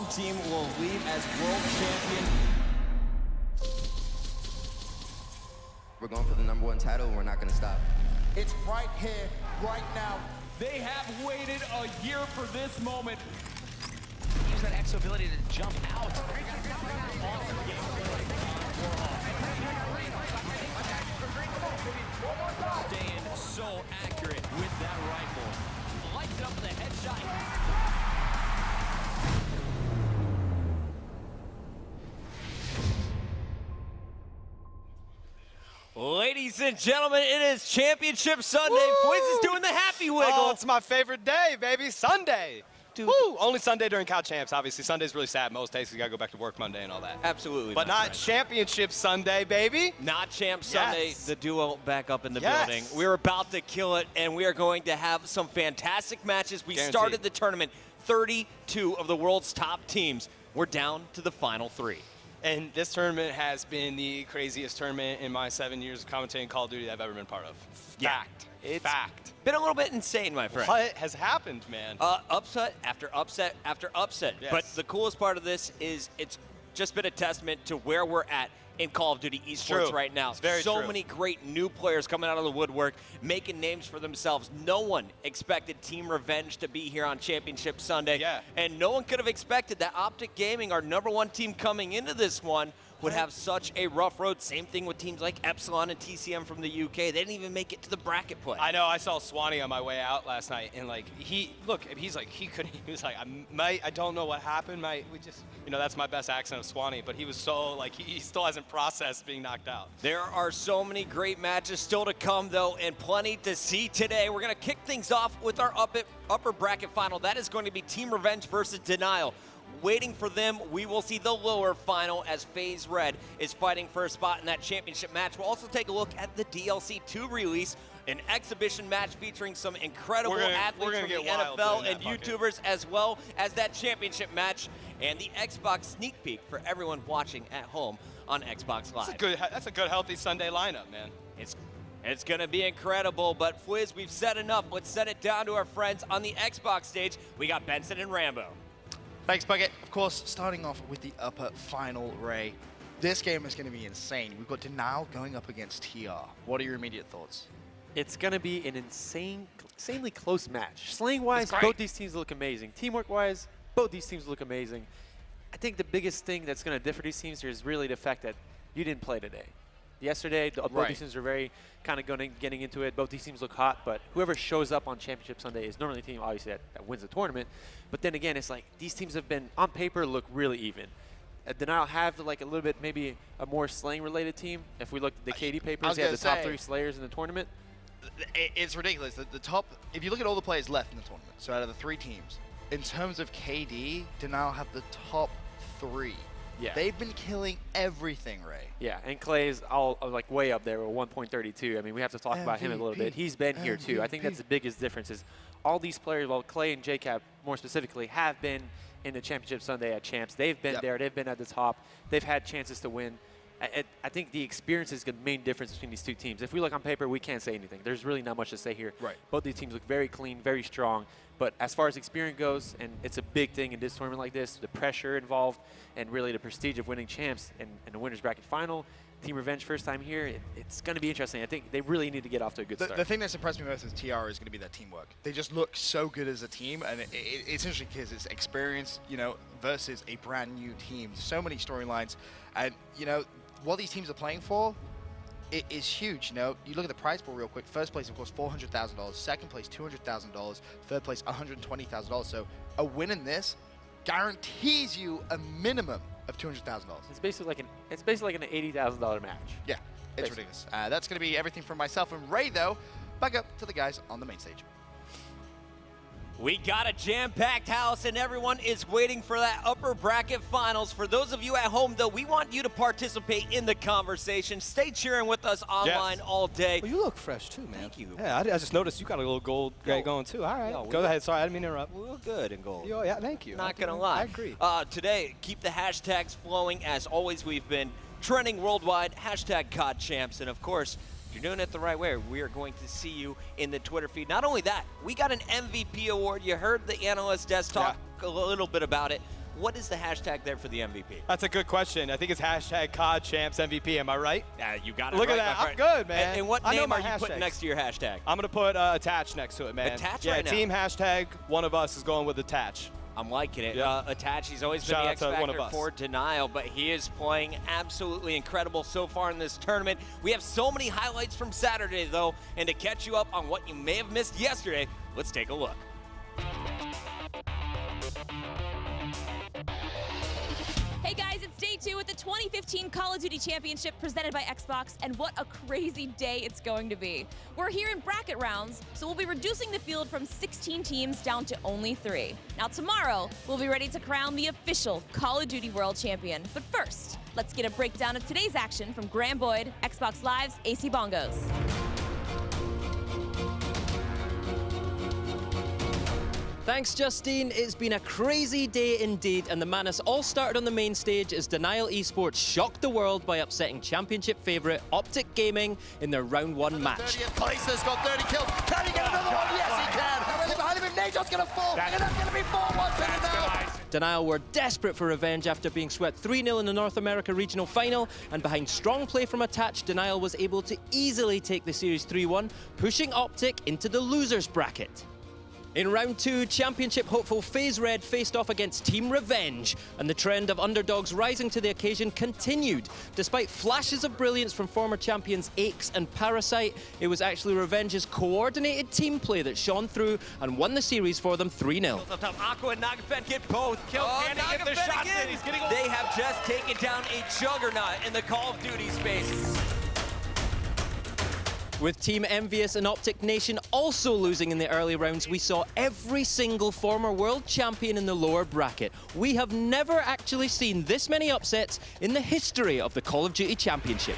team will leave as world champion. We're going for the #1 title, and we're not going to stop. It's right here, right now. They have waited a year for this moment. Use that X ability to jump out. Staying so accurate with that rifle. Lights up the headshot. Ladies and gentlemen, it is Championship Sunday. Fwiz is doing the happy wiggle. Oh, it's my favorite day, baby. Sunday. Dude. Woo! Only Sunday during Cal Champs. Obviously, Sunday's really sad most days. You gotta go back to work Monday and all that. Absolutely. But not Championship Sunday, baby. Not Champ Sunday, Yes. the duo back up in the Yes. building. We're about to kill it, and we are going to have some fantastic matches. We Guaranteed. started the tournament, 32 of the world's top teams. We're down to the final 3. And this tournament has been the craziest tournament in my 7 years of commentating Call of Duty that I've ever been part of. Yeah. Fact. It's Fact. been a little bit insane, my friend. What has happened, man? Upset after upset after upset. Yes. But the coolest part of this is it's just been a testament to where we're at in Call of Duty esports True. right now. It's very so true. many great new players coming out of the woodwork, making names for themselves. No one expected Team Revenge to be here on Championship Sunday. Yeah. And no one could have expected that Optic Gaming, our #1 team coming into this one, would have such a rough road. Same thing with teams like Epsilon and TCM from the UK. They didn't even make it to the bracket play. I know. I saw Swanee on my way out last night, and like he was like, I don't know what happened, mate. We just, that's my best accent of Swanee, but he was so like he still hasn't processed being knocked out. There are so many great matches still to come, though, and plenty to see today. We're going to kick things off with our upper bracket final. That is going to be Team Revenge versus Denial. Waiting for them, we will see the lower final as FaZe Red is fighting for a spot in that championship match. We'll also take a look at the DLC 2 release, an exhibition match featuring some incredible athletes from the NFL and YouTubers, as well as that championship match and the Xbox sneak peek for everyone watching at home on Xbox Live. That's a good, healthy Sunday lineup, man. It's going to be incredible, but Fwiz, we've said enough. Let's send it down to our friends on the Xbox stage. We got Benson and Rambo. Thanks, Bucket. Of course, starting off with the upper final, Ray. This game is going to be insane. We've got Denial going up against TR. What are your immediate thoughts? It's going to be an insanely close match. Slaying-wise, both these teams look amazing. Teamwork-wise, both these teams look amazing. I think the biggest thing that's going to differ these teams here is really the fact that you didn't play today. Yesterday, both these teams are very kind of getting into it. Both these teams look hot, but whoever shows up on Championship Sunday is normally the team, obviously, that wins the tournament. But then again, it's like these teams have been, on paper, look really even. Denial have like a little bit, maybe a more slaying-related team. If we look at the KD papers, they have the top 3 slayers in the tournament. It's ridiculous. The top, if you look at all the players left in the tournament, so out of the 3 teams, in terms of KD, Denial have the top 3. Yeah. They've been killing everything, Ray. Yeah, and Clay's all like way up there with 1.32. I mean, we have to talk about him a little bit. He's been here too. I think that's the biggest difference is all these players, well, Clay and JCap more specifically, have been in the Championship Sunday at Champs. They've been there. They've been at the top. They've had chances to win. I think the experience is the main difference between these two teams. If we look on paper, we can't say anything. There's really not much to say here. Right. Both these teams look very clean, very strong. But as far as experience goes, and it's a big thing in this tournament like this, the pressure involved and really the prestige of winning champs and the winner's bracket final, Team Revenge first time here, it's going to be interesting. I think they really need to get off to a good start. The thing that's impressed me most with TR is going to be their teamwork. They just look so good as a team, and it's interesting because it's experience, versus a brand new team. So many storylines, and what these teams are playing for, it is huge. You look at the prize pool real quick. First place, of course, $400,000. Second place, $200,000. Third place, $120,000. So a win in this guarantees you a minimum of $200,000. It's basically like an $80,000 match. Yeah, it's ridiculous. That's going to be everything from myself and Ray, though. Back up to the guys on the main stage. We got a jam-packed house, and everyone is waiting for that upper bracket finals. For those of you at home, though, we want you to participate in the conversation. Stay cheering with us online all day. Well, you look fresh, too, man. Thank you. Yeah, I just noticed you got a little gold gray going, too. All right. Go ahead. Sorry, I didn't mean to interrupt. We look good in gold. Yeah, thank you. Not going to lie. I agree. Today, keep the hashtags flowing. As always, we've been trending worldwide. Hashtag COD Champs. And, of course, if you're doing it the right way, we are going to see you in the Twitter feed. Not only that, we got an MVP award. You heard the analyst desk talk a little bit about it. What is the hashtag there for the MVP? That's a good question. I think it's hashtag COD Champs MVP. Am I right? Yeah, you got it. Look right, at that. my I'm friend. good, man. And what I know name my are you putting hashtags. next to your hashtag? I'm going to put attach next to it, man. Attach yeah, right now. team hashtag, one of us is going with attach. I'm liking it. Yeah. Attach, he's always Shout been out the to X one of factor us. for Denial, but he is playing absolutely incredible so far in this tournament. We have so many highlights from Saturday, though, and to catch you up on what you may have missed yesterday, let's take a look. Hey guys, it's day 2 with the 2015 Call of Duty Championship presented by Xbox, and what a crazy day it's going to be. We're here in bracket rounds, so we'll be reducing the field from 16 teams down to only 3. Now tomorrow, we'll be ready to crown the official Call of Duty World Champion. But first, let's get a breakdown of today's action from Graham Boyd, Xbox Live's AC Bongos. Thanks, Justine. It's been a crazy day indeed, and the madness all started on the main stage as Denial Esports shocked the world by upsetting championship favourite Optic Gaming in their round 1 match. 30th place has got 30 kills. Can he get another one? Yes, he can. Really behind him, Najon's going to fall. And that's going to be 4-1 to Denial. Denial were desperate for revenge after being swept 3-0 in the North America Regional Final, and behind strong play from Attach, Denial was able to easily take the series 3-1, pushing Optic into the losers bracket. In round 2, championship hopeful FaZe Red faced off against Team Revenge, and the trend of underdogs rising to the occasion continued. Despite flashes of brilliance from former champions Aches and Parasite, it was actually Revenge's coordinated team play that shone through and won the series for them 3-0. Aqua and Nagafen get both killed. Can he get the shots in? He's getting They have just taken down a juggernaut in the Call of Duty space. With Team Envious and Optic Nation also losing in the early rounds, we saw every single former world champion in the lower bracket. We have never actually seen this many upsets in the history of the Call of Duty Championship.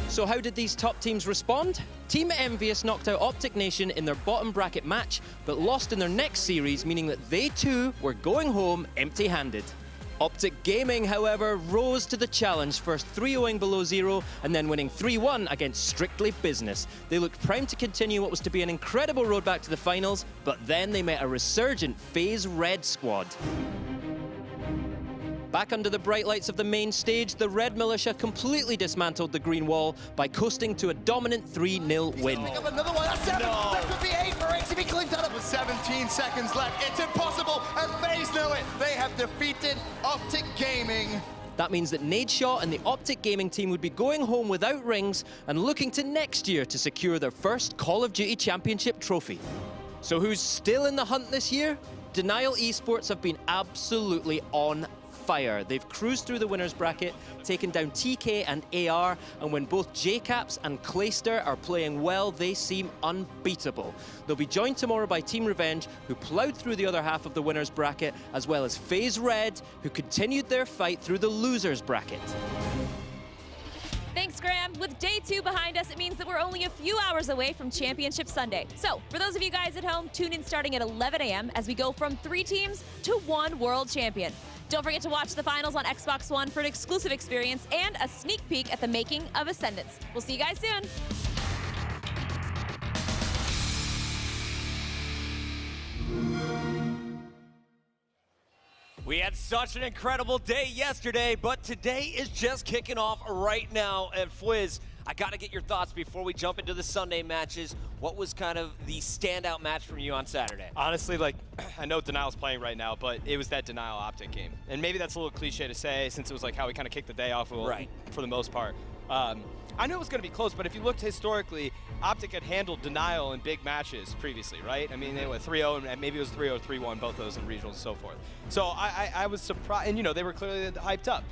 So how did these top teams respond? Team Envious knocked out Optic Nation in their bottom bracket match, but lost in their next series, meaning that they too were going home empty-handed. Optic Gaming, however, rose to the challenge, first 3-0ing below zero and then winning 3-1 against Strictly Business. They looked primed to continue what was to be an incredible road back to the finals, but then they met a resurgent FaZe Red squad. Back under the bright lights of the main stage, the Red Militia completely dismantled the green wall by coasting to a dominant 3-0 win. Pick up another one. That's 7. No. That could be 8 for Ace if he cleans that up. With 17 seconds left, it's impossible, and FaZe know it. They have defeated Optic Gaming. That means that Nadeshot and the Optic Gaming team would be going home without rings and looking to next year to secure their first Call of Duty Championship trophy. So who's still in the hunt this year? Denial Esports have been absolutely on fire. They've cruised through the winners bracket, taken down TK and AR, and when both JCaps and Clayster are playing well, they seem unbeatable. They'll be joined tomorrow by Team Revenge, who ploughed through the other half of the winners bracket, as well as FaZe Red, who continued their fight through the losers bracket. Thanks, Graham. With day 2 behind us, it means that we're only a few hours away from Championship Sunday. So, for those of you guys at home, tune in starting at 11 a.m. as we go from 3 teams to 1 world champion. Don't forget to watch the finals on Xbox One for an exclusive experience and a sneak peek at the making of Ascendance. We'll see you guys soon. We had such an incredible day yesterday, but today is just kicking off right now at Fliz. I got to get your thoughts before we jump into the Sunday matches. What was kind of the standout match from you on Saturday? Honestly, like, I know Denial's playing right now, but it was that Denial Optic game. And maybe that's a little cliche to say since it was like how we kind of kicked the day off Right. for the most part. I knew it was going to be close, but if you looked historically, Optic had handled Denial in big matches previously, right? I mean, they went 3-0, and maybe it was 3-0, 3-1, both those in regionals and so forth. So I was surprised, and, you know, they were clearly hyped up.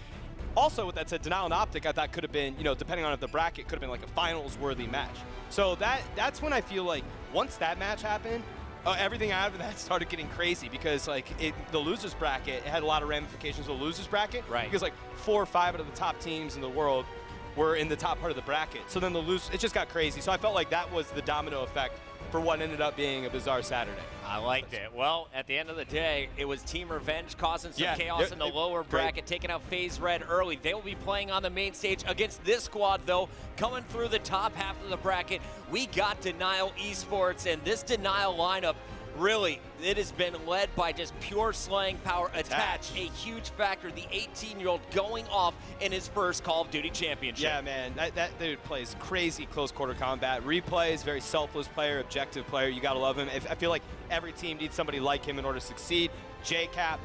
Also, with that said, Denial and Optic, I thought could have been, you know, depending on if the bracket, could have been like a finals-worthy match. So that's when I feel like once that match happened, everything out of that started getting crazy because, like, the losers bracket, it had a lot of ramifications of the losers bracket. Right. Because, like, 4 or 5 out of the top teams in the world were in the top part of the bracket. So then it just got crazy. So I felt like that was the domino effect for what ended up being a bizarre Saturday. I liked it. Well, at the end of the day, it was Team Revenge causing some Yeah, chaos in the lower bracket, taking out FaZe Red early. They will be playing on the main stage against this squad, though. Coming through the top half of the bracket, we got Denial Esports, and this Denial lineup really, it has been led by just pure slaying power. Attach, a huge factor. The 18-year-old going off in his first Call of Duty championship. Yeah, man, that dude plays crazy close quarter combat. Replays, very selfless player, objective player. You gotta love him. I feel like every team needs somebody like him in order to succeed. J-Cap,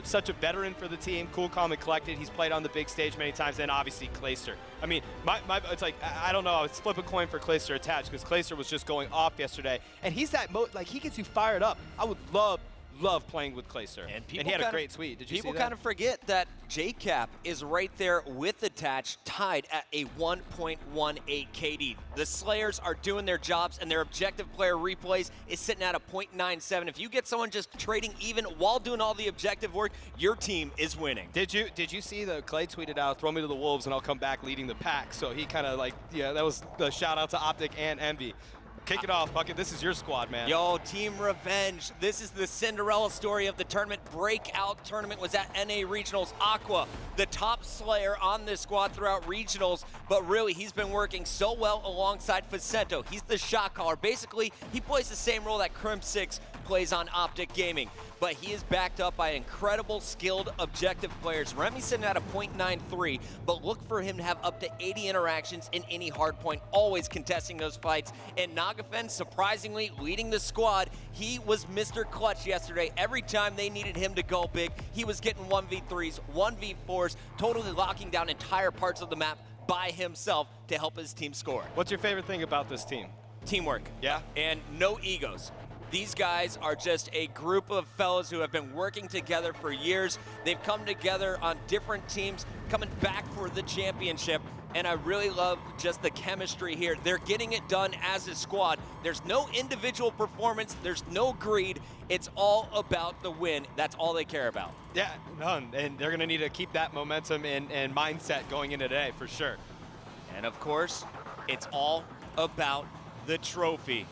such a veteran for the team, cool, calm, and collected. He's played on the big stage many times, and obviously Clayster. I mean, it's like, I don't know, I would flip a coin for Clayster Attach, because Clayster was just going off yesterday, and he's that, he gets you fired up. I would love playing with Clayster. And he had a great tweet. Did you see that? People kind of forget that J-Cap is right there with Attach, tied at a 1.18 KD. The Slayers are doing their jobs, and their objective player Replays is sitting at a 0.97. If you get someone just trading even while doing all the objective work, your team is winning. Did you see the Clay tweeted out, throw me to the Wolves and I'll come back leading the pack. So he kind of that was the shout out to Optic and Envy. Kick it off, Bucket. This is your squad, man. Yo, Team Revenge. This is the Cinderella story of the tournament. Breakout tournament was at NA Regionals. Aqua, the top Slayer on this squad throughout Regionals, but really, he's been working so well alongside Facento. He's the shot caller. Basically, he plays the same role that Crim6 plays on Optic Gaming, but he is backed up by incredible, skilled, objective players. Remy's sitting at a 0.93, but look for him to have up to 80 interactions in any hard point, always contesting those fights. And Nagafen, surprisingly, leading the squad. He was Mr. Clutch yesterday. Every time they needed him to go big, he was getting 1v3s, 1v4s, totally locking down entire parts of the map by himself to help his team score. What's your favorite thing about this team? Teamwork. Yeah? And no egos. These guys are just a group of fellas who have been working together for years. They've come together on different teams, coming back for the championship, and I really love just the chemistry here. They're getting it done as a squad. There's no individual performance. There's no greed. It's all about the win. That's all they care about. Yeah, none. And they're going to need to keep that momentum and mindset going into today for sure. And of course, it's all about the trophy.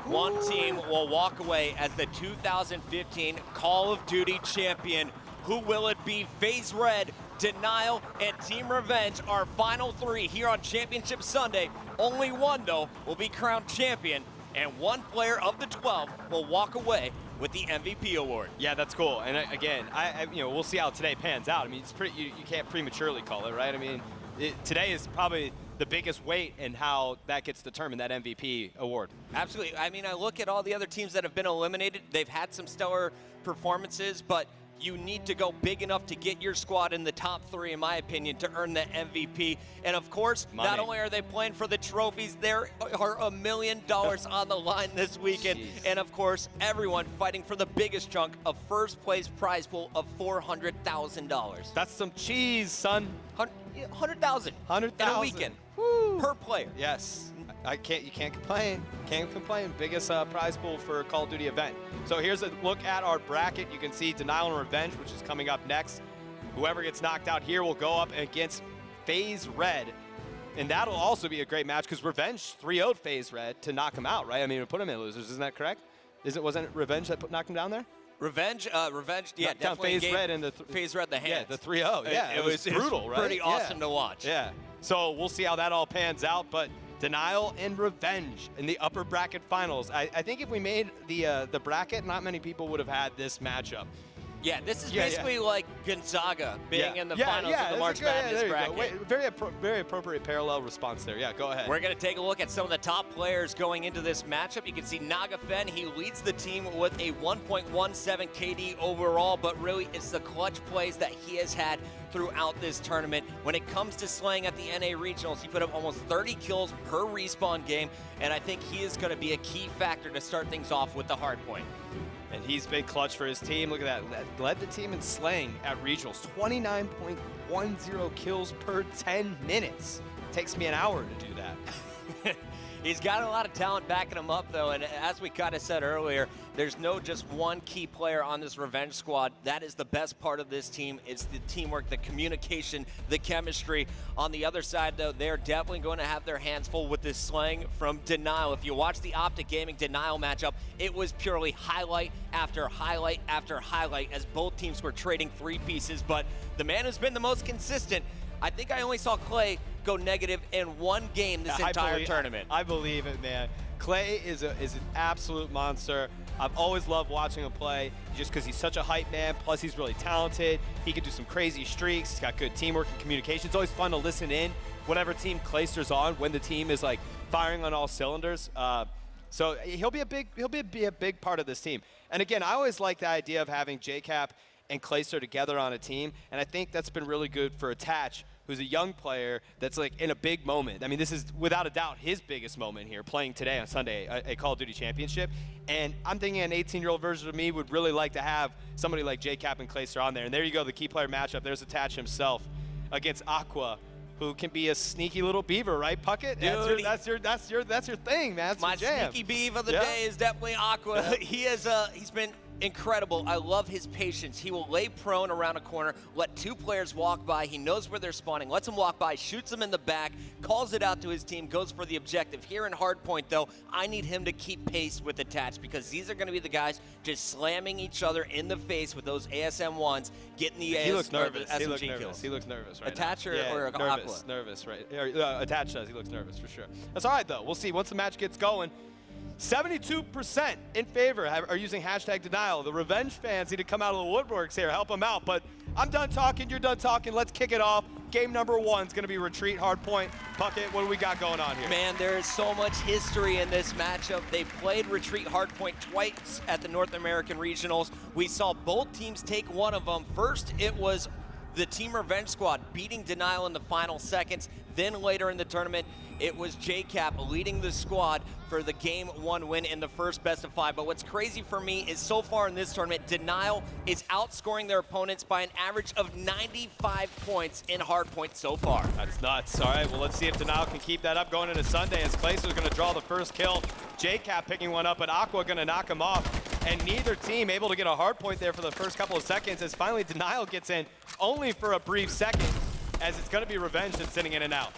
One team will walk away as the 2015 Call of Duty champion. Who will it be? FaZe Red, Denial, and Team Revenge, our final three here on Championship Sunday. Only one, though, will be crowned champion, and one player of the 12 will walk away with the MVP award. Yeah, that's cool. And again, we'll see how today pans out. I mean, it's pretty. You can't prematurely call it, right? I mean, today is probably the biggest weight in how that gets determined, that MVP award. Absolutely. I mean, I look at all the other teams that have been eliminated. They've had some stellar performances, but you need to go big enough to get your squad in the top three, in my opinion, to earn the MVP. And of course, not only are they playing for the trophies, there are $1 million on the line this weekend. Jeez. And of course, everyone fighting for the biggest chunk of first place prize pool of $400,000. That's some cheese, son. 100,000. 100,000 in a weekend. Woo. Per player. Yes. You can't complain. Can't complain. Biggest prize pool for a Call of Duty event. So here's a look at our bracket. You can see Denial and Revenge, which is coming up next. Whoever gets knocked out here will go up against FaZe Red. And that'll also be a great match because Revenge 3-0'd FaZe Red to knock him out, right? I mean, put him in losers. Isn't that correct? Wasn't it Revenge that knocked him down there? Revenge, yeah, definitely FaZe Red and FaZe Red the hand. Yeah, the 3-0. Yeah, it was brutal, right? Pretty awesome to watch. Yeah. So we'll see how that all pans out, but Denial and Revenge in the upper bracket finals. I think if we made the bracket, not many people would have had this matchup. Yeah, this is basically like Gonzaga being in the finals of the March Madness bracket. Wait, very appropriate parallel response there. Yeah, go ahead. We're going to take a look at some of the top players going into this matchup. You can see Nagafen, he leads the team with a 1.17 KD overall, but really it's the clutch plays that he has had throughout this tournament. When it comes to slaying at the NA Regionals, he put up almost 30 kills per respawn game, and I think he is going to be a key factor to start things off with the hard point. And he's been clutch for his team. Look at that. Led the team in slaying at regionals. 29.10 kills per 10 minutes. Takes me an hour to do that. He's got a lot of talent backing him up, though, and as we kind of said earlier, there's no just one key player on this Revenge squad. That is the best part of this team. It's the teamwork, the communication, the chemistry. On the other side, though, they're definitely going to have their hands full with this slaying from Denial. If you watch the Optic Gaming Denial matchup, it was purely highlight after highlight after highlight as both teams were trading three pieces, but the man who's been the most consistent, I think I only saw Clay go negative in one game this entire tournament. I believe it, man. Clay is an absolute monster. I've always loved watching him play just because he's such a hype man. Plus, he's really talented. He can do some crazy streaks. He's got good teamwork and communication. It's always fun to listen in whatever team Clayster's on when the team is like firing on all cylinders. So he'll be a big part of this team. And again, I always like the idea of having JCap and Clayster together on a team, and I think that's been really good for Attach, who's a young player that's like in a big moment. I mean, this is without a doubt his biggest moment here, playing today on Sunday, a Call of Duty Championship. And I'm thinking an 18-year-old version of me would really like to have somebody like JCap and Clayster on there. And there you go, the key player matchup. There's Attach himself against Aqua, who can be a sneaky little beaver, right, Puckett? Dude, that's your thing, man. That's my your jam. sneaky beaver of the day is definitely Aqua. Yeah. He's been incredible. I love his patience. He will lay prone around a corner, let two players walk by. He knows where they're spawning, lets them walk by, shoots them in the back, calls it out to his team, goes for the objective. Here in Hardpoint, though, I need him to keep pace with Attach because these are going to be the guys just slamming each other in the face with those ASM1s, getting the He looks nervous. SMG He looks nervous. kills. He looks nervous right Attach now. or nervous, Aqua? Nervous, right. Attach does. He looks nervous for sure. That's all right, though. We'll see once the match gets going. 72% in favor are using #denial. The Revenge fans need to come out of the woodworks here, help them out. But I'm done talking, you're done talking. Let's kick it off. Game number 1 is going to be Retreat Hardpoint. Puckett, what do we got going on here? Man, there is so much history in this matchup. They played Retreat Hardpoint twice at the North American Regionals. We saw both teams take one of them. First, it was the Team Revenge squad beating Denial in the final seconds. Then later in the tournament, it was JCap leading the squad for the Game 1 win in the first best of 5. But what's crazy for me is so far in this tournament, Denial is outscoring their opponents by an average of 95 points in Hardpoint so far. That's nuts. All right, well, let's see if Denial can keep that up going into Sunday as Clayster's going to draw the first kill. JCap picking one up, but Aqua going to knock him off. And neither team able to get a Hardpoint there for the first couple of seconds as finally Denial gets in only for a brief second as it's going to be Revenge that's sitting in and out.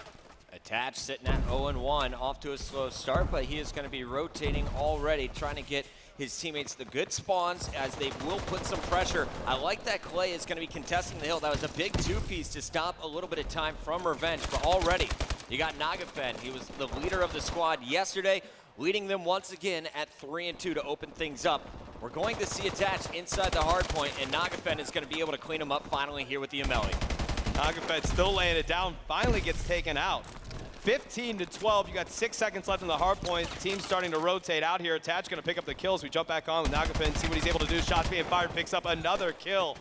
Attach sitting at 0-1, off to a slow start, but he is going to be rotating already, trying to get his teammates the good spawns as they will put some pressure. I like that Clay is going to be contesting the hill. That was a big two-piece to stop a little bit of time from Revenge, but already you got Nagafen. He was the leader of the squad yesterday, leading them once again at 3-2 to open things up. We're going to see Attach inside the Hardpoint, and Nagafen is going to be able to clean him up finally here with the Ameli. Nagafen still laying it down, finally gets taken out. 15-12, you got 6 seconds left in the Hardpoint. The team's starting to rotate out here. Attach going to pick up the kills. We jump back on with Nagafen, see what he's able to do. Shots being fired, picks up another kill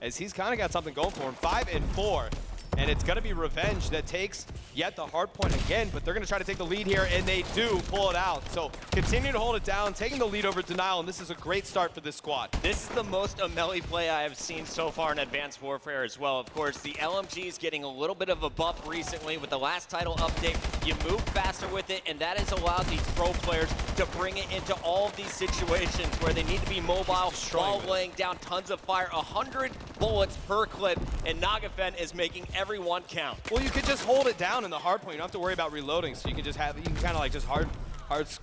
as he's kind of got something going for him. 5-4, and it's going to be Revenge that takes yet the Hardpoint again, but they're going to try to take the lead here, and they do pull it out. So continue to hold it down, taking the lead over Denial, and this is a great start for this squad. This is the most Ameli play I have seen so far in Advanced Warfare as well. Of course, the LMG is getting a little bit of a buff recently with the last title update. You move faster with it, and that has allowed these pro players to bring it into all of these situations where they need to be mobile while laying down tons of fire. 100 bullets per clip, and Nagafen is making every one count. Well, you could just hold it down in the Hardpoint. You don't have to worry about reloading, so you can just have, you can kind of like just hard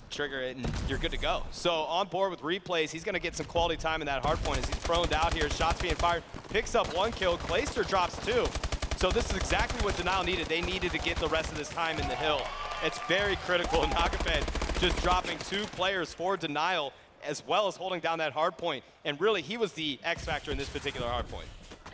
trigger it and you're good to go. So on board with replays, he's gonna get some quality time in that Hardpoint as he's thrown out here, shots being fired, picks up 1 kill, Clayster drops 2. So this is exactly what Denial needed. They needed to get the rest of this time in the hill. It's very critical. Nagafen just dropping 2 players for Denial as well as holding down that Hardpoint. And really, he was the X factor in this particular Hardpoint.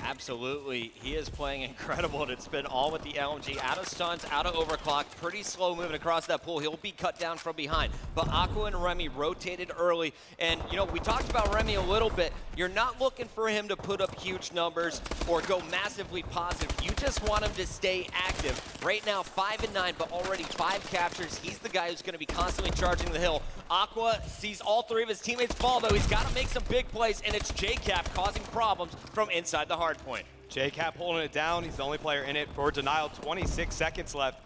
Absolutely. He is playing incredible, and it's been all with the LMG. Out of stuns, out of overclock, pretty slow moving across that pool. He'll be cut down from behind. But Aqua and Remy rotated early, and, you know, we talked about Remy a little bit. You're not looking for him to put up huge numbers or go massively positive. You just want him to stay active. Right now, 5-9, but already 5 captures. He's the guy who's going to be constantly charging the hill. Aqua sees all 3 of his teammates fall, though. He's got to make some big plays, and it's JCap causing problems from inside the Hardpoint. JCap holding it down. He's the only player in it for Denial. 26 seconds left.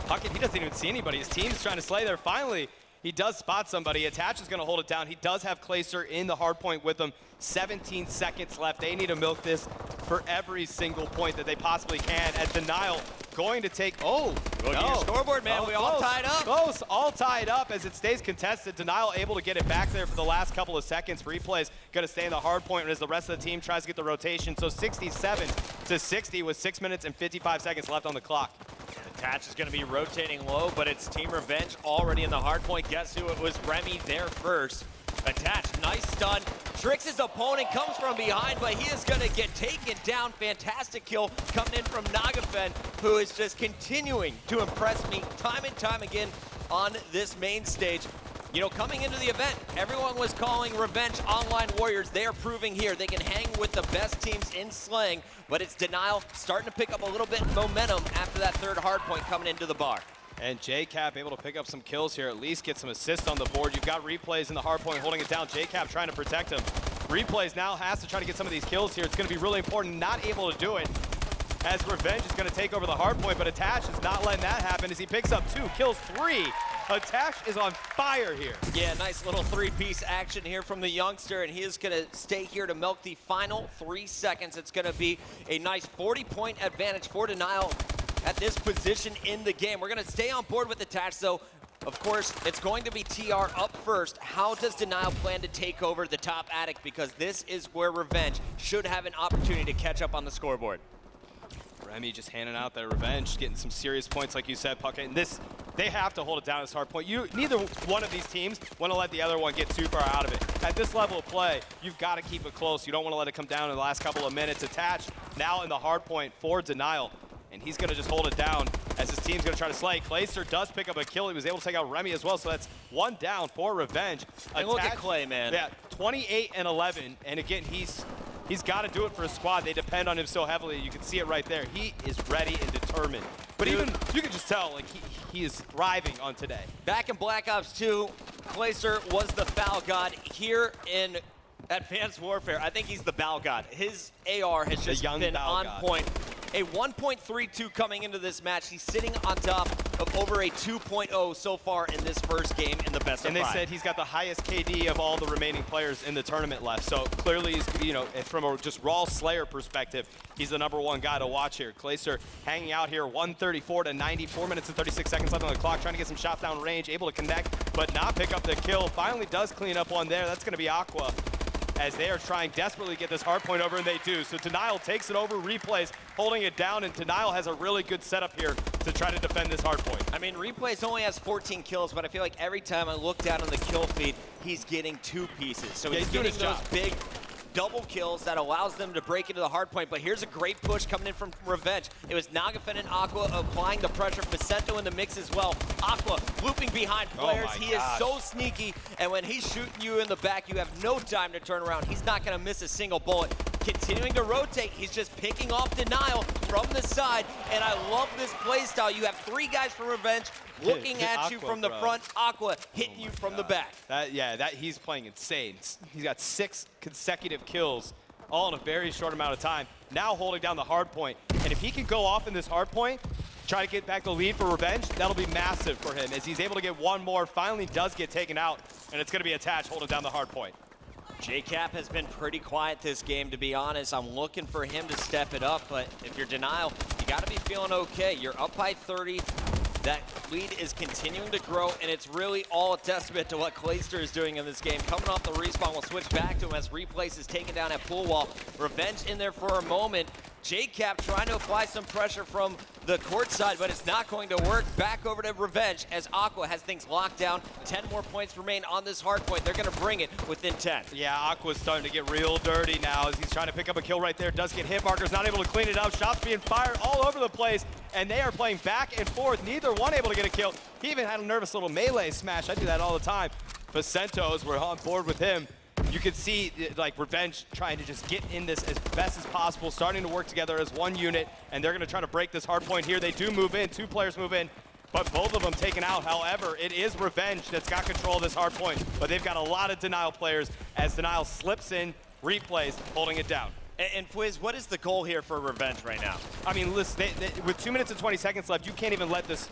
Puckett, he doesn't even see anybody. His team's trying to slay there. Finally, he does spot somebody. Attach is going to hold it down. He does have Clayster in the Hardpoint with him. 17 seconds left. They need to milk this for every single point that they possibly can. As Denial going to take, Go to your scoreboard, man. We all tied up. Close, all tied up as it stays contested. Denial able to get it back there for the last couple of seconds. Replays going to stay in the Hardpoint as the rest of the team tries to get the rotation. So 67-60 with 6 minutes and 55 seconds left on the clock. Attach is going to be rotating low, but it's Team Revenge already in the hard point. Guess who? It was Remy there first. Attach, nice stun. Tricks his opponent, comes from behind, but he is going to get taken down. Fantastic kill coming in from Nagafen, who is just continuing to impress me time and time again on this main stage. You know, coming into the event, everyone was calling Revenge Online Warriors. They are proving here they can hang with the best teams in Slang, but it's Denial starting to pick up a little bit of momentum after that third hard point coming into the bar. And JCap able to pick up some kills here, at least get some assists on the board. You've got Replays in the hard point holding it down. JCap trying to protect him. Replays now has to try to get some of these kills here. It's going to be really important, not able to do it, as Revenge is going to take over the hard point, but Attach is not letting that happen as he picks up 2, kills 3. Attach is on fire here. Yeah, nice little three-piece action here from the youngster, and he is going to stay here to milk the final 3 seconds. It's going to be a nice 40-point advantage for Denial at this position in the game. We're going to stay on board with Attach, though. Of course, it's going to be TR up first. How does Denial plan to take over the top attic? Because this is where Revenge should have an opportunity to catch up on the scoreboard. Remy just handing out that Revenge, getting some serious points, like you said, Puckett. And this, they have to hold it down at this hard point. Neither one of these teams want to let the other one get too far out of it. At this level of play, you've got to keep it close. You don't want to let it come down in the last couple of minutes. Attach now in the hard point for Denial. And he's going to just hold it down as his team's going to try to slay. Clayster does pick up a kill. He was able to take out Remy as well, so that's 1 down for Revenge. And look at Clay, man. Yeah, 28 and 11. And again, he's got to do it for his squad. They depend on him so heavily. You can see it right there. He is ready and determined. But even, you can just tell, like, he is thriving on today. Back in Black Ops 2, Clayster was the foul god. Here in Advanced Warfare, I think he's the Bal god. His AR has just been on point. A 1.32 coming into this match. He's sitting on top of over a 2.0 so far in this first game in the best of 5. And they said he's got the highest KD of all the remaining players in the tournament left. So clearly, he's, you know, from a just raw Slayer perspective, he's the #1 guy to watch here. Clayster hanging out here, 134 to 90, 4 minutes and 36 seconds left on the clock, trying to get some shots down range, able to connect, but not pick up the kill. Finally does clean up one there. That's going to be Aqua, as they are trying desperately to get this hard point over, and they do. So Denial takes it over, Replays holding it down, and Denial has a really good setup here to try to defend this hard point. I mean, Replays only has 14 kills, but I feel like every time I look down on the kill feed, he's getting 2 pieces. So he's getting those big double kills that allows them to break into the hard point. But here's a great push coming in from Revenge. It was Nagafen and Aqua applying the pressure. Vicento in the mix as well. Aqua looping behind players. He is so sneaky, and when he's shooting you in the back, you have no time to turn around. He's not going to miss a single bullet. Continuing to rotate, he's just picking off Denial from the side, and I love this play style. You have 3 guys from Revenge looking at you from the front, Aqua hitting you from the back. He's playing insane. He's got 6 consecutive kills, all in a very short amount of time. Now holding down the hard point, and if he can go off in this hard point, try to get back the lead for Revenge, that'll be massive for him, as he's able to get 1 more, finally does get taken out, and it's going to be Attach holding down the hard point. JCap has been pretty quiet this game, to be honest. I'm looking for him to step it up, but if you're Denial, you got to be feeling okay. You're up by 30. That lead is continuing to grow, and it's really all a testament to what Clayster is doing in this game. Coming off the respawn, we'll switch back to him as Replays is taken down at pool wall. Revenge in there for a moment. JCap trying to apply some pressure from the court side, but it's not going to work. Back over to Revenge as Aqua has things locked down. 10 more points remain on this hard point. They're going to bring it within 10. Yeah, Aqua's starting to get real dirty now as he's trying to pick up a kill right there. Does get hit markers, not able to clean it up. Shots being fired all over the place, and they are playing back and forth. Neither one able to get a kill. He even had a nervous little melee smash. I do that all the time. Vicento's, we're on board with him. You can see, like, Revenge trying to just get in this as best as possible, starting to work together as one unit, and they're going to try to break this hard point here. They do move in. 2 players move in, but both of them taken out. However, it is Revenge that's got control of this hard point, but they've got a lot of Denial players as Denial slips in, Replays, holding it down. And Fwiz, what is the goal here for Revenge right now? I mean, listen, with 2 minutes and 20 seconds left, you can't even let this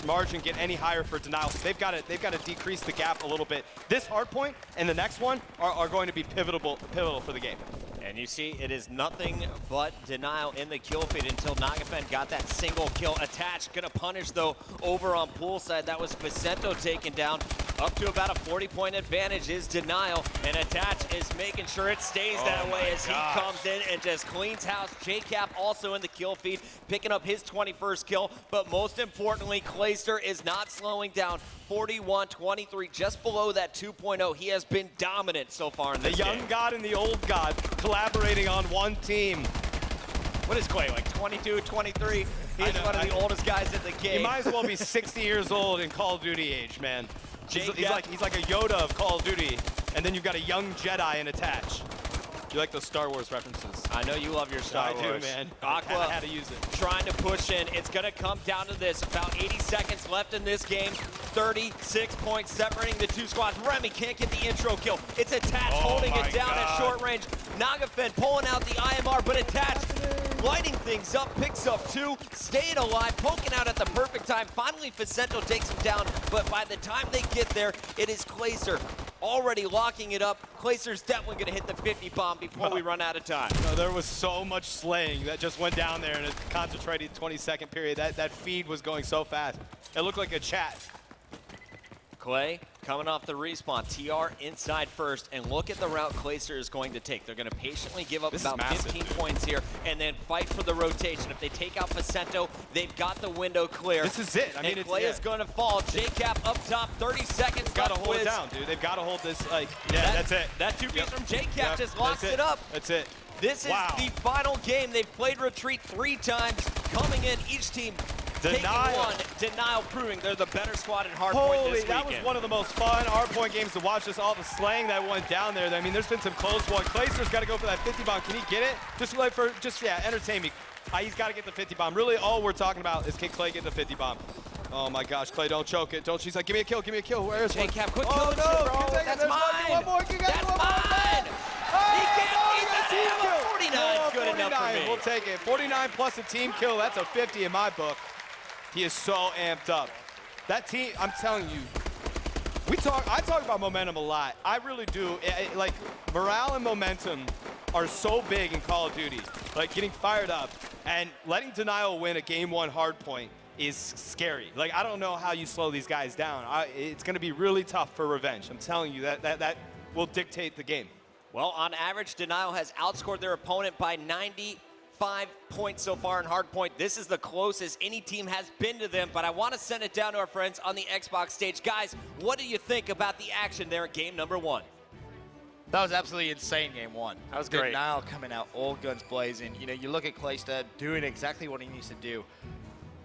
margin get any higher for Denial. So they've got to decrease the gap a little bit. This hard point and the next one are going to be pivotal for the game. And you see, it is nothing but Denial in the kill feed until Nagafen got that single kill. Attached, gonna punish though over on poolside. That was Vicento taken down. Up to about a 40-point advantage is Denial, and Attach is making sure it stays that way as he comes in and just cleans house. JCap also in the kill feed, picking up his 21st kill, but most importantly, Clayster is not slowing down. 41-23, just below that 2.0. He has been dominant so far in this game. The young god and the old god collaborating on one team. What is Clay, like 22, 23? He's one of the oldest guys in the game. He might as well be 60 years old in Call of Duty age, man. He's like a Yoda of Call of Duty, and then you've got a young Jedi in Attach. You like those Star Wars references? I know you love your Star Wars. I do, man. Aqua I had to use it. Trying to push in. It's going to come down to this. About 80 seconds left in this game. 36 points separating the two squads. Remy can't get the intro kill. It's Attach holding it down at short range. Nagafen pulling out the IMR, but Attach lighting things up, picks up 2, staying alive, poking out at the perfect time. Finally, Facento takes him down, but by the time they get there, it is Clayster already locking it up. Clayster's definitely going to hit the 50 bomb before we run out of time. No, there was so much slaying that just went down there in a concentrated 20-second period. That feed was going so fast. It looked like a chat. Clay coming off the respawn. TR inside first, and look at the route Clayster is going to take. They're going to patiently give up about 15 points here and then fight for the rotation. If they take out Facento, they've got the window clear. This is it. I mean, Clay is going to fall. JCap up top, 30 seconds Got to left. hold it down, dude. They've got to hold this, that's it. That 2 piece from JCap just locks it up. That's it. This is the final game. They've played retreat 3 times. Coming in, each team taking one. Denial proving they're the better squad in Hardpoint this weekend. That was one of the most fun Hardpoint games to watch. Just all the slaying that went down there. I mean, there's been some close one. Clayster's got to go for that 50 bomb. Can he get it? Entertain me. He's got to get the 50 bomb. Really, all we're talking about is can Clay get the 50 bomb. Oh my gosh, Clay, don't choke it. She's like, give me a kill, give me a kill. Where is one? JCap, quick kill. Oh no, That's mine. One more. You got That's one mine. He can't beat that. 49 is good enough for me. We'll take it. 49 plus a team kill. That's a 50 in my book. He is so amped up. That team, I'm telling you, I talk about momentum a lot. I really do. Like, morale and momentum are so big in Call of Duty. Like, getting fired up and letting Denial win a game 1 Hardpoint is scary. Like, I don't know how you slow these guys down. It's going to be really tough for revenge. I'm telling you, that will dictate the game. Well, on average, Denial has outscored their opponent by 95 points so far in Hardpoint. This is the closest any team has been to them, but I want to send it down to our friends on the Xbox stage. Guys, what do you think about the action there in game number 1? That was absolutely insane, game 1. That was great. Denial coming out, all guns blazing. You know, you look at Clayster doing exactly what he needs to do.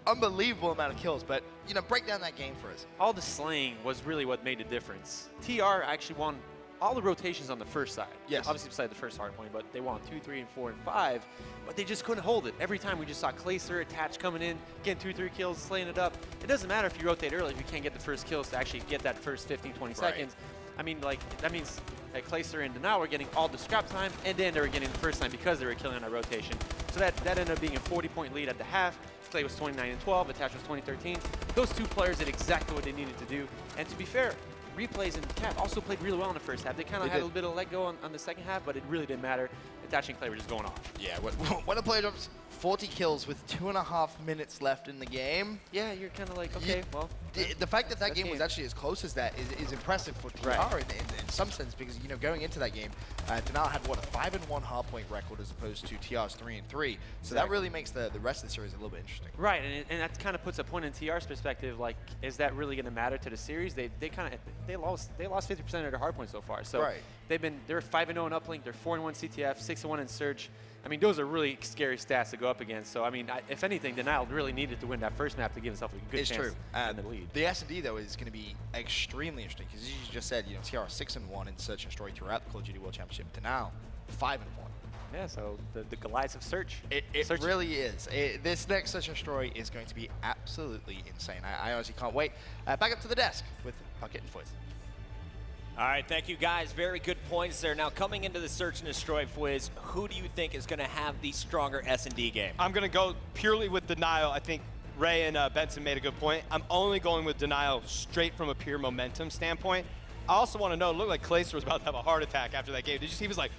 Unbelievable amount of kills, but, you know, break down that game for us. All the slaying was really what made the difference. TR actually won all the rotations on the first side. Yes. Obviously beside the first hard point, but they won 2, 3, and 4, and 5, but they just couldn't hold it. Every time we just saw Clayster Attach coming in, getting 2, 3 kills, slaying it up. It doesn't matter if you rotate early if you can't get the first kills to actually get that first 15, 20 seconds. I mean, like, that means that Clayster and Denial were getting all the scrap time, and then they were getting the first time because they were killing on a rotation. So that ended up being a 40-point lead at the half. Clay was 29 and 12, Attach was 20-13. Those 2 players did exactly what they needed to do. And to be fair, Replays and Cap also played really well in the first half. They kind of had a little bit of let go on the second half, but it really didn't matter. Attach and Clay were just going off. Yeah, when a player drops 40 kills with 2.5 minutes left in the game. Yeah, you're kind of like, okay, well. The fact that game was actually as close as that is impressive for TR in some sense, because, you know, going into that game, Denial had, what, a 5-1 hardpoint record as opposed to TR's 3-3. So that really makes the rest of the series a little bit interesting. Right, and that kind of puts a point in TR's perspective, like, is that really going to matter to the series? They lost 50% of their hardpoint so far. So they're 5-0 in uplink, they're 4-1 CTF, 6-1 in Surge. I mean, those are really scary stats to go up against. So, I mean, if anything, Denial really needed to win that first map to give himself a good chance in the lead. The S&D, though, is going to be extremely interesting because, as you just said, you know, TR 6-1 in Search and Destroy throughout the Call of Duty World Championship. Denial 5-1. Yeah, so the Goliaths of Search. It really is. This next Search and Destroy is going to be absolutely insane. I honestly can't wait. Back up to the desk with Puckett and Fwiz. All right, thank you guys. Very good points there. Now, coming into the Search and Destroy, Fwiz, who do you think is going to have the stronger S&D game? I'm going to go purely with Denial. I think Ray and Benson made a good point. I'm only going with Denial straight from a pure momentum standpoint. I also want to know, it looked like Clayster was about to have a heart attack after that game. Did you see he was like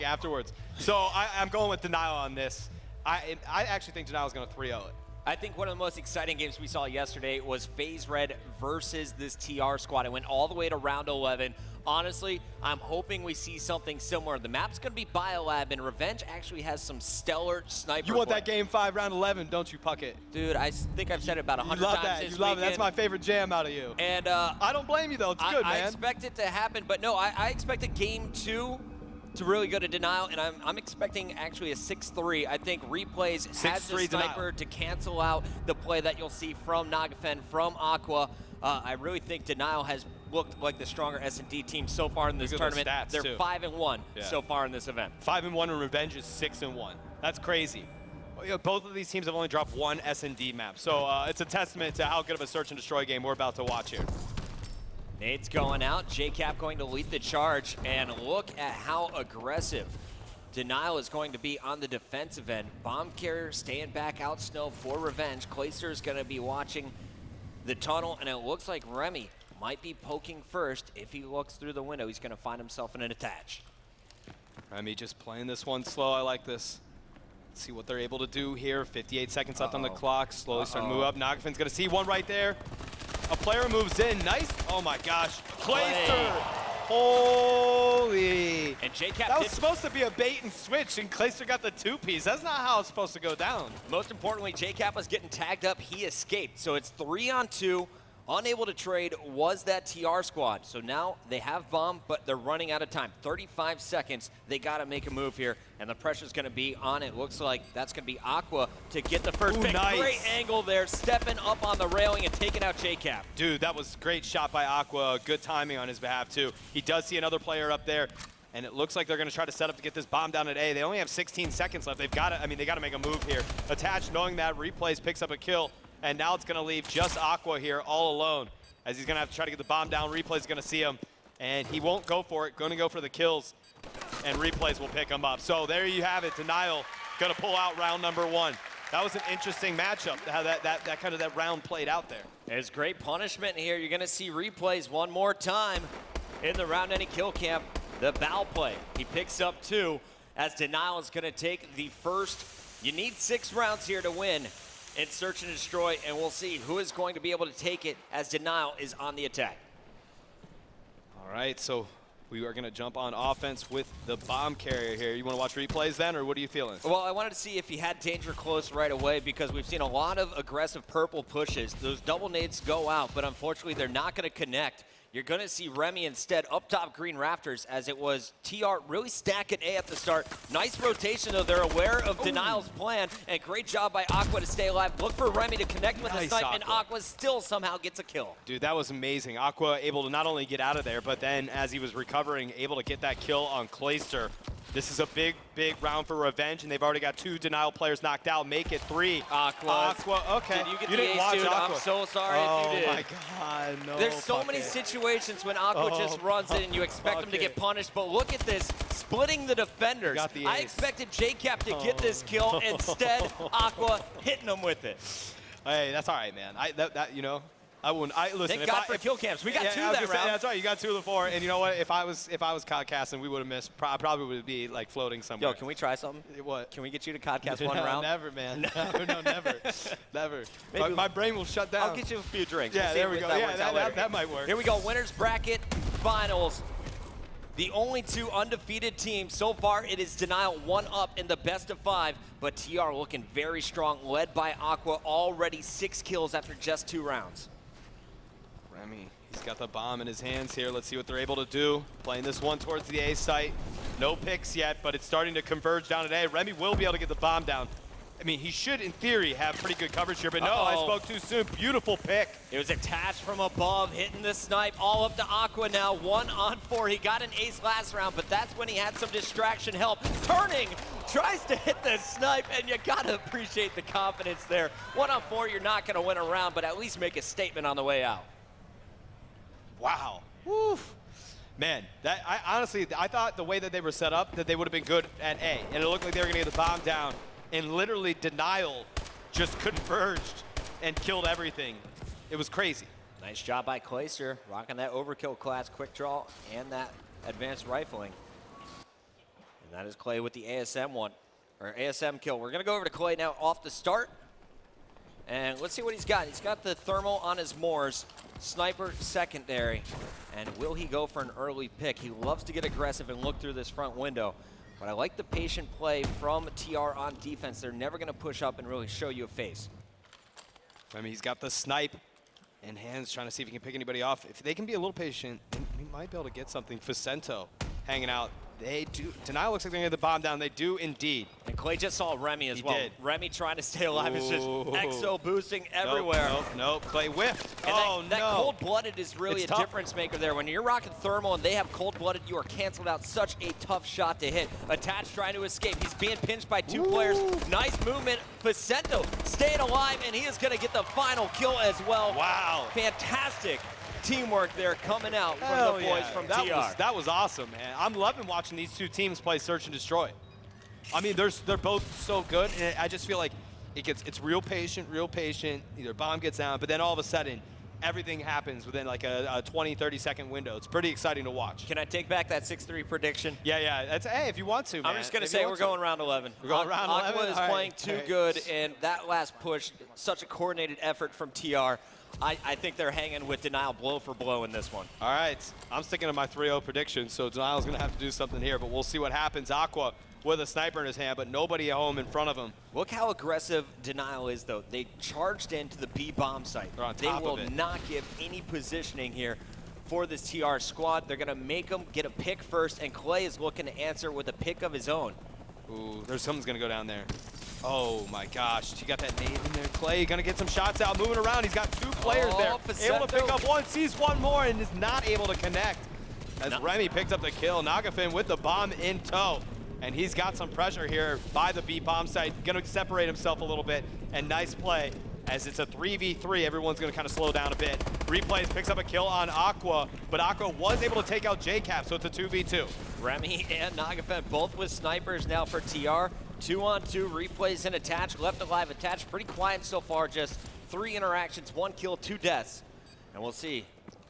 afterwards? So I'm going with Denial on this. I actually think Denial is going to 3-0 it. I think one of the most exciting games we saw yesterday was FaZe Red versus this TR squad. It went all the way to round 11. Honestly, I'm hoping we see something similar. The map's going to be Biolab, and Revenge actually has some stellar sniper You want play. that game 5, round 11, don't you, Puckett? Dude, I think I've said it about 100 You love times that. this You love it. That's weekend. my favorite jam out of you. And I don't blame you, though. It's good, I man. expect it to happen, but no, I expect a game 2 to really go to Denial, and I'm expecting actually a 6-3. I think Replays has the 6-3 sniper to cancel out the play that you'll see from Nagafen, from Aqua. I really think Denial has looked like the stronger S&D team so far in this Look at the tournament. stats, They're too. 5-1 Yeah. so far in this event. 5-1 and Revenge is 6-1. That's crazy. You know, both of these teams have only dropped one S&D map, so it's a testament to how good of a search and destroy game we're about to watch here. Nade's going out. JCap going to lead the charge. And look at how aggressive Denial is going to be on the defensive end. Bomb carrier staying back out snow for Revenge. Clayster is going to be watching the tunnel. And it looks like Remy might be poking first. If he looks through the window, he's going to find himself in an attach. Remy just playing this one slow. I like this. Let's see what they're able to do here. 58 seconds left on the clock. Slowly starting to move up. Nagafen's going to see one right there. A player moves in. Nice. Oh my gosh. Clayster. Holy. And JCap That was did supposed to be a bait and switch, and Clayster got the 2-piece. That's not how it's supposed to go down. Most importantly, JCap was getting tagged up. He escaped. So it's 3-on-2. Unable to trade was that TR squad. So now they have bomb, but they're running out of time. 35 seconds. They got to make a move here, and the pressure's going to be on it. Looks like that's going to be Aqua to get the first Ooh, pick. nice. Great angle there, stepping up on the railing and taking out JCap. Dude, that was a great shot by Aqua. Good timing on his behalf, too. He does see another player up there, and it looks like they're going to try to set up to get this bomb down at A. They only have 16 seconds left. They've got to, they got to make a move here. Attached, knowing that Replays picks up a kill, and now it's going to leave just Aqua here all alone, as he's going to have to try to get the bomb down. Replays going to see him, and he won't go for it. Going to go for the kills, and Replays will pick him up. So there you have it. Denial going to pull out round number 1. That was an interesting matchup, how that kind of that round played out there. There's great punishment here. You're going to see Replays one more time in the round any kill cam. The bow play. He picks up 2 as Denial is going to take the first. You need 6 rounds here to win in Search and Destroy, and we'll see who is going to be able to take it as Denial is on the attack. All right, so we are going to jump on offense with the bomb carrier here. You want to watch Replays then, or what are you feeling? Well, I wanted to see if he had danger close right away because we've seen a lot of aggressive purple pushes. Those double nades go out, but unfortunately they're not going to connect. You're going to see Remy instead up top green rafters as it was TR really stacking A at the start. Nice rotation, though. They're aware of Denial's plan, and great job by Aqua to stay alive. Look for Remy to connect with the Nice, snipe, and Aqua. Aqua still somehow gets a kill. Dude, that was amazing. Aqua able to not only get out of there, but then as he was recovering, able to get that kill on Clayster. This is a big, big round for Revenge, and they've already got 2 Denial players knocked out. Make it 3. Aqua. Okay. Did you get didn't the ace, watch dude? Aqua. I'm so sorry if you did. Oh my God, no. There's so many Puckett. situations when Aqua just runs in and you expect him to get Puckett. punished, but look at this, splitting the defenders. Got the I ace. expected JCap to get this kill. Instead, Aqua hitting him with it. Hey, that's all right, man. I wouldn't. Listen. Thank if God for kill cams. We got 2 I was that gonna say, round. that's right. You got 2 of the 4, and you know what? If I was cod casting, we would have missed. I probably would be like floating somewhere. Yo, can we try something? What? Can we get you to Codcast one No, round? Never, man. No, never. Never. Maybe My brain will shut down. I'll get you a few drinks. Yeah, We'll see there we if go. that Yeah, works out later. that might work. Here we go, winners bracket finals. The only 2 undefeated teams so far, it is Denial 1 up in the best of 5, but TR looking very strong, led by Aqua, already 6 kills after just 2 rounds. Remy, he's got the bomb in his hands here. Let's see what they're able to do. Playing this one towards the A site. No picks yet, but it's starting to converge down at A. Remy will be able to get the bomb down. He should, in theory, have pretty good coverage here, but no, I spoke too soon. Beautiful pick. It was attached from above, hitting the snipe, all up to Aqua now, 1-on-4. He got an ace last round, but that's when he had some distraction help. Turning, tries to hit the snipe, and you gotta appreciate the confidence there. 1-on-4, you're not gonna win a round, but at least make a statement on the way out. Wow. Woof. Man, I thought the way that they were set up, that they would have been good at A, and it looked like they were gonna get the bomb down, and literally Denial just converged and killed everything. It was crazy. Nice job by Clayster, rocking that overkill class quick draw and that advanced rifling. And that is Clay with the ASM kill. We're gonna go over to Clay now off the start. And let's see what he's got. He's got the thermal on his Moors, sniper secondary. And will he go for an early pick? He loves to get aggressive and look through this front window. But I like the patient play from TR on defense. They're never going to push up and really show you a face. I mean, he's got the snipe in hands, trying to see if he can pick anybody off. If they can be a little patient, he might be able to get something. Facento hanging out. They do. Denial looks like they're going to get the bomb down. They do indeed. And Clay just saw Remy as He well. did. Remy trying to stay alive is just Ooh. exo boosting everywhere. Nope. Clay whiffed. And Oh, that no. cold-blooded is really It's a tough. difference maker there. When you're rocking thermal and they have cold-blooded, you are canceled out. Such a tough shot to hit. Attach trying to escape. He's being pinched by two players. Nice movement. Facento staying alive, and he is going to get the final kill as well. Wow. Fantastic teamwork there coming out from Hell the boys yeah. from that TR. that was awesome, man. I'm loving watching these two teams play Search and Destroy. I mean, they're both so good, and I just feel like it's real patient. Either bomb gets down, but then all of a sudden, everything happens within like a 20, 30-second window. It's pretty exciting to watch. Can I take back that 6-3 prediction? Yeah. That's, hey, if you want to, man. I'm just going to If you say want we're to. going round 11. We're going round 11? Aqua is All right. playing too All right. good, and that last push, such a coordinated effort from TR. I think they're hanging with Denial blow for blow in this one. All right, I'm sticking to my 3-0 prediction, so Denial's going to have to do something here, but we'll see what happens. Aqua with a sniper in his hand, but nobody at home in front of him. Look how aggressive Denial is, though. They charged into the B bomb site. They're on They top will of it. not give any positioning here for this TR squad. They're going to make them get a pick first, and Clay is looking to answer with a pick of his own. Ooh, something's going to go down there. Oh my gosh, he got that nade in there. Clay gonna get some shots out, moving around. He's got two players there. Facento. Able to pick up one, sees one more, and is not able to connect. As No. Remy picked up the kill, Nagafin with the bomb in tow. And he's got some pressure here by the B bomb site. Gonna separate himself a little bit, and nice play. As it's a 3v3, everyone's gonna kind of slow down a bit. Replays, picks up a kill on Aqua, but Aqua was able to take out JCap, so it's a 2v2. Remy and Nagafet both with snipers now for TR. 2-on-2 replays and Attach, left alive. Attach pretty quiet so far, just 3 interactions, 1 kill, 2 deaths. And we'll see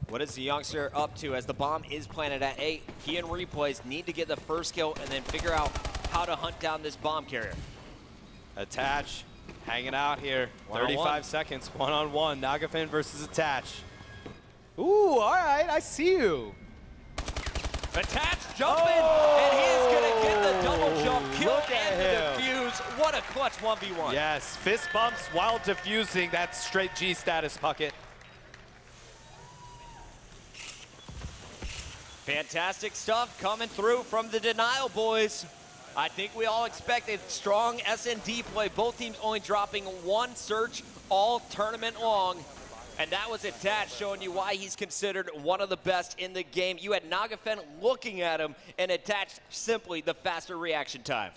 what is the youngster up to as the bomb is planted at A. He and Replays need to get the first kill and then figure out how to hunt down this bomb carrier. Attach, hanging out here. One-on-one. 35 seconds, one-on-one. Nagafin versus Attach. Ooh, all right, I see you. Attach jumping, and he is going to get the double jump kill Look at and the him. defuse. What a clutch 1v1. Yes, fist bumps while diffusing. That's straight G status, Puckett. Fantastic stuff coming through from the Denial boys. I think we all expected strong S&D play. Both teams only dropping 1 search all tournament long. And that was Attach, showing you why he's considered one of the best in the game. You had Nagafen looking at him, and Attach simply the faster reaction time.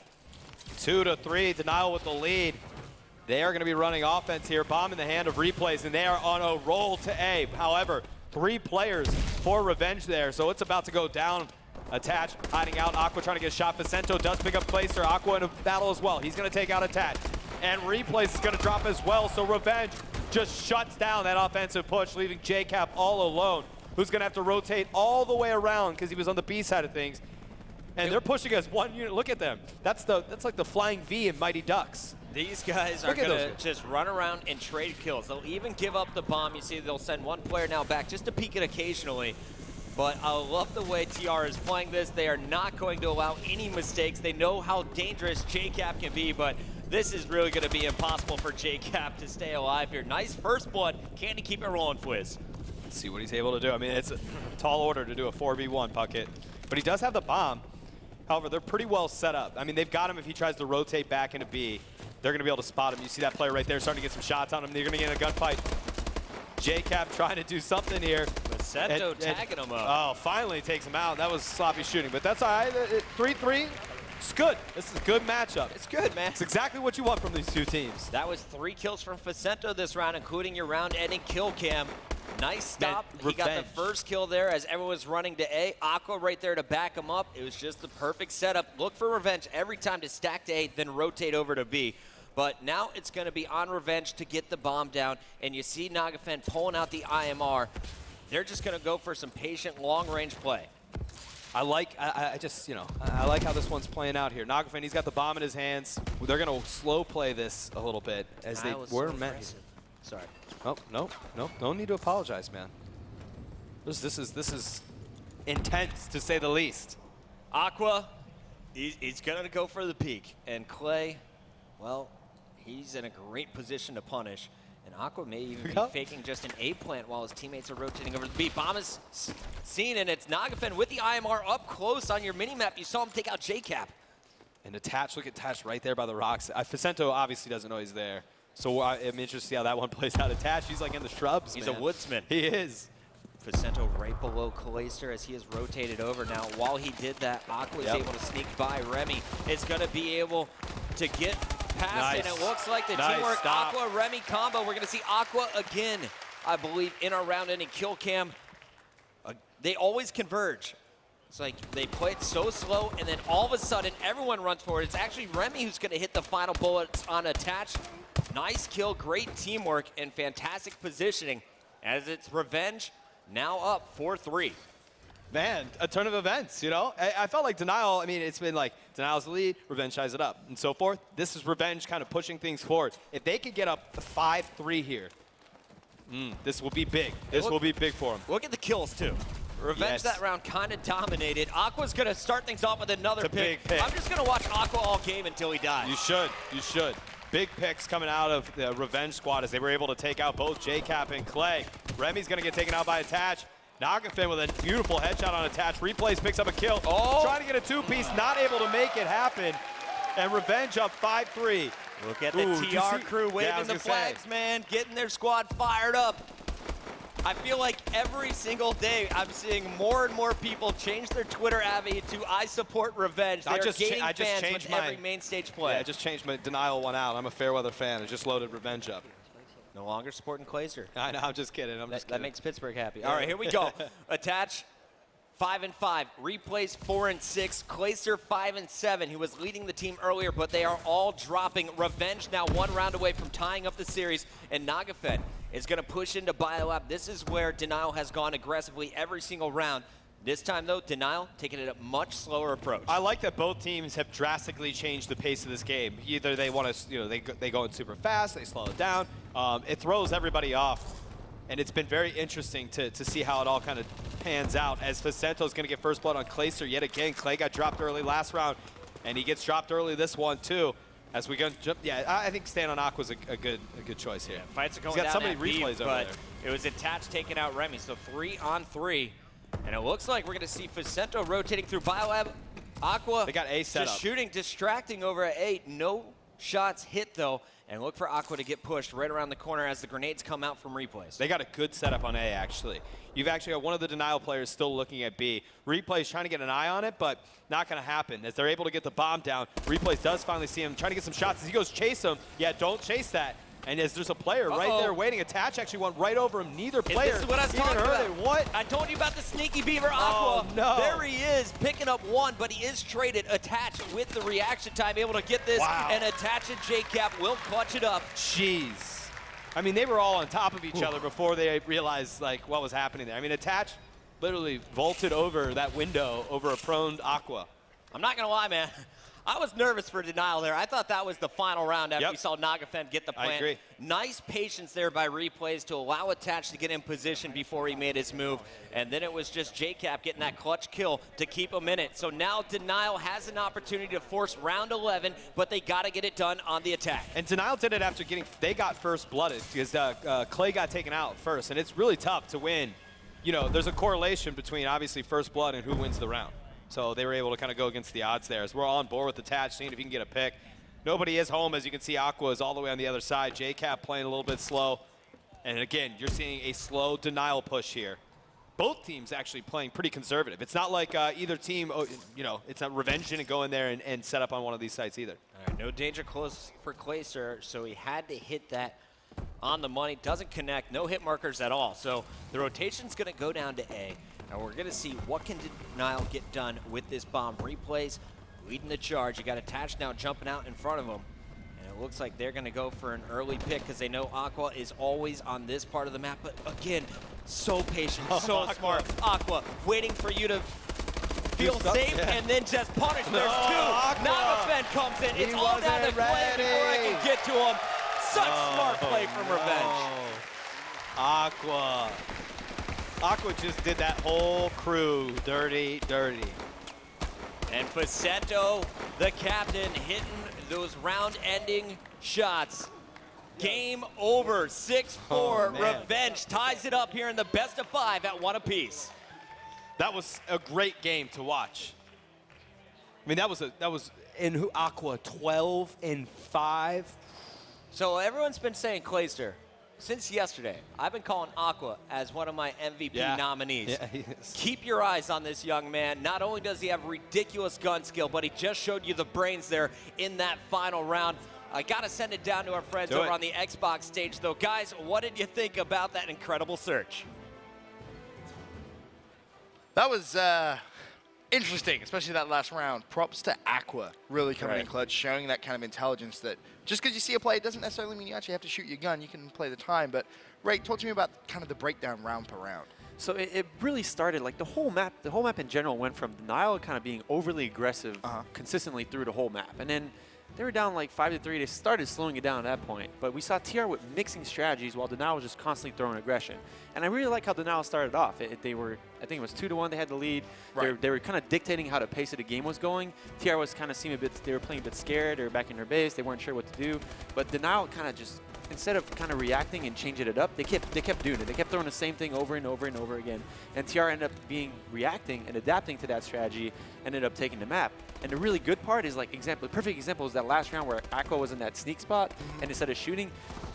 2-3, Denial with the lead. They are going to be running offense here. Bomb in the hand of Replays, and they are on a roll to A. However, 3 players for Revenge there, so it's about to go down. Attach, hiding out. Aqua trying to get a shot. Vicento does pick up Clayster. Aqua in a battle as well. He's going to take out Attach. And Replays is going to drop as well, so Revenge just shuts down that offensive push, leaving JCap all alone, who's going to have to rotate all the way around because he was on the B side of things. And they're pushing us 1 unit. Look at them. That's like the flying V in Mighty Ducks. These guys are Look at going those to guys. just run around and trade kills. They'll even give up the bomb. You see they'll send 1 player now back just to peek it occasionally. But I love the way TR is playing this. They are not going to allow any mistakes. They know how dangerous JCap can be, but this is really going to be impossible for JCap to stay alive here. Nice first blood. Can he keep it rolling, Fwiz? Let's see what he's able to do. I mean, it's a tall order to do a 4v1 Puckett. But he does have the bomb. However, they're pretty well set up. I mean, they've got him if he tries to rotate back into B. They're going to be able to spot him. You see that player right there starting to get some shots on him. They're going to get in a gunfight. JCap trying to do something here. Vicento tagging him up. Oh, finally takes him out. That was sloppy shooting, but that's all right. 3-3. It's good. This is a good matchup. It's good, man. It's exactly what you want from these two teams. That was 3 kills from Vicento this round, including your round-ending kill cam. Nice stop. He got the Revenge. first kill there as everyone was running to A. Aqua right there to back him up. It was just the perfect setup. Look for Revenge every time to stack to A, then rotate over to B. But now it's going to be on Revenge to get the bomb down, and you see Nagafen pulling out the IMR. They're just going to go for some patient, long-range play. I like how this one's playing out here. Nagafin, he's got the bomb in his hands. They're going to slow play this a little bit as they Kyle is were so meant. aggressive. Sorry. Oh, no need to apologize, man. This is intense, to say the least. Aqua, he's going to go for the peak. And Clay, well, he's in a great position to punish. And Aqua may even be faking just an A plant while his teammates are rotating over the B. Bomb is seen, and it's Nagafen with the IMR up close on your mini-map. You saw him take out JCap. And Attach, look at Attach right there by the rocks. Facento obviously doesn't know he's there. So I'm interested to see how that one plays out. Attach, he's like in the shrubs, He's man. a woodsman. He is. Facento right below Clayster as he is rotated over. Now, while he did that, Aqua is able to sneak by. Remy is going to be able to get past it. And it looks like the teamwork Aqua-Remy combo. We're going to see Aqua again, I believe, in our round-ending kill cam. They always converge. It's like they play it so slow, and then all of a sudden, everyone runs forward. It's actually Remy who's going to hit the final bullets on Attach. Nice kill, great teamwork, and fantastic positioning as it's Revenge now up 4-3. Man, a turn of events, you know? I felt like Denial, I mean, it's been like Denial's the lead, Revenge ties it up, and so forth. This is Revenge kind of pushing things forward. If they could get up 5-3 here, this will be big. This will be big for them. Look at the kills, too. Revenge that round kind of dominated. Aqua's going to start things off with another It's a big pick. I'm just going to watch Aqua all game until he dies. You should. You should. Big picks coming out of the Revenge squad as they were able to take out both JCap and Clay. Remy's going to get taken out by Attach. Nagafen with a beautiful headshot on Attach. Replays, picks up a kill. Trying to get a two-piece, not able to make it happen. And Revenge up 5-3. Look at the TR crew waving the flags, man. Getting their squad fired up. I feel like every single day I'm seeing more and more people change their Twitter avi to I support Revenge. They're gaining fans with every main stage play. Yeah, I just changed my Denial one out. I'm a Fairweather fan. I just loaded Revenge up. No longer supporting Clayster. I know, I'm just kidding. That makes Pittsburgh happy. All right, here we go. Attach 5-5. Replays 4-6. Clayster 5-7. He was leading the team earlier, but they are all dropping. Revenge now one round away from tying up the series, and Nagafen is going to push into Biolab. This is where Denial has gone aggressively every single round. This time, though, Denial taking it a much slower approach. I like that both teams have drastically changed the pace of this game. Either they want to, you know, they go in super fast, they slow it down. It throws everybody off. And it's been very interesting to see how it all kind of pans out as Facento's going to get first blood on Clayster yet again. Clay got dropped early last round, and he gets dropped early this one, too. As we go jump, I think staying on Aqua's a good choice here. Yeah, fights are going He's got down so many replays over there. It was Attach taking out Remy, so 3-on-3. And it looks like we're going to see Facento rotating through Biolab. Aqua They got A set just up. shooting, distracting over at A. No shots hit, though. And look for Aqua to get pushed right around the corner as the grenades come out from Replays. They got a good setup on A, actually. You've actually got one of the Denial players still looking at B. Replays trying to get an eye on it, but not going to happen. As they're able to get the bomb down, Replays does finally see him trying to get some shots. As he goes chase him, don't chase that. And as there's a player right there waiting, Attach actually went right over him. Neither player This is what I was even talking heard about. it. What? I told you about the sneaky beaver Aqua. Oh, no. There he is, picking up one, but he is traded. Attach with the reaction time, able to get this. Wow. And Attach and JCap will clutch it up. Jeez. I mean, they were all on top of each other before they realized like what was happening there. I mean, Attach literally vaulted over that window over a prone Aqua. I'm not going to lie, man. I was nervous for Denial there. I thought that was the final round after we saw Nagafen get the plant. I agree. Nice patience there by Replays to allow Attach to get in position before he made his move. And then it was just JCap getting that clutch kill to keep him in it. So now Denial has an opportunity to force round 11, but they got to get it done on the attack. And Denial did it after they got first blooded because Clay got taken out first. And it's really tough to win. You know, there's a correlation between obviously first blood and who wins the round. So they were able to kind of go against the odds there. As we're all on board with Attach, seeing if you can get a pick. Nobody is home. As you can see, Aqua is all the way on the other side. JCap playing a little bit slow. And again, you're seeing a slow Denial push here. Both teams actually playing pretty conservative. It's not like either team, you know, it's not Revenge didn't go in there and set up on one of these sites either. All right, no danger close for Clayster, so he had to hit that on the money. Doesn't connect, no hit markers at all. So the rotation's going to go down to A. And we're going to see what can Denial get done with this bomb. Replays leading the charge. You got Attach now jumping out in front of them. And it looks like they're going to go for an early pick because they know Aqua is always on this part of the map. But again, so patient, so smart. Aqua waiting for you to feel safe and then just punish. There's two. Nagafen comes in. It's all down to Clay before I can get to him. Such smart play from Revenge. Aqua. Aqua just did that whole crew dirty. And Facetto, the captain, hitting those round-ending shots. Game over, 6-4. Revenge ties it up here in the best of 5 at 1 apiece. That was a great game to watch. I mean, that was in Aqua 12-5. So everyone's been saying, Clayster, since yesterday, I've been calling Aqua as one of my MVP nominees. Yeah, he is. Keep your eyes on this young man. Not only does he have ridiculous gun skill, but he just showed you the brains there in that final round. I got to send it down to our friends over on the Xbox stage, though. Guys, what did you think about that incredible search? That was interesting, especially that last round. Props to Aqua really coming in clutch, showing that kind of intelligence that just because you see a play, it doesn't necessarily mean you actually have to shoot your gun. You can play the time. But, Ray, talk to me about kind of the breakdown round per round. So it really started, like the whole map in general went from Denial kind of being overly aggressive consistently through the whole map. And then they were down like 5-3. They started slowing it down at that point. But we saw TR with mixing strategies while Denial was just constantly throwing aggression. And I really like how Denial started off. They were, I think it was 2-1, they had the lead. Right. They were kind of dictating how the pace of the game was going. TR was kind of seeming a bit, they were playing a bit scared. They were back in their base. They weren't sure what to do. But Denial kind of just, instead of kind of reacting and changing it up, they kept doing it. They kept throwing the same thing over and over and over again. And TR ended up reacting and adapting to that strategy, ended up taking the map. And the really good part is, like, perfect example is that last round where Aqua was in that sneak spot, and instead of shooting,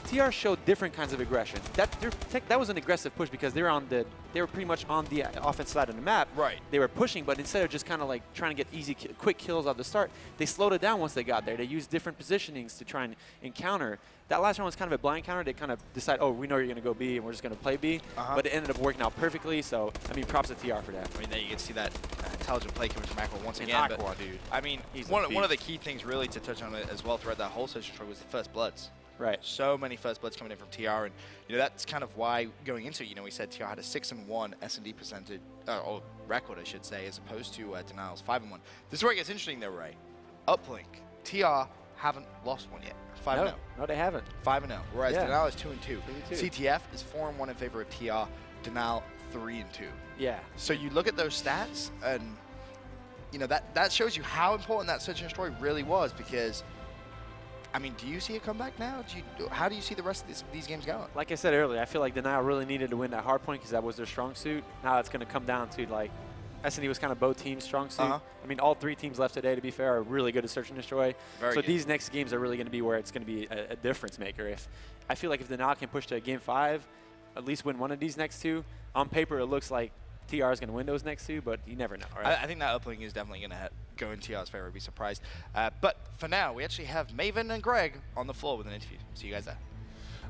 TR showed different kinds of aggression. That was an aggressive push because they were pretty much on the offense side of the map. Right. They were pushing, but instead of just kind of like trying to get quick kills off the start, they slowed it down once they got there. They used different positionings to try and encounter. That last round was kind of a blind counter. They kind of decided, oh, we know you're going to go B, and we're just going to play B. But it ended up working out perfectly. So, I mean, props to TR for that. I mean, there you can see that intelligent play coming from Aqua once again. Aqua, dude. I mean, one of the key things really to touch on it as well throughout that whole session was the first bloods. Right. So many first bloods coming in from TR, and that's kind of why going into it, we said TR had a 6-1 S&D percentage or record, I should say, as opposed to Denial's 5-1. This is where it gets interesting, though, Ray. Uplink, TR haven't lost one yet. 5-0. No, they haven't. 5-0. Whereas Denial is 2-2. 2-2. CTF is 4-1 in favor of TR. Denial 3-2. Yeah. So you look at those stats, and that shows you how important that search and destroy really was. Because, I mean, do you see a comeback now? How do you see the rest of these games going? Like I said earlier, I feel like Denial really needed to win that hard point because that was their strong suit. Now it's going to come down to, like, S&D was kind of both teams' strong suit. I mean, all 3 teams left today, to be fair, are really good at search and destroy. Very so good. these next games are really going to be where it's going to be a difference maker. I feel like if Denial can push to Game 5, at least win one of these next 2, on paper it looks like TR is going to win those next 2, but you never know, right? I think that uplink is definitely going to go in TR's favor. I'd be surprised. But for now, we actually have Maven and Greg on the floor with an interview. See you guys there.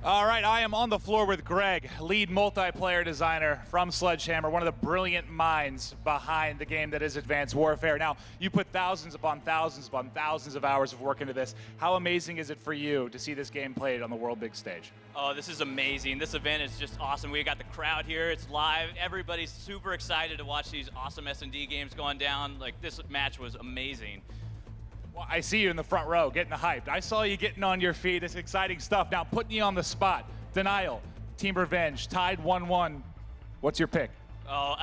All right, I am on the floor with Greg, lead multiplayer designer from Sledgehammer, one of the brilliant minds behind the game that is Advanced Warfare. Now, you put thousands upon thousands upon thousands of hours of work into this. How amazing is it for you to see this game played on the world big stage? Oh, this is amazing. This event is just awesome. We got the crowd here. It's live. Everybody's super excited to watch these awesome S&D games going down. Like, this match was amazing. Well, I see you in the front row getting hyped. I saw you getting on your feet. It's exciting stuff. Now, putting you on the spot. Denial, Team Revenge, tied 1-1. What's your pick? Oh,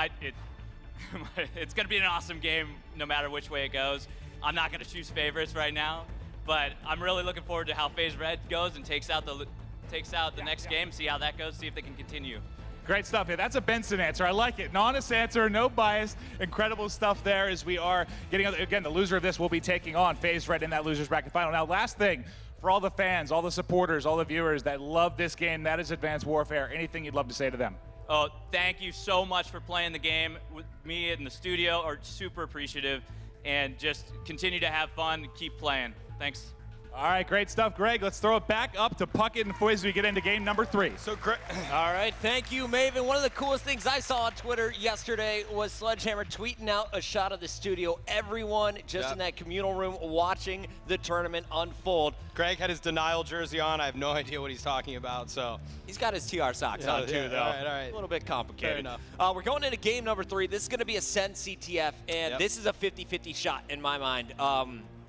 it's going to be an awesome game no matter which way it goes. I'm not going to choose favorites right now, but I'm really looking forward to how FaZe Red goes and takes out the next game, see how that goes, see if they can continue. Great stuff here. That's a Benson answer. I like it. An honest answer, no bias. Incredible stuff there as we are getting, again, the loser of this will be taking on FaZe Red in that loser's bracket final. Now, last thing, for all the fans, all the supporters, all the viewers that love this game, that is Advanced Warfare, anything you'd love to say to them? Oh, thank you so much for playing the game with me in the studio. Are super appreciative, and just continue to have fun, keep playing. Thanks. All right, great stuff, Greg. Let's throw it back up to Puckett and Foy as we get into game number 3. All right, thank you, Maven. One of the coolest things I saw on Twitter yesterday was Sledgehammer tweeting out a shot of the studio. Everyone just in that communal room watching the tournament unfold. Greg had his Denial jersey on. I have no idea what he's talking about, so. He's got his TR socks on, too, though. All right. A little bit complicated. Fair enough. We're going into game number 3. This is going to be a Send CTF, and this is a 50-50 shot in my mind.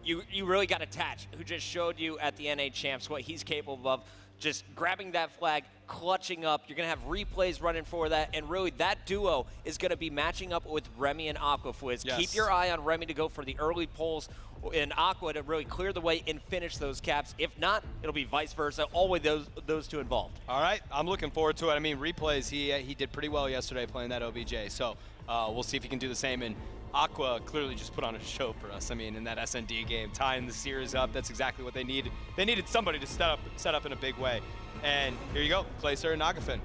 You really got Attach, who just showed you at the NA Champs what he's capable of. just grabbing that flag, clutching up. You're going to have replays running for that, and really that duo is going to be matching up with Remy and Aquafizz. Yes. Keep your eye on Remy to go for the early pulls and Aqua to really clear the way and finish those caps. If not, it'll be vice versa, always those two involved. All right, I'm looking forward to it. I mean, replays, he did pretty well yesterday playing that OBJ, so we'll see if he can do the same. And Aqua clearly just put on a show for us. I mean, in that SND game, tying the series up, that's exactly what they needed. They needed somebody to set up in a big way. And here you go, Clayster and Nagafen.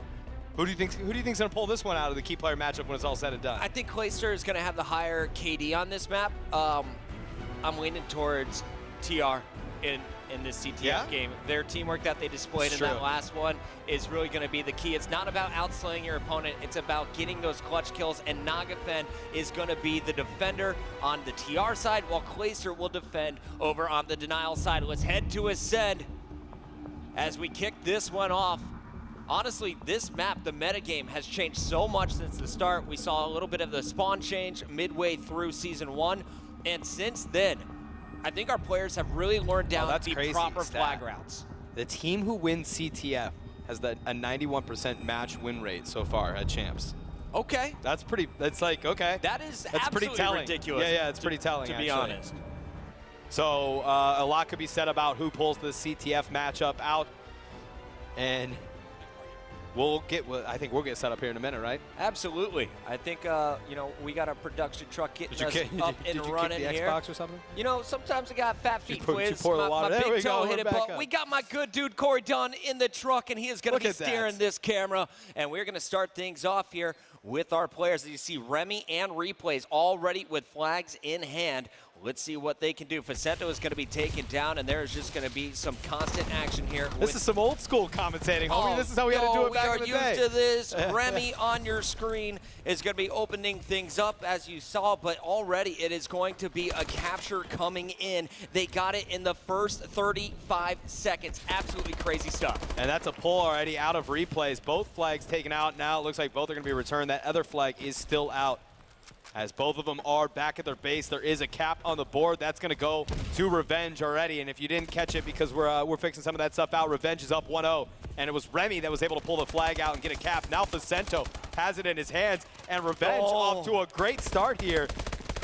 Who do you think's gonna pull this one out of the key player matchup when it's all said and done? I think Clayster is going to have the higher KD on this map. I'm leaning towards TR in this CTF game. Their teamwork that they displayed in that last one is really going to be the key. It's not about outslaying your opponent. It's about getting those clutch kills, and Nagafen is going to be the defender on the TR side, while Clayster will defend over on the Denial side. Let's head to Ascend as we kick this one off. Honestly, this map, the metagame, has changed so much since the start. We saw a little bit of the spawn change midway through Season 1, and since then, I think our players have really learned down the proper flag routes. The team who wins CTF has a 91% match win rate so far at Champs. Okay. That's like, okay. That's pretty telling. Ridiculous. Yeah, it's pretty telling, to be honest. So a lot could be said about who pulls the CTF matchup out, and I think we'll get set up here in a minute, right? Absolutely. I think we got a production truck getting us up and running here. Did you kick the here. Xbox or something? You know, sometimes I got fat feet, Fizz. pour the water. My There we big toe go. hit it, We're back but up. we got my good dude Corey Dunn in the truck, and he is going to be Look at steering that. this camera. And we're going to start things off here with our players. As you see, Remy and Replays already with flags in hand. Let's see what they can do. Facento is going to be taken down, and there is just going to be some constant action here. This is some old school commentating, homie. This is how we had to do it back in the day. We are used to this. Remy on your screen is going to be opening things up, as you saw, but already it is going to be a capture coming in. They got it in the first 35 seconds. Absolutely crazy stuff. And that's a pull already out of Replays. Both flags taken out. Now it looks like both are going to be returned. That other flag is still out, as both of them are back at their base. There is a cap on the board. That's going to go to Revenge already. And if you didn't catch it, because we're fixing some of that stuff out, Revenge is up 1-0. And it was Remy that was able to pull the flag out and get a cap. Now Facento has it in his hands. And Revenge off to a great start here.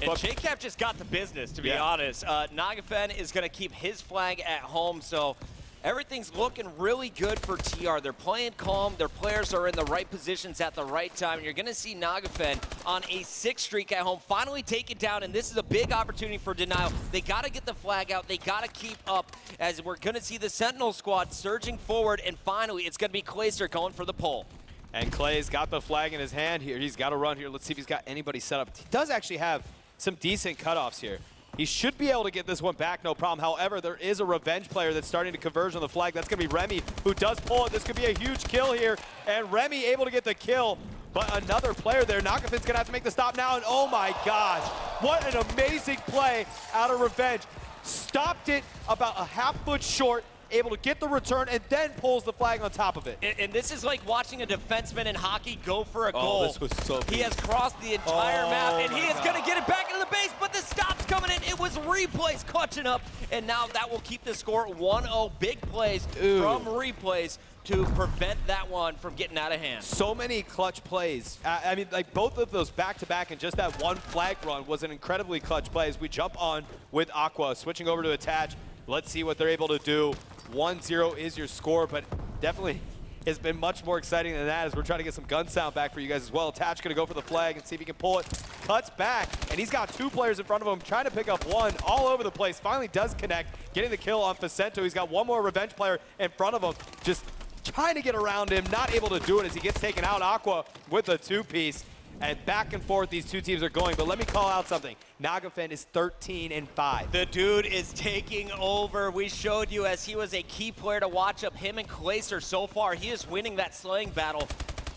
And JCap just got the business, to be honest. Nagafen is going to keep his flag at home, so everything's looking really good for TR. They're playing calm. Their players are in the right positions at the right time. And you're going to see Nagafen on a 6 streak at home finally take it down. And this is a big opportunity for Denial. They got to get the flag out. They got to keep up, as we're going to see the Sentinel squad surging forward. And finally, it's going to be Clayster going for the pull. And Clay's got the flag in his hand here. He's got to run here. Let's see if he's got anybody set up. He does actually have some decent cutoffs here. He should be able to get this one back, no problem. However, there is a Revenge player that's starting to converge on the flag. That's going to be Remy, who does pull it. This could be a huge kill here. And Remy able to get the kill, but another player there. Nagafen's going to have to make the stop now. And oh my gosh, what an amazing play out of Revenge. Stopped it about a half-foot short, able to get the return, and then pulls the flag on top of it. And this is like watching a defenseman in hockey go for a goal. This was so He has crossed the entire map, and he is going to get it back into the base, but the stop's coming in. It was Replays clutching up, and now that will keep the score 1-0. Big plays from Replays to prevent that one from getting out of hand. So many clutch plays. I mean, like both of those back-to-back and just that one flag run was an incredibly clutch play. As we jump on with Aqua, switching over to Attach. Let's see what they're able to do. 1-0 is your score, but definitely has been much more exciting than that as we're trying to get some gun sound back for you guys as well. Attach gonna go for the flag and see if he can pull it. Cuts back, and he's got 2 players in front of him trying to pick up one all over the place. Finally does connect, getting the kill on Facento. He's got one more Revenge player in front of him, just trying to get around him, not able to do it as he gets taken out. Aqua with a 2-piece. And back and forth these two teams are going, but let me call out something. Nagafen is 13-5. The dude is taking over. We showed you as he was a key player to watch up. Him and Clayster so far, he is winning that slaying battle,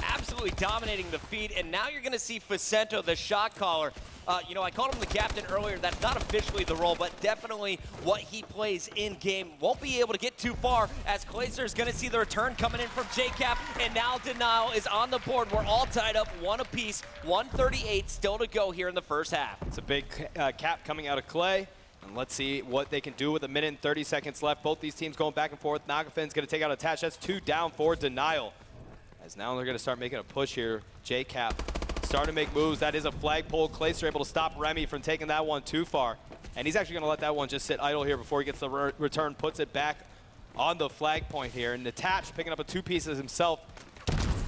absolutely dominating the feed. And now you're going to see Facento, the shot caller. You know, I called him the captain earlier. That's not officially the role, but definitely what he plays in-game. Won't be able to get too far as Clayster is going to see the return coming in from JCap, and now Denial is on the board. We're all tied up, 1 apiece, 138 still to go here in the first half. It's a big cap coming out of Clay. And let's see what they can do with 1 minute and 30 seconds left. Both these teams going back and forth. Nagafin's going to take out Attach. That's 2 down for Denial. As now they're going to start making a push here. JCap starting to make moves. That is a flagpole. Clayster able to stop Remy from taking that one too far. And he's actually going to let that one just sit idle here before he gets the return, puts it back on the flag point here. And Attach picking up a 2 pieces himself.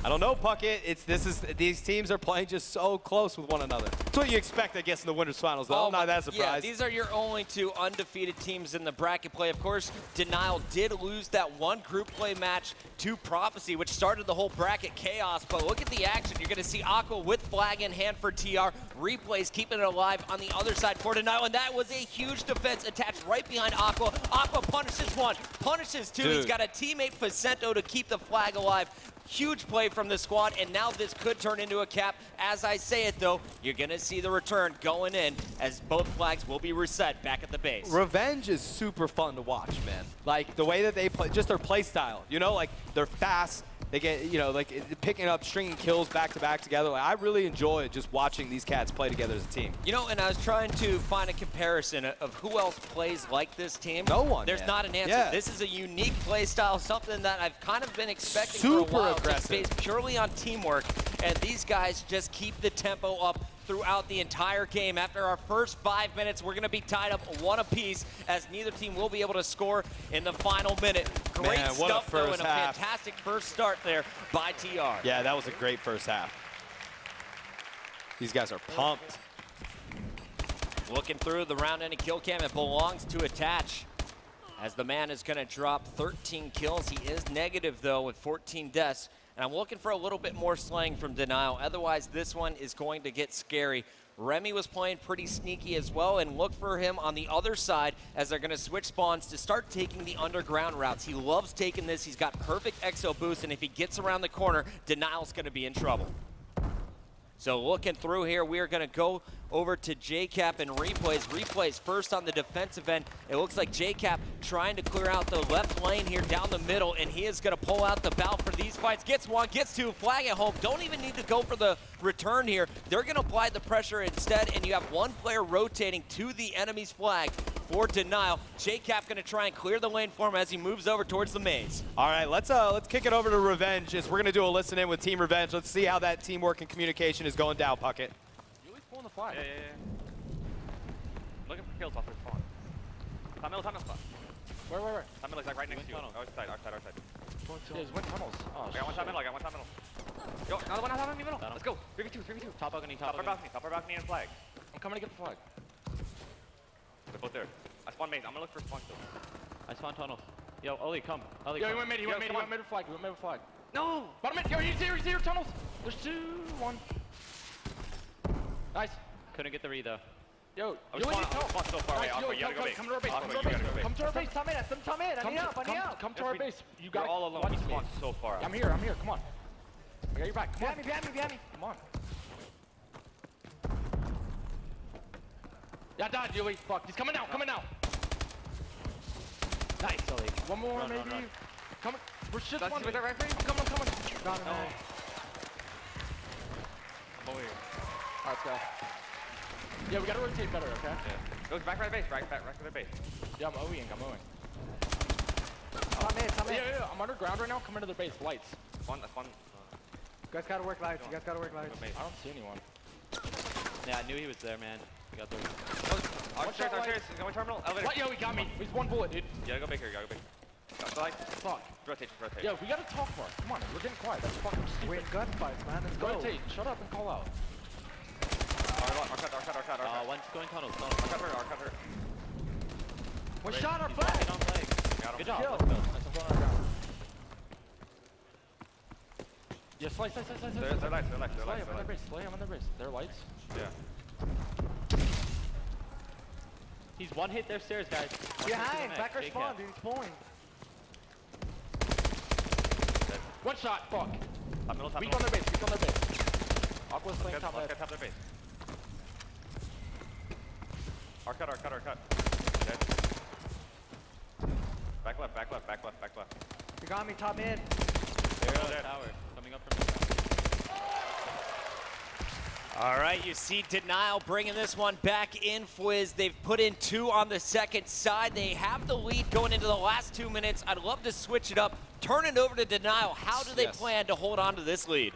I don't know, Puckett. These teams are playing just so close with one another. That's what you expect, I guess, in the winners finals, though. I'm not that surprised. Yeah, these are your only 2 undefeated teams in the bracket play. Of course, Denial did lose that one group play match to Prophecy, which started the whole bracket chaos. But look at the action. You're going to see Aqua with flag in hand for TR. Replays keeping it alive on the other side for Denial. And that was a huge defense attached right behind Aqua. Aqua punishes 1, punishes 2. Dude. He's got a teammate, Facento, to keep the flag alive. Huge play from the squad, and now this could turn into a cap. As I say it, though, you're going to see the return going in as both flags will be reset back at the base. Revenge is super fun to watch, man. Like, the way that they play, just their play style. You know, like, they're fast. They get, you know, like, picking up, stringing kills back to back together. Like, I really enjoy just watching these cats play together as a team. You know, and I was trying to find a comparison of who else plays like this team. No one, There's man. not an answer. Yeah. This is a unique play style, something that I've kind of been expecting Super for a while. aggressive. Just based purely on teamwork, and these guys just keep the tempo up throughout the entire game. After our first 5 minutes, we're going to be tied up 1 apiece, as neither team will be able to score in the final minute. Great Man, what a stuff, though, first and a half. fantastic first start there by TR. Yeah, that was a great first half. These guys are pumped. Looking through the round-ending kill cam, it belongs to Attach, as the man is going to drop 13 kills. He is negative, though, with 14 deaths. And I'm looking for a little bit more slaying from Denial. Otherwise, this one is going to get scary. Remy was playing pretty sneaky as well, and look for him on the other side as they're going to switch spawns to start taking the underground routes. He loves taking this. He's got perfect exo boost, and if he gets around the corner, Denial's going to be in trouble. So looking through here, we are going to go over to JCap and Replays. Replays first on the defensive end. It looks like JCap trying to clear out the left lane here down the middle, and he is going to pull out the bow for these fights. Gets 1, gets 2, flag at home. Don't even need to go for the return here. They're going to apply the pressure instead, and you have 1 player rotating to the enemy's flag for Denial. JCap going to try and clear the lane for him as he moves over towards the maze. All right, let's kick it over to Revenge, as we're going to do a listen in with Team Revenge. Let's see how that teamwork and communication is going down, Puckett. Pulling the flag. Yeah. Looking for kills off their spawn. Top middle spot. Where? Top middle is like right next to you. Our side. Yeah, he's went tunnels. Oh, I got one top middle. Yo, another one top in the middle. Let's go. 3v2. Top balcony. Upper balcony and flag. I'm coming to get the flag. They're both there. I spawned main. I'm gonna look for spawn still. I spawned tunnels. Yo, Oli, come. Oli, Yo, he went mid with flag. No! Bottom mid. Yo, he's here, tunnels. There's 2, 1. Nice. Couldn't get the read though. Yo, I was spawned so far away. Nice. Aqua, you gotta go base. Come to our base. Aqua, you gotta go base. Come to our base. Top mid. I need help. Come to our base. You got You're all alone. We spawned so far out. I'm here. Come on. I got your back. Come on. Behind me. Come on. Yeah, died, Yui. Fuck. He's coming now. Nice, Oli. One more, Run. maybe. Come. We're shit. That's One. right for you? I'm coming. Got him. No. man. I'm over here. All right, let's go. Yeah, we gotta rotate better, okay? Yeah. Go back right base. Back to their base. Yeah, I'm Oing. Top mid. Yeah. I'm underground right now. Come into their base. Lights. Spawn. You guys gotta work lights. I don't see anyone. Yeah, I knew he was there, man. We got the. Archers. He's going terminal. Elevator. What? Yo, he got me. He's 1 bullet, dude. You gotta go big here. Got the light. Fuck. Rotate. Yo, we gotta talk more. Come on, we're getting quiet. That's fucking stupid. We're in gunfights, man. Let's go. Rotate. Shut up and call out. Our cut. One's going tunnels. Our cut her. One shot our flag. Got him. Good job. Kill. Let's go. Let's go on our ground. Yeah, slice. They're lights. Slay him on their base. Their lights. Yeah. He's 1 hit their stairs, guys. Behind. Back our spawn, dude. He's pulling. 1 shot. Fuck. Top middle. Weak on their base. Aqua's playing top Let's left. get top their base. Our cut. Dead. Back left. You got me, top mid. There. Tower. Coming up from the All right, you see Denial bringing this one back in, Fwiz. They've put in 2 on the second side. They have the lead going into the last 2 minutes. I'd love to switch it up, turn it over to Denial. How do they plan to hold on to this lead?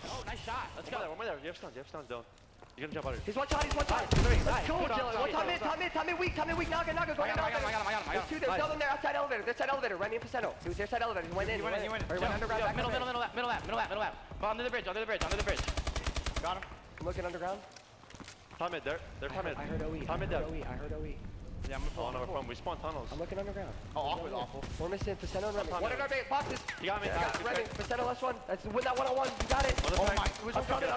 Oh, nice shot. Let's go. One more there. You have stuns, don't. You're gonna jump out of it. He's one shot. Let's go, Dylan. Time in weak. Naga. Go down. I got him. There's 2 there. Tell them they're outside elevator. They're outside elevator. Remy and Pacento. He was their side elevator. He went in. He went in. Or he went underground. Back Middle underground. lap. Under the bridge. Got him. I'm looking underground. Time mid there. They're time mid. I heard OE. Time mid there. I heard OE. Yeah, I'm Oh, no, from. We spawn tunnels. I'm looking underground. Oh, awful. We're missing Pacento and Remy. Time One mid. in our base. Boxes. You got me. I got Remy. Pacento last one. That's win that one-on-one. You got it. Oh my. I'm coming.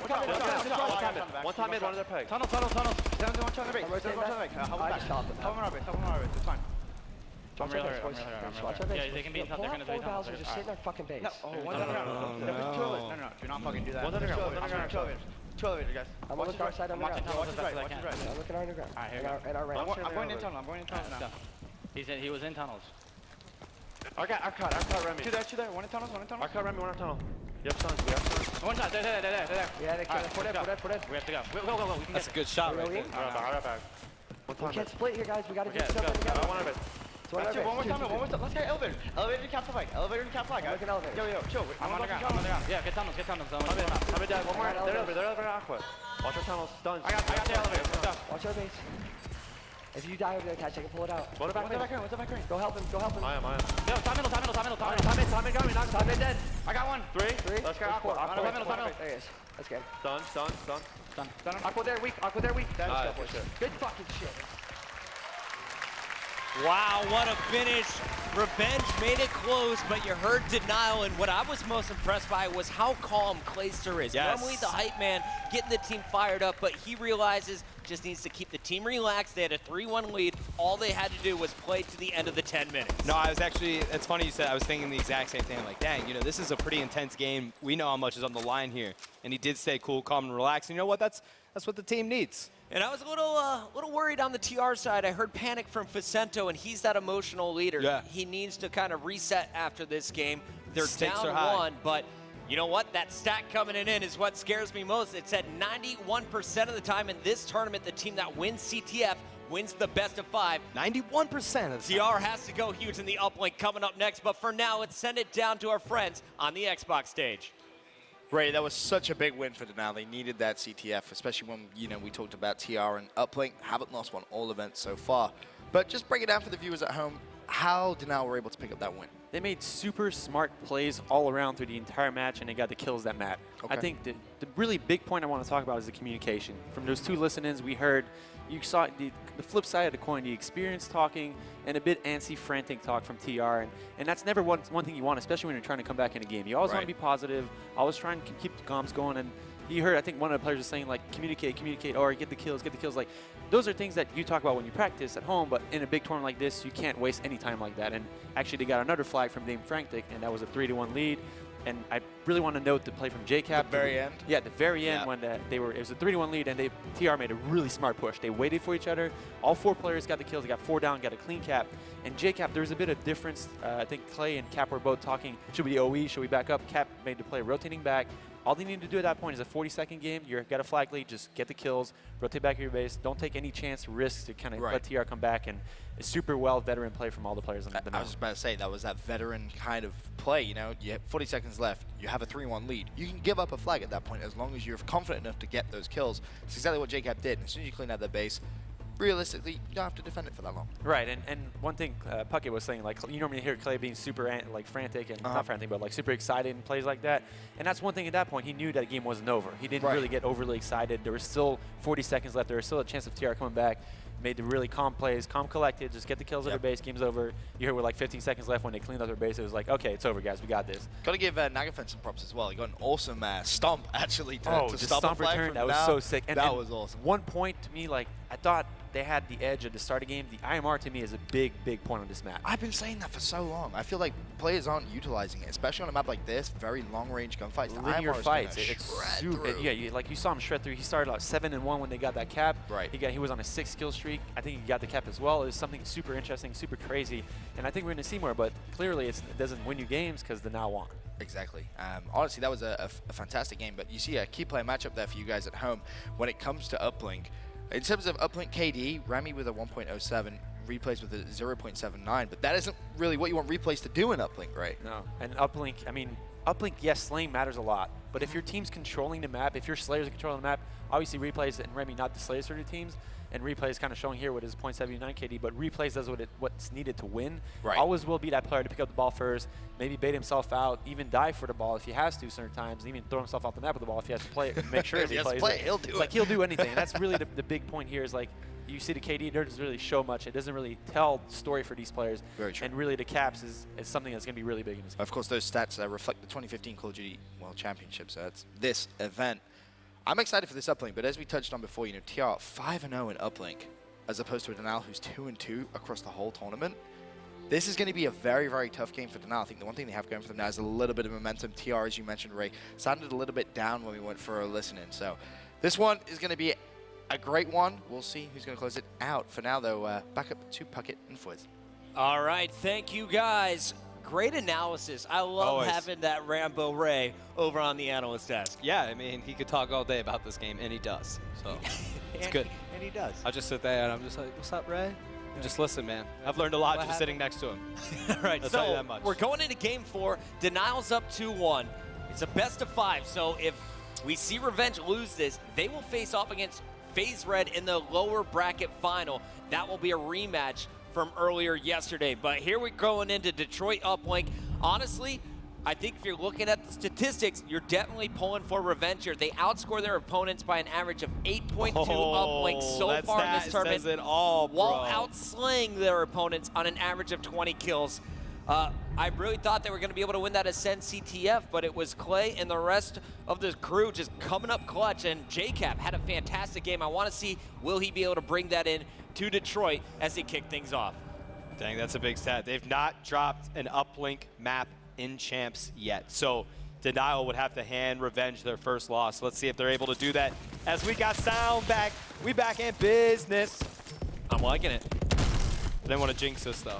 One time mid, one of their pegs. Tunnel. Stand to one shot in the base. I'm rotating back. I just shot them. Help him on our base. It's fine. I'm Watch our really base, hurt. boys. Watch our base. Yeah, they can be in Pull tunnel. out 4 valves and just sit in our fucking base. Oh, one's underground. No. Do not fucking do that. One's underground. Two elevators, guys. I'm on the side I'm watching underground. tunnels as fast as I can. I'm looking underground. Alright, here In we go. our range. I'm going in tunnel now. He was in tunnels. Our cut, Remy. Two there. One in tunnels. Our cut, Remy, one in tunnel. You have stuns, we have stuns. One shot. They're there. Yeah, they can't. Put it. We have to go. Go. We can That's a good shot right there. One We time can't split here, guys. We gotta do Okay, something let's go. together. One of it. It's one One more time. Let's get elevator. Elevator to capture flag. I'm looking elevator. Yo, chill. I'm underground. Yeah, get tunnels. Time mid, dead. One more. They're elevator aqua. Watch our tunnels. Stuns. I got the elevator. Let's go. Watch our base. If you die over there, Catch, I can pull it out. What about What's the back ring? Go help him. I am. Yo, time middle. Time in, knock. Time in, dead. I got one. 3. Let's go. Aqua. Time middle. There he is. Let's get him. Stuns. Aqua there, weak. Nice. Good fucking shit. Wow, what a finish. Revenge made it close, but you heard Denial, and what I was most impressed by was how calm Clayster is. Yes. Normally the hype man getting the team fired up, but he realizes just needs to keep the team relaxed. They had a 3-1 lead. All they had to do was play to the end of the 10 minutes. No, I was actually, it's funny you said, I was thinking the exact same thing. I'm like, dang, this is a pretty intense game. We know how much is on the line here. And he did stay cool, calm, and relaxed. And you know what? That's what the team needs. And I was a little worried on the TR side. I heard panic from Pacento, and he's that emotional leader. Yeah. He needs to kind of reset after this game. They're Stakes down are high. 1, but you know what? That stat coming in is what scares me most. It's at 91% of the time in this tournament, the team that wins CTF wins the best of 5. 91% of the time. TR has to go huge in the uplink coming up next, but for now, let's send it down to our friends on the Xbox stage. Ray, that was such a big win for Denial. They needed that CTF, especially when, we talked about TR and Uplink. Haven't lost one all events so far. But just break it down for the viewers at home, how Denial were able to pick up that win. They made super smart plays all around through the entire match, and they got the kills that matter. Okay. I think the really big point I want to talk about is the communication. From those 2 listen-ins, we heard, you saw the flip side of the coin, the experience talking, and a bit antsy, frantic talk from TR. And that's never one thing you want, especially when you're trying to come back in a game. You always want to be positive, always trying to keep the comms going. And you heard, I think one of the players was saying, like, communicate, or get the kills. Like, those are things that you talk about when you practice at home, but in a big tournament like this, you can't waste any time like that. And actually, they got another flag from Dame Frantic, and that was a 3-1 lead. And I really want to note the play from JCap. At the very end? Yeah, at the very end when it was a 3-1 lead, and TR made a really smart push. They waited for each other. All 4 players got the kills. They got 4 down, got a clean cap. And JCap, there was a bit of difference. I think Clay and Cap were both talking, should we OE, should we back up? Cap made the play rotating back. All they need to do at that point is a 40-second game. You've got a flag lead. Just get the kills, rotate back to your base. Don't take any chance, risks to kind of let TR come back. And it's super well veteran play from all the players on the I was just about to say, that was that veteran kind of play. You have 40 seconds left. You have a 3-1 lead. You can give up a flag at that point as long as you're confident enough to get those kills. It's exactly what JCap did. As soon as you clean out their base, realistically, you don't have to defend it for that long. Right, and one thing Puckett was saying, like, you normally hear Clay being super frantic and not frantic, but like super excited in plays like that. And that's one thing at that point. He knew that the game wasn't over. He didn't really get overly excited. There was still 40 seconds left. There was still a chance of TR coming back. Made the really calm plays, calm collected, just get the kills at their base, game's over. You heard with like 15 seconds left when they cleaned up their base, it was like, okay, it's over, guys, we got this. Got to give Nagafen some props as well. He got an awesome stomp, actually, to the stop a stomp flag return, from that was now. so sick. That was awesome. One point to me, like, I thought they had the edge at the start of the game. The IMR to me is a big, big point on this map. I've been saying that for so long. I feel like players aren't utilizing it, especially on a map like this, very long-range gunfights. The Linear IMR is fights. gonna It's shred super. through. Yeah, like you saw him shred through. He started out 7-1 when they got that cap. Right. He was on a 6 kill streak. I think he got the cap as well. It was something super interesting, super crazy, and I think we're going to see more. But clearly, it doesn't win you games because the now won. Exactly. Honestly, that was a fantastic game. But you see a key player matchup there for you guys at home when it comes to Uplink. In terms of Uplink KD, Remy with a 1.07, Replays with a 0.79, but that isn't really what you want Replays to do in Uplink, right? No. And Uplink, I mean, Uplink, yes, Slaying matters a lot. But if your team's controlling the map, if your Slayers are controlling the map, obviously Replays and Remy not the Slayers for your teams, and Replays kind of showing here with his 0.79 KD, but Replays does what's needed to win. Right. Always will be that player to pick up the ball first, maybe bait himself out, even die for the ball if he has to certain times, even throw himself off the map with the ball if he has to play it, and make sure If he he has to plays play it. it, he'll do like, it. he'll do anything. And that's really the big point here is, like, you see the KD, it doesn't really show much. It doesn't really tell the story for these players. Very true. And really the caps is something that's going to be really big in this game. Of course, those stats reflect the 2015 Call of Duty World Championship, so that's this event. I'm excited for this Uplink, but as we touched on before, TR 5-0 in Uplink, as opposed to a Denial who's 2-2 across the whole tournament. This is going to be a very, very tough game for Denial. I think the one thing they have going for them now is a little bit of momentum. TR, as you mentioned, Ray, sounded a little bit down when we went for a listening. So this one is going to be a great one. We'll see who's going to close it out. For now, though, back up to Puckett and Fwiz. All right, thank you guys. Great analysis. I love Always. having that Rambo Ray over on the analyst desk. Yeah, I mean, he could talk all day about this game, and he does. So it's good. And he does. I'll just sit there and I'm just like, what's up, Ray? And just listen, man. I've learned a lot What just sitting next to him. All right, I'll tell you so that much. we're going into game 4. Denial's up 2-1. It's a best of 5, so if we see Revenge lose this, they will face off against FaZe Red in the lower bracket final. That will be a rematch from earlier yesterday. But here we're going into Detroit Uplink. Honestly, I think if you're looking at the statistics, you're definitely pulling for Revenge here. They outscore their opponents by an average of 8.2 Uplink so far in this tournament, says it all, bro. while outslaying their opponents on an average of 20 kills. I really thought they were going to be able to win that Ascend CTF, but it was Clay and the rest of the crew just coming up clutch, and JCap had a fantastic game. I want to see, will he be able to bring that in to Detroit as they kick things off? Dang, that's a big stat. They've not dropped an Uplink map in Champs yet. So Denial would have to hand Revenge their first loss. Let's see if they're able to do that. As we got sound back, we back in business. I'm liking it. Didn't want to jinx us, though.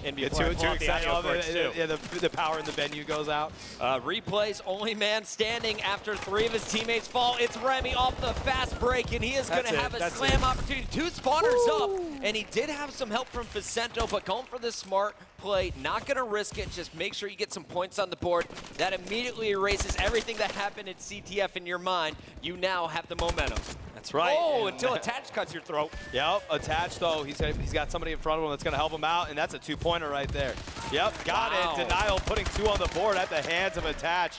And Get before I too pull out the excited. audio cords, too. Yeah, the power in the venue goes out. Replays, only man standing after 3 of his teammates fall. It's Remy off the fast break, and he is going to have a slam opportunity. 2 spawners up, and he did have some help from Vicento, but going for the smart play, not going to risk it. Just make sure you get some points on the board. That immediately erases everything that happened at CTF in your mind. You now have the momentum. That's right. Oh, And until Attach cuts your throat. Yep, Attach, though, he's got somebody in front of him that's going to help him out, and that's a 2-pointer right there. Yep, got it. Denial putting 2 on the board at the hands of Attach.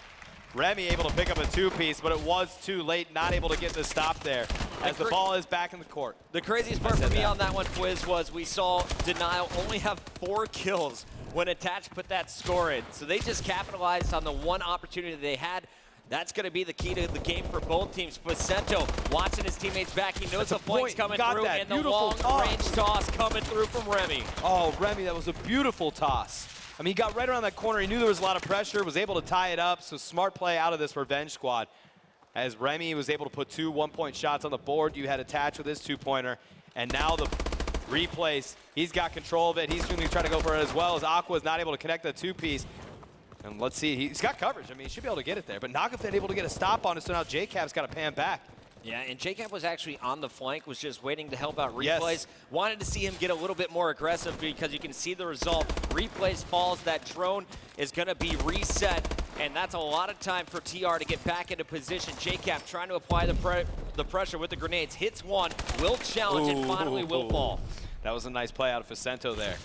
Remy able to pick up a 2-piece, but it was too late, not able to get the stop there as the ball is back in the court. The craziest part for me on that one, Fwiz, was we saw Denial only have 4 kills when Attach put that score in. So they just capitalized on the one opportunity they had. That's going to be the key to the game for both teams. Vicento watching his teammates back. He knows the flank's coming through, and the long-range toss coming through from Remy. Oh, Remy, that was a beautiful toss. I mean, he got right around that corner. He knew there was a lot of pressure, was able to tie it up. So smart play out of this Revenge squad. As Remy was able to put 2 one-point shots on the board, you had Attach with his 2-pointer. And now the Replays, he's got control of it. He's going to try to go for it as well, as Aqua is not able to connect the 2-piece. And let's see, he's got coverage. I mean, he should be able to get it there. But Nagafed able to get a stop on it, so now JCap's got to pan back. Yeah, and JCap was actually on the flank, was just waiting to help out Replays. Yes. Wanted to see him get a little bit more aggressive because you can see the result. Replays falls, that drone is going to be reset, and that's a lot of time for TR to get back into position. JCap trying to apply the pressure with the grenades. Hits 1, will challenge, and finally will fall. That was a nice play out of Vicento there.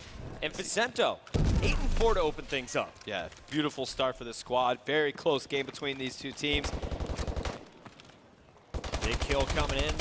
And Vicento, 8-4 to open things up. Yeah, beautiful start for the squad. Very close game between these two teams. Big kill coming in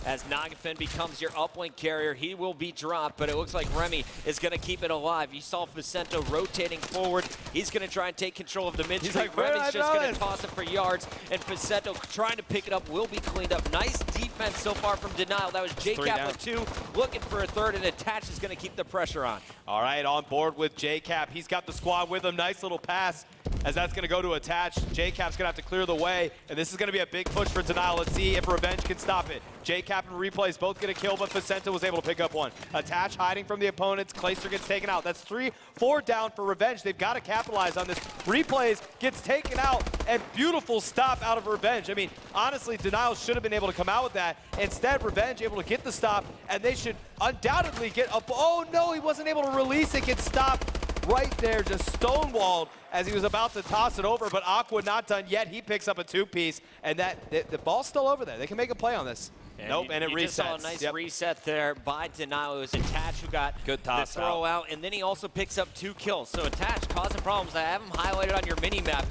as Nagafen becomes your uplink carrier. He will be dropped, but it looks like Remy is going to keep it alive. You saw Vicento rotating forward. He's going to try and take control of the mid street. like, "Where Remy's did I just throw going this?" to toss it for yards, and Vicento trying to pick it up will be cleaned up. Nice defense so far from Denial. That was JCap with 2, looking for a third, and Attach is going to keep the pressure on. All right, on board with JCap. He's got the squad with him. Nice little pass as that's going to go to Attach. JCap's going to have to clear the way, and this is going to be a big push for Denial. Let's see if Revenge can stop it. JCap and Replays both get a kill, but Vicento was able to pick up one. Attach hiding from the opponents. Clayster gets taken out. That's 3-4 down for Revenge. They've got to capitalize on this. Replays gets taken out, and beautiful stop out of Revenge. I mean, honestly, Denial should have been able to come out with that. Instead, Revenge able to get the stop, and they should undoubtedly get up. Oh no, he wasn't able to release it. Gets stopped right there, just stonewalled as he was about to toss it over, but Aqua not done yet. He picks up a 2-piece, and the ball's still over there. They can make a play on this. Nope, and it resets. Just saw a nice reset there by Denial. It was Attach who got Good toss the throw out, and then he also picks up 2 kills. So Attach causing problems. I have him highlighted on your mini-map.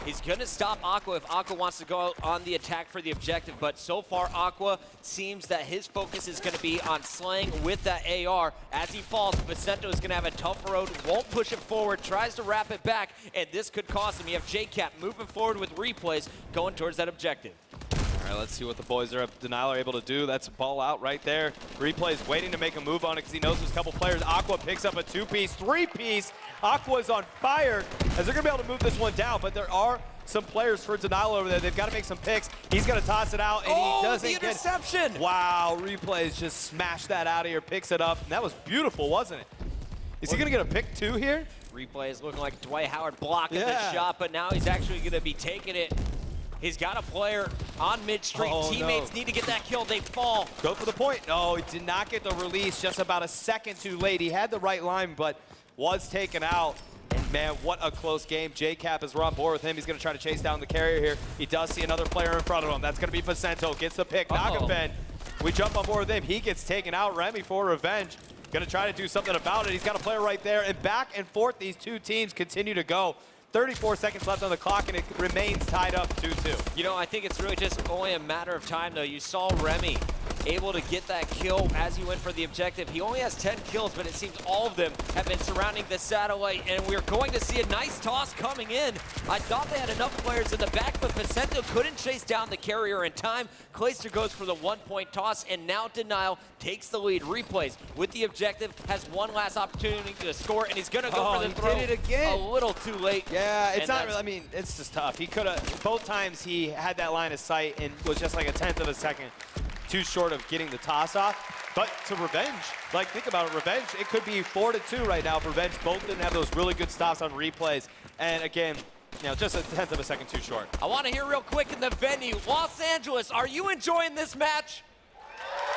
He's going to stop Aqua if Aqua wants to go out on the attack for the objective, but so far Aqua seems that his focus is going to be on slaying with that AR. As he falls, Vicento is going to have a tough road, won't push it forward, tries to wrap it back, and this could cost him. You have JCap moving forward with Replays, going towards that objective. All right, let's see what the boys are Denial are able to do. That's a ball out right there. Replays waiting to make a move on it because he knows there's a couple players. Aqua picks up a 2-piece, 3-piece. Aqua is on fire as they're going to be able to move this one down, but there are some players for Denial over there. They've got to make some picks. He's going to toss it out, and he doesn't the interception! Wow, Replays just smashed that out of here, picks it up, and that was beautiful, wasn't it? Is he going to get a pick 2 here? Replays looking like Dwight Howard blocking the shot, but now he's actually going to be taking it. He's got a player on mid-street. Teammates need to get that kill. They fall. Go for the point. No, he did not get the release, just about a second too late. He had the right line, but was taken out. And man, what a close game. JCap is on board with him. He's going to try to chase down the carrier here. He does see another player in front of him. That's going to be Vicento. Gets the pick. Nagafen. We jump on board with him. He gets taken out. Remy for Revenge. Going to try to do something about it. He's got a player right there. And back and forth, these two teams continue to go. 34 seconds left on the clock, and it remains tied up 2-2. You know, I think it's really just only a matter of time, though. You saw Remy able to get that kill as he went for the objective. He only has 10 kills, but it seems all of them have been surrounding the satellite, and we're going to see a nice toss coming in. I thought they had enough players in the back, but Vicento couldn't chase down the carrier in time. Clayster goes for the 1-point toss, and now Denial takes the lead. Replays with the objective, has one last opportunity to score, and he's going to go for the throw. He did it again. A little too late. Yeah, it's not really, I mean, it's just tough. He could have, both times he had that line of sight and was just like a 1/10 of a second too short of getting the toss off. But to Revenge, like think about it, Revenge, it could be 4-2 right now for Revenge. Both didn't have those really good stops on Replays. And again, you know, just a 1/10 of a second too short. I want to hear real quick in the venue, Los Angeles, are you enjoying this match?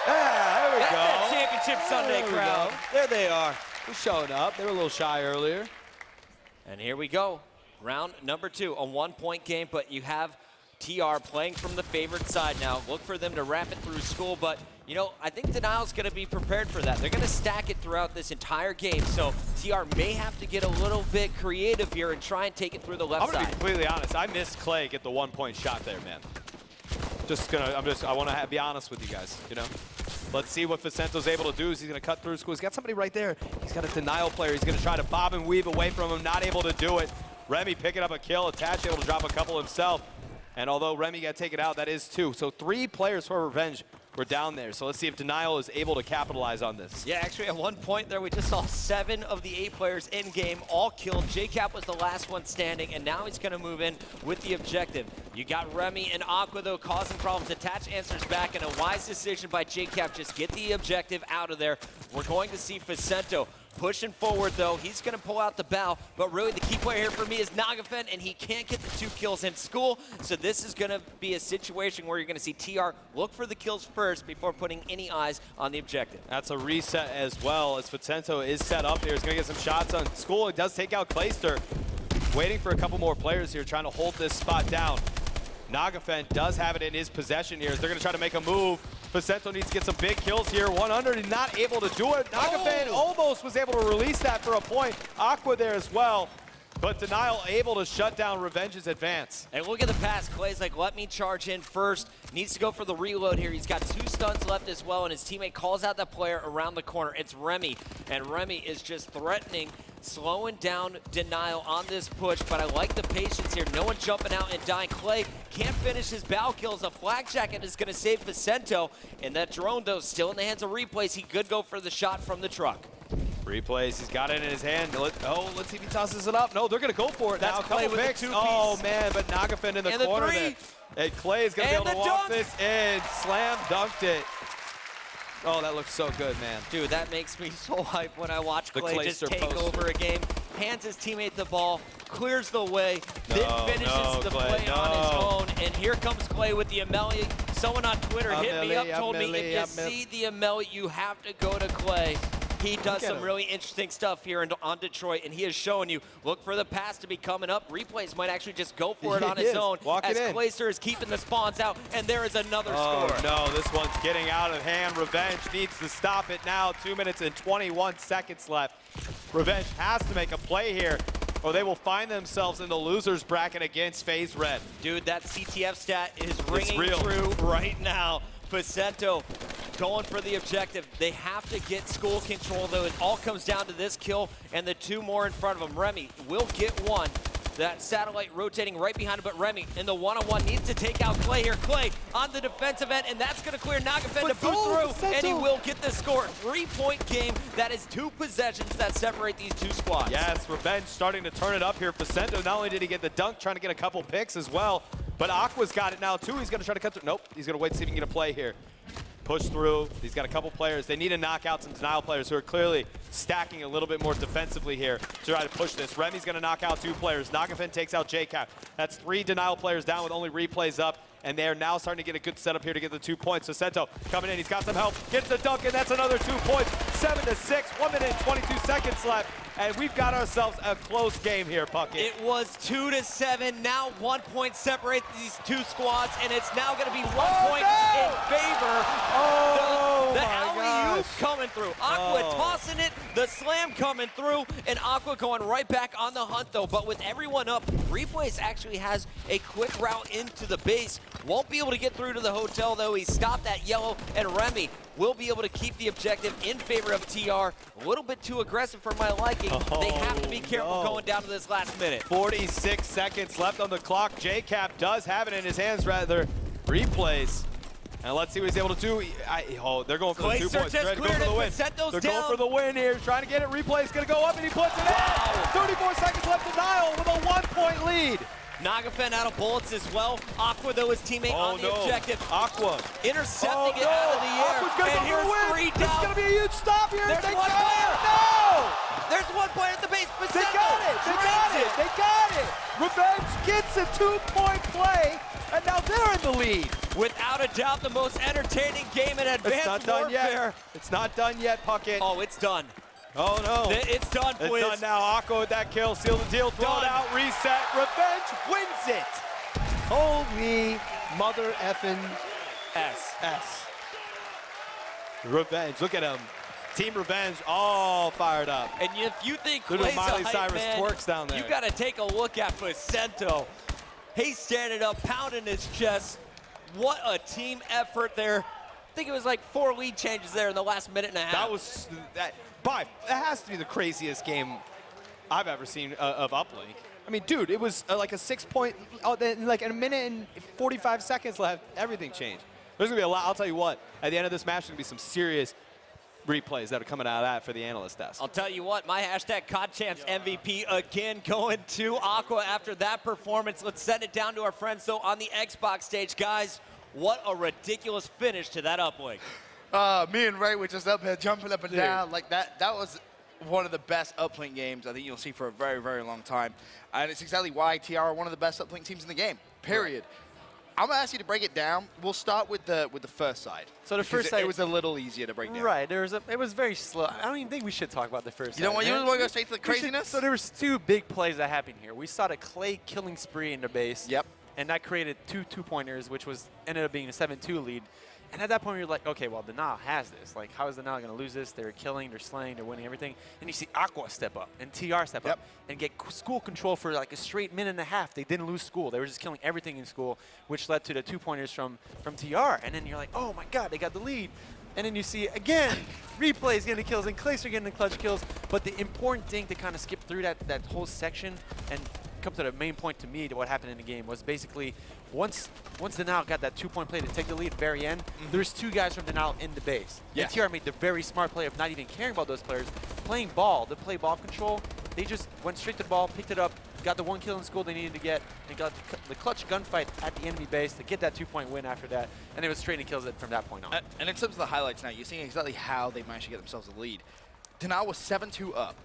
Yeah, there we That's go. that championship Sunday crowd. There they are. They're showing up. They were a little shy earlier. And here we go. Round number 2, a 1-point game, but you have TR playing from the favored side now. Look for them to wrap it through school, but you know, I think Denial's going to be prepared for that. They're going to stack it throughout this entire game, so TR may have to get a little bit creative here and try and take it through the left I'm gonna side. be completely honest. I missed Clay get the 1-point shot there, man. I want to be honest with you guys, you know? Let's see what Vicento's able to do. He's going to cut through school. He's got somebody right there. He's got a Denial player. He's going to try to bob and weave away from him. Not able to do it. Remy picking up a kill. Attach able to drop a couple himself. And although Remy got taken out, that is 2. So 3 players for Revenge were down there. So let's see if Denial is able to capitalize on this. Yeah, actually at one point there, we just saw 7 of the 8 players in game all killed. JCap was the last one standing, and now he's going to move in with the objective. You got Remy and Aqua, though, causing problems. Attach answers back, and a wise decision by JCap. Just get the objective out of there. We're going to see Vicento pushing forward, though. He's going to pull out the bow, but really the key player here for me is Nagafen, and he can't get the 2 kills in school. So this is going to be a situation where you're going to see TR look for the kills first before putting any eyes on the objective. That's a reset as well, as Vicento is set up here. He's going to get some shots on school. It does take out Clayster. Waiting for a couple more players here, trying to hold this spot down. Nagafen does have it in his possession here. They're going to try to make a move. Vicento needs to get some big kills here. 100 and not able to do it. Nagafen almost was able to release that for a point. Aqua there as well. But Denial able to shut down Revenge's advance. And look at the pass. Clay's like, let me charge in first. Needs to go for the reload here. He's got 2 stuns left as well, and his teammate calls out the player around the corner. It's Remy, and Remy is just threatening, slowing down Denial on this push, but I like the patience here. No one jumping out and dying. Clay can't finish his bow kills. A flak jacket is going to save Vicento, and that drone, though, still in the hands of Replays. He could go for the shot from the truck. Replays, he's got it in his hand. Let's see if he tosses it up. No, they're going to go for it now. That's Clay Couple with the picks. 2-piece. Oh, man, but Nagafin in the And the corner 3. there. And Clay is going to be And able to the walk dunk. this in. Slam dunked it. Oh, that looks so good, man. Dude, that makes me so hyped when I watch The Clay just Clayster take poster. over a game, hands his teammate the ball, clears the way, then finishes the Clay, play on his no. own. And here comes Clay with the Amelie. Someone on Twitter hit me up, Amelie, told me Amelie, if you see the Amelie, you have to go to Clay. He does at some him. really interesting stuff here on Detroit, and he is showing you, look for the pass to be coming up. Replays might actually just go for it on He his is. own Walk it as in. Clayster is keeping the spawns out, and there is another Oh, score. no, this one's getting out of hand. Revenge needs to stop it now. 2 minutes and 21 seconds left. Revenge has to make a play here, or they will find themselves in the loser's bracket against FaZe Red. Dude, that CTF stat is ringing real. true right now. Vicento going for the objective. They have to get school control, though. It all comes down to this kill and the 2 more in front of him. Remy will get one. That satellite rotating right behind him, but Remy in the one-on-one needs to take out Clay here. Clay on the defensive end, and that's going to clear Nagafin to boot through, and he will get the score. 3-point game. That is 2 possessions that separate these 2 squads. Yes, Revenge starting to turn it up here. Vicento, not only did he get the dunk, trying to get a couple picks as well, but Aqua's got it now too. He's going to try to cut through. Nope, he's going to wait to see if he can get a play here. Push through. He's got a couple players. They need to knock out some Denial players who are clearly stacking a little bit more defensively here to try to push this. Remy's going to knock out 2 players. Nagafin takes out JCap. That's 3 Denial players down with only Replays up, and they are now starting to get a good setup here to get the 2 points. So Sento coming in. He's got some help. Gets the dunk, and that's another 2 points. 7-6. 1 minute and 22 seconds left, and we've got ourselves a close game here, Puckett. It was 2-7. Now 1 point separates these 2 squads, and it's now going to be 1 point in favor. Oh, the my alley-oop gosh. coming through. Aqua Oh. tossing it, the slam coming through, and Aqua going right back on the hunt, though. But with everyone up, Replays actually has a quick route into the base. Won't be able to get through to the hotel, though. He stopped at yellow, and Remy will be able to keep the objective in favor of TR. A little bit too aggressive for my liking. They have to be careful no. going down to this last minute. 46 seconds left on the clock. JCap does have it in his hands, rather. Replays. And let's see what he's able to do. They're going for the 2 Clayster points. just They're ready to go cleared for the it, win. Vicento's They're down. going for the win here. Trying to get it. Replay's going to go up, and he puts it in. 34 seconds left. Denial with a 1-point lead. Nagafin out of bullets as well. Aqua, though, his teammate on the objective. Aqua. Intercepting it out of the air. Aqua's gonna And go for here's the win. 3 This is down. going to be a huge stop here. There's They 1 got player. it. No! There's 1 player at the base. They Vicento got it. They got drains it. They got it. Revenge gets a 2-point play, and now they're in the lead. Without a doubt, the most entertaining game in It's Advanced not done Warfare. yet. It's not done yet, Puckett. Oh, it's done. Oh, no. It's done, It's Fwiz. done now. Aqua with that kill. Seal the deal. Throw it Done. out. Reset. Revenge wins it. Holy mother effing S. Revenge. Look at him. Team Revenge all fired up. And if you think Look at Clay's a Miley hype Cyrus man, twerks down there. you got to take a look at Vicento. He's standing up, pounding his chest. What a team effort there. I think it was like 4 lead changes there in the last minute and a half. That has to be the craziest game I've ever seen of Uplink. I mean, dude, it was like a 6-point, like in a minute and 45 seconds left, everything changed. There's going to be a lot. I'll tell you what, at the end of this match, there's going to be some serious replays that are coming out of that for the analyst desk. I'll tell you what, my hashtag CODChamps MVP again going to Aqua after that performance. Let's send it down to our friends, though, on the Xbox stage. Guys, what a ridiculous finish to that uplink. Me and Ray were just up here jumping up and down like that. That was one of the best uplink games I think you'll see for a very, very long time. And it's exactly why TR are one of the best uplink teams in the game, period. I'm going to ask you to break it down. We'll start with the first side. So the first side, it was a little easier to break down. Right, it was very slow. I don't even think we should talk about the first You don't side. want you man. want to go straight to the We should- craziness? So there was 2 big plays that happened here. We saw the Clay killing spree in the base. Yep. And that created 2 two-pointers, which ended up being a 7-2 lead. And at that point, you're like, okay, well, Denial has this. Like, how is Denial going to lose this? They're killing, they're slaying, they're winning everything. And you see Aqua step up and TR step up and get school control for like a straight minute and a half. They didn't lose school. They were just killing everything in school, which led to the 2-pointers from TR. And then you're like, oh my God, they got the lead. And then you see, again, Replays getting the kills and Clayster getting the clutch kills. But the important thing to kind of skip through that whole section and come to the main point to me to what happened in the game was basically once Denial got that 2-point play to take the lead at the very end, there's 2 guys from Denial in the base. Yeah. And TR made the very smart play of not even caring about those players, playing ball, to play ball control. They just went straight to the ball, picked it up, got the 1 kill in school they needed to get, and got the clutch gunfight at the enemy base to get that 2-point win after that. And it was straight and kills it from that point on. And in terms of the highlights now, you're seeing exactly how they managed to get themselves a lead. Denial was 7-2 up,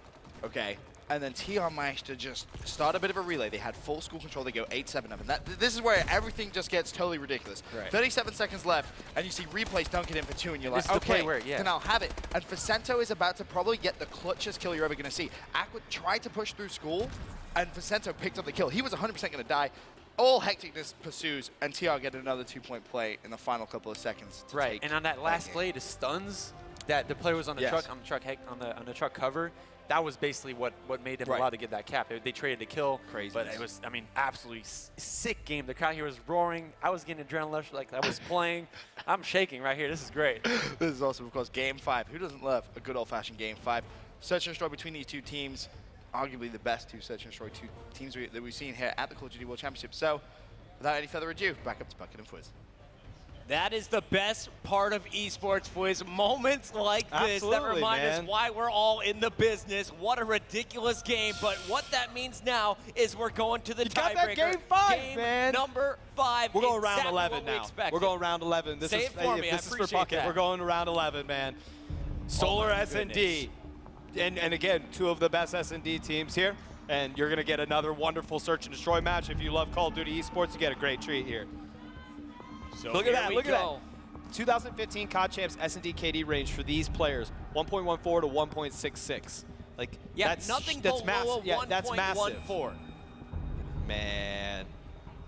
okay? And then TR managed to just start a bit of a relay. They had full school control. They go 8-7 up. And this is where everything just gets totally ridiculous. Right. 37 seconds left, and you see Replays dunk it in for 2, and you're like, This is the okay, play where, yeah. Denial have it. And Facento is about to probably get the clutchest kill you're ever going to see. Aqua tried to push through school, and Facento picked up the kill. He was 100% going to die. All hecticness pursues, and TR get another 2-point play in the final couple of seconds. To Right, take and on that last play, the stuns that the player was on the Yes. truck, on the truck cover, that was basically what made them Right. allowed to get that cap. They traded the kill. Crazy. But it was, I mean, absolutely sick game. The crowd here was roaring. I was getting adrenaline rush like I was playing. I'm shaking right here. This is great. This is awesome, of course. Game 5. Who doesn't love a good old-fashioned Game 5? Search and destroy between these 2 teams. Arguably the best 2 search and destroy teams that we've seen here at the Call of Duty World Championship. So, without any further ado, back up to Bucket and Fwiz. That is the best part of esports, Fwiz. Moments like this that Absolutely, remind man. us why we're all in the business. What a ridiculous game. But what that means now is we're going to the got that tiebreaker. game 5, Game man. number 5. We're going round exactly 11 what we now. expected. We're going round 11. This Say is it for me. I This is for appreciate Bucket. that. We're going to round 11, man. Solar my S&D. And again, 2 of the best S&D teams here. And you're going to get another wonderful search and destroy match. If you love Call of Duty Esports, you get a great treat here. So Look at here that. we Look at go. that. 2015 COD Champs S&D KD range for these players, 1.14 to 1.66. Like, Yeah, that's nothing that's below massive. Yeah, that's massive. 1.14. Man,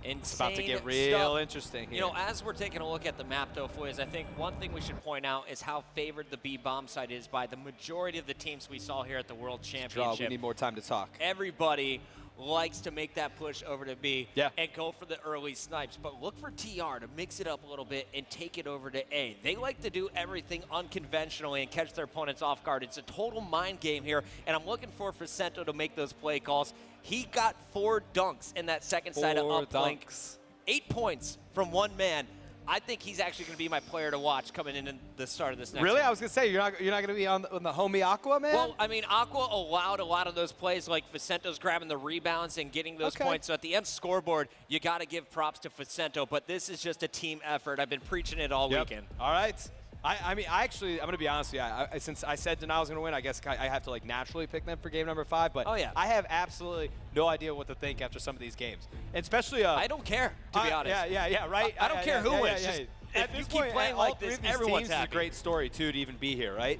it's about to get Insane real stuff. interesting here. You know, as we're taking a look at the map, though, Fwiz, I think one thing we should point out is how favored the B bomb site is by the majority of the teams we saw here at the World Draw, Championship. we need more time to talk. Everybody likes to make that push over to B and go for the early snipes. But look for TR to mix it up a little bit and take it over to A. They like to do everything unconventionally and catch their opponents off guard. It's a total mind game here, and I'm looking for Facento to make those play calls. He got 4 dunks in that second side of 4 uplink. dunks. 8 points from one man. I think he's actually going to be my player to watch coming in the start of this next Really? one. I was going to say, you're not going to be on the homie Aqua, man? Well, I mean, Aqua allowed a lot of those plays, like Facento's grabbing the rebounds and getting those points. So at the end scoreboard, you got to give props to Facento. But this is just a team effort. I've been preaching it all weekend. All right. I mean, I'm going to be honest with you. Since I said Denial was going to win, I guess I have to, like, naturally pick them for game number 5. But I have absolutely no idea what to think after some of these games. And especially I don't care, to be honest. Yeah, right? I don't care who wins. Just At if you this keep point, playing all like three this, of these everyone's teams is happy. a great story, too, to even be here, right?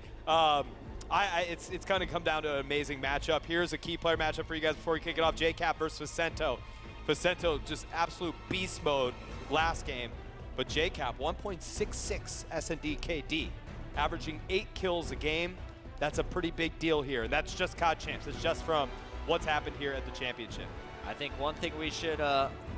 It's going to come down to an amazing matchup. Here's a key player matchup for you guys before we kick it off. JCap versus Facento. Facento, just absolute beast mode last game. But JCap, 1.66 S&D KD, averaging 8 kills a game. That's a pretty big deal here. And that's just COD Champs. It's just from what's happened here at the championship. I think one thing we should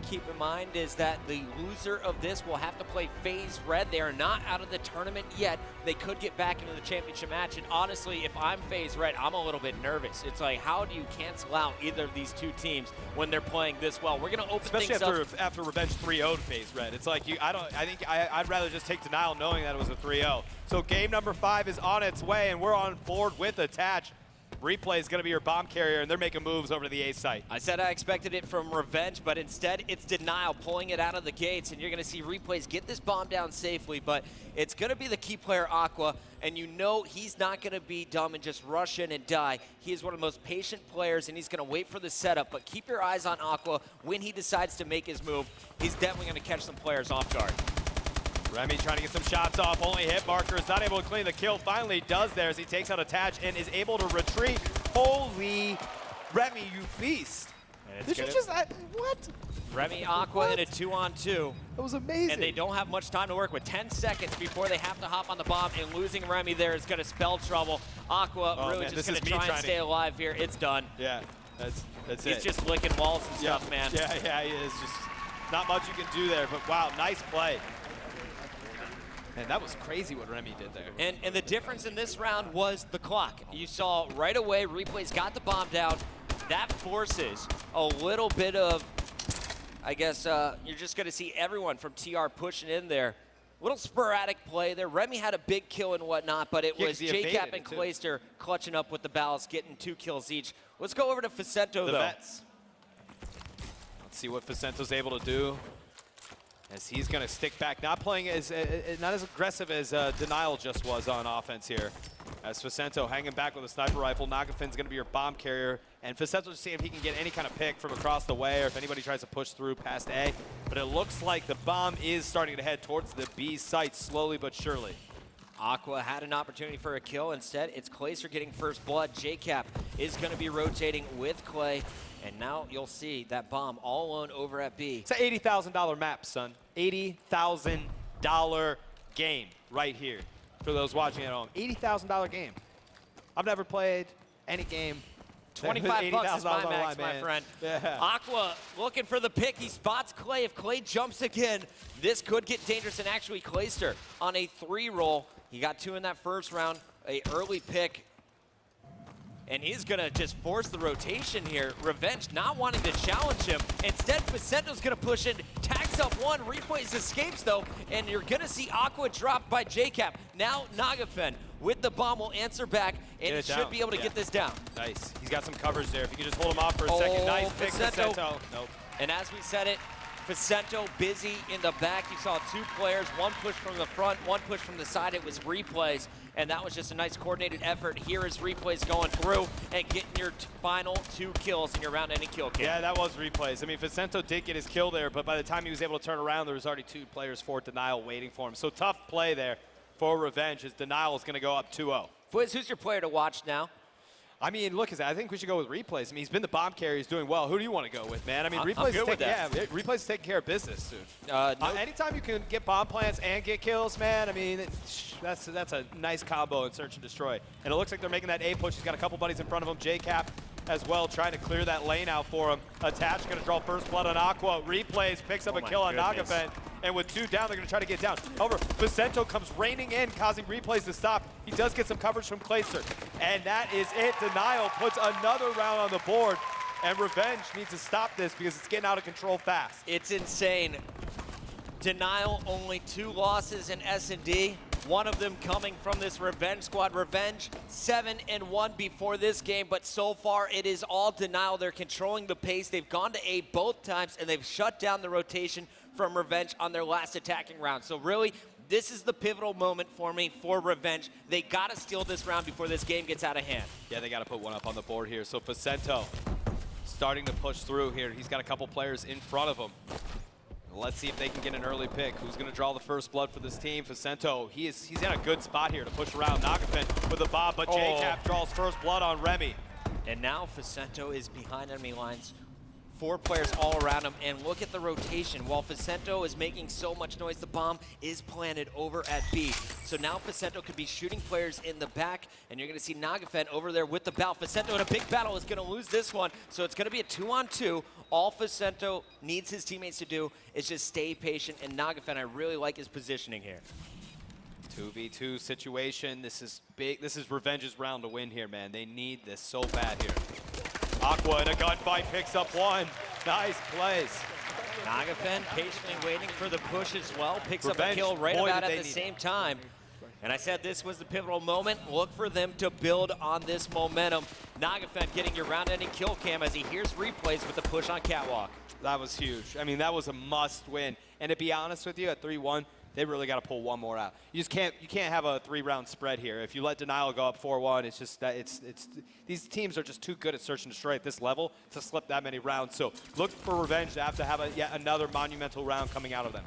keep in mind is that the loser of this will have to play FaZe Red. They are not out of the tournament yet. They could get back into the championship match. And honestly, if I'm FaZe Red, I'm a little bit nervous. It's like, how do you cancel out either of these 2 teams when they're playing this well? We're going to open Especially things up. after Revenge 3-0'd FaZe Red. It's like, I'd rather just take Denial knowing that it was a 3-0. So game number 5 is on its way, and we're on board with Attach. Replay is going to be your bomb carrier, and they're making moves over to the A site. I said I expected it from Revenge, but instead it's Denial pulling it out of the gates, and you're going to see Replays get this bomb down safely, but it's going to be the key player, Aqua, and you know he's not going to be dumb and just rush in and die. He is one of the most patient players, and he's going to wait for the setup, but keep your eyes on Aqua. When he decides to make his move, he's definitely going to catch some players off guard. Remy trying to get some shots off, only hit marker is not able to clean the kill. Finally does there as he takes out Attach and is able to retreat. Holy Remy, you beast. Did you just, what? Remy Aqua in a 2-on-2. That was amazing. And they don't have much time to work with. 10 seconds before they have to hop on the bomb, and losing Remy there is going to spell trouble. Aqua really just going to try and stay alive here. It's done. Yeah, that's it. He's just licking walls and stuff, man. Yeah, he is. Just not much you can do there, but wow, nice play. And that was crazy what Remy did there. And the difference in this round was the clock. You saw right away, Replays got the bomb down. That forces a little bit of, I guess, you're just going to see everyone from TR pushing in there. Little sporadic play there. Remy had a big kill and whatnot, but it was JCap and Clayster clutching up with the balls, getting 2 kills each. Let's go over to Facento, though. Vets. Let's see what Facento's able to do, as he's going to stick back, not playing not as aggressive as Denial just was on offense here. As Facento hanging back with a sniper rifle, Nagafin's going to be your bomb carrier, and Facento just seeing if he can get any kind of pick from across the way, or if anybody tries to push through past A. But it looks like the bomb is starting to head towards the B site slowly but surely. Aqua had an opportunity for a kill. Instead, it's Clayster getting first blood. JCap is going to be rotating with Clay. And now you'll see that bomb all alone over at B. It's an $80,000 map, son. $80,000 game right here for those watching at home. $80,000 game. I've never played any game. 25 bucks is my max, my friend. Yeah. Aqua looking for the pick. He spots Clay. If Clay jumps again, this could get dangerous. And actually, Clayster on a 3-roll. He got 2 in that first round, a early pick. And he's going to just force the rotation here. Revenge not wanting to challenge him. Instead, Facento's going to push in, tags up 1, Replays escapes though, and you're going to see Aqua dropped by JCap. Now Nagafen with the bomb will answer back, and he should be able to get this down. Nice. He's got some coverage there. If you can just hold him off for a second. Nice pick, Facento. Nope. And as we said it, Facento busy in the back. You saw 2 players, 1 push from the front, 1 push from the side. It was Replays, and that was just a nice coordinated effort. Here is Replays going through and getting your final 2 kills in your round ending kill cam. Yeah, that was Replays. I mean, Facento did get his kill there, but by the time he was able to turn around, there was already 2 players for Denial waiting for him. So tough play there for Revenge, as Denial is going to go up 2-0. Fizz, who's your player to watch now? I mean, look, I think we should go with Replays. I mean, he's been the bomb carrier. He's doing well. Who do you want to go with, man? I mean, Replays is taking care of business, dude. Anytime you can get bomb plants and get kills, man, I mean, that's a nice combo in Search and Destroy. And it looks like they're making that A push. He's got a couple buddies in front of him. JCap as well, trying to clear that lane out for him. Attach, going to draw first blood on Aqua. Replays, picks up a kill on Nagafen. And with 2 down, they're going to try to get down. However, Facento comes raining in, causing Replays to stop. He does get some coverage from Clayster. And that is it. Denial puts another round on the board. And Revenge needs to stop this because it's getting out of control fast. It's insane. Denial only 2 losses in S&D. One of them coming from this Revenge squad. Revenge 7-1 before this game, but so far it is all Denial. They're controlling the pace. They've gone to A both times, and they've shut down the rotation from Revenge on their last attacking round. So really, this is the pivotal moment for me for Revenge. They got to steal this round before this game gets out of hand. Yeah, they got to put one up on the board here. So Facento starting to push through here. He's got a couple players in front of him. Let's see if they can get an early pick. Who's going to draw the first blood for this team? Facento, he's in a good spot here to push around Nagafen with a bomb, but JCap draws first blood on Remy. And now Facento is behind enemy lines. 4 players all around him, and look at the rotation. While Facento is making so much noise, the bomb is planted over at B. So now Facento could be shooting players in the back, and you're going to see Nagafen over there with the bow. Facento in a big battle is going to lose this one, so it's going to be a 2-on-2. All Facento needs his teammates to do is just stay patient, and Nagafen, I really like his positioning here. 2v2 situation. This is big. This is Revenge's round to win here, man. They need this so bad here. Aqua in a gunfight picks up 1. Nice plays. Nagafen patiently waiting for the push as well. Picks up a kill right about at the same time. And I said this was the pivotal moment. Look for them to build on this momentum. Nagafen getting your round-ending kill cam as he hears Replays with the push on Catwalk. That was huge. I mean, that was a must win. And to be honest with you, at 3-1, they really got to pull one more out. You can't have a 3-round spread here. If you let Denial go up 4-1, it's just that these teams are just too good at Search and Destroy at this level to slip that many rounds. So look for Revenge to have yet another monumental round coming out of them.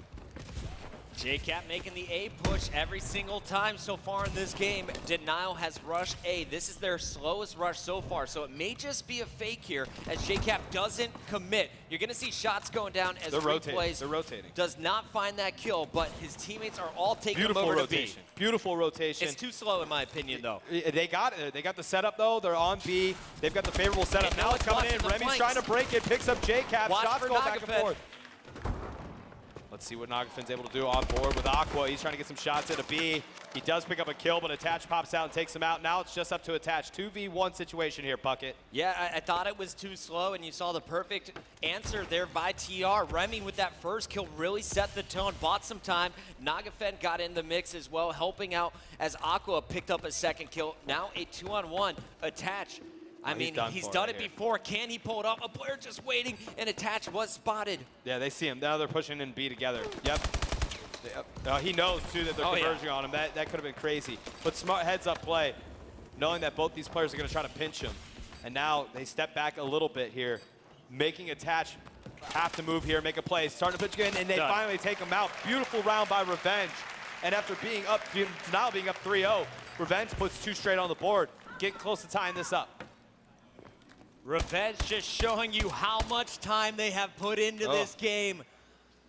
JCap making the A push every single time so far in this game. Denial has rushed A. This is their slowest rush so far, so it may just be a fake here as JCap doesn't commit. You're going to see shots going down as Replays They're rotating. does not find that kill, but his teammates are all taking Beautiful him over rotation. to B. Beautiful rotation. It's too slow in my opinion, though. They got it. They got the setup though. They're on B. They've got the favorable setup. And Now now it's it's coming in. watching the Remy's flanks. trying to break it. Picks up JCap. Watch Shots for go back and Nagafen. forth. Let's see what Nagafin's able to do on board with Aqua. He's trying to get some shots into B. He does pick up a kill, but Attach pops out and takes him out. Now it's just up to Attach. 2v1 situation here, Puckett. Yeah, I thought it was too slow, and you saw the perfect answer there by TR. Remy with that first kill really set the tone, bought some time. Nagafen got in the mix as well, helping out as Aqua picked up a second kill. Now a 2-on-1 Attach. I mean, he's done it before. Can he pull it off? A player just waiting, and Attach was spotted. Yeah, they see him. Now they're pushing in B together. Yep. He knows, too, that they're converging on him. That could have been crazy. But smart heads-up play, knowing that both these players are going to try to pinch him. And now they step back a little bit here, making Attach have to move here, make a play. Starting to pitch again, and they finally take him out. Beautiful round by Revenge. And after being up, now being up 3-0, Revenge puts 2 straight on the board. Get close to tying this up. Revenge just showing you how much time they have put into this game.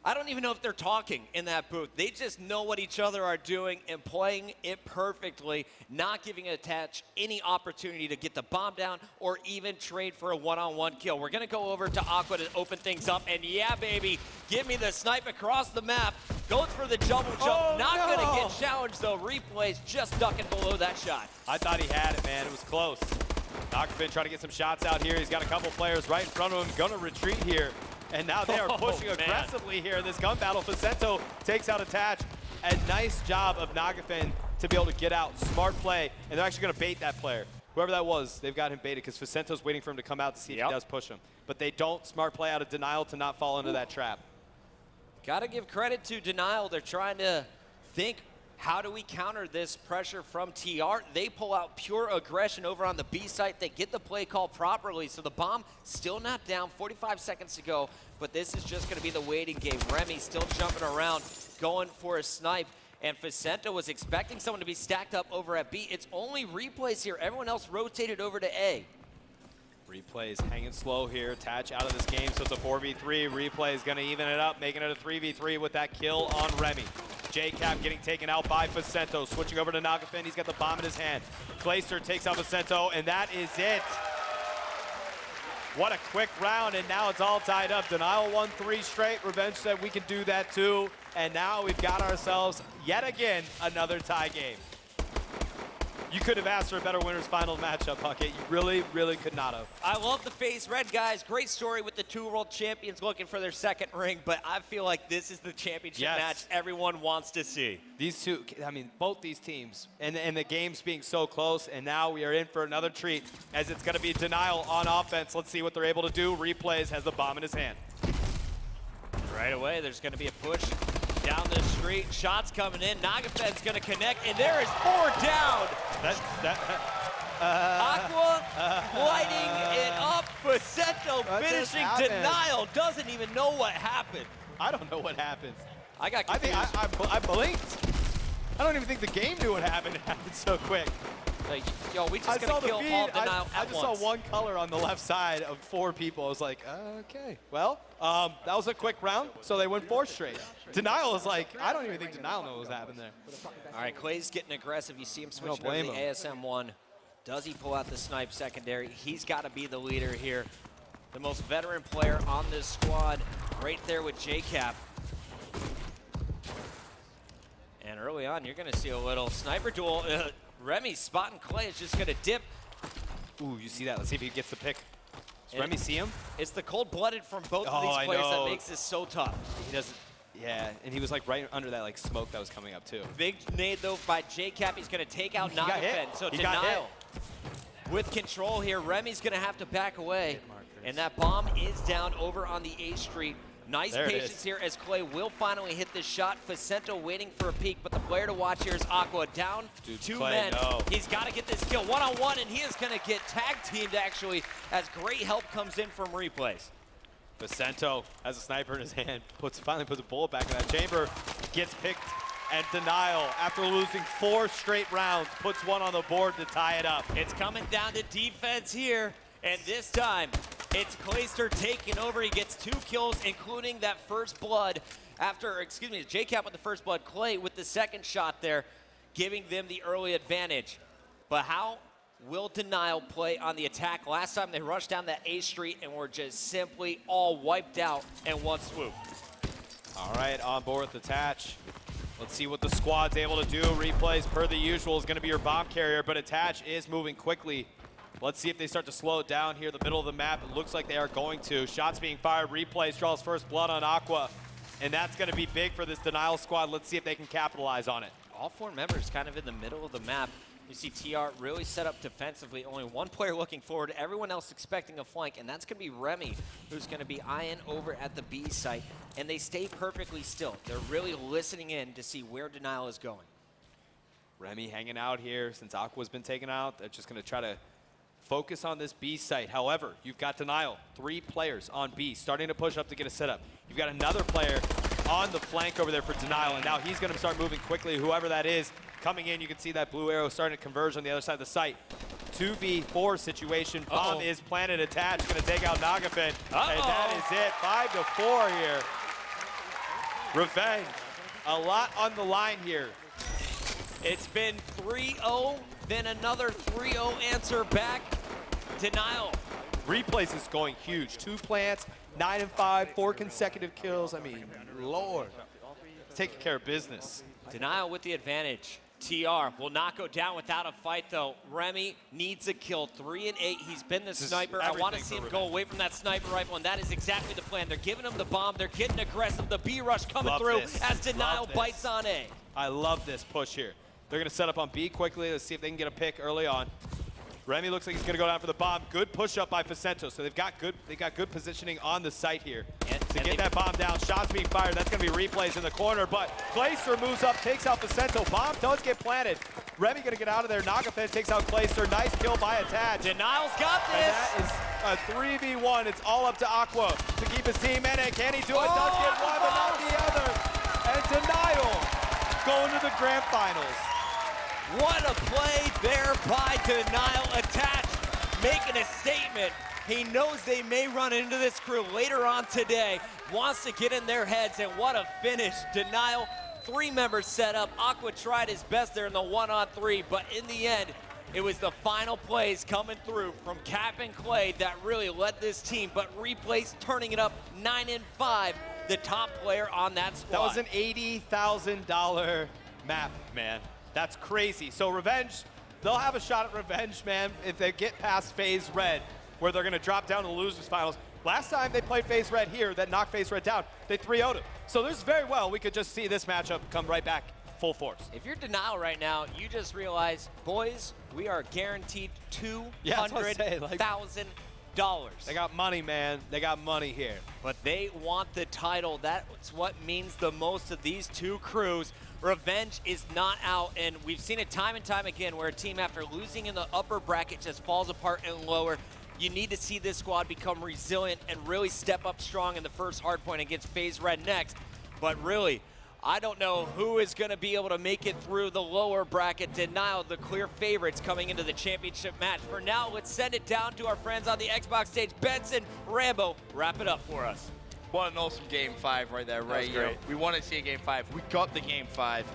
I don't even know if they're talking in that booth. They just know what each other are doing and playing it perfectly, not giving Attach any opportunity to get the bomb down or even trade for a one-on-one kill. We're gonna go over to Aqua to open things up, and yeah, baby, give me the snipe across the map. Goes for the double jump, not gonna get challenged though. Replays just ducking below that shot. I thought he had it, man. It was close. Nagafen trying to get some shots out here. He's got a couple players right in front of him, gonna retreat here. And now they are pushing aggressively here in this gun battle. Facento takes out Attach. A nice job of Nagafen to be able to get out. Smart play, and they're actually gonna bait that player. Whoever that was, they've got him baited because Facento's waiting for him to come out to see if he does push him. But they don't smart play out of Denial to not fall into that trap. Gotta give credit to Denial. They're trying to think, how do we counter this pressure from TR? They pull out pure aggression over on the B site. They get the play call properly. So the bomb still not down, 45 seconds to go. But this is just going to be the waiting game. Remy still jumping around, going for a snipe. And Facento was expecting someone to be stacked up over at B. It's only Replays here. Everyone else rotated over to A. Replays hanging slow here. Attach out of this game, so it's a 4v3. Replay is going to even it up, making it a 3v3 with that kill on Remy. JCap getting taken out by Facento. Switching over to Nagafen. He's got the bomb in his hand. Clayster takes out Facento, and that is it. What a quick round, and now it's all tied up. Denial won 3 straight. Revenge said we can do that too. And now we've got ourselves, yet again, another tie game. You could have asked for a better winners final matchup, Puckett. You really, really could not have. I love the FaZe Red guys. Great story with the 2 world champions looking for their second ring, but I feel like this is the championship match everyone wants to see. These two, I mean, both these teams, and the games being so close, and now we are in for another treat as it's going to be Denial on offense. Let's see what they're able to do. Replays has the bomb in his hand. Right away, there's going to be a push down the street. Shots coming in. Nagafen's going to connect, and there is 4 down. Aqua lighting it up. Facento finishing. Denial doesn't even know what happened. I don't know what happened. I got confused. I blinked. I don't even think the game knew what happened. It happened so quick. Like, yo, we just gonna kill all Denial I just saw one color on the left side of 4 people. I was like, okay. Well, that was a quick round, so they went 4 straight. Denial is like, I don't even think Denial knows what's happened there. All right, Clay's getting aggressive. You see him switching over to the ASM-1. Does he pull out the snipe secondary? He's got to be the leader here. The most veteran player on this squad, right there with JCap. And early on, you're going to see a little sniper duel. Remy spotting Clay is just going to dip. Ooh, you see that? Let's see if he gets the pick. Does Remy see him? It's the cold-blooded from both of these players that makes this so tough. He doesn't. Yeah, and he was like right under that like smoke that was coming up too. Big nade though by JCap. He's going to take out Nagafen. So Denial with control here. Remy's going to have to back away. And that bomb is down over on the A Street. Nice patience here as Clay will finally hit this shot. Facento waiting for a peek, but the player to watch here is Aqua. Down 2 men. He's got to get this kill one-on-1, and he is going to get tag teamed actually as great help comes in from Replays. Vicento has a sniper in his hand, finally puts a bullet back in that chamber, gets picked, and Denial, after losing 4 straight rounds, puts one on the board to tie it up. It's coming down to defense here, and this time it's Clayster taking over. He gets 2 kills, including that first blood after, excuse me, JCap with the first blood, Clay with the second shot there, giving them the early advantage. But how will Denial play on the attack? Last time they rushed down that A Street and were just simply all wiped out in one swoop. All right, on board with Attach. Let's see what the squad's able to do. Replays, per the usual, is going to be your bomb carrier, but Attach is moving quickly. Let's see if they start to slow it down here in the middle of the map. It looks like they are going to. Shots being fired. Replays draws first blood on Aqua, and that's going to be big for this Denial squad. Let's see if they can capitalize on it. All 4 members kind of in the middle of the map. You see TR really set up defensively. Only 1 player looking forward. Everyone else expecting a flank, and that's going to be Remy, who's going to be eyeing over at the B site. And they stay perfectly still. They're really listening in to see where Denial is going. Remy hanging out here since Aqua's been taken out. They're just going to try to focus on this B site. However, you've got Denial, 3 players on B, starting to push up to get a setup. You've got another player on the flank over there for Denial, and now he's going to start moving quickly, whoever that is. Coming in, you can see that blue arrow starting to converge on the other side of the site. 2v4 situation. Bomb is planted, Attached, going to take out Nagafin. And that is it, 5-4 here. Revenge, a lot on the line here. It's been 3-0, then another 3-0 answer back. Denial. Replays is going huge. 2 plants, 9-5, 4 consecutive kills. I mean, Lord, taking care of business. Denial with the advantage. TR will not go down without a fight, though. Remy needs a kill. 3 and 8. He's been the sniper. I want to see him go away from that sniper rifle, and that is exactly the plan. They're giving him the bomb. They're getting aggressive. The B rush coming through as Denial bites on A. I love this push here. They're going to set up on B quickly. Let's see if they can get a pick early on. Remy looks like he's going to go down for the bomb. Good push up by Vicento. So they've got good positioning on the site here. To get that bomb down, shots being fired. That's going to be Replays in the corner, but Clayster moves up, takes out Vicento. Bomb does get planted. Remy going to get out of there. Nagafin takes out Clayster. Nice kill by Attach. Denial's got this. And that is a 3v1. It's all up to Aqua to keep his team in it. Can he do it? Does get one, but not the other. And Denial going to the grand finals. What a play there by Denial. Attach, making a statement. He knows they may run into this crew later on today. Wants to get in their heads, and what a finish. Denial, 3 members set up. Aqua tried his best there in the 1-on-3, but in the end, it was the final plays coming through from Cap and Clay that really led this team, but Replays turning it up 9 and 5, the top player on that squad. That was an $80,000 map, man. That's crazy. So Revenge, they'll have a shot at Revenge, man, if they get past FaZe Red, where they're going to drop down to the losers finals. Last time they played FaZe Red here, that knocked FaZe Red down, they 3-0'd him. So there's very well we could just see this matchup come right back full force. If you're Denial right now, you just realize, boys, we are guaranteed $200,000. They got money, man. They got money here. But they want the title. That's what means the most of these 2 crews. Revenge is not out, and we've seen it time and time again where a team, after losing in the upper bracket, just falls apart and lower. You need to see this squad become resilient and really step up strong in the first hardpoint against FaZe Red next. But really, I don't know who is going to be able to make it through the lower bracket. Denial, the clear favorites coming into the championship match. For now, let's send it down to our friends on the Xbox stage. Benson, Rambo, wrap it up for us. What an awesome Game 5 right there, Ray. We want to see a Game 5. We got the Game 5.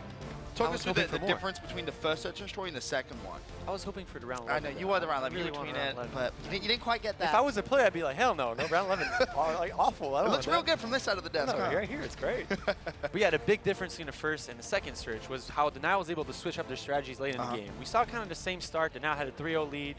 Talk us through the difference between the first search and destroy and the second one. I was hoping for the round 11. I know, you were the round 11. You were between it, but you didn't quite get that. If I was a player, I'd be like, hell no, round 11. Like, awful. It looks real good from this side of the desk. No, right here, it's great. We had a big difference between the first and the second search was how Denial was able to switch up their strategies late in the game. We saw kind of the same start. Denial had a 3-0 lead.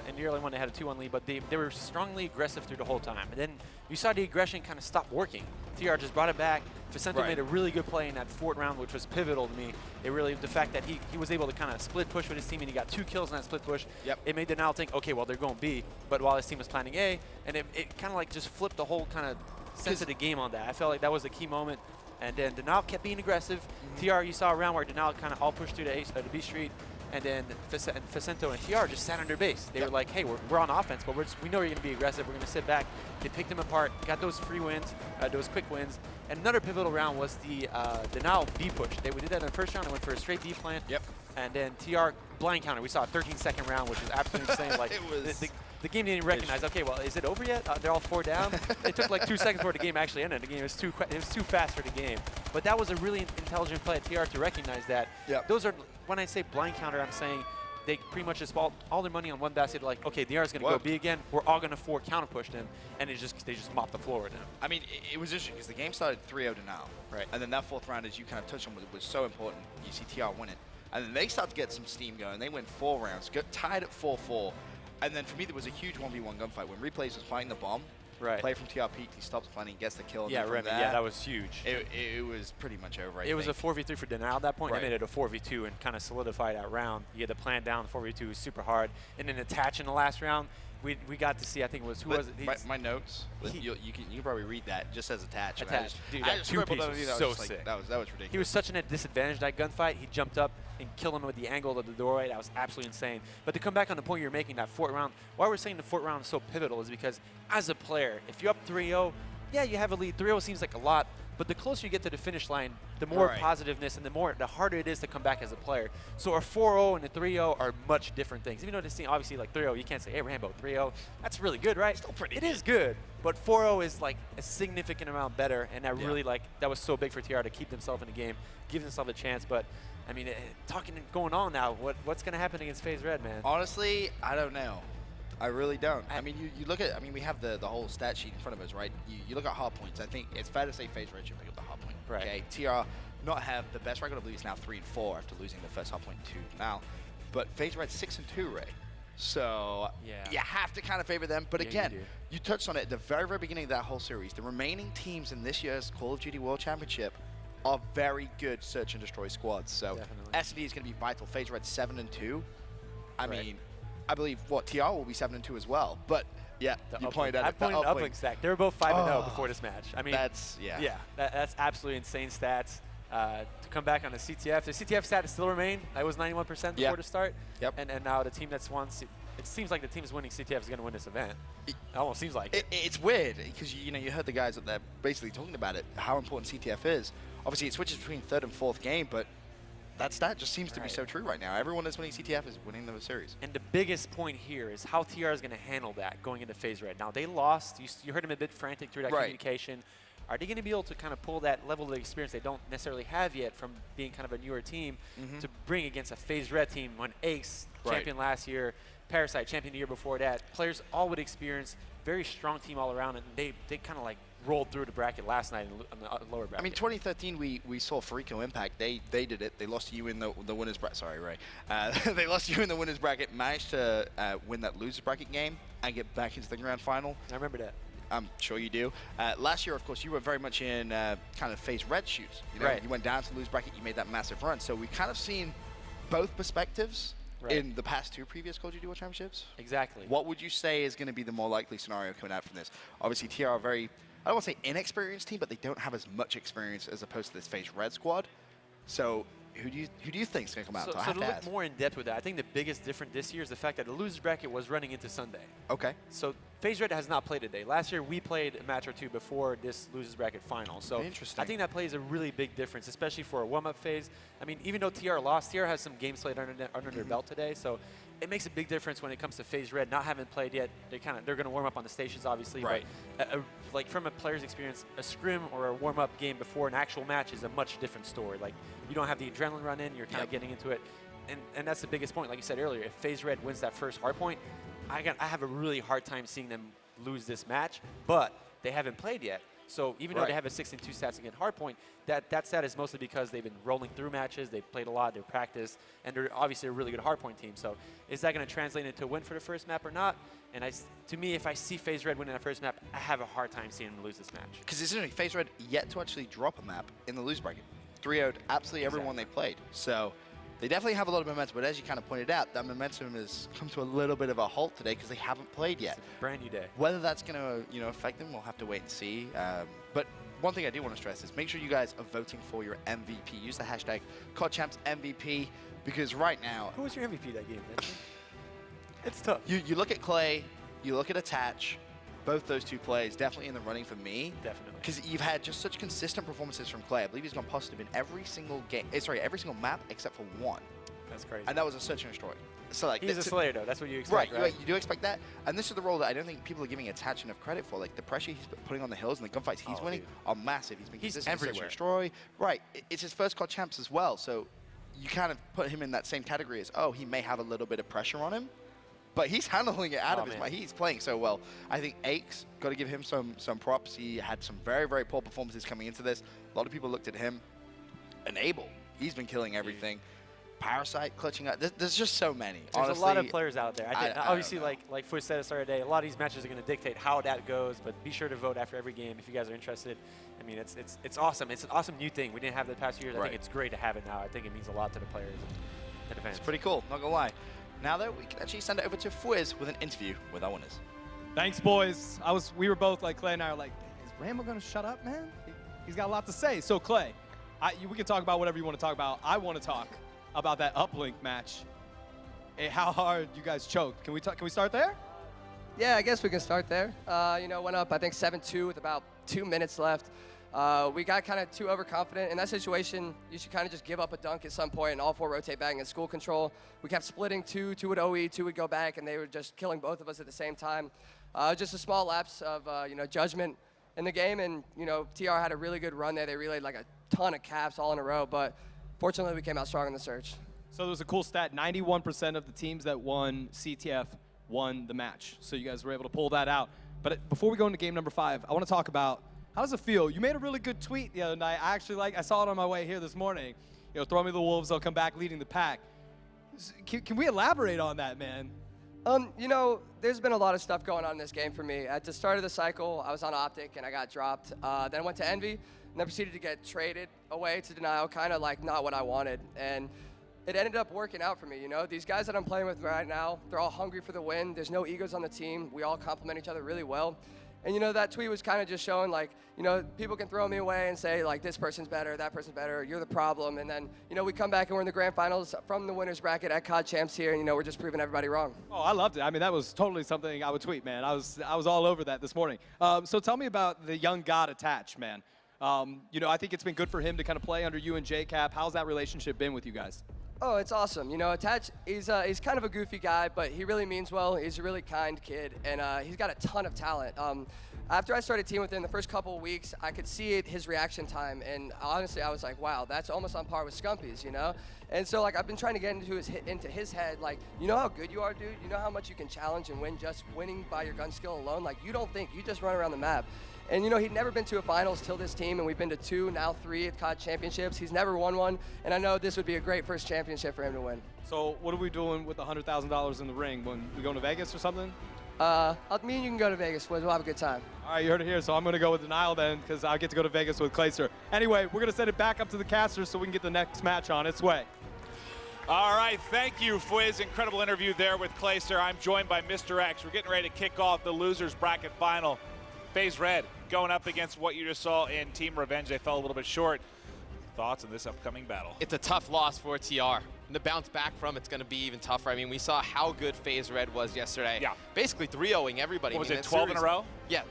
In the early one, they had a 2-1 lead, but they were strongly aggressive through the whole time. And then you saw the aggression kind of stop working. TR just brought it back. Vicento made a really good play in that 4th round, which was pivotal to me. It really, the fact that he was able to kind of split push with his team, and he got 2 kills in that split push. It made Denial think, okay, well, they're going B, but while his team was planning A, and it kind of like just flipped the whole kind of sense of the game on that. I felt like that was a key moment. And then Denial kept being aggressive. TR, you saw a round where Denial kind of all pushed through the B Street, And then Facento and TR just sat on their base. They were like, hey, we're on offense, but we know you're going to be aggressive. We're going to sit back. They picked them apart, got those free wins, those quick wins. And another pivotal round was the Denial B push. They did that in the first round. They went for a straight B plant. Yep. And then TR blind counter. We saw a 13-second round, which was absolutely insane. Like, It was the game didn't recognize, okay, well, is it over yet? They're all 4 down. It took like 2 seconds before the game actually ended. The game was too fast for the game. But that was a really intelligent play at TR to recognize that. Yep. Those are, when I say blind counter, I'm saying they pretty much just all their money on one basket. Like, okay, DR is going to go B again. We're all going to 4 counter push them, and they just mop the floor with them. I mean, it was interesting because the game started 3-0 to now. Right. And then that 4th round, as you kind of touched on, was so important. You see TR win it. And then they start to get some steam going. They win 4 rounds, got tied at 4-4. And then for me, there was a huge 1v1 gunfight. When Replays was playing the bomb, play from TR peaked, he stops playing, gets the kill. Yeah, and Remy, there, yeah, that was huge. It was pretty much over, It was a 4v3 for Denial at that point. Right. They made it a 4v2 and kind of solidified that round. You get the plant down, 4v2 was super hard. And then attach in the last round, we got to see, I think it was, who was it? My notes, you can probably read that just as attach. Dude, I that just 2-piece scribbled was it, so like, sick. that was ridiculous. He was such a disadvantage that gunfight. He jumped up and killed him with the angle of the doorway. That was absolutely insane. But to come back on the point you're making, that 4th round, why we're saying the 4th round is so pivotal is because as a player, if you're up 3-0, yeah, you have a lead. 3-0 seems like a lot, but the closer you get to the finish line, the more positiveness and the harder it is to come back as a player. So a 4-0 and a 3-0 are much different things. Even though this team, obviously, like 3-0, you can't say, hey, Rambo, 3-0, that's really good, right? Still pretty It is good, but 4-0 is like a significant amount better, and that really, like, that was so big for TR to keep themselves in the game, give themselves a chance. But I mean, going on now, what's going to happen against FaZe Red, man? Honestly, I don't know. I really don't. I mean, you look at, I mean, we have the whole stat sheet in front of us, right? You look at hard points. I think it's fair to say FaZe Red should pick up the hard point. Right. Okay, TR not have the best record. I believe it's now 3-4 after losing the first hard point to now. But FaZe Red 6-2, Ray. So you have to kind of favor them. But again, you touched on it at the very, very beginning of that whole series. The remaining teams in this year's Call of Duty World Championship are very good search and destroy squads. So S&D is going to be vital. FaZe Red 7-2. I mean, I believe TR will be 7-2 as well. But yeah, you pointed out I pointed uplink stack. They were both 5-0 before this match. I mean, that's that's absolutely insane stats. To come back on the CTF stats still remain. That was 91% before the start. Yep. And now the team that's won, it seems like the team is winning CTF is going to win this event. It almost seems like it. It's weird because you heard the guys up there basically talking about it, how important CTF is. Obviously, it switches between 3rd and 4th game, but that stat just seems to be so true right now. Everyone that's winning CTF is winning the series. And the biggest point here is how TR is going to handle that going into FaZe Red. Now, they lost. You heard them a bit frantic through that communication. Are they going to be able to kind of pull that level of experience they don't necessarily have yet from being kind of a newer team to bring against a FaZe Red team when Ace, champion last year, Parasite, champion the year before that, players all with experience, very strong team all around, and they kind of like rolled through the bracket last night in the lower bracket. I mean, 2013, we saw Farico Impact. They did it. They lost to you in the winners bracket. Sorry, Ray. They lost to you in the winners bracket, managed to win that losers bracket game and get back into the grand final. I remember that. I'm sure you do. Last year, of course, you were very much in kind of FaZe Red shoes. You went down to the lose bracket, you made that massive run. So we've kind of seen both perspectives in the past 2 previous Call of Duty World Championships. Exactly. What would you say is going to be the more likely scenario coming out from this? Obviously, TR are very, I don't want to say inexperienced team, but they don't have as much experience as opposed to this FaZe Red squad. So who do you think is going to come out? So to look more in depth with that, I think the biggest difference this year is the fact that the losers bracket was running into Sunday. Okay. So FaZe Red has not played today. Last year we played a match or 2 before this losers bracket final. So interesting. I think that plays a really big difference, especially for a warm-up phase. I mean, even though TR lost, TR has some games played under their belt today. So it makes a big difference when it comes to FaZe Red not having played yet. They're going to warm up on the stations, obviously. Right. But like from a player's experience, a scrim or a warm-up game before an actual match is a much different story. Like you don't have the adrenaline run in. You're kind of getting into it. And that's the biggest point. Like you said earlier, if FaZe Red wins that first hard point, I have a really hard time seeing them lose this match, but they haven't played yet. So even though they have a 6-2 stats against hardpoint, that stat is mostly because they've been rolling through matches, they've played a lot, they've practiced, and they're obviously a really good hardpoint team. So is that going to translate into a win for the first map or not? And to me, if I see FaZe Red winning that first map, I have a hard time seeing them lose this match. Because it's interesting, FaZe Red yet to actually drop a map in the lose bracket. 3-0'd absolutely everyone they played. So they definitely have a lot of momentum, but as you kind of pointed out, that momentum has come to a little bit of a halt today because they haven't played yet. It's a brand new day. Whether that's going to affect them, we'll have to wait and see. But one thing I do want to stress is make sure you guys are voting for your MVP. Use the hashtag CODChampsMVP because right now... Who was your MVP that game, man? It's tough. You look at Clay, you look at Attach, both those two players definitely in the running for me. Definitely. Because you've had just such consistent performances from Clay. I believe he's gone positive in every single game, every single map except for one. That's crazy. And that was a search and destroy. So like he's a Slayer though. That's what you expect, right? You do expect that. And this is the role that I don't think people are giving Attach enough credit for. Like the pressure he's putting on the hills and the gunfights he's winning are massive. He's been consistent in search and destroy. Right. It's his first COD champs as well. So you kind of put him in that same category as, oh, he may have a little bit of pressure on him. But he's handling it out of his mind. He's playing so well. I think Aches, got to give him some props. He had some very, very poor performances coming into this. A lot of people looked at him. Enable, he's been killing everything. Parasite clutching up. There's just so many. There's honestly, a lot of players out there. I think, obviously, don't know. like Fush said at the start of the day, a lot of these matches are going to dictate how that goes. But be sure to vote after every game if you guys are interested. I mean, it's awesome. It's an awesome new thing. We didn't have it the past few years. I think it's great to have it now. I think it means a lot to the players and the fans. It's pretty cool. Not gonna lie. Now though, we can actually send it over to Fwiz with an interview with our winners. Thanks, boys. We were both like, Clay and I are like, is Rambo gonna shut up, man? He's got a lot to say. So Clay, we can talk about whatever you want to talk about. I want to talk about that uplink match. How hard you guys choked. Can we start there? Yeah, I guess we can start there. Went up, I think 7-2 with about 2 minutes left. We got kind of too overconfident. In that situation, you should kind of just give up a dunk at some point and all four rotate back and school control. We kept splitting two would OE, two would go back, and they were just killing both of us at the same time. Just a small lapse of, judgment in the game, and, TR had a really good run there. They relayed like a ton of caps all in a row, but fortunately we came out strong in the search. So there was a cool stat, 91% of the teams that won CTF won the match. So you guys were able to pull that out. But before we go into game number 5, I want to talk about, how does it feel? You made a really good tweet the other night. I saw it on my way here this morning. Throw me the wolves, they'll come back leading the pack. Can we elaborate on that, man? There's been a lot of stuff going on in this game for me. At the start of the cycle, I was on Optic and I got dropped. Then I went to Envy and then proceeded to get traded away to Denial, kind of like not what I wanted. And it ended up working out for me, These guys that I'm playing with right now, they're all hungry for the win. There's no egos on the team. We all complement each other really well. And, that tweet was kind of just showing, like, people can throw me away and say, like, this person's better, that person's better, you're the problem. And then, we come back and we're in the grand finals from the winner's bracket at COD Champs here, and, we're just proving everybody wrong. Oh, I loved it. I mean, that was totally something I would tweet, man. I was all over that this morning. So tell me about the young god Attach, man. I think it's been good for him to kind of play under you and JCap. How's that relationship been with you guys? Oh, it's awesome. Attach, he's kind of a goofy guy, but he really means well. He's a really kind kid, and he's got a ton of talent. After I started teaming with him the first couple of weeks, I could see his reaction time, and honestly, I was like, wow, that's almost on par with Scumpy's, And so, like, I've been trying to get into his head, like, you know how good you are, dude? You know how much you can challenge and win just winning by your gun skill alone? Like, you don't think, you just run around the map. And, he'd never been to a finals till this team, and we've been to 2, now 3 at COD championships. He's never won one, and I know this would be a great first championship for him to win. So what are we doing with the $100,000 in the ring? When we going to Vegas or something? Me and you can go to Vegas. We'll have a good time. All right, you heard it here, so I'm going to go with Denial then, because I get to go to Vegas with Clayster. Anyway, we're going to send it back up to the casters so we can get the next match on its way. All right, thank you, Fwiz. Incredible interview there with Clayster. I'm joined by Mr. X. We're getting ready to kick off the losers bracket final. FaZe Red going up against what you just saw in Team Revenge. They fell a little bit short. Thoughts on this upcoming battle? It's a tough loss for TR. And to bounce back from, it's going to be even tougher. I mean, we saw how good FaZe Red was yesterday. Yeah. Basically 3-0ing everybody. What was it, 12 in a row? Yeah,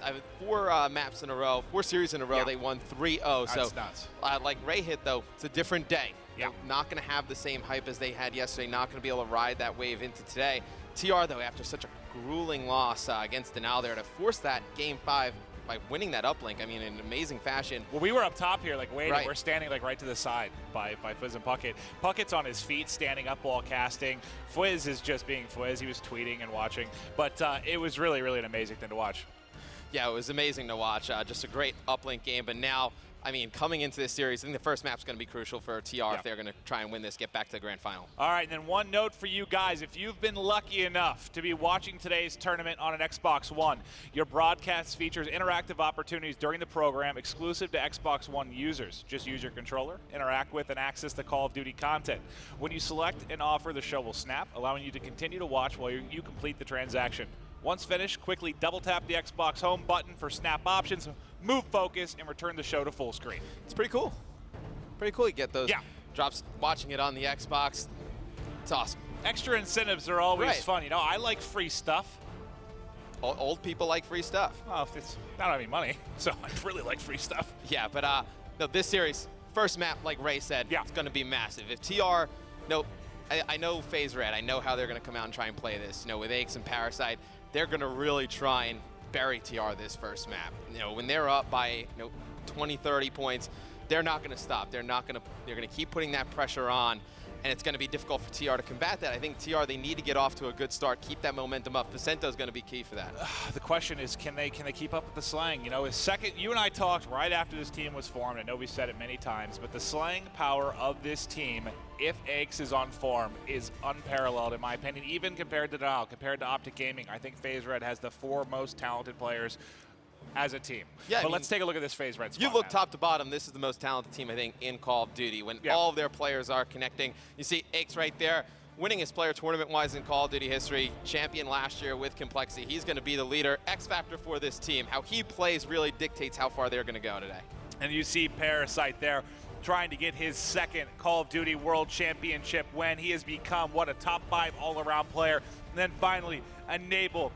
4 maps in a row, 4 series in a row. Yeah. They won 3-0. That's nuts. Like Ray hit, though, it's a different day. Yeah. They're not going to have the same hype as they had yesterday, not going to be able to ride that wave into today. TR, though, after such a grueling loss against Denial there, to force that Game 5 by winning that uplink, I mean, in an amazing fashion. Well, we were up top here, like, waiting. Right. We're standing, like, right to the side by Fwiz and Puckett. Puckett's on his feet, standing up while casting. Fwiz is just being Fwiz. He was tweeting and watching. But it was really, really an amazing thing to watch. Yeah, it was amazing to watch. Just a great uplink game. But now, I mean, coming into this series, I think the first map's going to be crucial for TR if they're going to try and win this, get back to the grand final. All right, and then one note for you guys. If you've been lucky enough to be watching today's tournament on an Xbox One, your broadcast features interactive opportunities during the program exclusive to Xbox One users. Just use your controller, interact with, and access the Call of Duty content. When you select an offer, the show will snap, allowing you to continue to watch while you complete the transaction. Once finished, quickly double-tap the Xbox Home button for snap options. move focus, and return the show to full screen. It's pretty cool. Pretty cool you get those drops. Watching it on the Xbox, it's awesome. Extra incentives are always Right. fun. You know, I like free stuff. Old people like free stuff. Well, it's, I don't have any money, so I really like free stuff. Yeah, but no, this series, first map, like Ray said, it's going to be massive. If TR, I know FaZe Red, I know how they're going to come out and try and play this. You know, with Aches and Parasite, they're going to really try and bury TR this first map. You know, when they're up by 20, 30 points, they're not going to stop. They're going to keep putting that pressure on, and it's going to be difficult for TR to combat that. I think TR, they need to get off to a good start, keep that momentum up. Vicento's going to be key for that. The question is, can they keep up with the slang? You know, you and I talked right after this team was formed. I know we said it many times, but the slang power of this team, if Aches is on form, is unparalleled in my opinion, even compared to Denial, compared to Optic Gaming. I think FaZe Red has the 4 most talented players as a team. Yeah, but let's take a look at this FaZe Red squad. You look top to bottom, this is the most talented team, I think, in Call of Duty. When all of their players are connecting, you see Aches right there, winningest player tournament-wise in Call of Duty history, champion last year with Complexity. He's going to be the leader, X factor for this team. How he plays really dictates how far they're going to go today. And you see Parasite there trying to get his 2nd Call of Duty World Championship win. He has become, what, a top 5 all-around player. And then finally, Enable,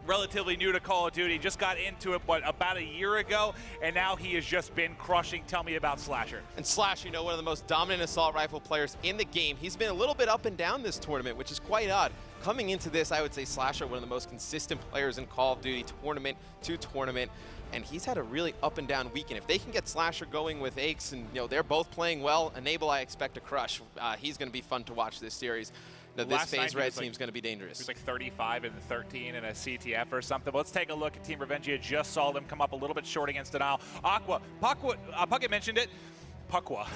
relatively new to Call of Duty, just got into it, about a year ago, and now he has just been crushing. Tell me about Slasher. And Slash, one of the most dominant assault rifle players in the game. He's been a little bit up and down this tournament, which is quite odd. Coming into this, I would say Slasher, one of the most consistent players in Call of Duty, tournament to tournament, and he's had a really up and down weekend. If they can get Slasher going with Aches, and they're both playing well, Enable I expect to crush. He's going to be fun to watch this series. This FaZe Red team's going to be dangerous. He was like 35 and 13 in a CTF or something. But let's take a look at Team Revenge. You just saw them come up a little bit short against Denial. Puckett mentioned it. Puckwa.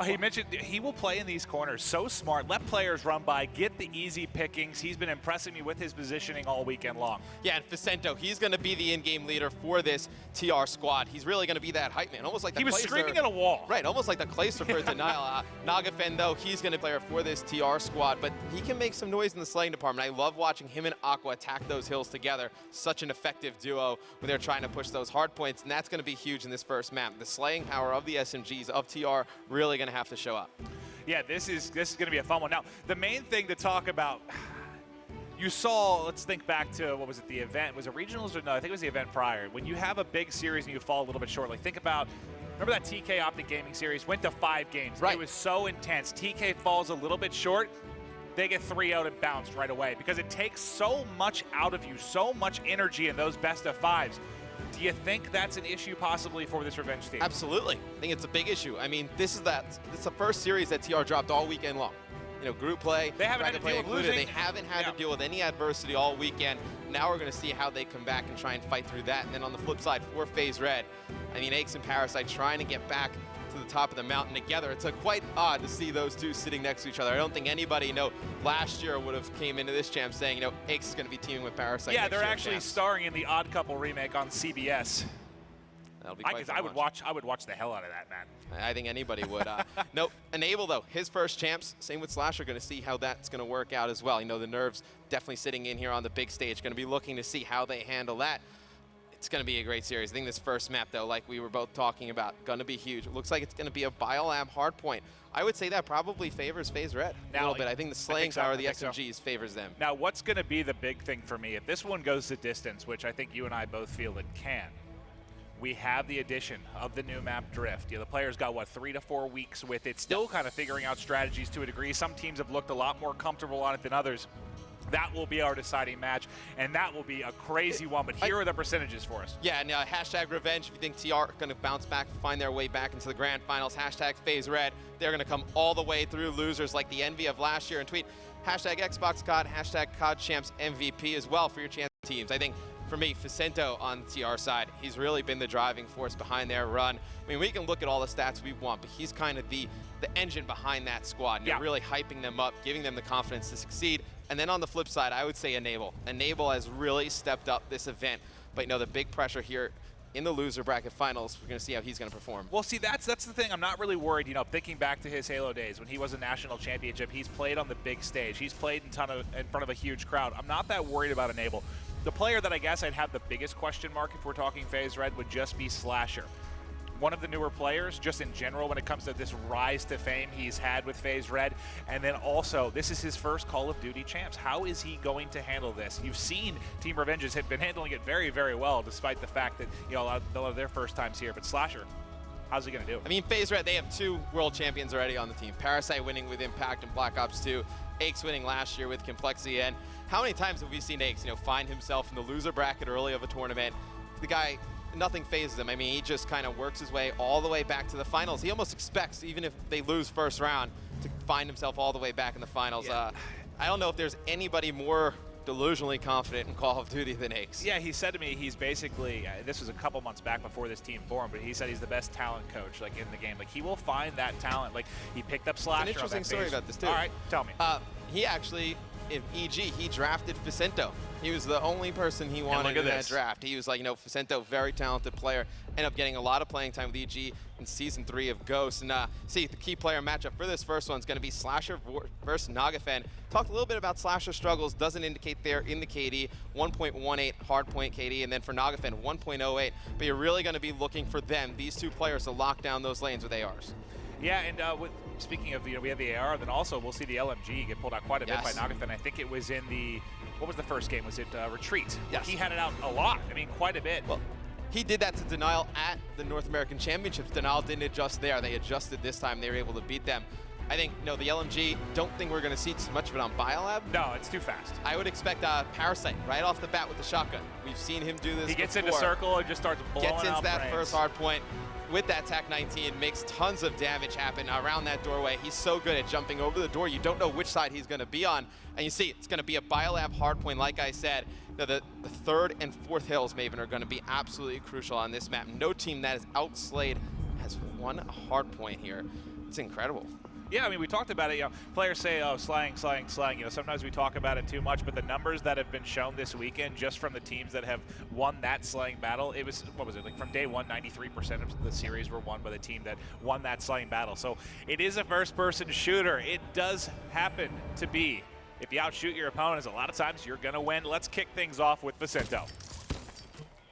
He mentioned he will play in these corners. So smart. Let players run by, get the easy pickings. He's been impressing me with his positioning all weekend long. Yeah, and Vicento, he's going to be the in-game leader for this TR squad. He's really going to be that hype man, almost like the He was screaming at a wall. Right, almost like the Clayster for Denial. Nagafen, though, he's going to be a player for this TR squad, but he can make some noise in the slaying department. I love watching him and Aqua attack those hills together. Such an effective duo when they're trying to push those hard points, and that's going to be huge in this first map. The slaying power of the SMGs, of TR, really going to have to show up. Yeah, this is going to be a fun one. Now, the main thing to talk about, you saw, let's think back to, what was it, the event? Was it regionals or no? I think it was the event prior. When you have a big series and you fall a little bit short, like think about, remember that TK Optic Gaming series? Went to 5 games. Right. It was so intense. TK falls a little bit short. They get 3-0 and bounced right away because it takes so much out of you, so much energy in those best of 5s. Do you think that's an issue possibly for this Revenge team? Absolutely. I think it's a big issue. I mean, this is the first series that TR dropped all weekend long. Group play. They haven't had to deal with losing. They haven't had to deal with any adversity all weekend. Now we're going to see how they come back and try and fight through that. And then on the flip side, for FaZe Red, I mean, Aches and Parasite trying to get back to the top of the mountain together. It's quite odd to see those two sitting next to each other. I don't think anybody, last year would have came into this champ saying, Aches is going to be teaming with Parasite. Yeah, they're actually starring in the Odd Couple remake on CBS. That'll be quite fun I would watch the hell out of that, man. I think anybody would. No, Enable, though, his first champs, same with Slasher, going to see how that's going to work out as well. The Nerves definitely sitting in here on the big stage, going to be looking to see how they handle that. It's going to be a great series. I think this first map, though, like we were both talking about, going to be huge. It looks like it's going to be a Biolab hardpoint. I would say that probably favors FaZe Red a little bit. I think the slaying power of the SMGs favors them. Now, what's going to be the big thing for me? If this one goes the distance, which I think you and I both feel it can, we have the addition of the new map Drift. The players got, 3 to 4 weeks with it, still kind of figuring out strategies to a degree. Some teams have looked a lot more comfortable on it than others. That will be our deciding match, and that will be a crazy one, but here are the percentages for us. Yeah, and hashtag Revenge, if you think TR are going to bounce back, find their way back into the grand finals, hashtag FaZe Red, they're going to come all the way through. Losers like the Envy of last year, and tweet hashtag Xbox COD, hashtag COD Champs MVP as well for your chance teams. I think for me, Vicento on the TR side, he's really been the driving force behind their run. I mean, we can look at all the stats we want, but he's kind of the engine behind that squad. And you're really hyping them up, giving them the confidence to succeed. And then on the flip side, I would say Enable. Enable has really stepped up this event. But the big pressure here in the loser bracket finals, we're going to see how he's going to perform. Well, see, that's the thing. I'm not really worried. Thinking back to his Halo days when he was a national championship, he's played on the big stage. He's played in front of a huge crowd. I'm not that worried about Enable. The player that I guess I'd have the biggest question mark if we're talking FaZe Red would just be Slasher. One of the newer players, just in general, when it comes to this rise to fame he's had with FaZe Red. And then also, this is his first Call of Duty champs. How is he going to handle this? You've seen Team Revenge's have been handling it very, very well, despite the fact that, you know, a lot of their first times here. But Slasher, how's he going to do it? I mean, FaZe Red, they have 2 world champions already on the team. Parasite winning with Impact and Black Ops 2. Aches winning last year with Complexity. And how many times have we seen Aches, find himself in the loser bracket early of a tournament? The guy, nothing phases him. I mean, he just kind of works his way all the way back to the finals. He almost expects, even if they lose first round, to find himself all the way back in the finals. Yeah. I don't know if there's anybody more delusionally confident in Call of Duty than Aches. Yeah, he said to me he's basically, this was a couple months back before this team formed, but he said he's the best talent coach in the game. He will find that talent. He picked up Slasher. An interesting story about this too. All right, tell me. He actually, in EG, he drafted Facento. He was the only person he wanted in that draft. He was like, Facento, very talented player. Ended up getting a lot of playing time with EG in Season 3 of Ghost. And the key player matchup for this first one is going to be Slasher versus Nagafen. Talked a little bit about Slasher struggles. Doesn't indicate there in the KD. 1.18 hardpoint KD. And then for Nagafen, 1.08. But you're really going to be looking for them, these 2 players, to lock down those lanes with ARs. Yeah, and speaking of, we have the AR, then also we'll see the LMG get pulled out quite a bit by Nagafen. I think it was in the, what was the first game? Was it Retreat? Yes. He had it out a lot. I mean, quite a bit. Well, he did that to Denial at the North American Championships. Denial didn't adjust there. They adjusted this time. They were able to beat them. I think, the LMG, don't think we're going to see too much of it on Biolab. No, it's too fast. I would expect Parasite right off the bat with the shotgun. We've seen him do this He gets before. into circle and just starts blowing out Gets into that brains. first hard point. With that TAC-19, makes tons of damage happen around that doorway. He's so good at jumping over the door. You don't know which side he's going to be on. And you see, it's going to be a Biolab hardpoint, like I said. The 3rd and 4th hills, Maven, are going to be absolutely crucial on this map. No team that is outslayed has won a hardpoint here. It's incredible. Yeah, I mean, we talked about it. Players say, oh, slang. Sometimes we talk about it too much, but the numbers that have been shown this weekend, just from the teams that have won that slaying battle, it was, what was it, from day one, 93% of the series were won by the team that won that slaying battle. So it is a first-person shooter. It does happen to be. If you outshoot your opponents, a lot of times you're going to win. Let's kick things off with Facento.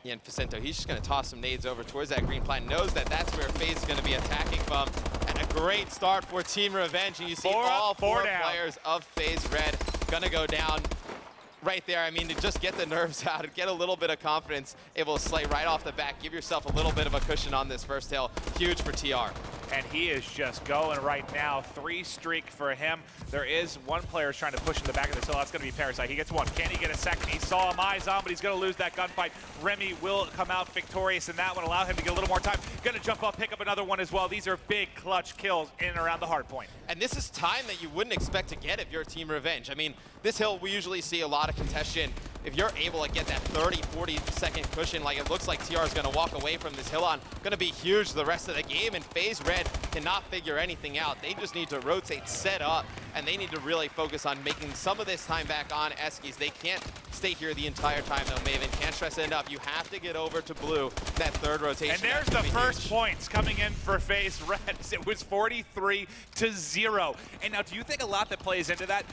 Yeah, and Facento, he's just going to toss some nades over towards that green plant. Knows that that's where FaZe is going to be attacking from. And a great start for Team Revenge. And you see all 4 players of FaZe Red going to go down right there. I mean, to just get the nerves out and get a little bit of confidence, able to slay right off the bat, give yourself a little bit of a cushion on this first hill. Huge for TR. And he is just going right now. 3 streak for him. There is one player trying to push in the back of this hill. That's going to be Parasite. He gets 1. Can he get a second? He saw him eyes on, but he's going to lose that gunfight. Remy will come out victorious in that one, allow him to get a little more time. Going to jump up, pick up another one as well. These are big clutch kills in and around the hard point. And this is time that you wouldn't expect to get if you're Team Revenge. I mean, this hill, we usually see a lot of contention. If you're able to get that 30, 40 second cushion, like it looks like TR is going to walk away from this hill on, going to be huge the rest of the game. And FaZe Red cannot figure anything out. They just need to rotate, set up, and they need to really focus on making some of this time back on Eskies. They can't stay here the entire time, though, Maven. Can't stress it enough. You have to get over to blue, that 3rd rotation. And there's the first points coming in for FaZe Red. It was 43-0. And now, do you think a lot that plays into that?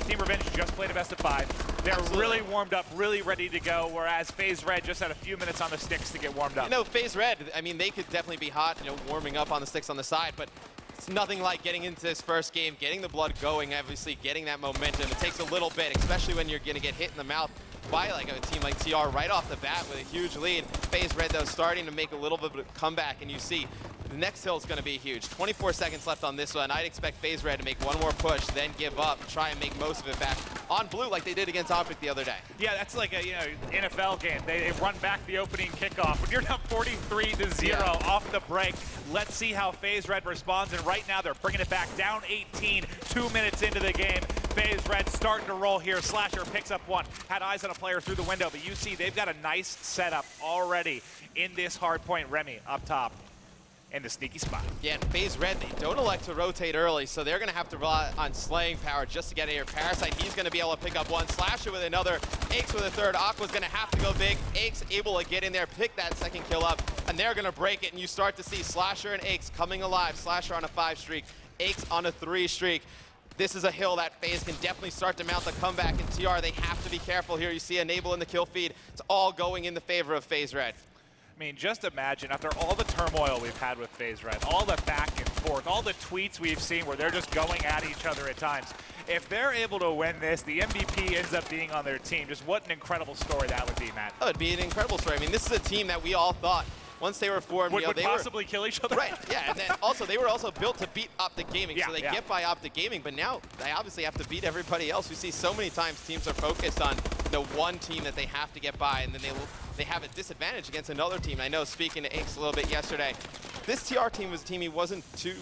Team Revenge just played a best of 5. They're really warmed up, really ready to go, whereas FaZe Red just had a few minutes on the sticks to get warmed up. FaZe Red, I mean, they could definitely be hot, warming up on the sticks on the side, but it's nothing like getting into this first game, getting the blood going, obviously getting that momentum. It takes a little bit, especially when you're going to get hit in the mouth by a team like TR right off the bat with a huge lead. FaZe Red, though, starting to make a little bit of a comeback, and you see the next hill is going to be huge. 24 seconds left on this one. I'd expect FaZe Red to make one more push, then give up, and try and make most of it back on blue like they did against Optic the other day. Yeah, that's like a NFL game. They run back the opening kickoff. When you're down 43-0 off the break, let's see how FaZe Red responds. And right now they're bringing it back down 18, 2 minutes into the game. FaZe Red starting to roll here. Slasher picks up 1. Had eyes on a player through the window, but you see they've got a nice setup already in this hard point. Remy up top in the sneaky spot. Yeah, and FaZe Red, they don't elect to rotate early, so they're going to have to rely on slaying power just to get in here. Parasite, he's going to be able to pick up 1. Slasher with another. Aches with a 3rd. Aqua's going to have to go big. Aches able to get in there, pick that 2nd kill up, and they're going to break it, and you start to see Slasher and Aches coming alive. Slasher on a 5 streak. Aches on a 3 streak. This is a hill that FaZe can definitely start to mount the comeback, and TR, they have to be careful here. You see Enable in the kill feed. It's all going in the favor of FaZe Red. I mean, just imagine, after all the turmoil we've had with FaZe Red, all the back and forth, all the tweets we've seen where they're just going at each other at times, if they're able to win this, the MVP ends up being on their team. Just what an incredible story that would be, Matt. That would be an incredible story. I mean, this is a team that we all thought, once they were formed, would they possibly kill each other. Right, yeah, and then also they were also built to beat Optic Gaming, Yeah, so they yeah. get by Optic Gaming, but now they obviously have to beat everybody else. We see so many times teams are focused on the one team that they have to get by, and then they have a disadvantage against another team. I know, speaking to Inks a little bit yesterday, this TR team was a team he wasn't too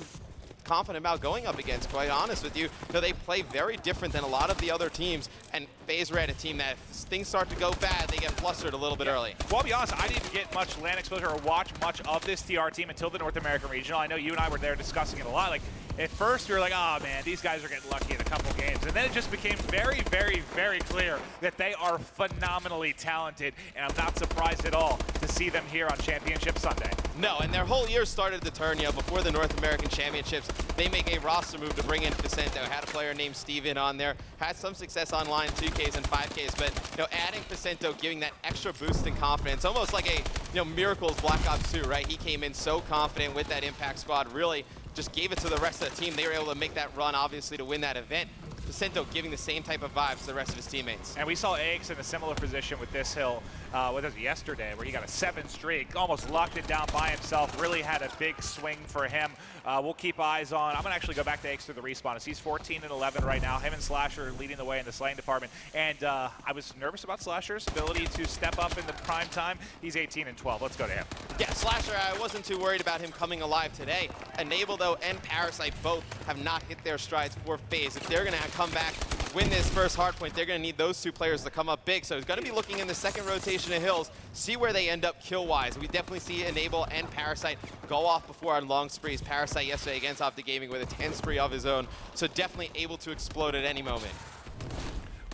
confident about going up against, quite honest with you. No, they play very different than a lot of the other teams, and FaZe Red, a team that if things start to go bad, they get flustered a little bit early. Well, I'll be honest, I didn't get much LAN exposure or watch much of this TR team until the North American Regional. I know you and I were there discussing it a lot. Like, at first we were like, oh man, these guys are getting lucky in a couple games. And then it just became very, very, very clear that they are phenomenally talented, and I'm not surprised at all to see them here on Championship Sunday. No, and their whole year started to turn, before the North American Championships. They make a roster move to bring in Facento. Had a player named Steven on there, had some success online 2Ks and 5Ks, but adding Facento, giving that extra boost in confidence, almost like a Miracles Black Ops 2, right? He came in so confident with that Impact squad, really just gave it to the rest of the team. They were able to make that run, obviously, to win that event. Facento giving the same type of vibes to the rest of his teammates. And we saw Aix in a similar position with this hill yesterday, where he got a 7 streak, almost locked it down by himself, really had a big swing for him. We'll keep eyes on. I'm going to actually go back to Aix through the respawn, as he's 14 and 11 right now. Him and Slasher leading the way in the slaying department. And I was nervous about Slasher's ability to step up in the prime time. He's 18 and 12. Let's go to him. Yeah, Slasher, I wasn't too worried about him coming alive today. Enable, though, and Parasite both have not hit their strides for FaZe. If they're going to come back, win this first hardpoint, they're going to need those two players to come up big. So he's going to be looking in the second rotation of hills, see where they end up kill-wise. We definitely see Enable and Parasite go off before on long sprees. Parasite yesterday against Optic Gaming with a 10 spree of his own, so definitely able to explode at any moment.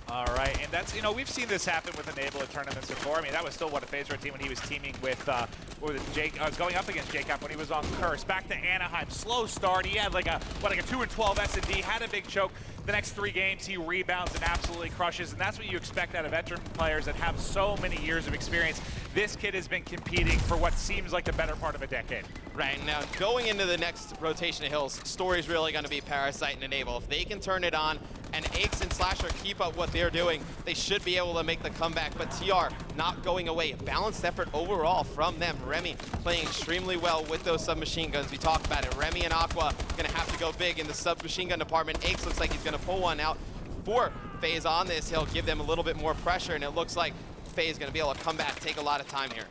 All right, and that's, we've seen this happen with Enable at tournaments before. I mean, that was still what a FaZe Red team when he was teaming with going up against JCap when he was on Curse. Back to Anaheim, slow start. He had like a 2 and 12 S&D, had a big choke. The next 3 games, he rebounds and absolutely crushes, and that's what you expect out of veteran players that have so many years of experience. This kid has been competing for what seems like the better part of a decade. Right, now going into the next rotation of hills, story's really going to be Parasite and Enable. If they can turn it on and Aix and Slasher keep up what they're doing, they should be able to make the comeback. But TR not going away. A balanced effort overall from them. Remy playing extremely well with those submachine guns. We talked about it. Remy and Aqua going to have to go big in the submachine gun department. Aix looks like he's going to pull one out for FaZe on this hill, give them a little bit more pressure, and it looks like FaZe is going to be able to come back, take a lot of time here.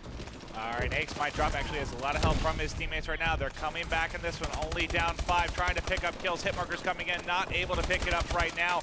All right, Aix might drop, actually has a lot of help from his teammates right now. They're coming back in this one, only down 5, trying to pick up kills. Hitmarker's coming in, not able to pick it up right now.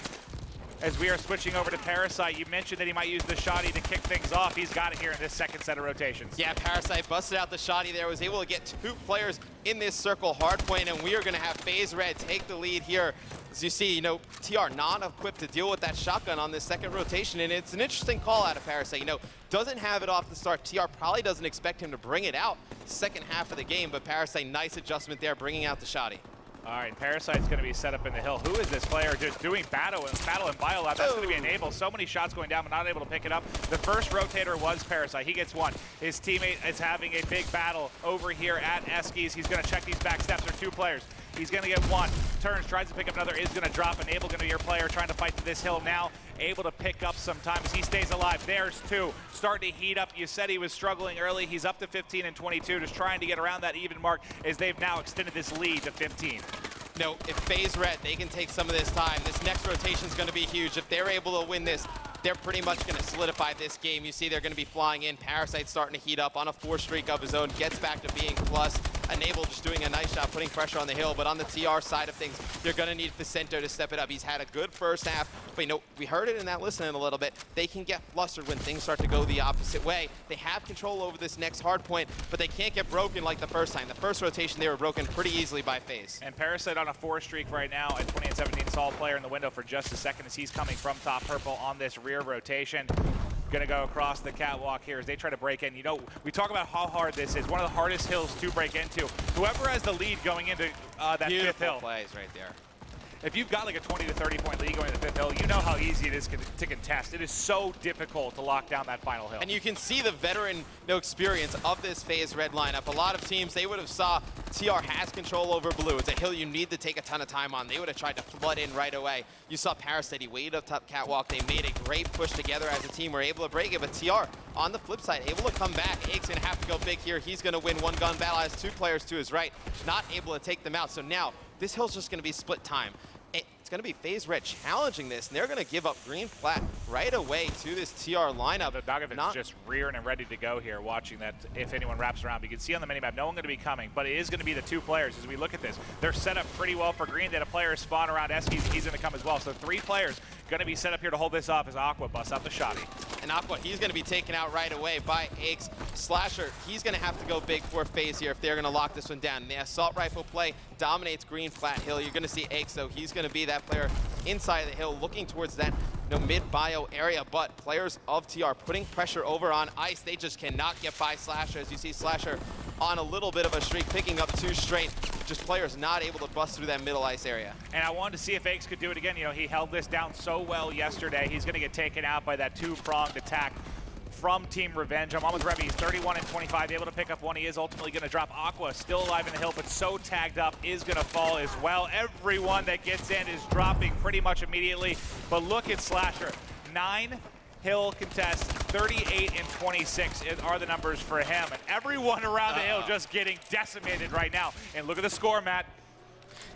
As we are switching over to Parasite, you mentioned that he might use the Shoddy to kick things off. He's got it here in this second set of rotations. Yeah, Parasite busted out the Shoddy there, was able to get 2 players in this circle hardpoint, and we are going to have FaZe Red take the lead here. As you see, TR not equipped to deal with that shotgun on this second rotation, and it's an interesting call out of Parasite. Doesn't have it off the start. TR probably doesn't expect him to bring it out second half of the game, but Parasite, nice adjustment there, bringing out the Shoddy. All right, Parasite's going to be set up in the hill. Who is this player just doing battle in Biolab? That's going to be Enable. So many shots going down, but not able to pick it up. The first rotator was Parasite. He gets 1. His teammate is having a big battle over here at Eskies. He's going to check these back steps. There are 2 players. He's going to get 1. Turns, tries to pick up another, is going to drop. Enable going to be your player trying to fight to this hill now. Able to pick up some time as he stays alive. There's 2. Starting to heat up. You said he was struggling early. He's up to 15 and 22, just trying to get around that even mark as they've now extended this lead to 15. If FaZe Red, they can take some of this time. This next rotation is going to be huge. If they're able to win this, they're pretty much going to solidify this game. You see they're going to be flying in. Parasite starting to heat up on a 4 streak of his own. Gets back to being plus. Enable just doing a nice job putting pressure on the hill. But on the TR side of things, they're going to need Facento to step it up. He's had a good first half. But we heard it in that listening a little bit. They can get flustered when things start to go the opposite way. They have control over this next hard point, but they can't get broken like the first time. The first rotation, they were broken pretty easily by FaZe. And Parasite on a 4 streak right now at 20 and 17. Saw a player in the window for just a second as he's coming from top purple on this rear rotation. Gonna go across the catwalk here as they try to break in. We talk about how hard this is. One of the hardest hills to break into. Whoever has the lead going into that Beautiful 5th hill. plays right there. if you've got like a 20 to 30 point lead going to the fifth hill, you know how easy it is to contest. It is so difficult to lock down that final hill. And you can see the veteran experience of this FaZe Red lineup. A lot of teams, they would have saw TR has control over blue. It's a hill you need to take a ton of time on. They would have tried to flood in right away. You saw Parasite waited up top catwalk. They made a great push together as a team. Were able to break it, but TR on the flip side, able to come back. Ake's gonna have to go big here. He's gonna win one gun battle, has 2 players to his right, not able to take them out. So now this hill's just gonna be split time. It's going to be FaZe Red challenging this, and they're going to give up green flat right away to this TR lineup. The Dogovic's just rearing and ready to go here, watching that if anyone wraps around. But you can see on the minimap, no one going to be coming, but it is going to be the 2 players as we look at this. They're set up pretty well for green. They had a player spawn around Eskies, and he's going to come as well. So 3 players going to be set up here to hold this off as Aqua busts out the shotty. And Aqua, he's going to be taken out right away by Aches. Slasher, he's going to have to go big for FaZe here if they're going to lock this one down. And the assault rifle play dominates green flat hill. You're going to see Aches, though. He's going to be that player inside of the hill looking towards that mid-bio area. But players of TR putting pressure over on Ice. They just cannot get by Slasher. As you see Slasher on a little bit of a streak, picking up 2 straight. Just players not able to bust through that middle ice area. And I wanted to see if Aches could do it again. You know, he held this down so well yesterday. He's going to get taken out by that 2-pronged attack from Team Revenge. I'm on with Remy. He's 31 and 25, able to pick up one. He is ultimately going to drop. Aqua still alive in the hill, but so tagged up, is going to fall as well. Everyone that gets in is dropping pretty much immediately. But look at Slasher. 9 hill contests, 38 and 26 are the numbers for him. And everyone around the hill just getting decimated right now. And look at the score, Matt.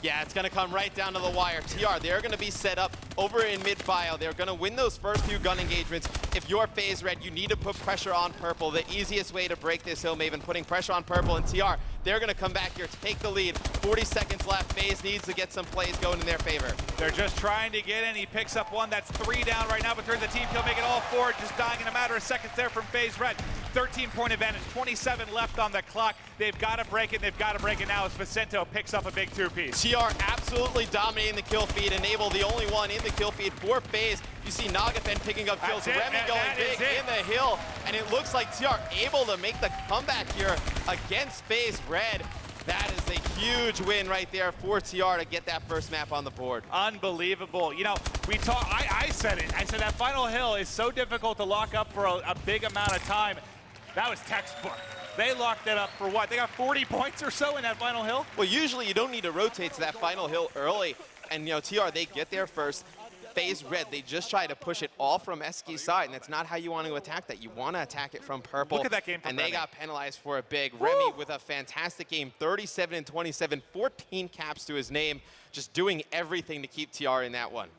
Yeah, it's going to come right down to the wire. TR, they're going to be set up over in mid-bio. They're going to win those first few gun engagements. If you're FaZe Red, you need to put pressure on Purple. The easiest way to break this hill, Maven, putting pressure on Purple and TR. They're going to come back here, take the lead. 40 seconds left. FaZe needs to get some plays going in their favor. They're just trying to get in. He picks up one. That's 3 down right now, but turns the team kill, make it all 4. Just dying in a matter of seconds there from FaZe Red. 13-point advantage, 27 left on the clock. They've got to break it. They've got to break it now as Vicento picks up a big 2-piece. TR absolutely dominating the kill feed. Enable the only one in the kill feed for FaZe. You see Nagafen picking up kills. Remy going big in the hill. And it looks like TR able to make the comeback here against FaZe Red. That is a huge win right there for TR to get that first map on the board. Unbelievable. You know, I said it. I said that final hill is so difficult to lock up for a big amount of time. That was textbook. They locked it up for what? They got 40 points or so in that final hill? Well, usually you don't need to rotate to that final hill early. And, you know, TR, they get there first. FaZe Red, they just try to push it all from Eski's side, and that's not how you want to attack that. You want to attack it from Purple. Look at that game from And Remy. they got penalized for a big. Remy with a fantastic game, 37 and 27, 14 caps to his name, just doing everything to keep TR in that one.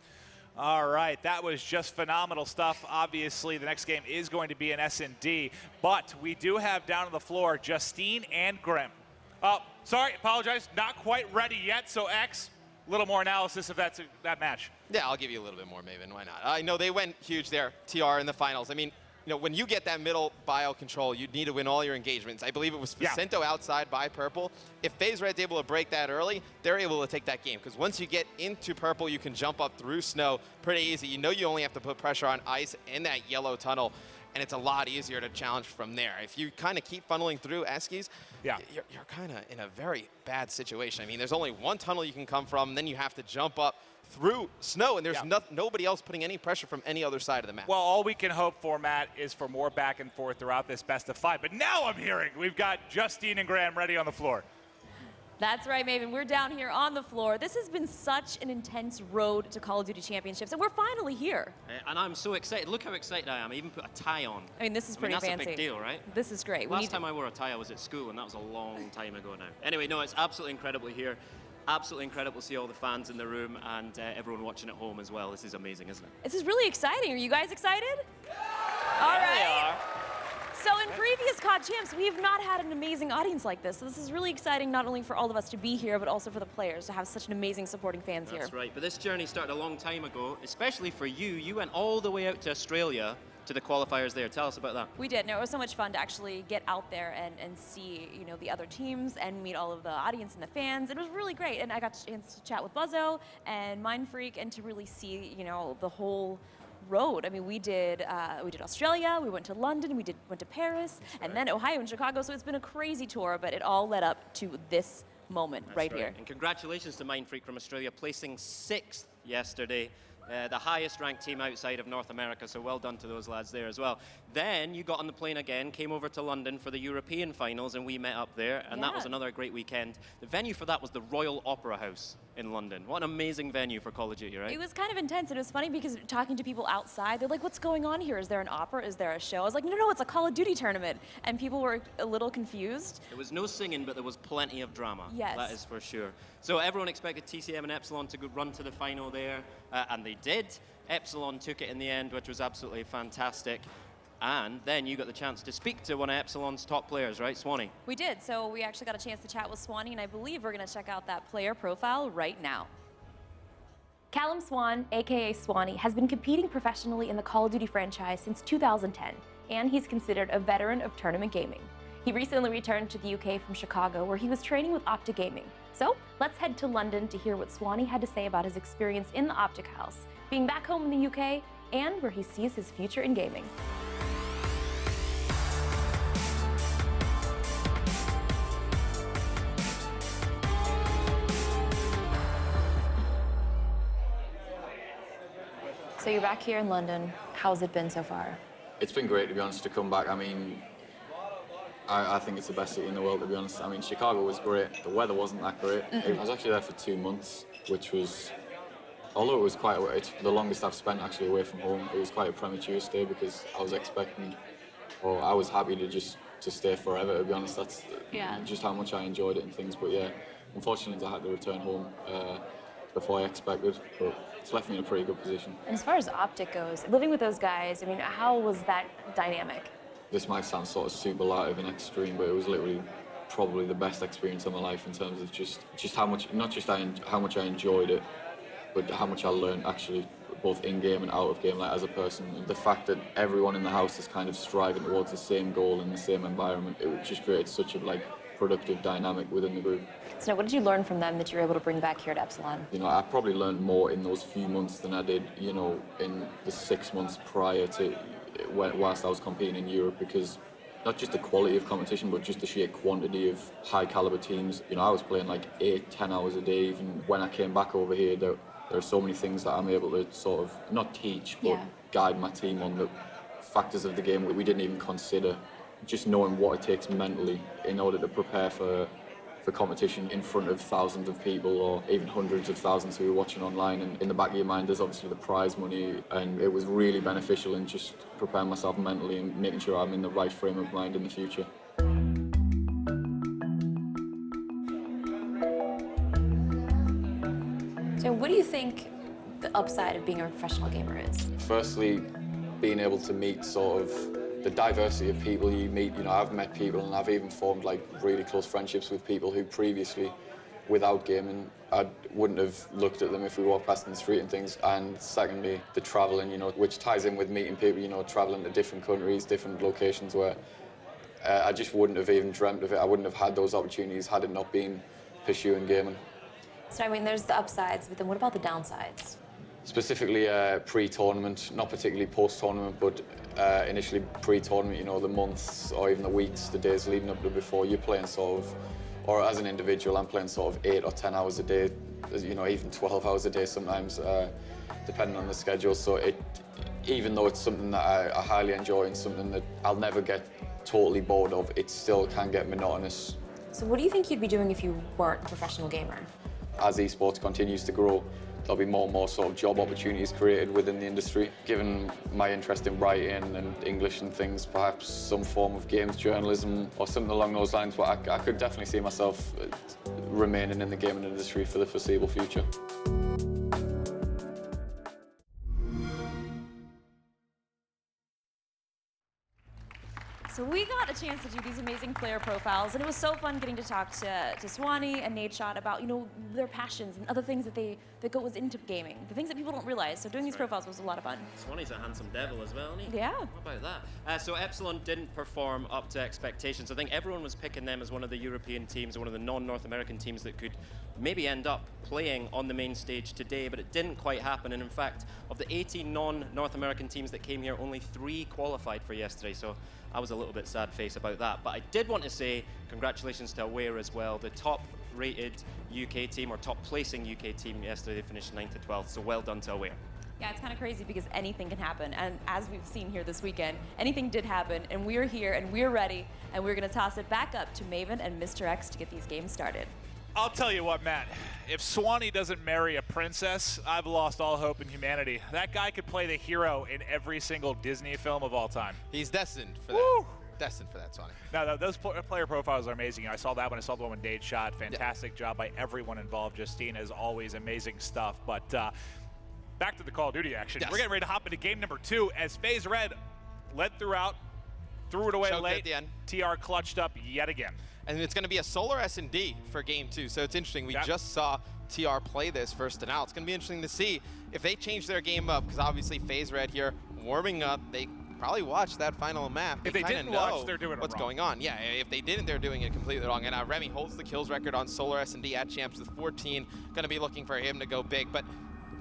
All right, that was just phenomenal stuff. Obviously, the next game is going to be an S&D, but we do have down on the floor Justine and Grim. Oh, sorry, apologize, not quite ready yet, so X, a little more analysis of that match. Yeah, I'll give you a little bit more, Maven. Why not? I know they went huge there, TR in the finals. I mean, you know, when you get that middle bio control, you need to win all your engagements. I believe it was Vicento outside by Purple. If FaZe Red's able to break that early, they're able to take that game. Because once you get into Purple, you can jump up through snow pretty easy. You know you only have to put pressure on Ice in that yellow tunnel, and it's a lot easier to challenge from there. If you kind of keep funneling through Eskies, you're kind of in a very bad situation. I mean, there's only one tunnel you can come from, then you have to jump up through snow, and there's nobody else putting any pressure from any other side of the map. Well, all we can hope for, Matt, is for more back and forth throughout this best of 5. But now I'm hearing we've got Justine and Graham ready on the floor. That's right, Maven. We're down here on the floor. This has been such an intense road to Call of Duty Championships, and we're finally here. And I'm so excited. Look how excited I am. I even put a tie on. I mean, this is pretty that's fancy. That's a big deal, right? This is great. Last time I wore a tie, I was at school, and that was a long time ago now. Anyway, no, it's absolutely incredible here. Absolutely incredible to see all the fans in the room and everyone watching at home as well. This is amazing, isn't it? This is really exciting. Are you guys excited? All right. So in previous COD Champs, we've not had an amazing audience like this. So this is really exciting, not only for all of us to be here, but also for the players to have such an amazing supporting fans here. That's right. But this journey started a long time ago, especially for you. You went all the way out to Australia to the qualifiers there. Tell us about that. We did. No, it was so much fun to actually get out there and see, you know, the other teams and meet all of the audience and the fans. It was really great, and I got a chance to chat with Buzzo and Mindfreak and to really see, you know, the whole road. I mean, we did Australia, we went to London, went to Paris, and then Ohio and Chicago. So it's been a crazy tour, but it all led up to this moment That's right here. And congratulations to Mindfreak from Australia, placing 6th yesterday. The highest ranked team outside of North America, so well done to those lads there as well. Then you got on the plane again, came over to London for the European finals, and we met up there, and that was another great weekend. The venue for that was the Royal Opera House in London. What an amazing venue for Call of Duty, right? It was kind of intense. It was funny because talking to people outside, they're like, what's going on here? Is there an opera? Is there a show? I was like, no, it's a Call of Duty tournament. And people were a little confused. There was no singing, but there was plenty of drama. Yes. That is for sure. So everyone expected TCM and Epsilon to run to the final there, and they did. Epsilon took it in the end, which was absolutely fantastic. And then you got the chance to speak to one of Epsilon's top players, right, Swanee? We did. So we actually got a chance to chat with Swanee, and I believe we're going to check out that player profile right now. Callum Swan, aka Swanee, has been competing professionally in the Call of Duty franchise since 2010, and he's considered a veteran of tournament gaming. He recently returned to the UK from Chicago, where he was training with Optic Gaming. So let's head to London to hear what Swanee had to say about his experience in the Optic House, being back home in the UK, and where he sees his future in gaming. So you're back here in London. How's it been so far? It's been great, to be honest, to come back. I mean, I think it's the best city in the world, to be honest. I mean, Chicago was great. The weather wasn't that great. I was actually there for 2 months, which was, although it was it's the longest I've spent actually away from home. It was quite a premature stay because I was expecting, or I was happy to stay forever, to be honest. That's just how much I enjoyed it and things. But yeah, unfortunately, I had to return home before I expected. But it's left me in a pretty good position. And as far as Optic goes, living with those guys, I mean, how was that dynamic? This might sound sort of superlative and extreme, but it was literally probably the best experience of my life in terms of just how much, not just how much I enjoyed it, but how much I learned actually, both in game and out of game, like as a person. The fact that everyone in the house is kind of striving towards the same goal in the same environment, it just creates such a productive dynamic within the group. So what did you learn from them that you were able to bring back here at Epsilon? You know, I probably learned more in those few months than I did, you know, in the 6 months prior to whilst I was competing in Europe, because not just the quality of competition, but just the sheer quantity of high caliber teams. You know, I was playing like 8-10 hours a day. Even when I came back over here, there are so many things that I'm able to sort of not teach, but guide my team on, the factors of the game that we didn't even consider. Just knowing what it takes mentally in order to prepare for competition in front of thousands of people, or even hundreds of thousands who are watching online. And in the back of your mind, there's obviously the prize money, and it was really beneficial in just preparing myself mentally and making sure I'm in the right frame of mind in the future. So what do you think the upside of being a professional gamer is? Firstly, being able to meet sort of the diversity of people you meet. You know, I've met people and I've even formed like really close friendships with people who previously, without gaming, I wouldn't have looked at them if we walked past in the street and things. And secondly, the traveling, you know, which ties in with meeting people, you know, traveling to different countries, different locations where I just wouldn't have even dreamt of it. I wouldn't have had those opportunities had it not been pursuing gaming. So I mean, there's the upsides, but then what about the downsides? Specifically pre-tournament, not particularly post-tournament, but initially pre-tournament, you know, the months or even the weeks, the days leading up to before, you're playing sort of, or as an individual, I'm playing sort of 8 or 10 hours a day, you know, even 12 hours a day sometimes, depending on the schedule. So even though it's something that I highly enjoy and something that I'll never get totally bored of, it still can get monotonous. So what do you think you'd be doing if you weren't a professional gamer? As esports continues to grow, there'll be more and more sort of job opportunities created within the industry. Given my interest in writing and English and things, perhaps some form of games journalism or something along those lines, but I could definitely see myself remaining in the gaming industry for the foreseeable future. So we got a chance to do these amazing player profiles, and it was so fun getting to talk to Swanee and Nadeshot about, you know, their passions and other things that goes into gaming, the things that people don't realize. So doing these profiles was a lot of fun. Swanee's a handsome devil as well, isn't he? Yeah. What about that? So Epsilon didn't perform up to expectations. I think everyone was picking them as one of the European teams, one of the non-North American teams that could maybe end up playing on the main stage today, but it didn't quite happen. And in fact, of the 18 non-North American teams that came here, only 3 qualified for yesterday. So I was a little bit sad face about that. But I did want to say congratulations to Aware as well, the top rated UK team or top placing UK team yesterday. They finished 9th to 12th, so well done to Aware. Yeah, it's kind of crazy because anything can happen. And as we've seen here this weekend, anything did happen, and we're here and we're ready, and we're going to toss it back up to Maven and Mr. X to get these games started. I'll tell you what, Matt. If Swanee doesn't marry a princess, I've lost all hope in humanity. That guy could play the hero in every single Disney film of all time. He's destined for that. Destined for that, Swanee. No, those player profiles are amazing. I saw that one. I saw the one when Dade shot. Fantastic job by everyone involved. Justine, as always, amazing stuff. But back to the Call of Duty action. Yes. We're getting ready to hop into game number 2 as FaZe Red led throughout, threw it away Choked late. at the end. TR clutched up yet again. And it's going to be a Solar S&D for game 2. So it's interesting. We just saw TR play this first and out. It's going to be interesting to see if they change their game up, because obviously FaZe Red here warming up. They probably watched that final map. If they didn't watch, they're doing it what's wrong. going on. Yeah, if they didn't, they're doing it completely wrong. And Remy holds the kills record on Solar S&D at Champs with 14. Going to be looking for him to go big. But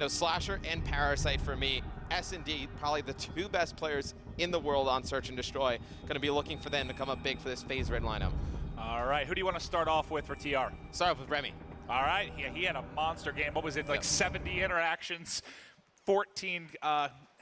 no, Slasher and Parasite for me. S&D, probably the 2 best players in the world on Search and Destroy. Going to be looking for them to come up big for this FaZe Red lineup. All right, who do you want to start off with for TR? Start off with Remy. All right, yeah, he had a monster game. What was it, like 70 interactions, 14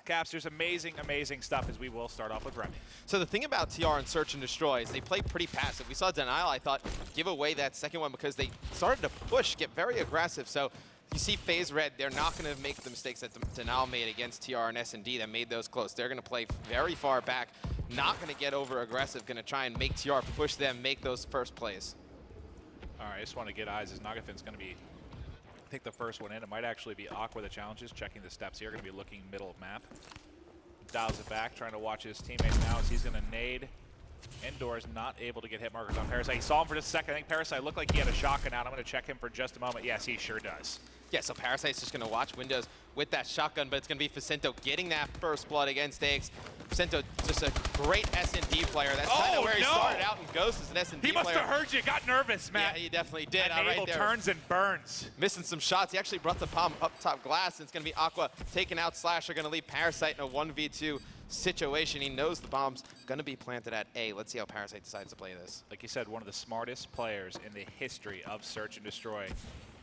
captures, amazing stuff, as we will start off with Remy. So the thing about TR and Search and Destroy is they play pretty passive. We saw Denial, I thought, give away that second one because they started to push, get very aggressive. So you see FaZe Red, they're not going to make the mistakes that Denial made against TR and S&D that made those close. They're going to play very far back, not going to get over aggressive, going to try and make TR push them, make those first plays. All right, I just want to get eyes as Nagafin's going to be, I think the first one in. It might actually be Aqua the challenges, checking the steps here. Going to be looking middle of map. Dials it back, trying to watch his teammate now as he's going to nade. Indoors, not able to get hit markers on Parasite. He saw him for just a second. I think Parasite looked like he had a shotgun out. I'm going to check him for just a moment. Yes, he sure does. Yeah, so Parasite's just going to watch windows with that shotgun, but it's going to be Facento getting that first blood against Aix. Facento, just a great S&D player. That's kind of where he started out in Ghost as an S&D player. He must have heard you. Got nervous, Matt. Yeah, he definitely did. And Abel turns and burns. Missing some shots. He actually brought the bomb up top glass, and it's going to be Aqua taking out Slasher, going to leave Parasite in a 1v2 situation. He knows the bomb's going to be planted at A. Let's see how Parasite decides to play this. Like you said, one of the smartest players in the history of Search and Destroy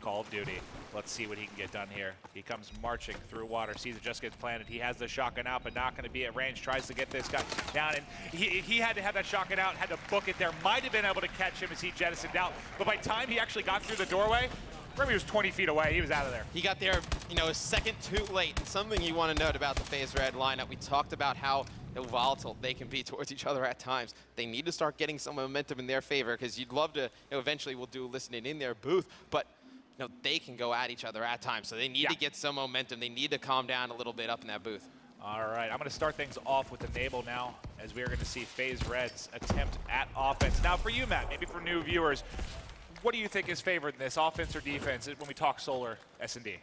Call of Duty. Let's see what he can get done here. He comes marching through water, sees it just gets planted. He has the shotgun out, but not going to be at range. Tries to get this guy down, and he had to have that shotgun out, had to book it there. Might have been able to catch him as he jettisoned out, but by the time he actually got through the doorway, Remy was 20 feet away. He was out of there. He got there, you know, a second too late. And something you want to note about the FaZe Red lineup, we talked about how volatile they can be towards each other at times. They need to start getting some momentum in their favor, because you'd love to, eventually we'll do listening in their booth, but they can go at each other at times. So they need to get some momentum. They need to calm down a little bit up in that booth. All right, I'm going to start things off with Enable now, as we are going to see FaZe Red's attempt at offense. Now for you, Matt, maybe for new viewers, what do you think is favored in this, offense or defense, when we talk Solar S&D?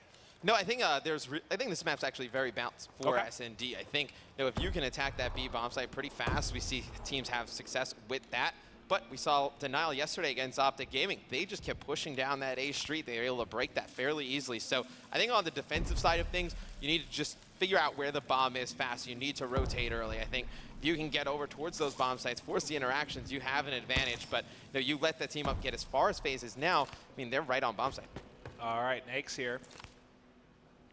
No, I think I think this map's actually very balanced for S&D. I think if you can attack that B bomb site pretty fast, we see teams have success with that. But we saw Denial yesterday against Optic Gaming. They just kept pushing down that A street. They were able to break that fairly easily. So I think on the defensive side of things, you need to just figure out where the bomb is fast. You need to rotate early. I think if you can get over towards those bomb sites, force the interactions, you have an advantage. But you let that team up get as far as FaZe is now. I mean, they're right on bomb site. All right, Aix here.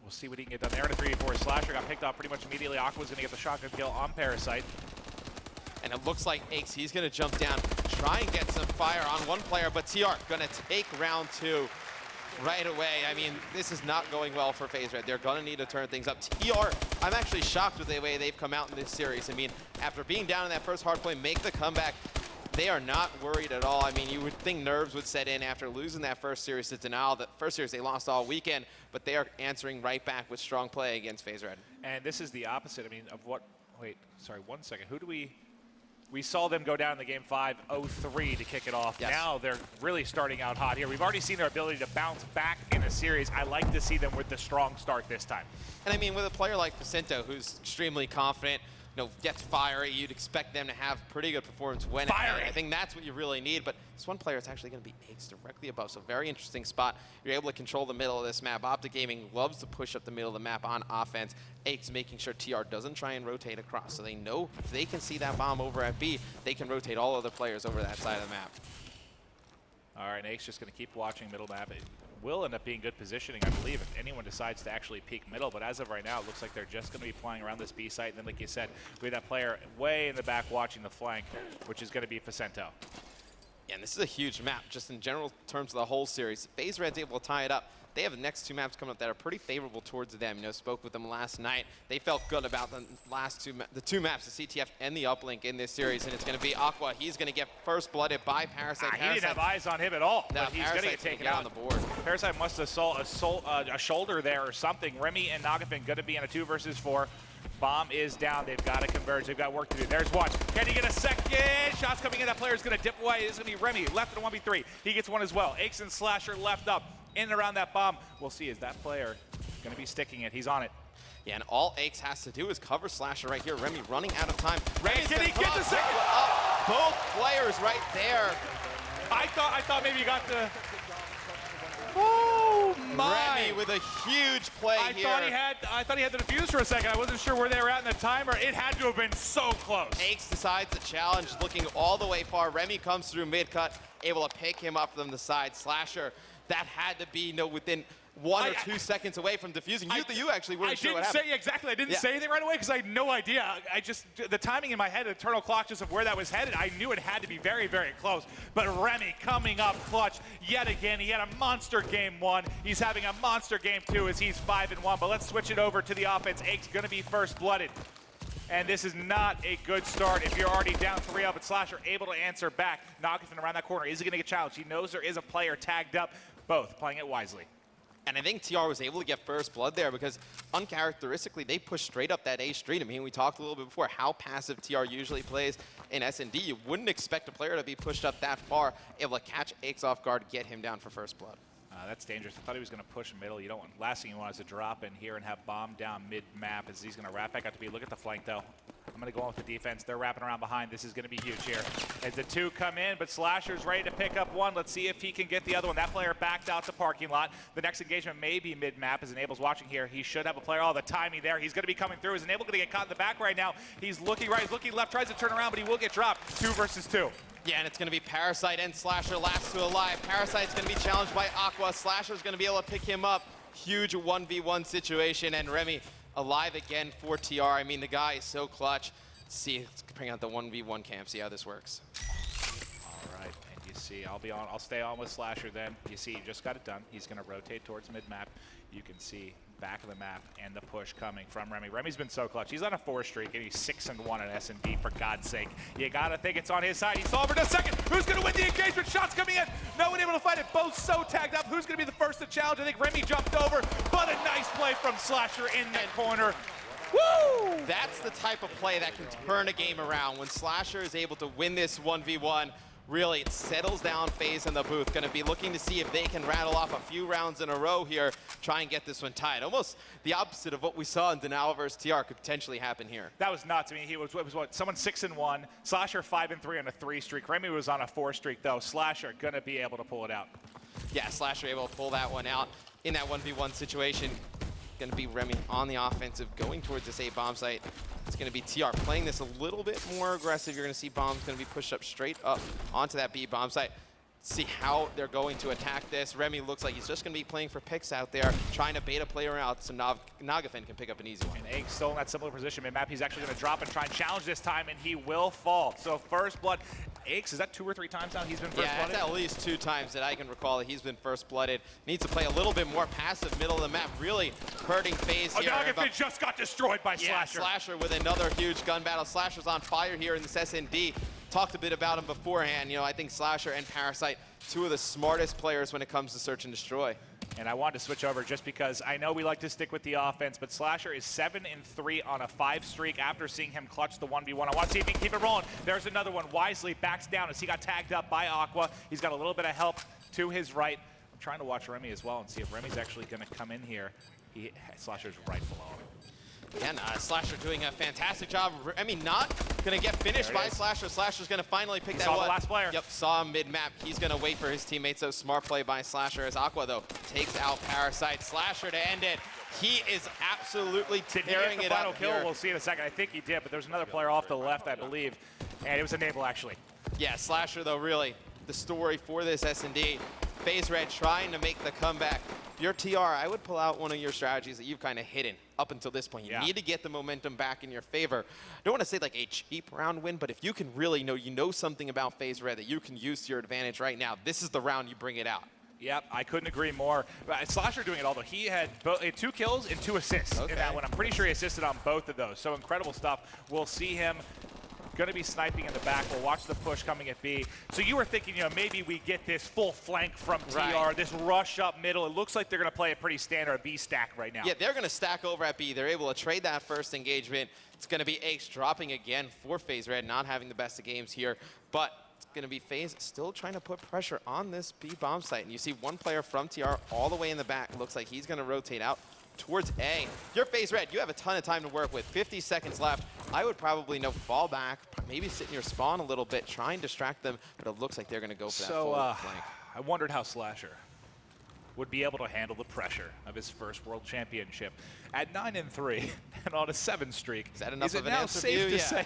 We'll see what he can get done there in a 3v4. Slasher got picked off pretty much immediately. Aqua's going to get the shotgun kill on Parasite. And it looks like Aix, he's going to jump down, try and get some fire on one player, but TR going to take round 2 right away. I mean, this is not going well for FaZe Red. They're going to need to turn things up. TR, I'm actually shocked with the way they've come out in this series. I mean, after being down in that first hard play, make the comeback. They are not worried at all. I mean, you would think nerves would set in after losing that first series to Denial. The first series they lost all weekend, but they are answering right back with strong play against FaZe Red. And this is the opposite, I mean, of what, wait, sorry, 1 second. Who do we saw them go down in the game 5, 0-3 to kick it off. Yes. Now they're really starting out hot here. We've already seen their ability to bounce back in a series. I like to see them with the strong start this time. And I mean, with a player like Facento, who's extremely confident, gets fiery, you'd expect them to have pretty good performance when fiery. I think that's what you really need, but this one player is actually going to be Aix directly above, so very interesting spot. You're able to control the middle of this map. Optic Gaming loves to push up the middle of the map on offense. Aix making sure TR doesn't try and rotate across, so they know if they can see that bomb over at B, they can rotate all other players over that side of the map. All right, Nate's just going to keep watching middle map. It will end up being good positioning, I believe, if anyone decides to actually peek middle. But as of right now, it looks like they're just going to be flying around this B site. And then, like you said, we have that player way in the back watching the flank, which is going to be Facento. Yeah, and this is a huge map, just in general terms of the whole series. FaZe Red's able to tie it up. They have the next 2 maps coming up that are pretty favorable towards them. You know, spoke with them last night. They felt good about the last the two maps, the CTF and the uplink in this series, and it's going to to be Aqua. He's going to get first blooded by Parasite. He didn't have eyes on him at all, No, but he's going to get taken out on the board. Parasite must have saw a shoulder there or something. Remy and Nagafin going to be in a 2 versus 4. Bomb is down. They've got to converge. They've got work to do. There's one. Can he get a second? Shots coming in. That player's going to dip away. It's going to be Remy. Left in a 1v3. He gets one as well. Aches and Slasher left up. In and around that bomb. We'll see. Is that player going to be sticking it? He's on it. Yeah, and all Aches has to do is cover Slasher right here. Remy running out of time. Remy, can he get the second? Both players right there. I thought maybe you got the... Oh my! Remy with a huge play here. I thought he had the defuse for a second. I wasn't sure where they were at in the timer. It had to have been so close. Aches decides to challenge, looking all the way far. Remy comes through mid-cut, able to pick him up from the side. Slasher, that had to be within 1 or 2 seconds away from defusing. You actually weren't sure what happened. I didn't say anything right away because I had no idea. The timing in my head, the eternal clock just of where that was headed, I knew it had to be very, very close. But Remy coming up clutch yet again. He had a monster game 1. He's having a monster game 2 as he's 5-1. But let's switch it over to the offense. Aches going to be first blooded. And this is not a good start if you're already down 3-0, but Slasher able to answer back. Nagafin around that corner. Is he going to get challenged? He knows there is a player tagged up. Both playing it wisely. And I think TR was able to get first blood there because uncharacteristically, they pushed straight up that A street. I mean, we talked a little bit before how passive TR usually plays in S&D. You wouldn't expect a player to be pushed up that far, able to catch Aches off guard, get him down for first blood. That's dangerous. I thought he was going to push middle. You don't want, last thing you want is to drop in here and have bomb down mid-map as he's going to wrap back out to B. Look at the flank, though. I'm going to go on with the defense. They're wrapping around behind. This is going to be huge here. As the 2 come in, but Slasher's ready to pick up 1. Let's see if he can get the other one. That player backed out to parking lot. The next engagement may be mid-map as Enable's watching here. He should have a player. Oh, the timing there. He's going to be coming through. Is Enable going to get caught in the back right now? He's looking right. He's looking left. Tries to turn around, but he will get dropped. 2 versus 2. Yeah, and it's going to be Parasite and Slasher last 2 alive. Parasite's going to be challenged by Aqua. Slasher's going to be able to pick him up. Huge 1v1 situation, and Remy alive again for TR. I mean, the guy is so clutch. Let's see, let's bring out the 1v1 cam, see how this works. All right, and you see, I'll stay on with Slasher then. You see, he just got it done. He's going to rotate towards mid-map. You can see back of the map and the push coming from Remy. Remy's been so clutch. He's on a 4 streak and he's 6-1 at S&D, for God's sake. You gotta think it's on his side. He's over to second. Who's gonna win the engagement? Shots coming in. No one able to fight it. Both so tagged up. Who's gonna be the first to challenge? I think Remy jumped over, but a nice play from Slasher in that corner. Woo! That's the type of play that can turn a game around. When Slasher is able to win this 1v1, really, it settles down FaZe in the booth. Going to be looking to see if they can rattle off a few rounds in a row here, try and get this one tied. Almost the opposite of what we saw in Denial versus TR could potentially happen here. That was nuts. I mean, it was what, someone 6-1, Slasher 5-3 on a 3 streak. Remy was on a 4 streak, though. Slasher going to be able to pull it out. Yeah, Slasher able to pull that one out in that 1v1 situation. Going to be Remy on the offensive, going towards this A bomb site. It's going to be TR playing this a little bit more aggressive. You're going to see bombs going to be pushed up straight up onto that B bomb site. See how they're going to attack this. Remy looks like he's just going to be playing for picks out there, trying to bait a player out so Nagafin can pick up an easy one. And Aches still in that similar position. Mid-map, he's actually going to drop and try and challenge this time, and he will fall. So first blood. Aches, is that 2 or 3 times now he's been first blooded? Yeah, that's at least 2 times that I can recall that he's been first blooded. Needs to play a little bit more passive middle of the map, really hurting FaZe here. Nagafin just got destroyed by Slasher. Yeah, Slasher with another huge gun battle. Slasher's on fire here in this S&D. Talked a bit about him beforehand. You know, I think Slasher and Parasite, 2 of the smartest players when it comes to search and destroy. And I wanted to switch over just because I know we like to stick with the offense, but Slasher is 7-3 on a 5 streak after seeing him clutch the 1v1. I want to see if he can keep it rolling. There's another one. Wisely backs down as he got tagged up by Aqua. He's got a little bit of help to his right. I'm trying to watch Remy as well and see if Remy's actually going to come in here. Slasher's right below him. Again, Slasher doing a fantastic job. I mean, not going to get finished by Slasher. Slasher's going to finally pick that one. Saw the last player. Yep, saw him mid-map. He's going to wait for his teammates. So smart play by Slasher as Aqua, though, takes out Parasite. Slasher to end it. He is absolutely tearing it up kill? We'll see in a second. I think he did, but there's another player off the left, I believe. And it was Enable, actually. Yeah, Slasher, though, really the story for this S&D. FaZe Red trying to make the comeback. If you're TR, I would pull out one of your strategies that you've kind of hidden up until this point. You need to get the momentum back in your favor. I don't want to say like a cheap round win, but if you can really know something about FaZe Red that you can use to your advantage right now, this is the round you bring it out. Yep, I couldn't agree more. Slasher doing it all, though. He had 2 kills and 2 assists in that one. I'm pretty sure he assisted on both of those. So incredible stuff. We'll see him going to be sniping in the back. We'll watch the push coming at B. So you were thinking, maybe we get this full flank from TR, this rush up middle. It looks like they're going to play a pretty standard B stack right now. Yeah, they're going to stack over at B. They're able to trade that first engagement. It's going to be Ace dropping again for FaZe Red, not having the best of games here. But it's going to be FaZe still trying to put pressure on this B bomb site. And you see one player from TR all the way in the back. Looks like he's going to rotate out towards A. If you're FaZe Red, you have a ton of time to work with. 50 seconds left. I would probably fall back, maybe sit in your spawn a little bit, try and distract them, but it looks like they're going to go for that full flank. I wondered how Slasher would be able to handle the pressure of his first World Championship. At 9-3 and on a 7 streak, is that enough of an now answer safe for you? to say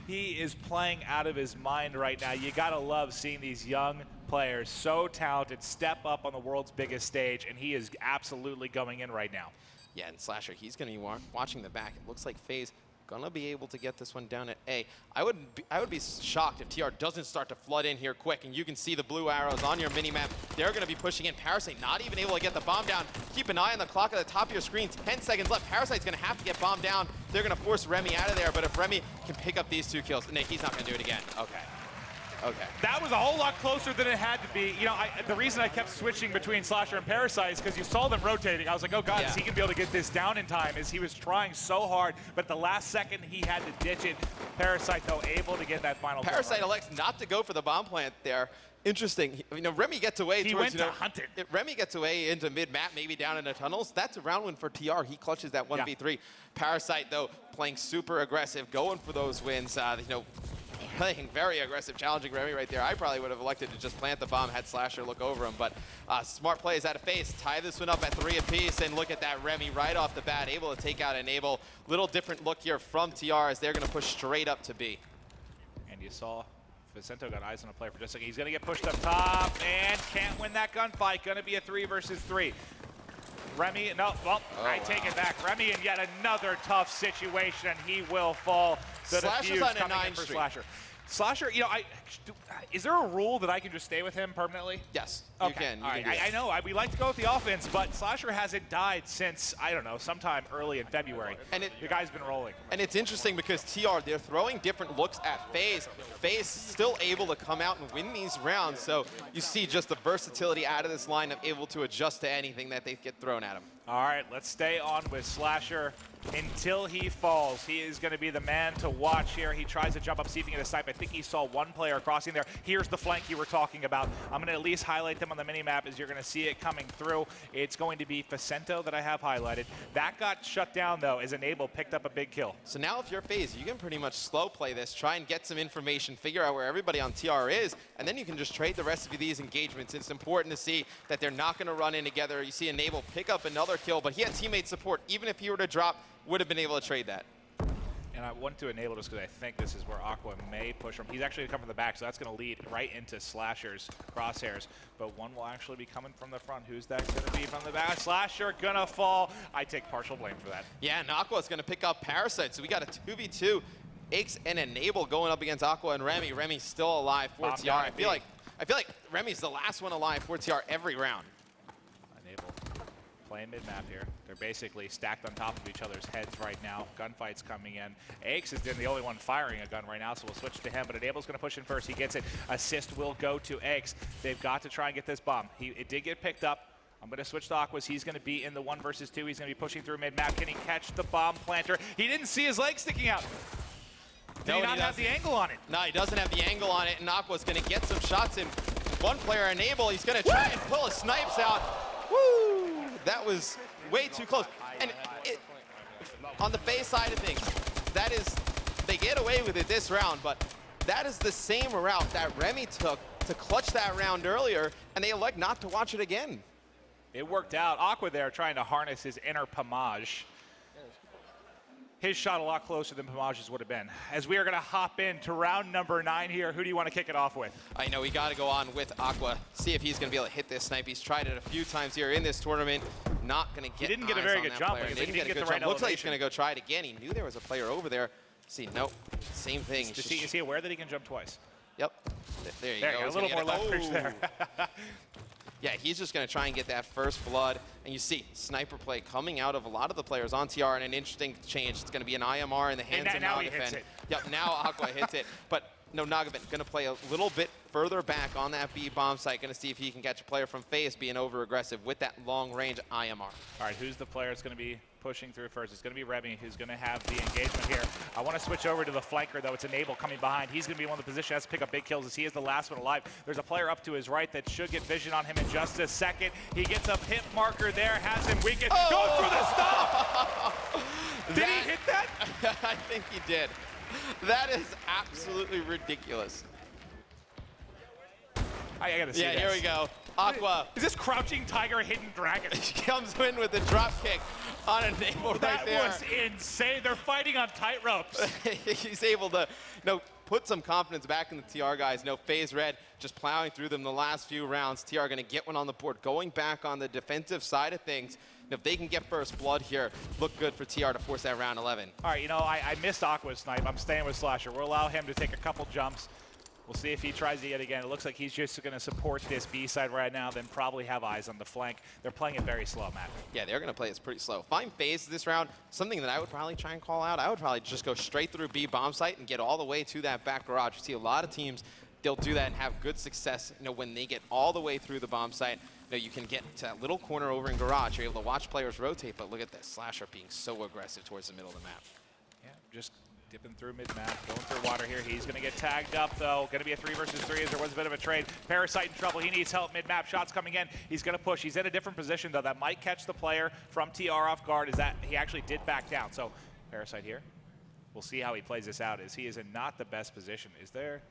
he is playing out of his mind right now? You gotta love seeing these young players, so talented, step up on the world's biggest stage, and he is absolutely going in right now. Yeah, and Slasher, he's going to be watching the back. It looks like FaZe gonna be able to get this one down at A. I would be shocked if TR doesn't start to flood in here quick, and you can see the blue arrows on your minimap. They're gonna be pushing in. Parasite not even able to get the bomb down. Keep an eye on the clock at the top of your screen. 10 seconds left. Parasite's gonna have to get bombed down. They're gonna force Remy out of there, but if Remy can pick up these 2 kills, Nick, he's not gonna do it again. Okay. Okay. That was a whole lot closer than it had to be. The reason I kept switching between Slasher and Parasite is because you saw them rotating. I was like, oh God, is he going to be able to get this down in time? As he was trying so hard, but at the last second, he had to ditch it. Parasite, though, able to get that final kill. Parasite elects not to go for the bomb plant there. Interesting. Remy gets away he towards, went to hunt it. If Remy gets away into mid-map, maybe down in the tunnels, that's a round win for TR. He clutches that 1v3. Parasite, though, playing super aggressive, going for those wins. Playing very aggressive, challenging Remy right there. I probably would have elected to just plant the bomb, had Slasher look over him, but smart plays out of FaZe. Tie this one up at 3 apiece, and look at that Remy right off the bat, able to take out Enable. Little different look here from TR as they're going to push straight up to B. And you saw Vicento got eyes on a player for just a second. He's going to get pushed up top and can't win that gunfight. Going to be a 3 versus 3. Remy, no, well, I take it back. Remy in yet another tough situation. He will fall. The Slasher's defuse on a coming 9 in for streak. Slasher. Slasher, is there a rule that I can just stay with him permanently? Yes, okay. you can. All right. I know. We like to go with the offense, but Slasher hasn't died since, I don't know, sometime early in February. And the guy's been rolling. And it's interesting because TR, they're throwing different looks at FaZe. FaZe still able to come out and win these rounds. So you see just the versatility out of this lineup, able to adjust to anything that they get thrown at him. All right, let's stay on with Slasher until he falls. He is going to be the man to watch here. He tries to jump up, see if he can get a snipe. I think he saw one player crossing there. Here's the flank you were talking about. I'm going to at least highlight them on the minimap as you're going to see it coming through. It's going to be Vicento that I have highlighted. That got shut down, though, as Enable picked up a big kill. So now if you're FaZe, you can pretty much slow play this, try and get some information, figure out where everybody on TR is, and then you can just trade the rest of these engagements. It's important to see that they're not going to run in together. You see Enable pick up another kill, but he had teammate support. Even if he were to drop, would have been able to trade that. And I want to Enable just because I think this is where Aqua may push him. He's actually going to come from the back, so that's going to lead right into Slasher's crosshairs. But one will actually be coming from the front. Who's that going to be from the back? Slasher going to fall. I take partial blame for that. Yeah, and Aqua's going to pick up Parasite. So we got a 2v2. Aches and Enable going up against Aqua and Remy. Remy's still alive for TR. I feel like Remy's the last one alive for TR every round. Enable playing mid-map here. They're basically stacked on top of each other's heads right now. Gunfight's coming in. Aches is the only one firing a gun right now, so we'll switch to him. But Enable's going to push in first. He gets it. Assist will go to Aches. They've got to try and get this bomb. It did get picked up. I'm going to switch to Aquas. He's going to be in the 1 versus 2. He's going to be pushing through mid-map. Can he catch the bomb planter? He didn't see his leg sticking out. Did he not have the angle on it? No, he doesn't have the angle on it, and Aqua's going to get some shots in. One player Enable, he's going to try and pull his snipes out. Woo! That was way too close. And on the FaZe side of things, they get away with it this round, but that is the same route that Remy took to clutch that round earlier, and they elect not to watch it again. It worked out. Aqua there trying to harness his inner Pomage. his shot a lot closer than Pamage's would have been. As we are going to hop into round number 9 here, who do you want to kick it off with? I know we got to go on with Aqua, see if he's going to be able to hit this snipe. He's tried it a few times here in this tournament. Not going to get He didn't get a eyes very on good that jump. player. He Didn't didn't get a the good right jump. Looks like he's elevation. going to go try it again. He knew there was a player over there. See, nope. Same thing. Is he aware that he can jump twice? Yep. There you There go. you go. A He's little gonna more get it. leverage there. Yeah, he's just going to try and get that first blood. And you see sniper play coming out of a lot of the players on TR, and an interesting change. It's going to be an IMR in the hands of now he hits Nagafen. it. Yep, now Aqua hits it. But no, Nagafen going to play a little bit further back on that B bomb site. Going to see if he can catch a player from FaZe being over-aggressive with that long-range IMR. All right, who's the player that's going to be pushing through first? It's going to be Remy, who's going to have the engagement here. I want to switch over to the flanker, though. It's Enable coming behind. He's going to be one of the positions that has to pick up big kills as he is the last one alive. There's a player up to his right that should get vision on him in just a second. He gets a hit marker there, has him weakened. Goes for the stop! Did he hit that? I think he did. That is absolutely ridiculous. I gotta see Yeah, this. here we go. Aqua. Is this Crouching Tiger, Hidden Dragon? Comes in with a drop kick on Enable right That there. was insane. They're fighting on tight ropes. He's able to put some confidence back in the TR guys. FaZe Red just plowing through them the last few rounds. TR going to get one on the board. Going back on the defensive side of things, if they can get first blood here, look good for TR to force that round 11. All right, I missed Aqua's snipe. I'm staying with Slasher. We'll allow him to take a couple jumps. We'll see if he tries it yet again. It looks like he's just going to support this B side right now, then probably have eyes on the flank. They're playing it very slow, Matt. Yeah, they're going to play this pretty slow. If I'm FaZe this round, something that I would probably try and call out, I would probably just go straight through B bomb site and get all the way to that back garage. You see a lot of teams, they'll do that and have good success when they get all the way through the bomb site. You can get to that little corner over in garage. You're able to watch players rotate, but look at this. Slasher being so aggressive towards the middle of the map. Yeah, just dipping through mid-map, going through water here. He's going to get tagged up, though. Going to be a 3 versus 3 as there was a bit of a trade. Parasite in trouble. He needs help mid-map. Shots coming in. He's going to push. He's in a different position, though. That might catch the player from TR off guard. Is that he actually did back down. So Parasite here. We'll see how he plays this out. As he is in not the best position. Is there...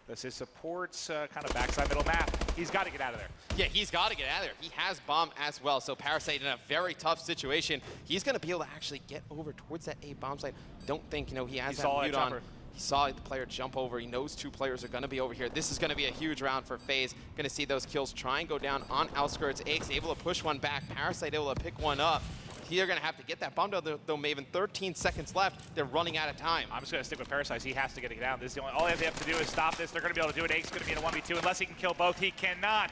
This is supports kind of backside middle map. He's got to get out of there. Yeah, he's got to get out of there. He has bomb as well, so Parasite in a very tough situation. He's going to be able to actually get over towards that A bomb site. Don't think, he has that mute on. He saw the player jump over. He knows 2 players are going to be over here. This is going to be a huge round for FaZe. Going to see those kills try and go down on outskirts. Aix able to push one back. Parasite able to pick one up. They're going to have to get that bomb down, though, Maven. 13 seconds left. They're running out of time. I'm just going to stick with Parasite. He has to get it down. This is the only, all they have to do is stop this. They're going to be able to do it. Aix is going to be in a 1v2 unless he can kill both. He cannot.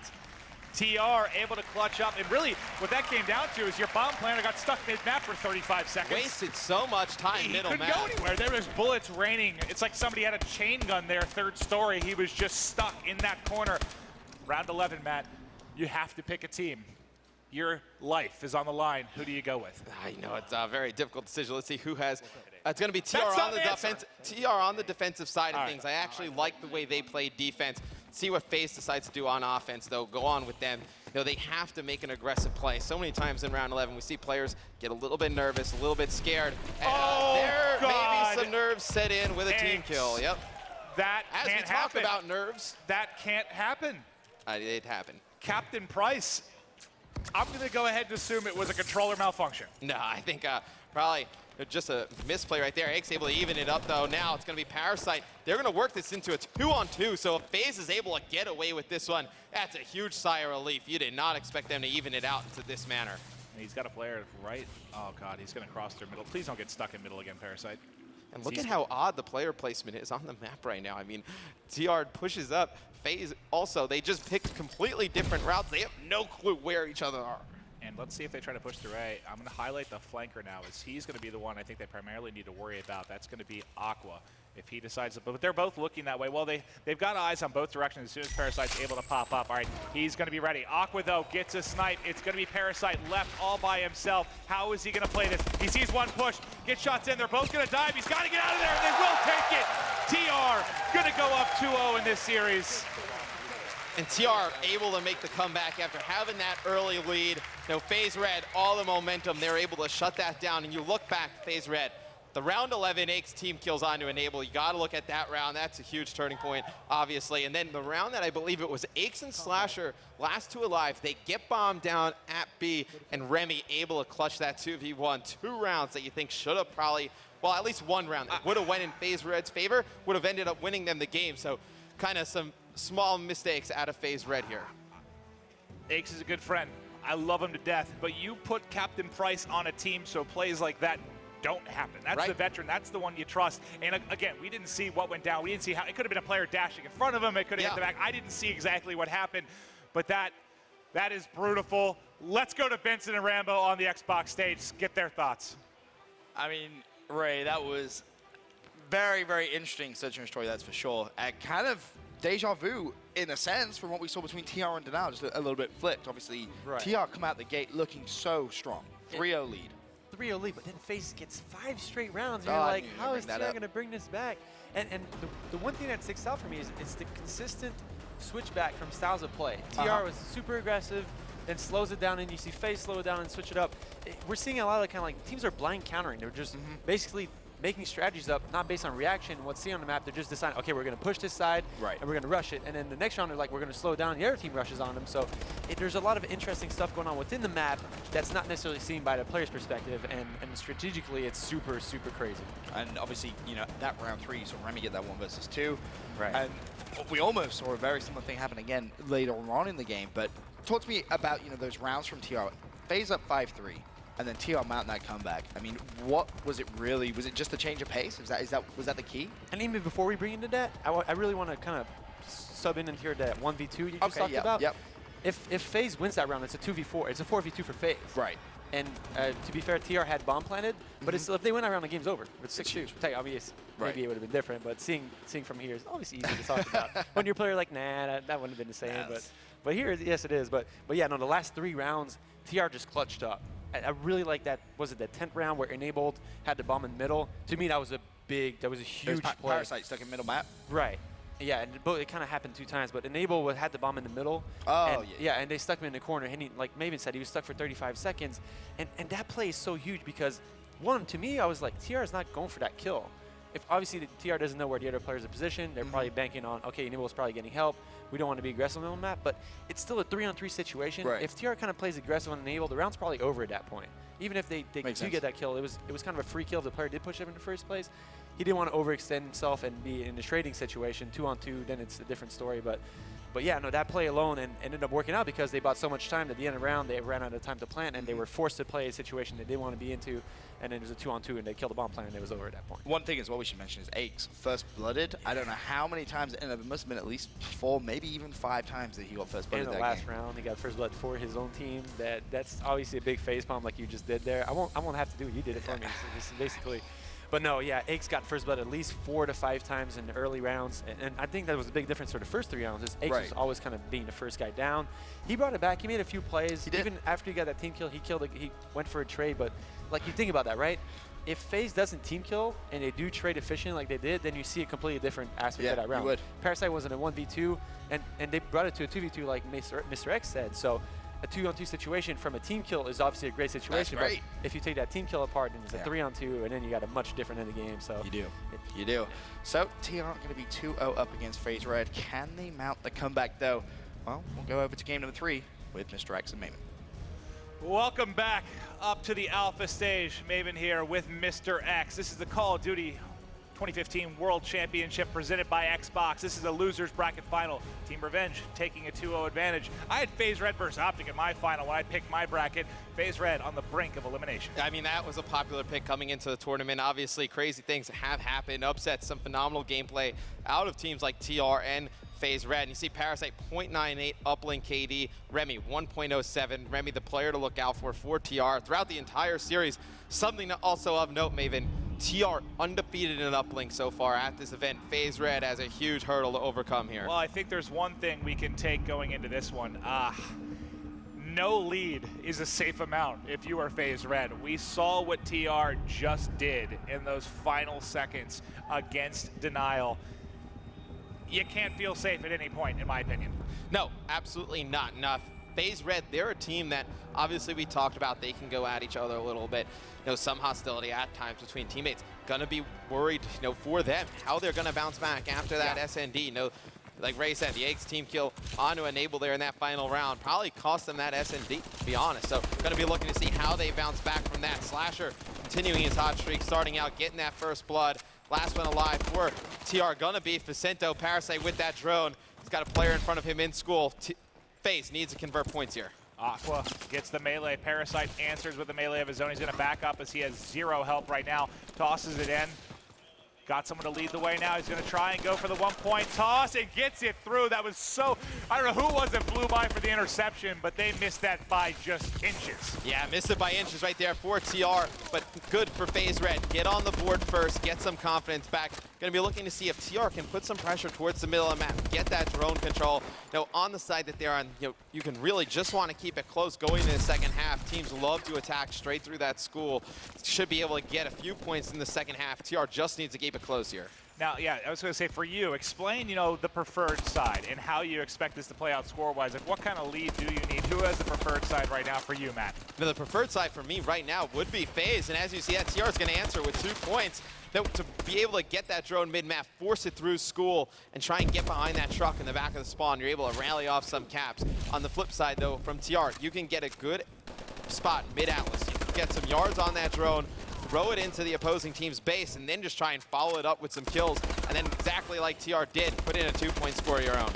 TR able to clutch up. And really, what that came down to is your bomb planner got stuck mid-map for 35 seconds. Wasted so much time middle map. He couldn't go anywhere. There was bullets raining. It's like somebody had a chain gun there, 3rd story. He was just stuck in that corner. Round 11, Matt. You have to pick a team. Your life is on the line. Who do you go with? I know it's a very difficult decision. Let's see who has. It's going to be TR on the defense. TR on the defensive side of things. I actually like the way they play defense. See what FaZe decides to do on offense, though. Go on with them. They have to make an aggressive play. So many times in round 11, we see players get a little bit nervous, a little bit scared. And there maybe some nerves set in with a team kill. Yep. That As can't we talk happen. about nerves, that can't happen. It happened. Captain Price. I'm going to go ahead and assume it was a controller malfunction. No, I think probably just a misplay right there. Aix able to even it up, though. Now it's going to be Parasite. They're going to work this into a 2-on-2, so if FaZe is able to get away with this one, that's a huge sigh of relief. You did not expect them to even it out into this manner. And he's got a player right. Oh, God, he's going to cross through middle. Please don't get stuck in middle again, Parasite. And look at how odd the player placement is on the map right now. I mean, TR pushes up. FaZe also, they just picked completely different routes. They have no clue where each other are. And let's see if they try to push through A. I'm going to highlight the flanker now, as he's going to be the one I think they primarily need to worry about. That's going to be Aqua, if he decides to. But they're both looking that way. Well, they've got eyes on both directions as soon as Parasite's able to pop up. All right, he's going to be ready. Aqua, though, gets a snipe. It's going to be Parasite left all by himself. How is he going to play this? He sees one push, gets shots in. They're both going to dive. He's got to get out of there, and they will take it. TR going to go up 2-0 in this series. And TR able to make the comeback after having that early lead. FaZe Red, all the momentum, they're able to shut that down. And you look back, FaZe Red, the round 11 Aix team kills on to Enable. You got to look at that round. That's a huge turning point, obviously. And then the round that I believe it was Aix and Slasher, last 2 alive. They get bombed down at B, and Remy able to clutch that 2v1. 2 rounds that you think should have probably well, at least one round. It would have went in FaZe Red's favor, would have ended up winning them the game. So kind of some small mistakes out of FaZe Red here. Aches is a good friend. I love him to death, but you put Captain Price on a team so plays like that don't happen. That's the veteran. That's the one you trust. And again, we didn't see what went down. We didn't see how it could have been a player dashing in front of him. It could have hit the back. I didn't see exactly what happened, but that is brutal. Let's go to Benson and Rambo on the Xbox stage. Get their thoughts. I mean, Ray, that was very, very interesting search and story, that's for sure. And kind of deja vu, in a sense, from what we saw between TR and Denial, just a little bit flipped. Obviously, TR come out the gate looking so strong. 3-0 lead. 3-0 lead, but then FaZe gets 5 straight rounds. And you're like, how is TR going to bring this back? And the one thing that sticks out for me is it's the consistent switchback from styles of play. TR was super aggressive, then slows it down, and you see FaZe slow it down and switch it up. We're seeing a lot of kind of like teams are blind countering. They're just basically making strategies up, not based on reaction. What's seen on the map, they're just deciding, okay, we're going to push this side, and we're going to rush it. And then the next round, they're like, we're going to slow it down, and the other team rushes on them. So there's a lot of interesting stuff going on within the map that's not necessarily seen by the player's perspective, and strategically, it's super, super crazy. And obviously, you know, that round 3, you saw Remy get that 1 versus 2. And we almost saw a very similar thing happen again later on in the game. But talk to me about, you know, those rounds from TR. FaZe up 5-3. And then TR mounting that comeback. I mean, what was it really? Was it just a change of pace? Was that the key? And even before we bring into that, I really want to kind of sub in here that 1v2 you just talked about. If FaZe wins that round, it's a 2v4. It's a 4v2 for FaZe. Right. And to be fair, TR had bomb planted, but it's still, if they win that round, the game's over. It's 6-2. Obviously, maybe it would have been different, but seeing from here is obviously easy to talk about. When your player like, nah, that wouldn't have been the same. But here, yes, it is. But yeah, no, the last 3 rounds, TR just clutched up. I really like that. Was it the 10th round where Enabled had the bomb in the middle? To me, that was a huge play. Parasite stuck in middle map. Right. Yeah, and it kind of happened 2 times, but Enable had the bomb in the middle. And they stuck him in the corner, and he, like Maven said, he was stuck for 35 seconds. And that play is so huge because, one, to me, I was like, TR is not going for that kill. If obviously the TR doesn't know where the other players are positioned, they're probably banking on, okay, Enable's probably getting help. We don't want to be aggressive on the map, but it's still a 3-on-3 situation. If TR kind of plays aggressive on Enable, the round's probably over at that point. Even if they do get that kill, it was kind of a free kill if the player did push him in the first place. He didn't want to overextend himself and be in a trading situation, 2-on-2, then it's a different story. But yeah, no, that play alone ended up working out because they bought so much time that at the end of the round, they ran out of time to plant, and they were forced to play a situation they didn't want to be into, and then it was a 2-on-2, and they killed the bomb plant, and it was over at that point. One thing as well we should mention is Aches, first blooded. I don't know how many times, and it must have been at least 4, maybe even 5 times that he got first blooded in the last round. He got first blood for his own team. That's obviously a big facepalm like you just did there. I won't have to do it. You did it for me. So this is basically. But no, yeah, Aches got first blood at least 4 to 5 times in the early rounds, and I think that was a big difference for the first 3 rounds. Is Aches was always kind of being the first guy down. He brought it back. He made a few plays. Even after he got that team kill, he went for a trade. But like, you think about that, right? If FaZe doesn't team kill and they do trade efficient like they did, then you see a completely different aspect of that round. You would. Parasite wasn't a 1v2, and they brought it to a 2v2 like Mr. X said. So a 2-on-2 situation from a team kill is obviously a great situation. That's great. But if you take that team kill apart, then it's a 3-on-2, and then you got a much different end of the game. So you do. So TR going to be 2-0 up against FaZe Red. Can they mount the comeback though? Well, we'll go over to game number 3 with Mr. X and Maven. Welcome back up to the Alpha stage. Maven here with Mr. X. This is the Call of Duty 2015 World Championship presented by Xbox. This is a losers bracket final. Team Revenge taking a 2-0 advantage. I had FaZe Red versus Optic in my final when I picked my bracket. FaZe Red on the brink of elimination. I mean, that was a popular pick coming into the tournament. Obviously, crazy things have happened. Upsets, some phenomenal gameplay out of teams like TR and FaZe Red. And you see Parasite 0.98 uplink KD, Remy 1.07. Remy the player to look out for TR throughout the entire series. Something also of note, Maven, TR undefeated in uplink so far at this event. FaZe Red has a huge hurdle to overcome here. Well, I think there's one thing we can take going into this one. No lead is a safe amount if you are FaZe Red. We saw what TR just did in those final seconds against Denial. You can't feel safe at any point, in my opinion. No, absolutely not. FaZe Red, they're a team that obviously we talked about. They can go at each other a little bit. You know, some hostility at times between teammates. Gonna be worried, you know, for them, how they're gonna bounce back after that SND. You know, like Ray said, the Aches team kill onto Enable there in that final round probably cost them that SND, to be honest. So gonna be looking to see how they bounce back from that. Slasher continuing his hot streak, starting out, getting that first blood. Last one alive for TR gonna be Facento. Parasite with that drone. He's got a player in front of him in school. FaZe needs to convert points here. Aqua gets the melee. Parasite answers with the melee of his own. He's going to back up as he has 0 help right now. Tosses it in. Got someone to lead the way now. He's going to try and go for the 1-point toss and gets it through. That was so, I don't know who it was that flew by for the interception, but they missed that by just inches. Yeah, missed it by inches right there for TR, but good for FaZe Red. Get on the board first, get some confidence back. Going to be looking to see if TR can put some pressure towards the middle of the map, get that drone control. Now, on the side that they're on, you can really just want to keep it close going into the second half. Teams love to attack straight through that school. Should be able to get a few points in the second half. TR just needs to keep it close here. Now, yeah, I was going to say for you, explain, the preferred side and how you expect this to play out score-wise. Like, what kind of lead do you need? Who has the preferred side right now for you, Matt? Now, the preferred side for me right now would be FaZe, and as you see, that TR is going to answer with 2 points. To be able to get that drone mid-map, force it through school, and try and get behind that truck in the back of the spawn, you're able to rally off some caps. On the flip side, though, from TR, you can get a good spot mid-Atlas. You can get some yards on that drone, throw it into the opposing team's base, and then just try and follow it up with some kills, and then exactly like TR did, put in a 2-point score of your own.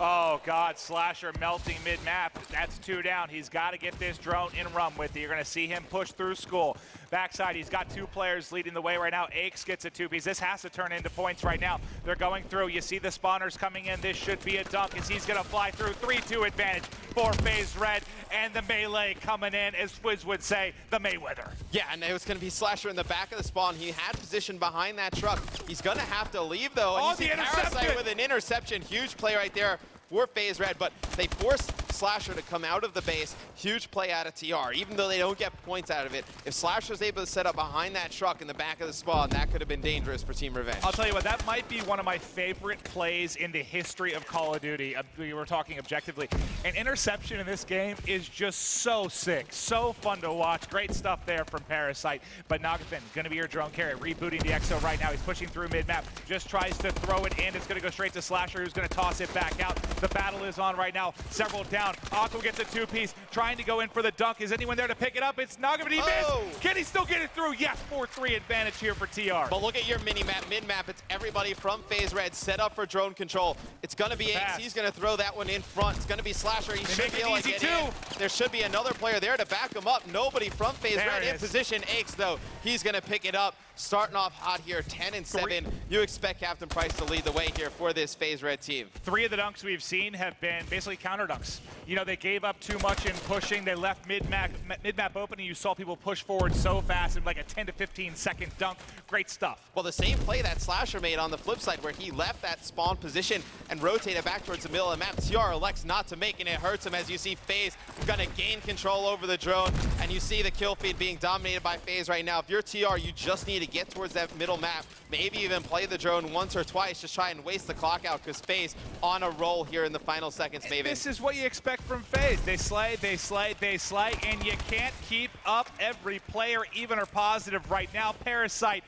Oh, God, Slasher melting mid-map. That's 2 down. He's got to get this drone and run with it. You're going to see him push through school. Backside, he's got 2 players leading the way right now. Aches gets a 2-piece. This has to turn into points right now. They're going through. You see the spawners coming in. This should be a dunk as he's going to fly through. 3-2 advantage for FaZe Red. And the melee coming in, as Fwiz would say, the Mayweather. Yeah, and it was going to be Slasher in the back of the spawn. He had position behind that truck. He's going to have to leave, though. And Oh, you see the interception! Parasite with an interception. Huge play right there for FaZe Red, but they forced Slasher to come out of the base. Huge play out of TR. Even though they don't get points out of it, if Slasher's able to set up behind that truck in the back of the spawn, that could have been dangerous for Team Revenge. I'll tell you what, that might be one of my favorite plays in the history of Call of Duty. We were talking objectively. An interception in this game is just so sick, so fun to watch. Great stuff there from Parasite. But Nagathon, going to be your drone carrier, rebooting the EXO right now. He's pushing through mid-map, just tries to throw it in. It's going to go straight to Slasher, who's going to toss it back out. The battle is on right now. Several down. Aqua gets a 2-piece, trying to go in for the dunk. Is anyone there to pick it up? It's Nagathon. He missed. Can he still get it through? Yes, 4-3 advantage here for TR. But look at your mini-map, mid-map. It's everybody from FaZe Red set up for drone control. It's going to be Ace. He's going to throw that one in front. It's going to be Slasher. He should be able to get in. There should be another player there to back him up. Nobody from FaZe Red in position. Ace, though, he's going to pick it up. Starting off hot here, 10-7. You expect Captain Price to lead the way here for this FaZe Red team. 3 of the dunks we've seen have been basically counter dunks. They gave up too much in pushing. They left mid-map open, and you saw people push forward so fast in like a 10 to 15 second dunk. Great stuff. Well, the same play that Slasher made on the flip side where he left that spawn position and rotated back towards the middle of the map. TR elects not to make, and it hurts him as you see FaZe gonna gain control over the drone, and you see the kill feed being dominated by FaZe right now. If you're TR, you just need to get towards that middle map, maybe even play the drone once or twice, just try and waste the clock out, because FaZe on a roll here in the final seconds, Maven. This is what you expect from FaZe. They slay, they slay, they slay, and you can't keep up every player, even or positive right now. Parasite,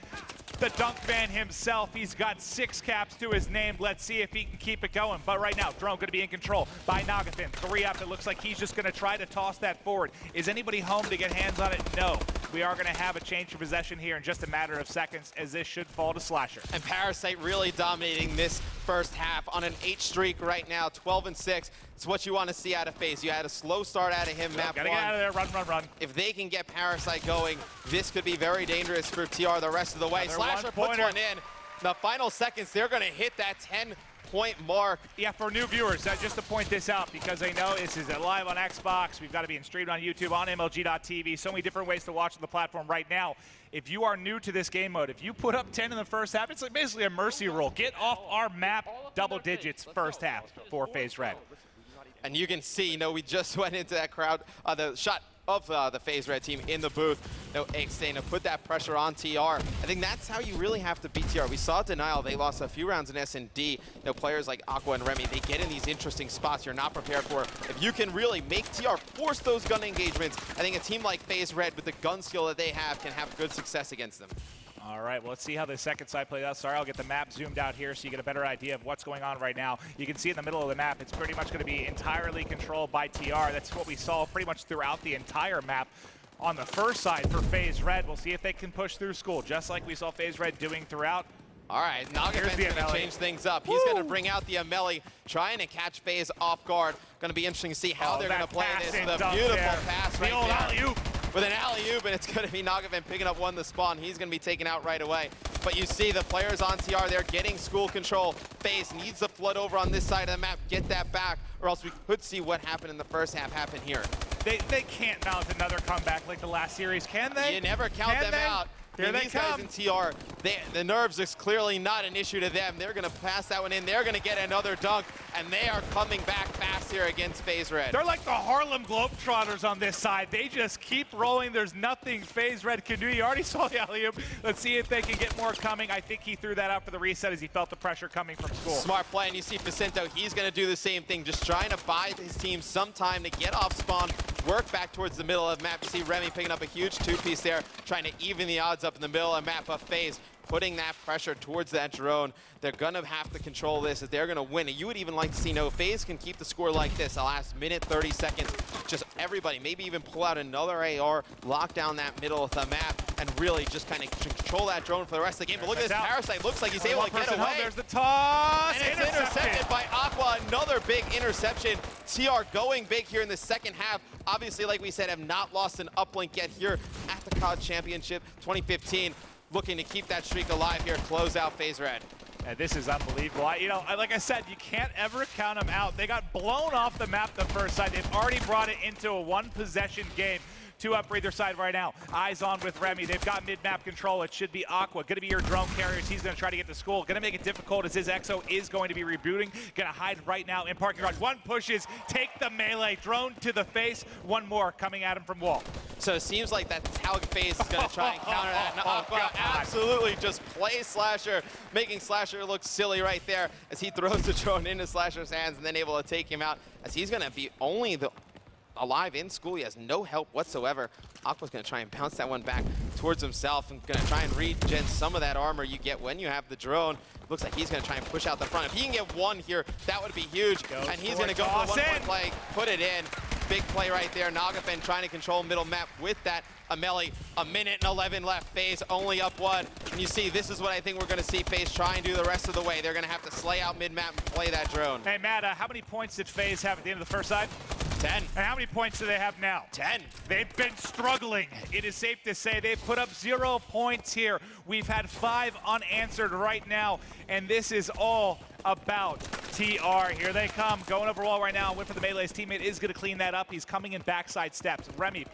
the dunk man himself, he's got 6 caps to his name. Let's see if he can keep it going. But right now, drone going to be in control by Nagathon. 3 up. It looks like he's just going to try to toss that forward. Is anybody home to get hands on it? No. We are going to have a change of possession here in just a matter of seconds, as this should fall to Slasher. And Parasite really dominating this first half on an 8 streak right now, 12-6. It's what you want to see out of FaZe. You had a slow start out of him, map 1. Gotta get out of there, run, run, run. If they can get Parasite going, this could be very dangerous for TR the rest of the way. Slasher puts one in. The final seconds, they're going to hit that 10-point mark. Yeah, for new viewers, just to point this out, because I know this is live on Xbox. We've got to be streamed on YouTube, on MLG.TV. So many different ways to watch the platform right now. If you are new to this game mode, if you put up 10 in the first half, it's like basically a mercy roll. Get off our map, double digits first half for FaZe Red. And you can see, we just went into that crowd, the shot of the FaZe Red team in the booth. Ace staying to put that pressure on TR. I think that's how you really have to beat TR. We saw Denial, they lost a few rounds in S&D. Players like Aqua and Remy, they get in these interesting spots you're not prepared for. If you can really make TR force those gun engagements, I think a team like FaZe Red with the gun skill that they have can have good success against them. All right, well, let's see how the second side plays out. Sorry, I'll get the map zoomed out here so you get a better idea of what's going on right now. You can see in the middle of the map, it's pretty much going to be entirely controlled by TR. That's what we saw pretty much throughout the entire map. on the first side for FaZe Red. We'll see if they can push through school, just like we saw FaZe Red doing throughout. All right, Nagaben's going to change things up. He's going to bring out the Amelie, trying to catch FaZe off guard. Going to be interesting to see how they're going to play this. The beautiful pass right there. Alley-oop. With an alley-oop, and it's going to be Nagaben picking up one to spawn. He's going to be taken out right away. But you see the players on TR, they're getting school control. FaZe needs to flood over on this side of the map, get that back, or else we could see what happened in the first half happen here. They can't mount another comeback like the last series, can they? You never count them out. Here they these come. guys in TR, the nerves is clearly not an issue to them. They're going to pass that one in. They're going to get another dunk, and they are coming back fast here against FaZe Red. They're like the Harlem Globetrotters on this side. They just keep rolling. There's nothing FaZe Red can do. You already saw the alley-oop. Let's see if they can get more coming. I think he threw that out for the reset as he felt the pressure coming from school. Smart play, and you see Facento, he's going to do the same thing, just trying to buy his team some time to get off spawn, work back towards the middle of the map. You see Remy picking up a huge two-piece there, trying to even the odds up in the middle of the map. But FaZe putting that pressure towards that drone. They're going to have to control this if they're going to win. And you would even like to see, no, FaZe can keep the score like this the last minute, 30 seconds. Just everybody, maybe even pull out another AR, lock down that middle of the map, and really just kind of control that drone for the rest of the game. But look at this Parasite. Looks like he's able to get away. There's the toss. And it's intercepted by Aqua. Another big interception. TR going big here in the second half. Obviously, like we said, have not lost an uplink yet here at the COD Championship 2015. Looking to keep that streak alive here, close out FaZe Red. And this is unbelievable. Like I said, you can't ever count them out. They got blown off the map the first side. They've already brought it into a one-possession game. Two up for either side right now. Eyes on with Remy. They've got mid-map control. It should be Aqua. Going to be your drone carriers. He's going to try to get to school. Going to make it difficult as his EXO is going to be rebooting. Going to hide right now in parking garage. One pushes, take the melee. Drone to the face. One more coming at him from wall. So it seems like that's how FaZe is going to try and counter that. And Aqua absolutely just plays Slasher, making Slasher look silly right there as he throws the drone into Slasher's hands and then able to take him out, as he's going to be only the alive in school. He has no help whatsoever. Aqua's going to try and bounce that one back towards himself and going to try and regen some of that armor you get when you have the drone. Looks like he's going to try and push out the front. If he can get one here, that would be huge. And he's going to go for the one-point play, put it in. Big play right there. Nagaben trying to control middle map with that Amelie. A minute and 11 left. FaZe only up one. And you see, this is what I think we're going to see FaZe try and do the rest of the way. They're going to have to slay out mid-map and play that drone. Hey, Matt, how many points did FaZe have at the end of the first side? 10. And how many points do they have now? 10. They've been struggling. It is safe to say they've put up 0 points here. We've had 5 unanswered right now, and this is all about TR. Here they come, going over wall right now. Went for the melee's teammate, is going to clean that up. He's coming in backside steps. Remy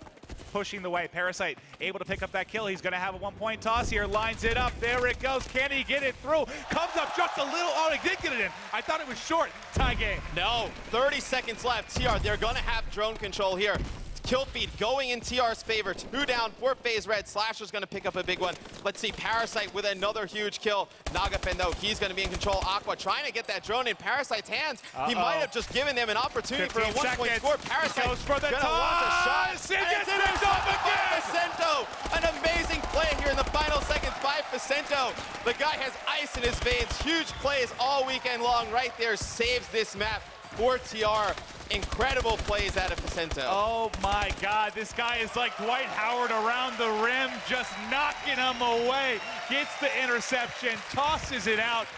pushing the way. Parasite able to pick up that kill. He's going to have a one-point toss here. Lines it up. There it goes. Can he get it through? Comes up just a little. Oh, he did get it in. I thought it was short. Tie game. No, 30 seconds left. TR, they're going to have drone control here. Kill feed going in TR's favor. 2 down for FaZe Red. Slasher's going to pick up a big one. Let's see Parasite with another huge kill. Nagaben, though, he's going to be in control. Aqua trying to get that drone in Parasite's hands. He might have just given them an opportunity for a one-point score. Parasite goes for the going to launch a shot. It gets intercepted by Facento. An amazing play here in the final seconds by Facento. The guy has ice in his veins. Huge plays all weekend long right there. Saves this map for TR. Incredible plays out of Facento. Oh my God, this guy is like Dwight Howard around the rim, just knocking him away. Gets the interception, tosses it out.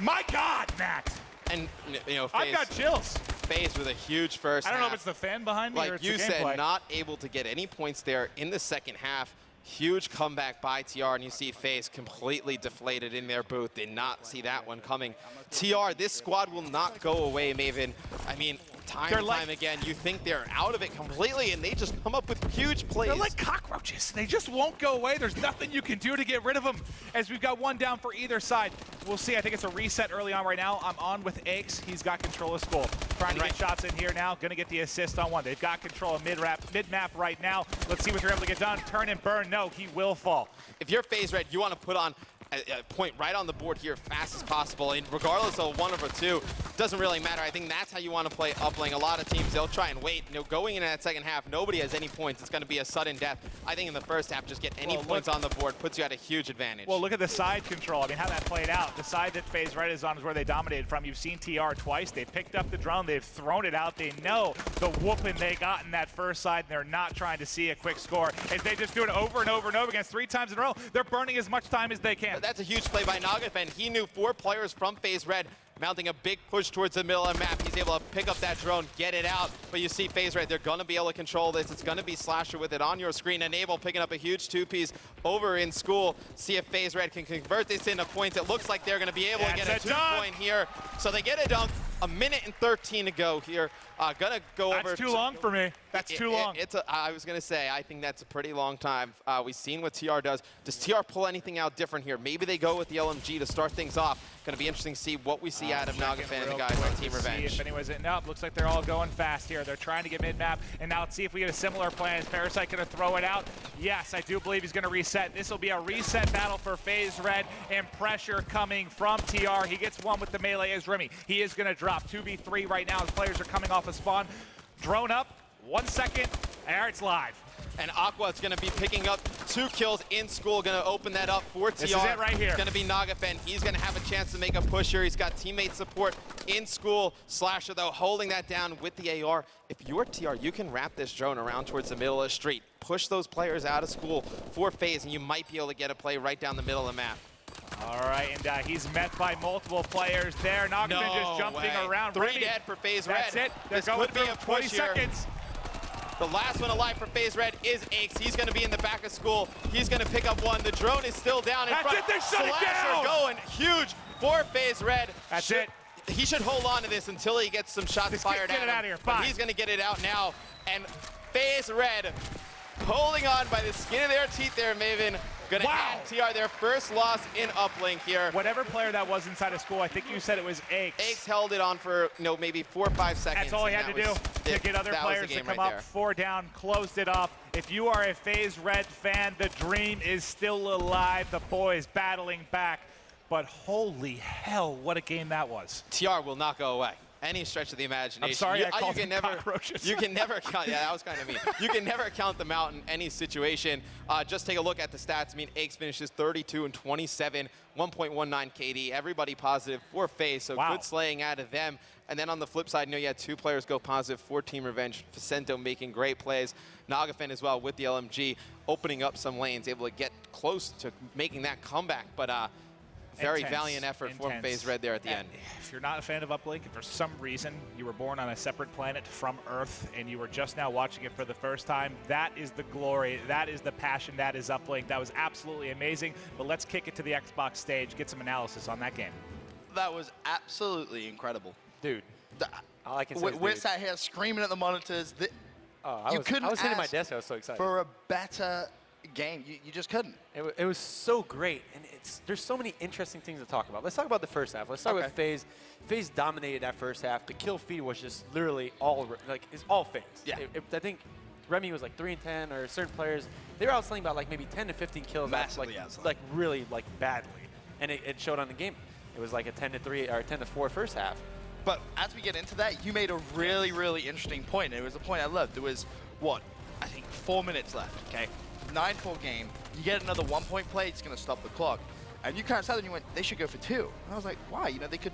My God, Matt. And, you know, I've got chills. FaZe with a huge first half. I don't know if it's the fan behind me or it's the gameplay. Like you said, not able to get any points there in the second half. Huge comeback by TR, and you see FaZe completely deflated in their booth. Did not see that one coming. TR, this squad will not go away, Maven. I mean, time and time again, you think they're out of it completely, and they just come up with huge plays. They're like cockroaches. They just won't go away. There's nothing you can do to get rid of them. As we've got one down for either side. We'll see. I think it's a reset early on right now. I'm on with Aches. He's got control of school. Trying to get shots in here now. Going to get the assist on one. They've got control of mid-map right now. Let's see what they're able to get done. Turn and burn. No, he will fall. If you're FaZe Red, you want to put on a point right on the board here fast as possible. And regardless of 1 over 2, doesn't really matter. I think that's how you want to play uplink. A lot of teams, they'll try and wait. Going into that second half, nobody has any points. It's going to be a sudden death. I think in the first half, just get any points on the board puts you at a huge advantage. Well, look at the side control. I mean, how that played out. The side that FaZe Red is on is where they dominated from. You've seen TR twice. They picked up the drone. They've thrown it out. They know the whooping they got in that first side, and they're not trying to see a quick score. If they just do it over and over and over again 3 times in a row, they're burning as much time as they can. But that's a huge play by Nagafen. He knew 4 players from FaZe Red mounting a big push towards the middle of the map. He's able to pick up that drone, get it out. But you see FaZe Red, they're going to be able to control this. It's going to be Slasher with it on your screen. Enable picking up a huge 2-piece over in School. See if FaZe Red can convert this into points. It looks like they're going to be able to get a 2-point here. So they get a dunk. 1:13 to go here. Gonna go over. That's too long for me. That's too long. I was gonna say, I think that's a pretty long time. We've seen what TR does. Does TR pull anything out different here? Maybe they go with the LMG to start things off. Gonna be interesting to see what we see out of Nagafen and the guys on Team Revenge. If anyone's in, nope, looks like they're all going fast here. They're trying to get mid-map, and now let's see if we get a similar plan. Is Parasite gonna throw it out? Yes, I do believe he's gonna reset. This will be a reset battle for FaZe Red, and pressure coming from TR. He gets one with the melee as Remy. He is gonna drop 2v3 right now as players are coming off a spawn. Drone up, 1 second, there it's live. And Aqua is going to be picking up 2 kills in School, going to open that up for TR. This is it right here. It's going to be Nagafen. He's going to have a chance to make a push here. He's got teammate support in School. Slasher, though, holding that down with the AR. If you're TR, you can wrap this drone around towards the middle of the street. Push those players out of School for FaZe, and you might be able to get a play right down the middle of the map. All right, and he's met by multiple players there. Nagafen just jumping around. 3 Remy, dead for FaZe Red. That's it. They're This going could be through a 20 push here. seconds. The last one alive for FaZe Red is Aches. He's going to be in the back of School. He's going to pick up one. The drone is still down in That's front. it, they shut it Slasher down. going huge for FaZe Red. That's it. He should hold on to this until he gets some shots fired get at it him. out of here. But Fine. he's going to get it out now. And FaZe Red holding on by the skin of their teeth there, Maven. Going to add TR their first loss in uplink here. Whatever player that was inside of School, I think you said it was Aches. Aches held it on for maybe 4 or 5 seconds. That's all he had to do to get other players to come up. 4 down, closed it off. If you are a FaZe Red fan, the dream is still alive. The boys battling back. But holy hell, what a game that was. TR will not go away. Any stretch of the imagination. I'm sorry, I called them cockroaches. You can never count. Yeah, that was kind of mean. You can never count them out in any situation. Just take a look at the stats. I mean, Aches finishes 32 and 27, 1.19 KD. Everybody positive for FaZe, so good slaying out of them. And then on the flip side, you had 2 players go positive for Team Revenge. Facento making great plays. Nagafen as well with the LMG, opening up some lanes, able to get close to making that comeback. But very valiant effort from FaZe Red there at the end. If you're not a fan of Uplink, if for some reason you were born on a separate planet from Earth and you were just now watching it for the first time, that is the glory, that is the passion, that is Uplink. That was absolutely amazing. But let's kick it to the Xbox stage, get some analysis on that game. That was absolutely incredible. Dude, all I can say is we're dude. sat here screaming at the monitors. I was hitting my desk. I was so excited. For a better game. You just couldn't. It was so great, and there's so many interesting things to talk about. Let's talk about the first half. Let's start with FaZe. FaZe dominated that first half. The kill feed was just literally all FaZe. Yeah. I think Remy was like 3 and 10, or certain players they were outslaying about like maybe 10 to 15 kills, really badly, and it showed on the game. It was like a 10 to 3 or 10 to 4 first half. But as we get into that, you made a really, really interesting point. And it was a point I loved. There was, I think 4 minutes left, okay? 9-4 game. You get another 1-point play, it's going to stop the clock. And you kind of sat there and you went, they should go for 2. And I was like, why? They could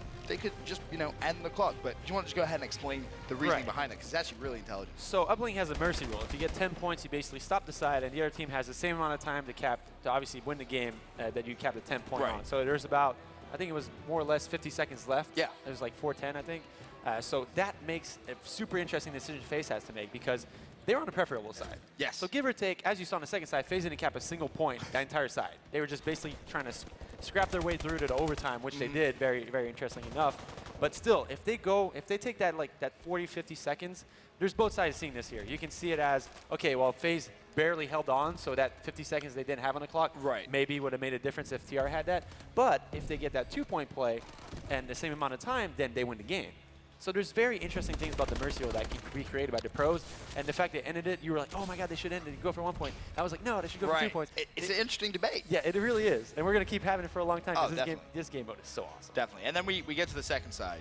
just, end the clock. But do you want to just go ahead and explain the reasoning behind it? Because it's actually really intelligent. So Uplink has a mercy rule. If you get 10 points, you basically stop the side, and the other team has the same amount of time to obviously win the game that you capped a 10-point on. So there's about, I think it was more or less 50 seconds left. Yeah. It was like 4:10, I think. So that makes a super interesting decision FaZe has to make because they were on the preferable side. Yes. So give or take, as you saw on the second side, FaZe didn't cap a single point that entire side. They were just basically trying to scrap their way through to the overtime, which they did, very, very interesting enough. But still, if they take that 40, 50 seconds, there's both sides seeing this here. You can see it as, okay, well, FaZe barely held on, so that 50 seconds they didn't have on the clock maybe would have made a difference if TR had that. But if they get that 2-point play and the same amount of time, then they win the game. So there's very interesting things about the mercy rule that can be created by the pros, and the fact they ended it, you were like, oh my god, they should end it and go for 1 point. I was like, no, they should go for 2 points. It's an interesting debate. Yeah, it really is, and we're going to keep having it for a long time because Oh, this game mode is so awesome. Definitely. And then we get to the second side.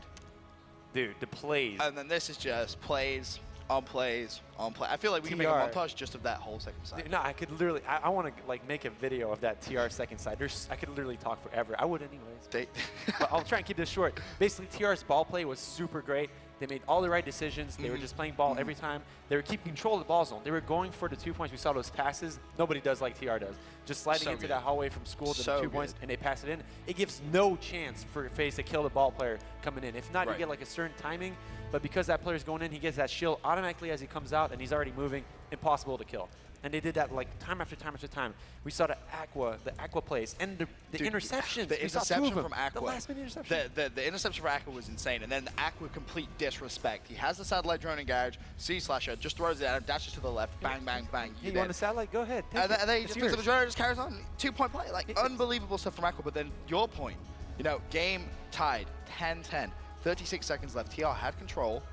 Dude, the plays. And then this is just plays on plays on play. I feel like we can make a montage just of that whole second side. Dude, no, I could literally. I want to like make a video of that TR second side. I could literally talk forever. I would anyways. But I'll try and keep this short. Basically, TR's ball play was super great. They made all the right decisions. They were just playing ball every time. They were keeping control of the ball zone. They were going for the 2 points. We saw those passes. Nobody does like TR does. Just sliding into that hallway from school to the 2 points, and they pass it in. It gives no chance for FaZe to kill the ball player coming in. If not, you get like a certain timing. But because that player's going in, he gets that shield automatically as he comes out, and he's already moving. Impossible to kill. And they did that like time after time after time. We saw the Aqua plays, and the interceptions. The interception from Aqua. The last minute interception. The interception from Aqua was insane. And then the Aqua complete disrespect. He has the satellite drone engaged, C-slasher, just throws it at him, dashes to the left, bang, bang, bang. You want the satellite? Go ahead. And then he just picks up the drone and just carries on. 2-point play. Like, unbelievable stuff from Aqua. But then your point, you know, game tied, 10-10, 36 seconds left. TR had control.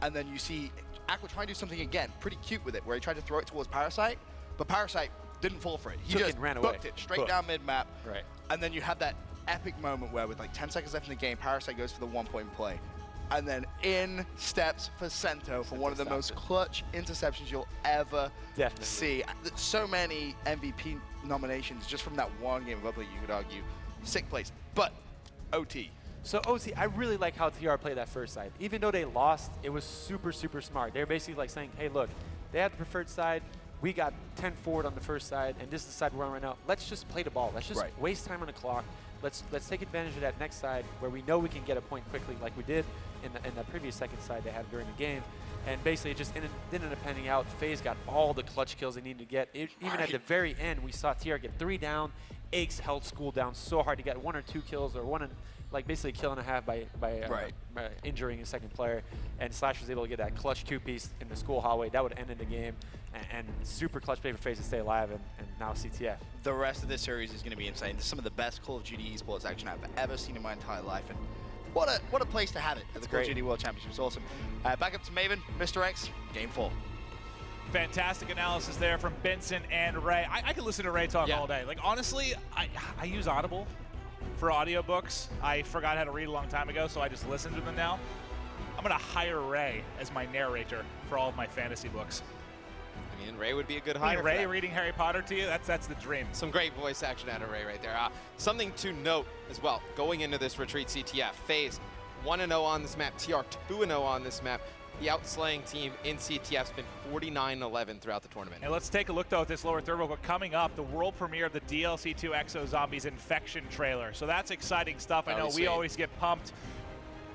And then you see Aqua trying to do something again, pretty cute with it, where he tried to throw it towards Parasite, but Parasite didn't fall for it. He just ran booked away. it straight down mid-map. Right. And then you have that epic moment where with like 10 seconds left in the game, Parasite goes for the 1-point play. And then in steps Facento for one of the most clutch interceptions you'll ever see. So many MVP nominations just from that one game of Uplink, you could argue. Sick place. But OT. So OT, I really like how TR played that first side. Even though they lost, it was super, super smart. They're basically like saying, hey, look, they had the preferred side. We got 10 forward on the first side, and this is the side we're on right now. Let's just play the ball. Let's just waste time on the clock. Let's take advantage of that next side where we know we can get a point quickly like we did in the previous second side they had during the game. And basically it just didn't end up panning out. FaZe got all the clutch kills they needed to get. Even at the very end, we saw TR get 3 down. Aches held School down so hard to get 1 or 2 kills or like basically a kill and a half by injuring a second player, and Slash was able to get that clutch 2-piece in the School hallway. That would end in the game, and super clutch play for FaZe to stay alive, and now CTF. The rest of this series is going to be insane. This is some of the best Call of Duty esports action I've ever seen in my entire life, and what a place to have it at the Call of Duty World Championship. It's awesome. Back up to Maven, Mr. X, game 4. Fantastic analysis there from Benson and Ray. I could listen to Ray talk all day. Like, honestly, I use Audible for audiobooks. I forgot how to read a long time ago, so I just listen to them now. I'm going to hire Ray as my narrator for all of my fantasy books. I mean, Ray would be a good hire. Ray reading Harry Potter to you, that's the dream. Some great voice action out of Ray right there. Something to note as well, going into this retreat CTF, FaZe 1-0 on this map, TR 2-0 on this map. The outslaying team in CTF's been 49-11 throughout the tournament. And let's take a look, though, at this lower third real quick. Coming up, the world premiere of the DLC 2 Exo Zombies Infection trailer. So that's exciting stuff. I know we always get pumped.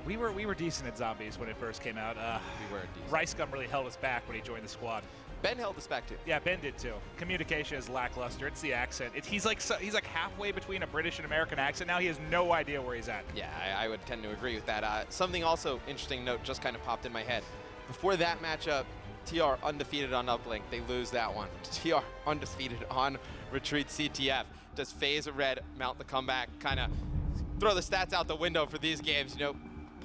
We were decent at Zombies when it first came out. We were decent. RiceGum really held us back when he joined the squad. Ben held us back too. Yeah, Ben did too. Communication is lackluster. It's the accent. He's like halfway between a British and American accent now. He has no idea where he's at. Yeah, I would tend to agree with that. Something also interesting note just kind of popped in my head. Before that matchup, TR undefeated on Uplink. They lose that one. TR undefeated on Retreat CTF. Does FaZe Red mount the comeback? Kind of throw the stats out the window for these games. You know,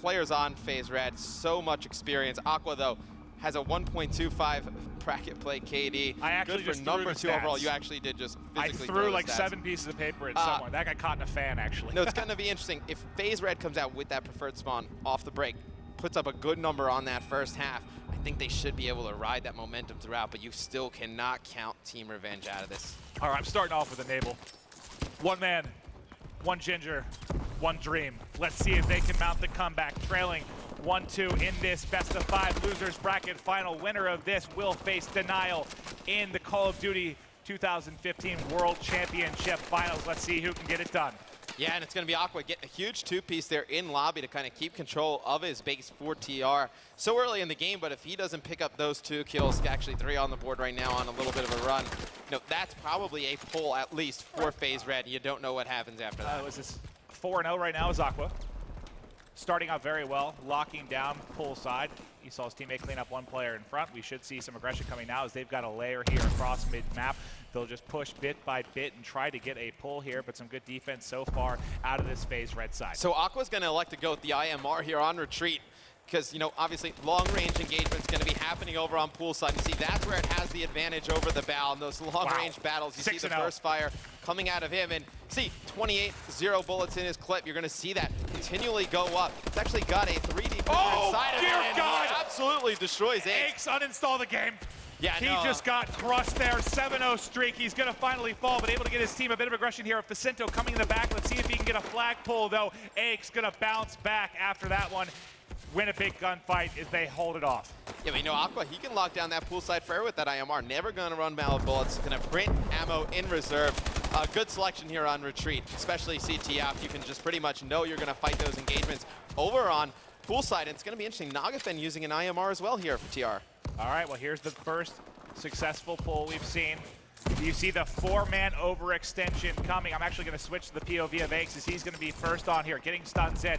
players on FaZe Red, so much experience. Aqua though has a 1.25 bracket play KD. I actually good for just number threw the 2 overall. stats. You actually did just physically I threw throw like the stats. 7 pieces of paper at someone. That got caught in a fan, actually. No, it's going to be interesting. If FaZe Red comes out with that preferred spawn off the break, puts up a good number on that first half, I think they should be able to ride that momentum throughout, but you still cannot count Team Revenge out of this. All right, I'm starting off with Enable. 1 man, 1 Ginger, 1 Dream. Let's see if they can mount the comeback. Trailing 1-2 in this best-of-5 losers bracket final. Winner of this will face Denial in the Call of Duty 2015 World Championship Finals. Let's see who can get it done. Yeah, and it's going to be Aqua getting a huge 2-piece there in lobby to kind of keep control of his base for TR. So early in the game, but if he doesn't pick up those 2 kills, actually 3 on the board right now on a little bit of a run, you know, that's probably a pull at least for FaZe Red. You don't know what happens after that. Was this 4-0 right now is Aqua. Starting out very well, locking down pull side. You saw his teammate clean up 1 player in front. We should see some aggression coming now as they've got a layer here across mid-map. They'll just push bit by bit and try to get a pull here, but some good defense so far out of this FaZe Red side. So Aqua's going to elect to go with the IMR here on Retreat. because, you know, obviously long-range engagement's going to be happening over on poolside. You see, that's where it has the advantage over the bow in those long-range battles. You see the burst fire coming out of him, and see 28-0 bullets in his clip. You're going to see that continually go up. It's actually got a 3D printer inside of it, and he absolutely destroys Aches. Uninstall the game. Yeah, he just got crushed there. 7-0 streak. He's going to finally fall, but able to get his team a bit of aggression here. Facento coming in the back. Let's see if he can get a flagpole, though. Aches going to bounce back after that one. Win a big gunfight as they hold it off. Yeah, but you know, Aqua, he can lock down that poolside fair with that IMR. Never going to run mallet bullets. Going to print ammo in reserve. Good selection here on retreat, especially CTF. You can just pretty much know you're going to fight those engagements over on poolside. And it's going to be interesting. Nagafen using an IMR as well here for TR. All right, well, here's the first successful pull we've seen. You see the 4-man overextension coming. I'm actually going to switch to the POV of Aches as he's going to be first on here, getting stuns in.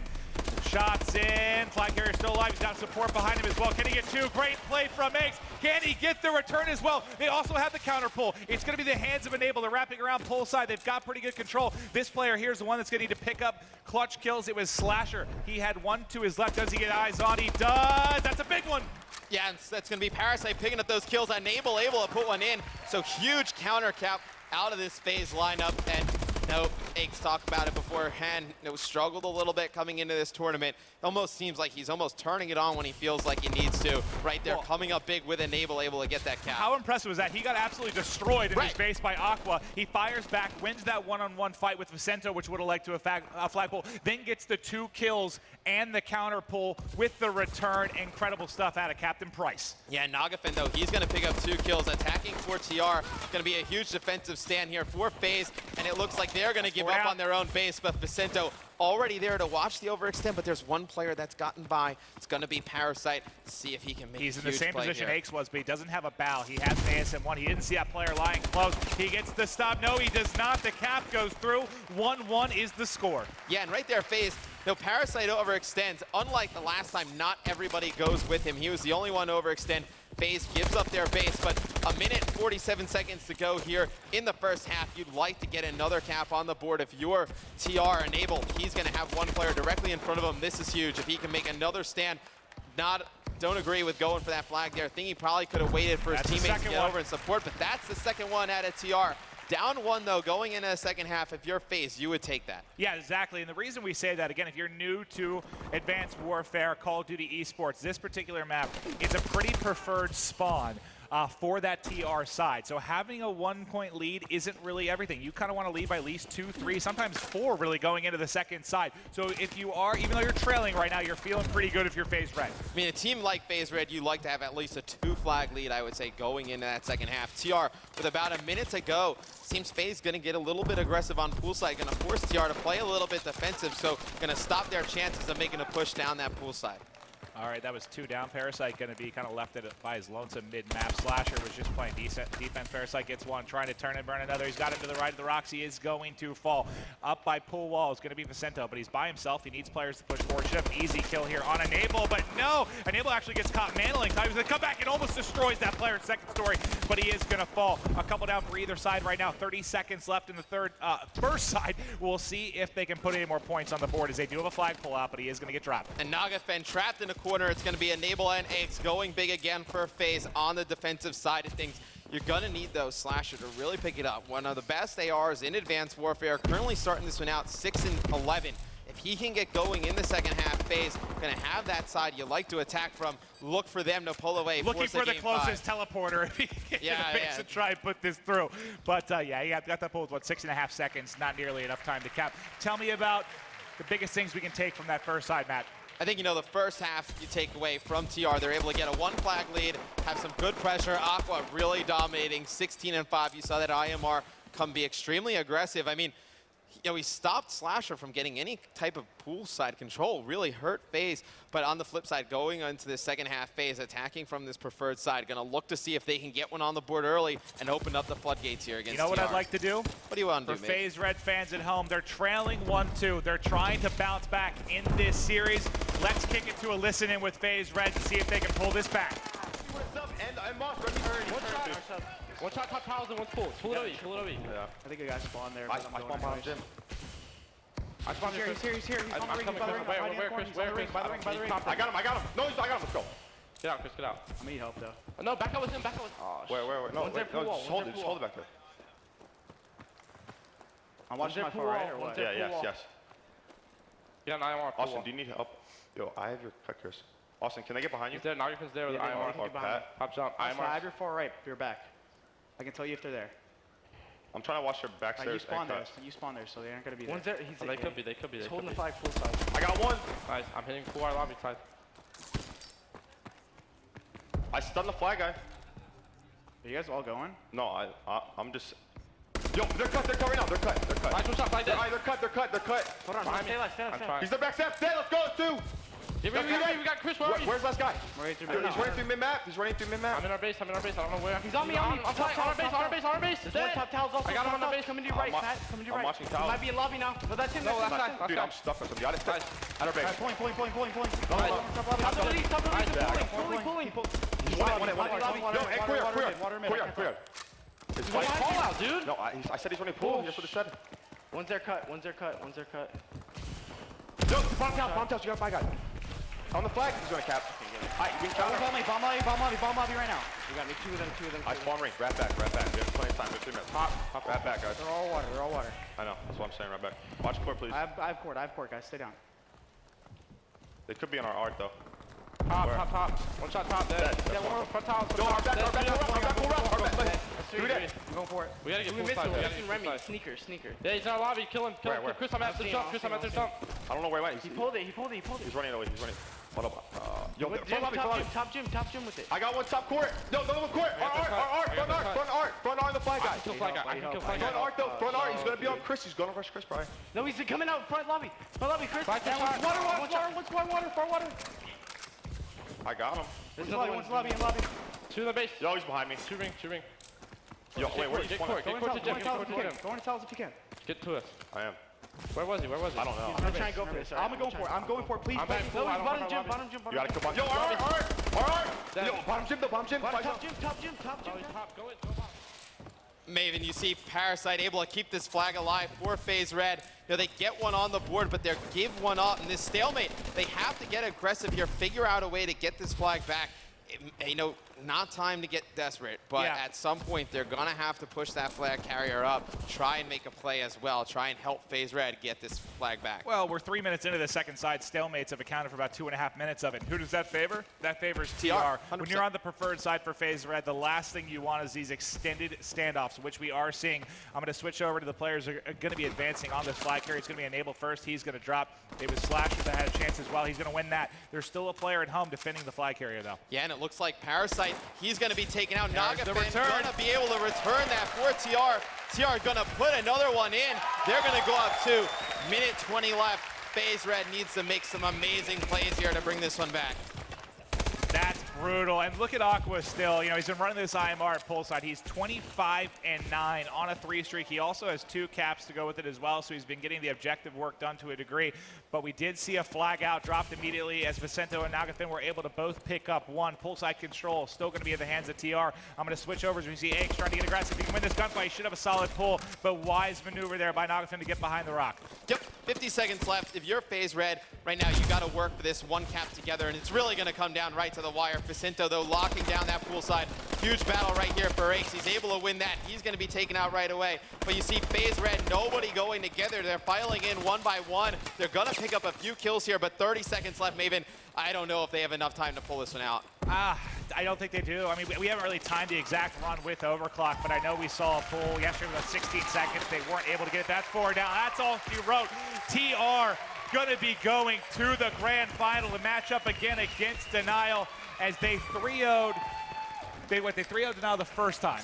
Shots in, flag carrier still alive. He's got support behind him as well. Can he get two? Great play from Aches. Can he get the return as well? They also have the counter pull. It's going to be the hands of Enable. They're wrapping around pull side. They've got pretty good control. This player here is the one that's going to need to pick up clutch kills. It was Slasher. He had one to his left. Does he get eyes on? He does. That's a big one. Yeah, and that's going to be Parasite picking up those kills. Enable able to put one in. So huge counter cap out of this phase lineup. And no, Aches talked about it beforehand. Struggled a little bit coming into this tournament. Almost seems like he's almost turning it on when he feels like he needs to. Right there, coming up big with Enable, able to get that cap. How impressive was that? He got absolutely destroyed in his base by Aqua. He fires back, wins that one-on-one fight with Vicento, which would have led to a flagpole, then gets the 2 kills and the counter pull with the return. Incredible stuff out of Captain Price. Yeah, Nagafen, though, he's going to pick up 2 kills. Attacking for TR. Going to be a huge defensive stand here for FaZe, and it looks like they're going to give up on their own base, but Vicento already there to watch the overextend, but there's one player that's gotten by. It's going to be Parasite. See if he can make He's a in the huge same play position here. Aches was, but he doesn't have a bow. He has an ASM-1. He didn't see that player lying close. He gets the stop. No, he does not. The cap goes through. 1-1 is the score. Yeah, and right there, FaZe, no, Parasite overextends. Unlike the last time, not everybody goes with him. He was the only one to overextend. FaZe gives up their base, but a minute and 47 seconds to go here in the first half. You'd like to get another cap on the board. If you're TR Enable, he's going to have one player directly in front of him. This is huge. If he can make another stand, don't agree with going for that flag there. Think he probably could have waited for his teammates to get over and support, but that's the second one out of TR. Down 1, though, going into the second half, if you're FaZe, you would take that. Yeah, exactly. And the reason we say that, again, if you're new to Advanced Warfare, Call of Duty Esports, this particular map is a pretty preferred spawn for that TR side. So having a 1-point lead isn't really everything. You kind of want to lead by at least 2, 3, sometimes 4 really going into the second side. So if you are, even though you're trailing right now, you're feeling pretty good if you're FaZe Red. I mean, a team like FaZe Red, you like to have at least a 2-flag lead, I would say, going into that second half. TR, with about a minute to go, seems FaZe going to get a little bit aggressive on poolside, going to force TR to play a little bit defensive, so going to stop their chances of making a push down that poolside. All right, that was 2 down. Parasite going to be kind of left by his lonesome mid-map. Slasher was just playing decent defense. Parasite gets one, trying to turn and burn another. He's got it to the right of the rocks. He is going to fall. Up by pool wall is going to be Vicento, but he's by himself. He needs players to push forward. Should have an easy kill here on Enable, but no. Enable actually gets caught mantling. He's going to come back and almost destroys that player in second story, but he is going to fall. A couple down for either side right now. 30 seconds left in the first side. We'll see if they can put any more points on the board as they do have a flag pull out, but he is going to get dropped. And Nagafen trapped in a corner. It's going to be Enable and Aches going big again for FaZe on the defensive side of things. You're going to need those Slasher to really pick it up. One of the best ARs in Advanced Warfare, currently starting this one out 6-11. If he can get going in the second half, FaZe going to have that side you like to attack from. Look for them to pull away. Looking for the closest teleporter if he can get to the base and try and put this through. But yeah, he got that pull with 6.5 seconds, not nearly enough time to cap. Tell me about the biggest things we can take from that first side, Matt. I think, the first half you take away from TR, they're able to get a 1-flag lead, have some good pressure. Aqua really dominating, 16-5. You saw that IMR come be extremely aggressive. I mean, he stopped Slasher from getting any type of poolside control, really hurt FaZe. But on the flip side, going into the second half, FaZe attacking from this preferred side, going to look to see if they can get one on the board early and open up the floodgates here against You know what TR. I'd like to do? What do you want to do, For FaZe Red fans at home, they're trailing 1-2. They're trying to bounce back in this series. Let's kick it to a listen in with FaZe Red and see if they can pull this back. One shot top towers and one pool. Pull it away, pull it away. I think a guy spawned there. I spawned behind gym. I spawned here. He's here. He's on the ring. By the ring. Where, Chris? Where, Chris? By the ring. I got him. No, I got him. Let's go. Get out, Chris. Get out. I need help though. No, back up with him. Back up with him. Oh, where? No, wait, no, just hold it. Just hold it back there. I'm watching my far right or what? Yeah, yes. Yeah, an IMR. Austin, do you need help? Yo, I have your cut, Chris. Austin, can I get behind you? Is there Nautican's there with the IMR? Or Pat? Hop jump. I have your far right. You're back. I can tell you if they're there. I'm trying to watch their back stairs. You spawn there, so they aren't gonna be there. One's there. They could be. He's holding the flag full size. I got one. Nice. I'm hitting full our lobby side. I stunned the flag guy. Are you guys all going? No, I'm just. Yo, they're cut right now. They're cut. Nice, what's up? They're cut. Hold on, stay left. He's the back step. Let's go, two. We got Chris. Where's last guy? He's running through mid-map. I'm in our base. I don't know where. He's on me. On our base. There's one top towels also. I got him on the base. Coming to your right, Pat. Coming to your right. I'm watching towels. He might be in lobby now. But that's him. No, last guy. Dude, I'm stuck with him. Got it. At our base. Pulling. He's one. Clear. It's funny. Call out, dude. No, I said he's running pool. Just for the shed. One's their cut. Yo, bomb towels. You got my guy. On the flag, he's gonna cap. Alright, you can cap. Bomb lobby right now. We got two of them. I spawn ring. Rat back. We have plenty of time. We have 3 minutes. Hop. Rat back, guys. They're all water. I know. That's what I'm saying. Rat back. Watch court, please. I have court, guys. Stay down. They could be on our arc, though. Top. One shot top. Dead. Yeah, one more front towel. Go, our back. I'm going for it. We gotta get full missing side. We missing Remy. Sneaker. Yeah, he's in our lobby. Kill him. Chris, I'm at the jump. I don't know where he went. He pulled it. He's running away. Hold up. Yo, top gym with it. I got one top court. No, the other one court. Front arc, the flag guy. Front arc, though. Front arc. He's gonna be on Chris. He's gonna rush Chris, probably. No, he's coming out front lobby. Chris. Far water. I got him. One's lobby. Two in the base. Yo, he's behind me. Two ring. Yo, wait, where's he? Go into towels if you can. Get to us. I am. Where was he? I don't know. I'm trying to go for this. I'm going for it. Please. No, he's bottom gym. You gotta come on. Yo, alright. Yo, bottom gym. Top gym. Go in. Maven, you see Parasite able to keep this flag alive for FaZe Red. You know, they get one on the board, but they'll give one up. In this stalemate, they have to get aggressive here, figure out a way to get this flag back. You know, not time to get desperate, but at some point they're gonna have to push that flag carrier up, try and make a play as well, try and help FaZe Red get this flag back. Well, we're 3 minutes into the second side. Stalemates have accounted for about 2.5 minutes of it. Who does that favor? That favors TR. 100%. When you're on the preferred side for FaZe Red, the last thing you want is these extended standoffs, which we are seeing. I'm going to switch over to the players who are going to be advancing on this flag carrier. It's going to be Enable first. He's going to drop David Slasher that had a chance as well. He's going to win that. There's still a player at home defending the flag carrier, though. Yeah, and it looks like Parasite, he's going to be taken out. Nagafen return. gonna be able to return that for TR. TR gonna put another one in. They're gonna go up 2. Minute 20 left. FaZe Red needs to make some amazing plays here to bring this one back. That's brutal. And look at Aqua still. You know, he's been running this IMR at poolside. He's 25-9 on a 3 streak. He also has 2 caps to go with it as well, so he's been getting the objective work done to a degree. But we did see a flag out dropped immediately as Vicento and Nagafen were able to both pick up 1. Poolside control still going to be in the hands of TR. I'm going to switch over as we see Eggs trying to get aggressive. He can win this gunfight. He should have a solid pull, but wise maneuver there by Nagafen to get behind the rock. Yep, 50 seconds left. If you're FaZe Red, right now you got to work for this 1 cap together, and it's really going to come down right to the wire. Vicento, though, locking down that poolside. Huge battle right here for Rakes. He's able to win that. He's going to be taken out right away. But you see FaZe Red, nobody going together. They're filing in 1 by 1. They're going to pick up a few kills here, but 30 seconds left, Maven. I don't know if they have enough time to pull this one out. I don't think they do. I mean, we haven't really timed the exact run with Overclock, but I know we saw a pull yesterday with 16 seconds. They weren't able to get it. That's 4 down. That's all you wrote. TR going to be going to the grand final to match up again against Denial as they 3-0'd. They 3-0'd Denial the first time.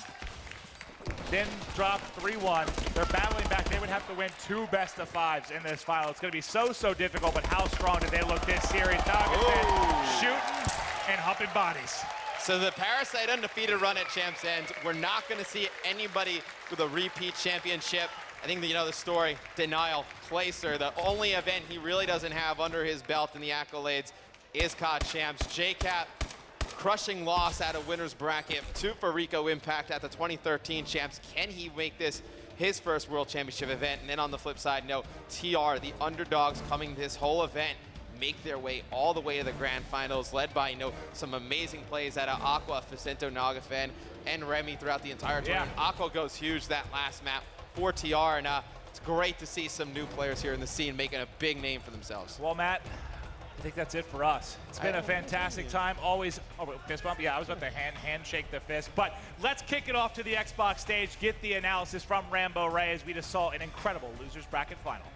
Then dropped 3-1. They're battling back. They would have to win 2 best-of-5s in this final. It's going to be so difficult, but how strong did they look this series? Nagafen shooting and humping bodies. So the Parasite undefeated run at Champs End. We're not going to see anybody with a repeat championship. I think that you know the story. Denial, Placer, the only event he really doesn't have under his belt in the accolades is COD Champs. JCap, crushing loss at a winner's bracket to Rico Impact at the 2013 Champs. Can he make this his first World Championship event. And then on the flip side, TR, the underdogs coming this whole event, make their way all the way to the grand finals, led by some amazing plays out of Aqua, Facento, Nagafen, and Remy throughout the entire tournament. Aqua goes huge that last map for TR, and it's great to see some new players here in the scene making a big name for themselves. Well, Matt, I think that's it for us. It's been a fantastic time. Always, fist bump? Yeah, I was about to handshake the fist. But let's kick it off to the Xbox stage, get the analysis from Rambo Ray as we just saw an incredible losers bracket final.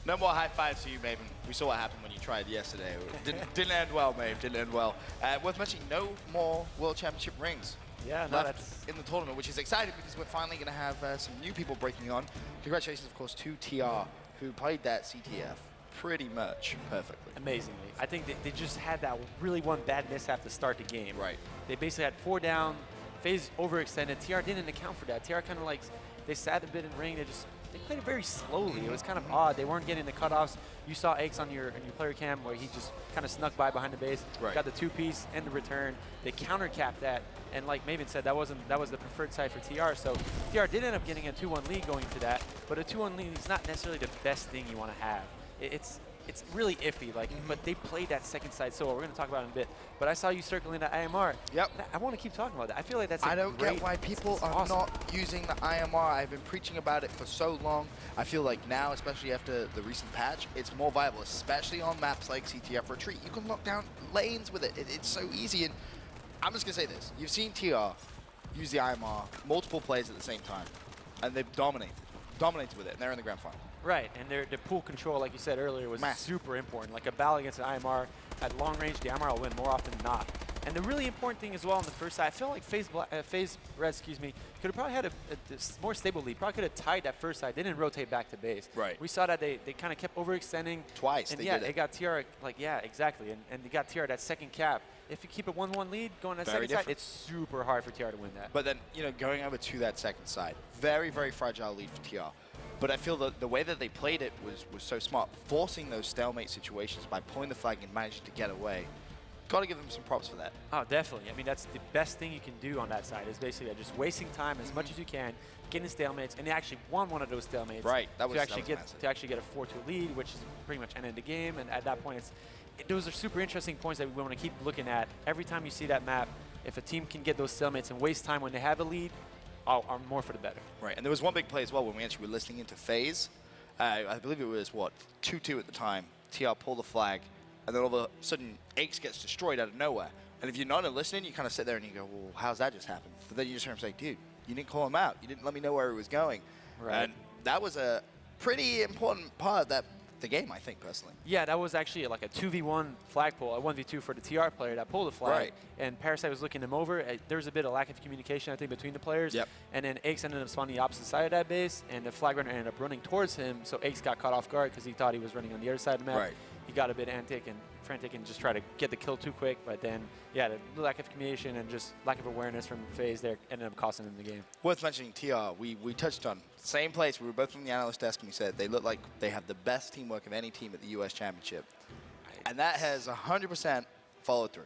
No more high fives to you, Maven. We saw what happened when you tried yesterday. Didn't end well, Maven. Didn't end well. Worth mentioning, no more World Championship rings left in the tournament, which is exciting because we're finally going to have some new people breaking on. Congratulations, of course, to TR, who played that CTF pretty much perfectly. Amazingly. I think they just had that really one bad mishap to start the game. Right. They basically had 4 down, FaZe overextended. TR didn't account for that. TR kind of they sat a bit in ring. They played it very slowly. It was kind of odd. They weren't getting the cutoffs. You saw Aches on your player cam where he just kind of snuck by behind the base, got the 2-piece and the return. They counter-capped that, and like Maven said, that was the preferred side for TR. So TR did end up getting a 2-1 lead going to that, but a 2-1 lead is not necessarily the best thing you want to have. It's really iffy, but they played that second side so well. We're going to talk about it in a bit. But I saw you circling the IMR. Yep. I want to keep talking about that. I feel like that's I don't get why people are not using the IMR. I've been preaching about it for so long. I feel like now, especially after the recent patch, it's more viable, especially on maps like CTF Retreat. You can lock down lanes with it. It's so easy. And I'm just going to say this. You've seen TR use the IMR multiple plays at the same time, and they've dominated with it, and they're in the grand final. Right, and their pool control, like you said earlier, was super important. Like a battle against an IMR at long range, the IMR will win more often than not. And the really important thing as well on the first side, I feel like FaZe Red, could have probably had a more stable lead. Probably could have tied that first side. They didn't rotate back to base. Right. We saw that they kind of kept overextending. Twice, and they yeah, did it. It got TR, exactly. And they got TR that second cap. If you keep a 1-1 lead going that second side, it's super hard for TR to win that. But then, going over to that second side, very, very fragile lead for TR. But I feel that the way that they played it was so smart, forcing those stalemate situations by pulling the flag and managing to get away. Got to give them some props for that. Oh, definitely. I mean, that's the best thing you can do on that side is basically just wasting time as much as you can, getting stalemates, and they actually won one of those stalemates. Right. That was massive. To actually get a 4-2 lead, which is pretty much ended the game. And at that point, those are super interesting points that we want to keep looking at. Every time you see that map, if a team can get those stalemates and waste time when they have a lead, are more for the better. Right, and there was one big play as well when we actually were listening into FaZe. I believe it was, 2-2 at the time. TR pulled the flag, and then all of a sudden, Aches gets destroyed out of nowhere. And if you're not listening, you kind of sit there and you go, well, how's that just happen? But then you just hear him say, dude, you didn't call him out. You didn't let me know where he was going. Right. And that was a pretty important part of the game, I think, personally. Yeah, that was actually like a 2v1 flag pull, a 1v2 for the TR player that pulled the flag. Right. And Parasite was looking him over. There was a bit of lack of communication, I think, between the players. Yep. And then Aches ended up spawning the opposite side of that base, and the flag runner ended up running towards him, so Aches got caught off guard because he thought he was running on the other side of the map. Right. He got a bit frantic and just tried to get the kill too quick, but then, yeah, the lack of communication and just lack of awareness from FaZe there ended up costing him the game. Worth mentioning TR, we touched on same place. We were both from the analyst desk, and we said they look like they have the best teamwork of any team at the U.S. Championship. And that has 100% followed through.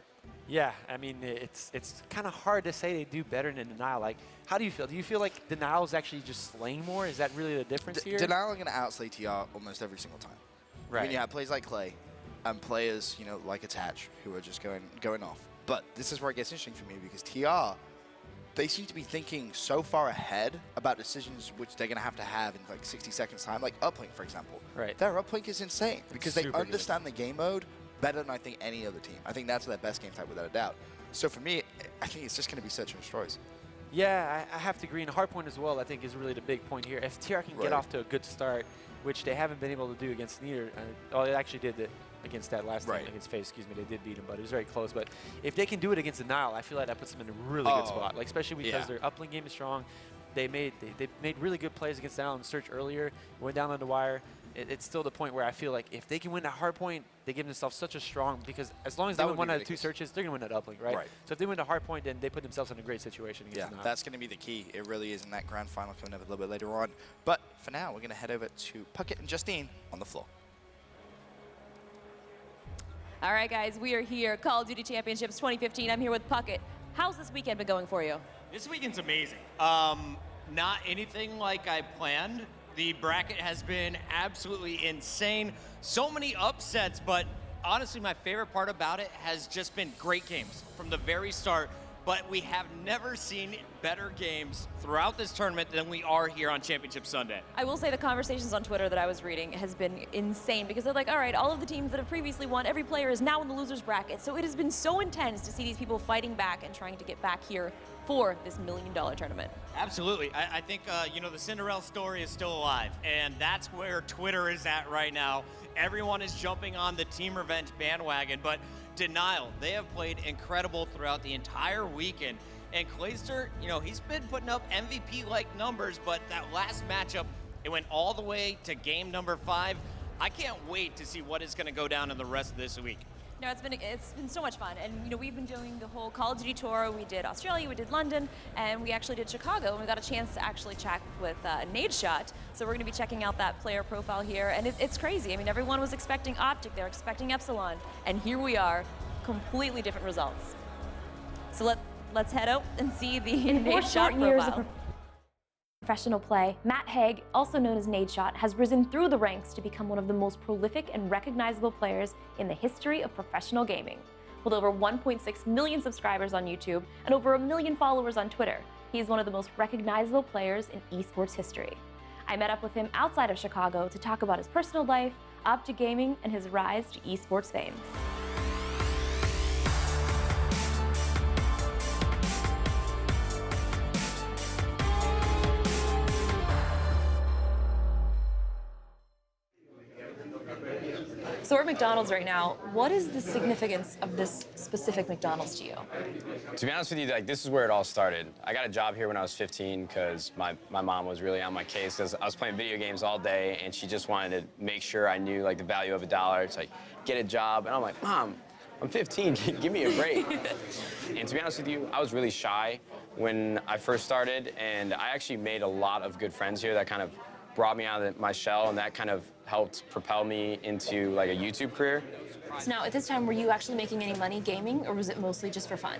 Yeah, I mean, it's kind of hard to say they do better than Denial. Like, how do you feel? Do you feel like Denial is actually just slaying more? Is that really the difference here? Denial are going to outslay TR almost every single time. Right. I mean, you have plays like Clay and players, like Attach, who are just going off. But this is where it gets interesting for me because TR, they seem to be thinking so far ahead about decisions which they're going to have in like 60 seconds time, like uplink, for example. Right. Their uplink is insane because they understand the game mode better than I think any other team. I think that's their best game type without a doubt. So for me, I think it's just going to be search and destroys. Yeah, I have to agree. And hardpoint as well, I think, is really the big point here. If TR can get off to a good start, which they haven't been able to do against neither. They actually did it against that last time against FaZe. Excuse me, they did beat him, but it was very close. But if they can do it against Denial, I feel like that puts them in a really good spot. Like especially because their uplink game is strong. They made really good plays against Denial in Search earlier. Went down on the wire. It's still the point where I feel like if they can win that hard point, they give themselves such a strong, because as long as they win one out of 2 searches, they're going to win that uplink, right? So if they win the hard point, then they put themselves in a great situation against Denial. That's going to be the key. It really is in that grand final coming up a little bit later on. But for now, we're going to head over to Puckett and Justine on the floor. All right, guys, we are here. Call of Duty Championships 2015. I'm here with Puckett. How's this weekend been going for you? This weekend's amazing. not anything like I planned. The bracket has been absolutely insane. So many upsets, but honestly, my favorite part about it has just been great games from the very start. But we have never seen better games throughout this tournament than we are here on Championship Sunday. I will say the conversations on Twitter that I was reading has been insane because they're like, all right, all of the teams that have previously won, every player is now in the losers bracket. So it has been so intense to see these people fighting back and trying to get back here for this $1 million tournament. Absolutely. I think, you know, the Cinderella story is still alive, and that's where Twitter is at right now. Everyone is jumping on the Team Revenge bandwagon, but Denial, they have played incredible throughout the entire weekend. And Clayster, you know, he's been putting up MVP-like numbers, but that last matchup, it went all the way to game number 5. I can't wait to see what is going to go down in the rest of this week. No, it's been so much fun, and you know we've been doing the whole Call of Duty tour. We did Australia, we did London, and we actually did Chicago, and we got a chance to actually chat with Nadeshot. So we're going to be checking out that player profile here, and it's crazy. I mean, everyone was expecting Optic, they're expecting Epsilon, and here we are, completely different results. So let's head out and see the Nadeshot profile. Professional play, Matt Haig, also known as Nadeshot, has risen through the ranks to become one of the most prolific and recognizable players in the history of professional gaming. With over 1.6 million subscribers on YouTube and over 1 million followers on Twitter, he is one of the most recognizable players in esports history. I met up with him outside of Chicago to talk about his personal life, Optic Gaming, and his rise to esports fame. So we're at McDonald's right now. What is the significance of this specific McDonald's to you? To be honest with you, like, this is where it all started. I got a job here when I was 15 because my mom was really on my case because I was playing video games all day and she just wanted to make sure I knew like the value of $1. It's like, get a job. And I'm like, Mom, I'm 15, give me a break. And to be honest with you, I was really shy when I first started, and I actually made a lot of good friends here that kind of brought me out of my shell, and that kind of helped propel me into like a YouTube career. So now, at this time, were you actually making any money gaming, or was it mostly just for fun?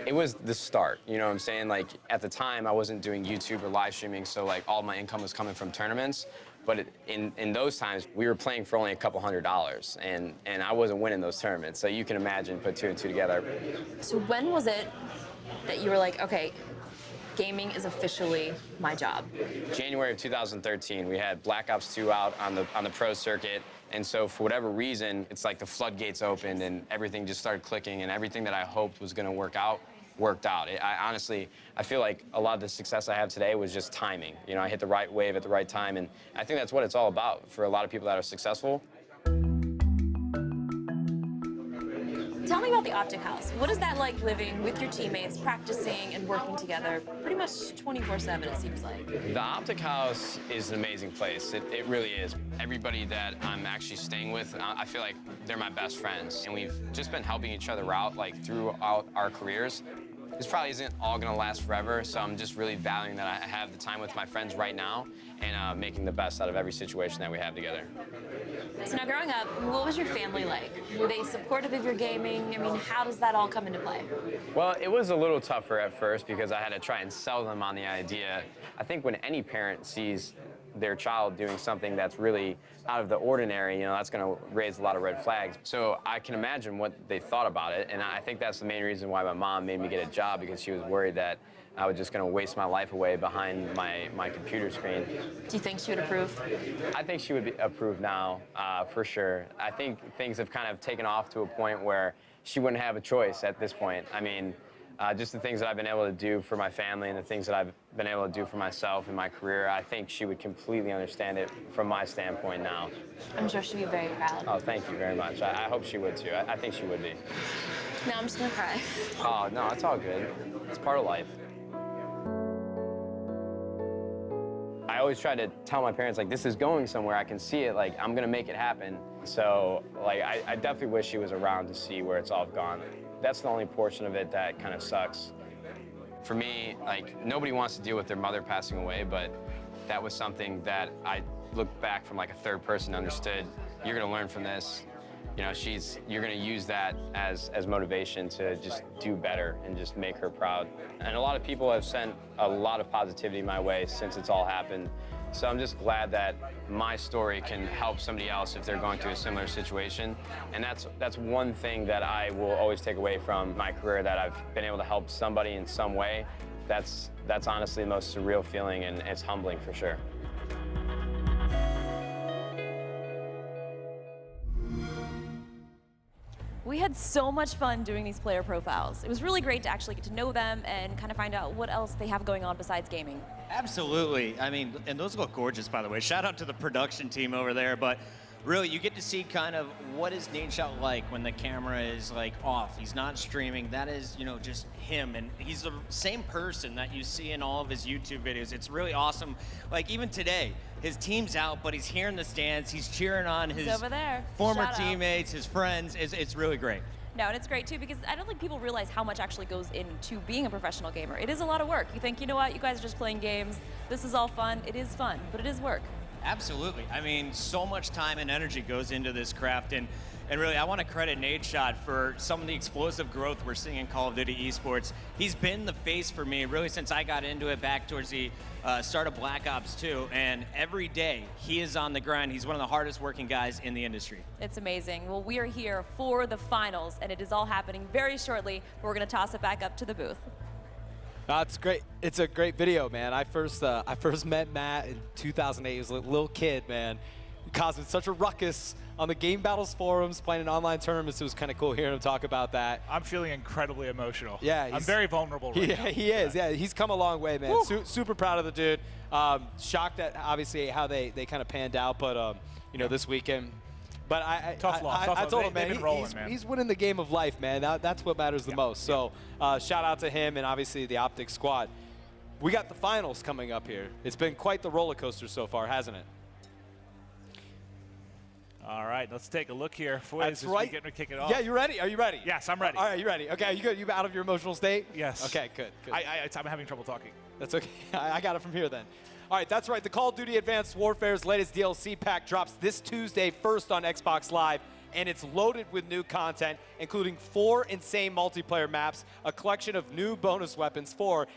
It was the start, you know what I'm saying? Like, at the time, I wasn't doing YouTube or live streaming, so like all my income was coming from tournaments. But in those times, we were playing for only a couple $100s, and I wasn't winning those tournaments. So you can imagine, put 2 and 2 together. So when was it that you were like, okay, gaming is officially my job? January of 2013, we had Black Ops 2 out on the pro circuit, and so for whatever reason, it's like the floodgates opened and everything just started clicking, and everything that I hoped was going to worked out. Honestly, I feel like a lot of the success I have today was just timing. You know, I hit the right wave at the right time, and I think that's what it's all about for a lot of people that are successful. Tell me about the Optic House. What is that like living with your teammates, practicing and working together pretty much 24/7, it seems like? The Optic House is an amazing place. It really is. Everybody that I'm actually staying with, I feel like they're my best friends. And we've just been helping each other out like throughout our careers. This probably isn't all gonna last forever, so I'm just really valuing that I have the time with my friends right now and making the best out of every situation that we have together. So now growing up, what was your family like? Were they supportive of your gaming? I mean, how does that all come into play? Well, it was a little tougher at first because I had to try and sell them on the idea. I think when any parent sees their child doing something that's really out of the ordinary, you know, that's gonna raise a lot of red flags. So I can imagine what they thought about it, and I think that's the main reason why my mom made me get a job, because she was worried that I was just gonna waste my life away behind my computer screen. Do you think she would approve? I think she would approve now, for sure. I think things have kind of taken off to a point where she wouldn't have a choice at this point. I mean, just the things that I've been able to do for my family and the things that I've been able to do for myself in my career, I think she would completely understand it from my standpoint now. I'm sure she'd be very proud. Oh, thank you very much. I hope she would too. I think she would be. No, I'm just gonna cry. Oh, no, it's all good. It's part of life. I always try to tell my parents, like, this is going somewhere. I can see it. Like, I'm gonna make it happen. So, like, I definitely wish she was around to see where it's all gone. That's the only portion of it that kind of sucks. For me, like, nobody wants to deal with their mother passing away, but that was something that I looked back from like a third person, understood, you're gonna learn from this. you know, you're going to use that as motivation to just do better and just make her proud. And a lot of people have sent a lot of positivity my way since it's all happened. So I'm just glad that my story can help somebody else if they're going through a similar situation. And that's one thing that I will always take away from my career, that I've been able to help somebody in some way. That's honestly the most surreal feeling, and it's humbling for sure. We had so much fun doing these player profiles. It was really great to actually get to know them and kind of find out what else they have going on besides gaming. Absolutely. I mean, and those look gorgeous, by the way. Shout out to the production team over there. But really, you get to see kind of what is Nadeshot like when the camera is like off. He's not streaming. That is, you know, just him. And he's the same person that you see in all of his YouTube videos. It's really awesome. Like even today, his team's out, but he's here in the stands. He's cheering on his over there. former Shout out. teammates, his friends. It's really great. No, and it's great too because I don't think people realize how much actually goes into being a professional gamer. It is a lot of work. You think, you know what, you guys are just playing games. This is all fun. It is fun, but it is work. Absolutely. I mean, so much time and energy goes into this craft, and really, I want to credit Nadeshot for some of the explosive growth we're seeing in Call of Duty esports. He's been the face for me really since I got into it back towards the start of Black Ops 2, and every day he is on the grind. He's one of the hardest working guys in the industry. It's amazing. Well, we are here for the finals, and it is all happening very shortly. We're going to toss it back up to the booth. It's great. It's a great video, man. I first met Matt in 2008. He was a little kid, man, causing such a ruckus on the Game Battles forums, playing in online tournaments. It was kind of cool hearing him talk about that. I'm feeling incredibly emotional. Yeah, I'm very vulnerable right now. He is. Yeah, he's come a long way, man. Super proud of the dude. Shocked at obviously how they kind of panned out, but you know, this weekend. But Tough loss. I told him, They've man, been rolling, man. he's winning the game of life, man. That's what matters the most. So shout out to him and obviously the Optic squad. We got the finals coming up here. It's been quite the roller coaster so far, hasn't it? All right, let's take a look here. That's right. Getting to kick it off. Yeah, you ready? Are you ready? Yes, I'm ready. All right, you ready? Okay, you good? You out of your emotional state? Yes. Okay, good. I'm having trouble talking. That's okay. I got it from here then. All right, that's right. The Call of Duty Advanced Warfare's latest DLC pack drops this Tuesday first on Xbox Live, and it's loaded with new content, including 4 insane multiplayer maps, a collection of new bonus weapons,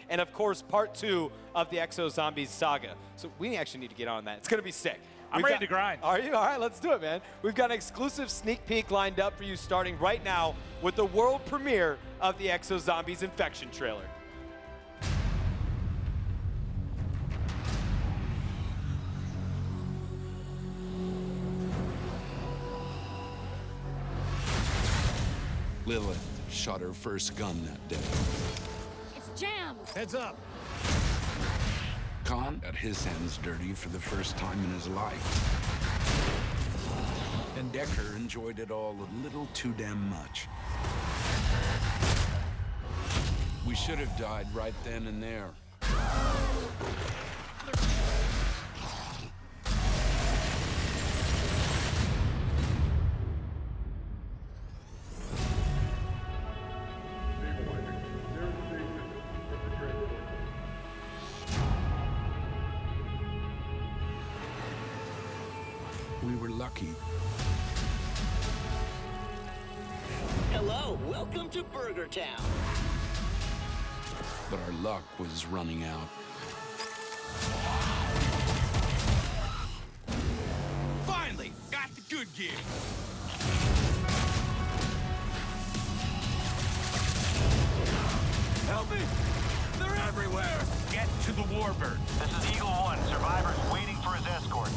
and of course, part 2 of the Exo Zombies saga. So we actually need to get on that. It's going to be sick. I'm ready to grind. Are you? All right, let's do it, man. We've got an exclusive sneak peek lined up for you starting right now with the world premiere of the Exo Zombies Infection trailer. Lilith shot her first gun that day. It's Jam. Heads up. Khan got his hands dirty for the first time in his life. And Decker enjoyed it all a little too damn much. We should have died right then and there. We were lucky. Hello, welcome to Burger Town. But our luck was running out. Finally, got the good gear. Help me! They're everywhere! Get to the Warbird. This is Eagle 1. Survivor's waiting for his escort.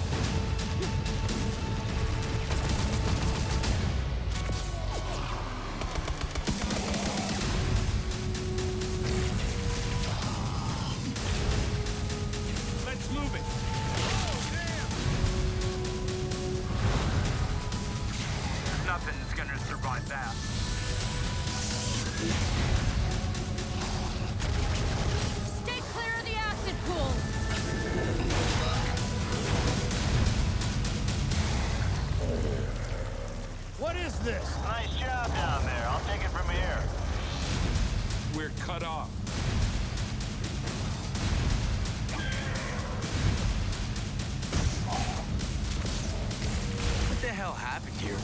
Let's move it. Nothing's gonna survive that. Stay clear of the acid pools. What is this? Nice job down there. I'll take it from here. We're cut off. What the hell happened here?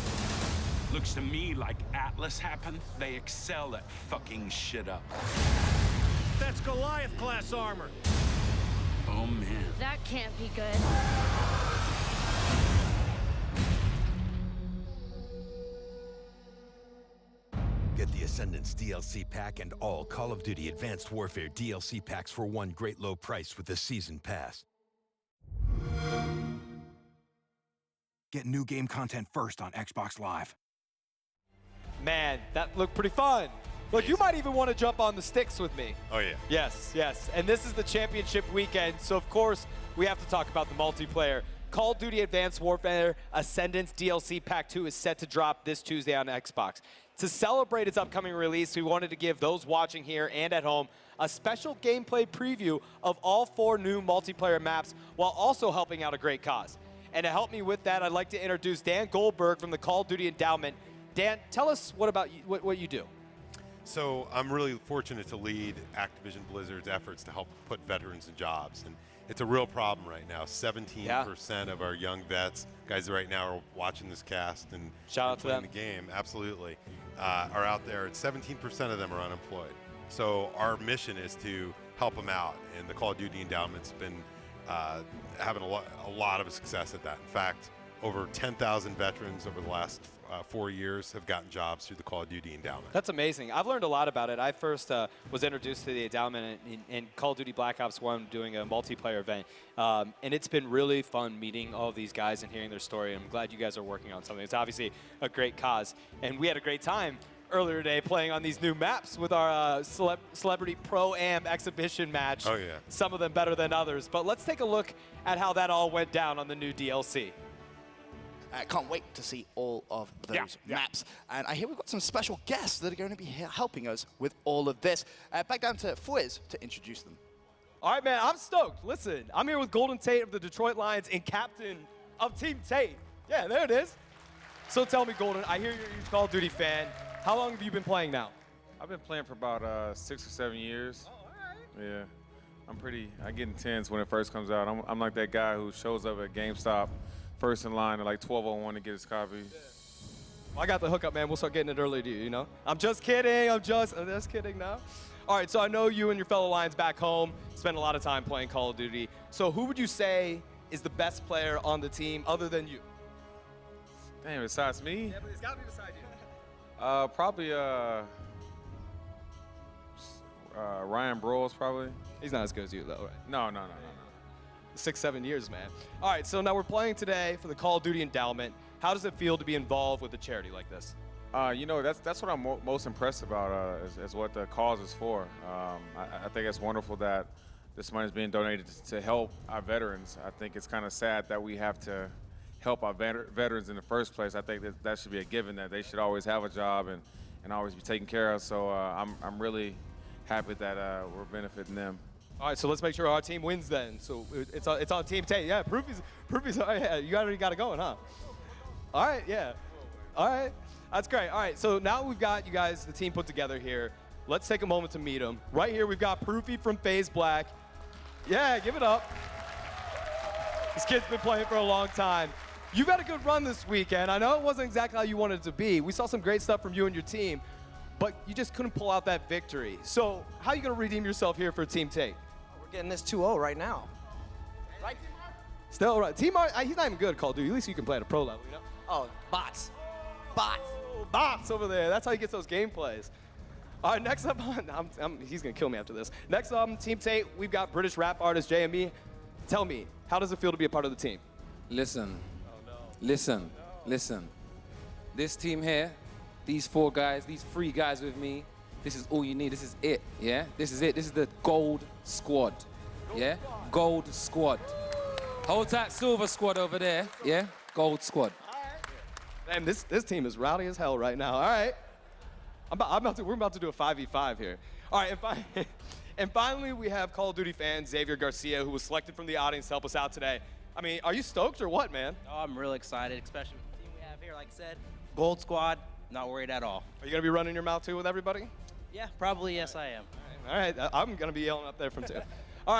Looks to me like Atlas happened. They excel at fucking shit up. That's Goliath-class armor. Oh, man. That can't be good. Get the Ascendance DLC pack and all Call of Duty Advanced Warfare DLC packs for one great low price with the Season Pass. Get new game content first on Xbox Live. Man, that looked pretty fun. Look, you might even want to jump on the sticks with me. Oh, yeah. Yes, yes. And this is the championship weekend, so of course we have to talk about the multiplayer. Call of Duty Advanced Warfare Ascendance DLC Pack 2 is set to drop this Tuesday on Xbox. To celebrate its upcoming release, we wanted to give those watching here and at home a special gameplay preview of all 4 new multiplayer maps while also helping out a great cause. And to help me with that, I'd like to introduce Dan Goldberg from the Call of Duty Endowment. Dan, tell us what you do. So I'm really fortunate to lead Activision Blizzard's efforts to help put veterans in jobs. And it's a real problem right now. 17% of our young vets, guys that right now are watching this cast and shout out to playing them. the game, absolutely, are out there. And 17% of them are unemployed. So our mission is to help them out. And the Call of Duty Endowment's been having a lot of success at that. In fact, over 10,000 veterans over the last 4 years have gotten jobs through the Call of Duty Endowment. That's amazing. I've learned a lot about it. I first was introduced to the Endowment in Call of Duty Black Ops 1 doing a multiplayer event. And it's been really fun meeting all of these guys and hearing their story. I'm glad you guys are working on something. It's obviously a great cause. And we had a great time earlier today playing on these new maps with our Celebrity Pro-Am exhibition match. Oh, yeah. Some of them better than others. But let's take a look at how that all went down on the new DLC. Can't wait to see all of those maps. And I hear we've got some special guests that are going to be here helping us with all of this. Back down to Fwiz to introduce them. All right, man, I'm stoked. Listen, I'm here with Golden Tate of the Detroit Lions and captain of Team Tate. Yeah, there it is. So tell me, Golden, I hear you're a huge Call of Duty fan. How long have you been playing now? I've been playing for about 6 or 7 years. Oh, all right. Yeah, I get intense when it first comes out. I'm like that guy who shows up at GameStop first in line at like 12:01 to get his copy. Well, I got the hookup, man. We'll start getting it early to you, know? I'm just kidding. I'm just kidding now. All right, so I know you and your fellow Lions back home spend a lot of time playing Call of Duty. So who would you say is the best player on the team other than you? Damn, besides me? Yeah, but it's got to be beside you. Probably Ryan Broyles, probably. He's not as good as you, though, right? No. 6, 7 years, man. All right, so now we're playing today for the Call of Duty Endowment. How does it feel to be involved with a charity like this? You know, that's what I'm most impressed about is what the cause is for. I think it's wonderful that this money is being donated to help our veterans. I think it's kind of sad that we have to help our veterans in the first place. I think that should be a given, that they should always have a job and always be taken care of. So I'm really happy that we're benefiting them. All right, so let's make sure our team wins then. So it's on Team Tate. Yeah, Proofy's oh, yeah, you already got it going, huh? All right, yeah. All right, that's great. All right, so now we've got you guys, the team put together here. Let's take a moment to meet them. Right here, we've got Proofy from FaZe Black. Yeah, give it up. This kid's been playing for a long time. You've had a good run this weekend. I know it wasn't exactly how you wanted it to be. We saw some great stuff from you and your team, but you just couldn't pull out that victory. So how are you going to redeem yourself here for Team Tate? We're getting this 2-0 right now. Right, T-Mar? Still right. T-Mar, he's not even good at Call of Duty. At least you can play at a pro level, you know? Oh, bots. Bots. Oh, bots over there. That's how he gets those gameplays. All right, next up, he's going to kill me after this. Next up, Team Tate, we've got British rap artist JME. Tell me, how does it feel to be a part of the team? Listen. Listen. This team here, these 4 guys, these 3 guys with me, this is all you need. This is it, yeah? This is it. This is the gold squad, yeah? Gold squad. Hold tight, silver squad over there, yeah? Gold squad. Damn, this team is rowdy as hell right now. All right. We're about to do a 5v5 here. All right, and finally, we have Call of Duty fan Xavier Garcia, who was selected from the audience to help us out today. I mean, are you stoked or what, man? Oh, I'm really excited, especially with the team we have here. Like I said, Gold Squad, not worried at all. Are you going to be running your mouth too with everybody? Yeah, probably, yes, I am. All right, I'm going to be yelling up there from too. All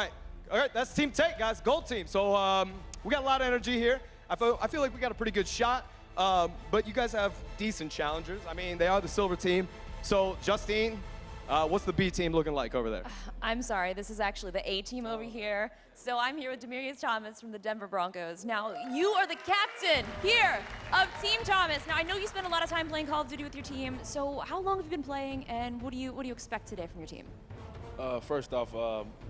right, that's Team Tate, guys, Gold Team. So we got a lot of energy here. I feel like we got a pretty good shot. But you guys have decent challengers. I mean, they are the silver team. So, Justine, what's the B team looking like over there? I'm sorry, this is actually the A team over here. So I'm here with Demarius Thomas from the Denver Broncos. Now, you are the captain here of Team Thomas. Now, I know you spend a lot of time playing Call of Duty with your team. So how long have you been playing, and what do you expect today from your team? First off,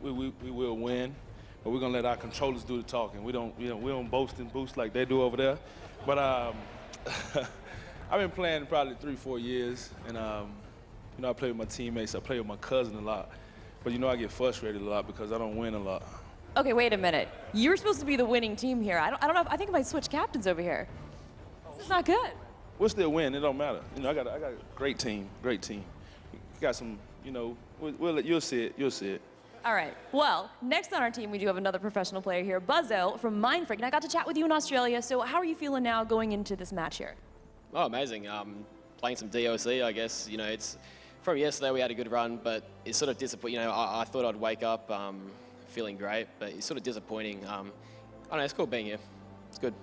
we will win, but we're gonna let our controllers do the talking. We don't boast and boost like they do over there. But I've been playing probably 3-4 years, and I play with my teammates. I play with my cousin a lot, but I get frustrated a lot because I don't win a lot. Okay, wait a minute. You're supposed to be the winning team here. I don't know. I think I might switch captains over here. This is not good. We'll still win. It don't matter. I got a great team. Great team. We got some. You'll see it. You'll see it. All right. Well, next on our team, we do have another professional player here, Buzzo from Mindfreak. And I got to chat with you in Australia. So how are you feeling now going into this match here? Oh, amazing. Playing some DLC, I guess. It's from yesterday we had a good run, but it's sort of disappointing. I thought I'd wake up feeling great, but it's sort of disappointing. I don't know. It's cool being here. It's good.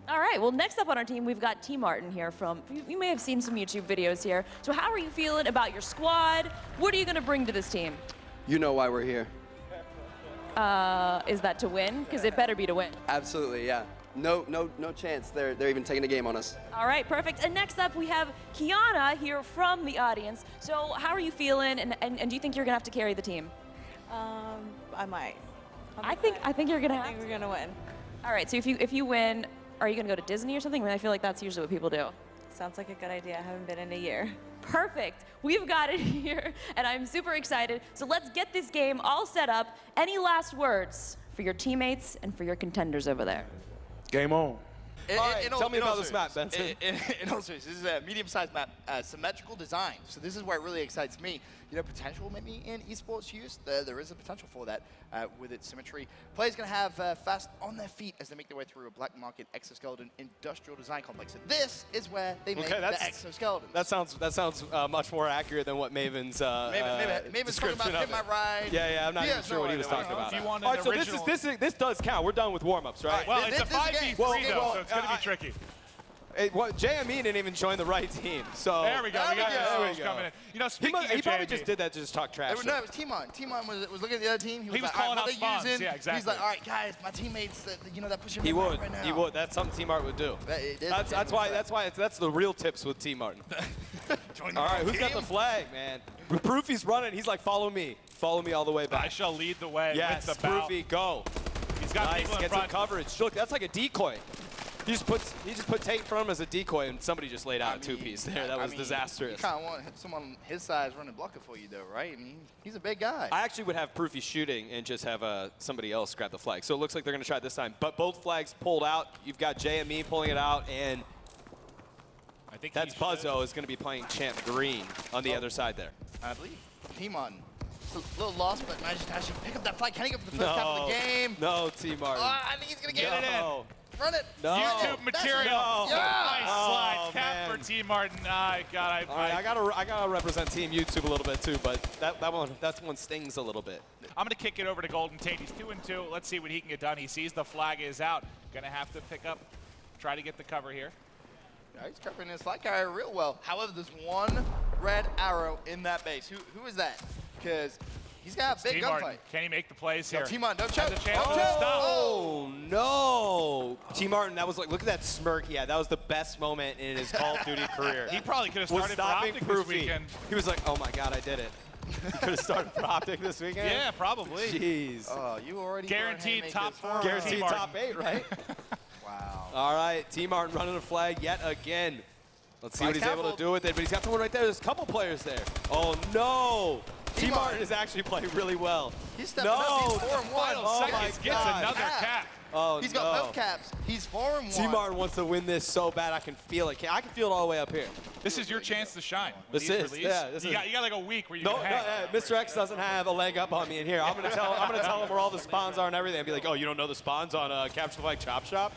All right. Well, next up on our team, we've got T. Martin here from. You may have seen some YouTube videos here. So how are you feeling about your squad? What are you going to bring to this team? You know why we're here. Is that to win? Because it better be to win. Absolutely, yeah. No chance. They're even taking a game on us. All right, perfect. And next up, we have Kiana here from the audience. So how are you feeling, and do you think you're gonna have to carry the team? I might. I think you're gonna have. I think we're gonna win. All right. So if you win, are you gonna go to Disney or something? I mean, I feel like that's usually what people do. Sounds like a good idea. I haven't been in a year. Perfect. We've got it here, and I'm super excited. So let's get this game all set up. Any last words for your teammates and for your contenders over there? Game on. Tell me about this map, Benson. In all seriousness, this is a medium-sized map, symmetrical design. So this is where it really excites me. Potential maybe in esports use. There is a potential for that with its symmetry. Players going to have fast on their feet as they make their way through a black market exoskeleton industrial design complex. So this is where they make the exoskeleton. That sounds much more accurate than what Maven's Maven's description talking about of Hit My Ride. Yeah, I'm not even sure what he was talking about. All right, so this does count. We're done with warm-ups, right? Well, it's a 5v3 though, so it's going to be tricky. JME didn't even join the right team, so there we go. We got coming in. Speaking of he probably JME, just did that to just talk trash. No, it was T-Mon. T-Mon was looking at the other team. He was like, calling out spawns. using? Yeah, exactly. He's like, all right, guys, my teammates, they're pushing me He would. right now. He would. That's something T Martin would do. That's the real tips with T Martin. All right, who's got the flag, man? Proofy's running. He's like, follow me. Follow me all the way back. I shall lead the way yes, with the bout. Proofy, go. He's got nice. people in Get front. some coverage. Look, that's like a decoy. He just put Tate in front of him as a decoy, and somebody just laid out a two-piece there. That was disastrous. You kind of want someone his size running blocker for you, though, right? I mean, he's a big guy. I actually would have Proofy shooting and just have somebody else grab the flag. So it looks like they're going to try it this time. But both flags pulled out. You've got JME pulling it out, and I think that's Buzzo is going to be playing Champ Green on the other side there. I believe. T-Mon. A little lost, but managed to actually pick up that flag. Can he go for the first half of the game? No, T-Martin. I think he's going to get it in. Run it. No. YouTube material. No. Nice slide. Cap man. for T. Martin. I gotta represent Team YouTube a little bit too, but that one stings a little bit. I'm gonna kick it over to Golden Tate. He's 2-2. Let's see what he can get done. He sees the flag is out. Gonna have to try to get the cover here. Yeah, he's covering his flag carrier real well. However, there's one red arrow in that base. Who is that? Because he's got a big gunfight. Can he make the plays here? T-Martin, don't choke. Has a chance to stop. Oh, no. T-Martin, that was like, look at that smirk he had. That was the best moment in his Call of Duty career. He probably could have started for Optic this weekend. He was like, oh my God, I did it. He could have started for Optic this weekend? Yeah, probably. Jeez. Oh, you already guaranteed top 4. Guaranteed top 8, right? Wow. All right, T-Martin running a flag yet again. Let's see what he's able to do with it, but he's got someone right there. There's a couple players there. Oh, no. T-Martin is actually playing really well. He's stepping up. He's 4-1. Oh my God. Gets another cap. Oh, He's got both caps. He's 4-1. T-Martin wants to win this so bad. I can feel it. I can feel it all the way up here. This is your chance to shine. This is. Yeah, you got like a week where you can hang. Mr. X doesn't have a leg up on me in here. I'm gonna tell him where all the spawns are and everything. And be like, oh, you don't know the spawns on Capture the Flag Chop Shop?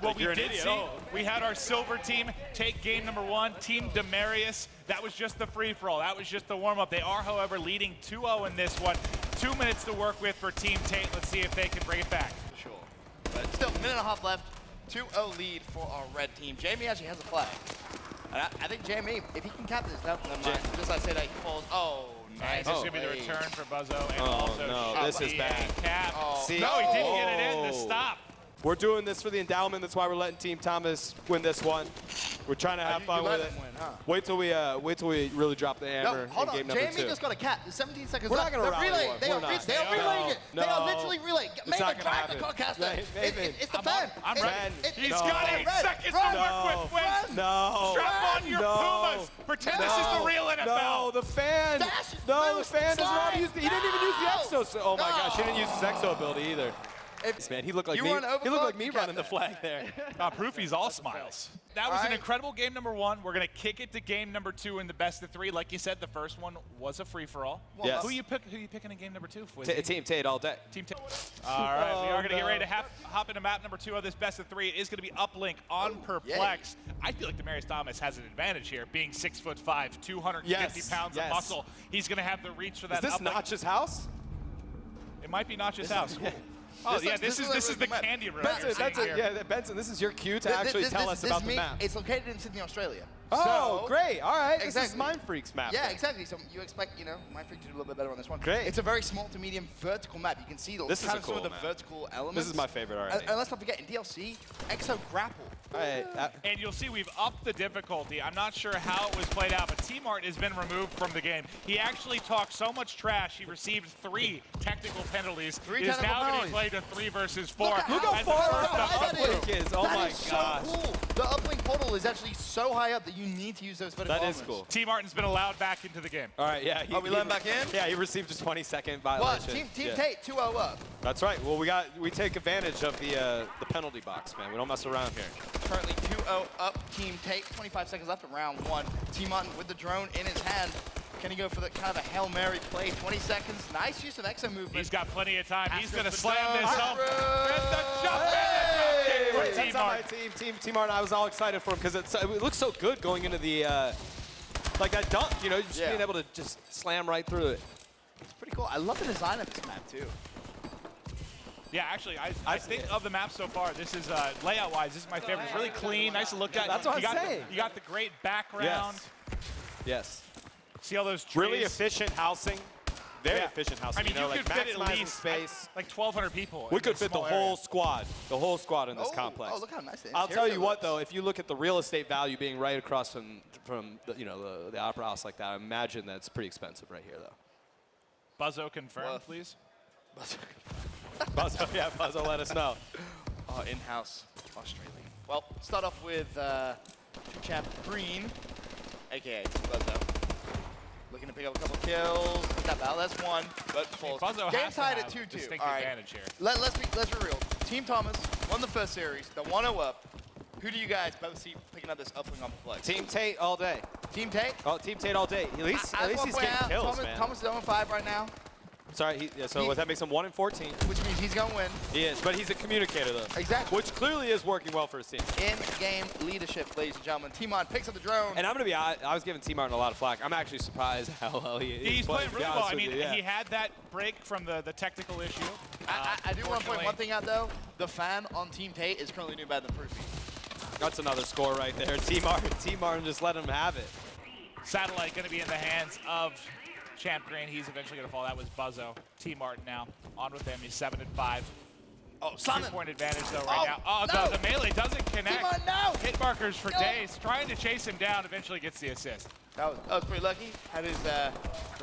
Well, we did see. We had our silver team take game number 1. Team Demarius. That was just the free-for-all. That was just the warm-up. They are, however, leading 2-0 in this one. 2 minutes to work with for Team Tate. Let's see if they can bring it back. Sure. But still, a minute and a half left. 2-0 lead for our red team. Jamie actually has a flag. And I think Jamie, if he can cap this, never mind. Just like I say that he falls. Oh, nice. This is going to be the return for Buzzo. And Oh, also no, this is bad. Cap. See? No, he didn't get it in. The stop. We're doing this for the endowment. That's why we're letting Team Thomas win this one. We're trying to have fun with it. Win, huh? Wait till we really drop the hammer Hold in on. game number 2. Jamie just got a cap. There's 17 seconds We're left. not going to rally relaying. one. They We're are not. they are relaying it. No. They are literally relaying. Make not a gonna drag the happen. Codcaster. Maybe. It's the fan. I'm ready. He's got 8 seconds to No. work with. Win. No. Strap on your No. Pumas. Pretend this is the real NFL. No, the fan. Dash, No, the boost, fan doesn't know how to slide. use the. He didn't even use the No. exo. Oh my No. gosh, he didn't use his exo ability either. Man, he looked like You me. weren't He looked like me overclocked, running the flag there. Proofy's all smiles. That was an incredible game number 1. We're going to kick it to game number 2 in the best of 3. Like you said, the first one was a free-for-all. Yes. Who you picking in game number 2? Team Tate all day. Team Tate. All right, we are going to get ready to hop into map number 2 of this best of 3. It is going to be Uplink on Perplex. I feel like Demarius Thomas has an advantage here, being 6'5", 250 pounds of muscle. He's going to have the reach for that. Is this uplink. Notch's house? It might be Notch's house. Cool. Oh yeah, this is the candy room. Benson, this is your cue to actually tell us about the map. It's located in Sydney, Australia. Oh, So- great. All right. Exactly. This is Mind Freak's map. Yeah, then. exactly. So you expect, Mind Freak to do a little bit better on this one. Great. It's a very small to medium vertical map. You can see the This is kind a of some cool of the map. vertical elements. This is my favorite already. And let's not forget, in DLC, Exo Grapple. All right. And you'll see we've upped the difficulty. I'm not sure how it was played out, but T-Mart has been removed from the game. He actually talked so much trash, he received 3 technical penalties. It is technical now going to be penalties. played a 3 versus 4. Look how as the far first high that uplink is. Oh That my is gosh. so cool. The uplink portal is actually so high up that you need to use those vertical That is elements. cool. T-Martin's been allowed back into the game. All right. Yeah. we let him back in? Yeah. He received a 20-second What? violation. Team Yeah. Tate, 2-0 up. That's right. Well, we take advantage of the penalty box, man. We don't mess around here. Currently 2-0 up, Team Tate. 25 seconds left in round 1. Team Martin with the drone in his hand. Can he go for the kind of a Hail Mary play? 20 seconds. Nice use of exo movement. He's got plenty of time. He's Astros going to for slam down. this home. Astros. And the jump in. Hey, For that's not my T-Mart. Team Martin. I was all excited for him because it looks so good going into the like that dunk. Just being able to just slam right through it. It's pretty cool. I love the design of this map too. Yeah, actually, I think of the map so far, this is layout-wise, this is my favorite. It's really clean, nice to look at. That's what you I'm got saying. You got the great background. Yes. See all those trees? Really efficient housing. Very Yeah. efficient housing. I mean, you could fit at maximizing least space. like 1,200 people. We in could this fit the small whole area. squad. The whole squad in this complex. Oh, look how nice it is. I'll Here tell it you what, goes. though, if you look at the real estate value being right across from the opera house like that, I imagine that's pretty expensive right here, though. Buzzo confirmed, please. Buzzo, let us know. In-house Australian. Well, start off with Champ Green, aka Buzzo. Looking to pick up a couple kills. Got that. That's one, but falls. Buzzo Game has to tied have at 2-2. distinct All right. advantage here. Let's be real. Team Thomas won the first series. The 1-0 up. Who do you guys both see picking up this uplink on Perplex? Team Tate all day. Team Tate? Oh, Team Tate all day. At least he's getting kills, man. Thomas is 0-5 right now, Sorry, that makes him 1-14. which means he's going to win. He is, but he's a communicator, though. Exactly. Which clearly is working well for his team. In-game leadership, ladies and gentlemen. T-Mon picks up the drone. And I'm going to be honest, I was giving T. Martin a lot of flack. I'm actually surprised how well He's playing to be really honest well. I with mean, you, yeah. he had that break from the technical issue. I do want to point one thing out, though. The fan on Team Tate is currently doing better than Proofy. That's another score right there. T. Martin just let him have it. Satellite going to be in the hands of Champ Green. He's eventually going to fall. That was Buzzo. T. Martin now on with him. He's 7-5. Oh, 2-point advantage though right now. Oh, no. the melee doesn't connect. Come on, no. Hit markers for days. Trying to chase him down. Eventually gets the assist. That was pretty lucky. Had his the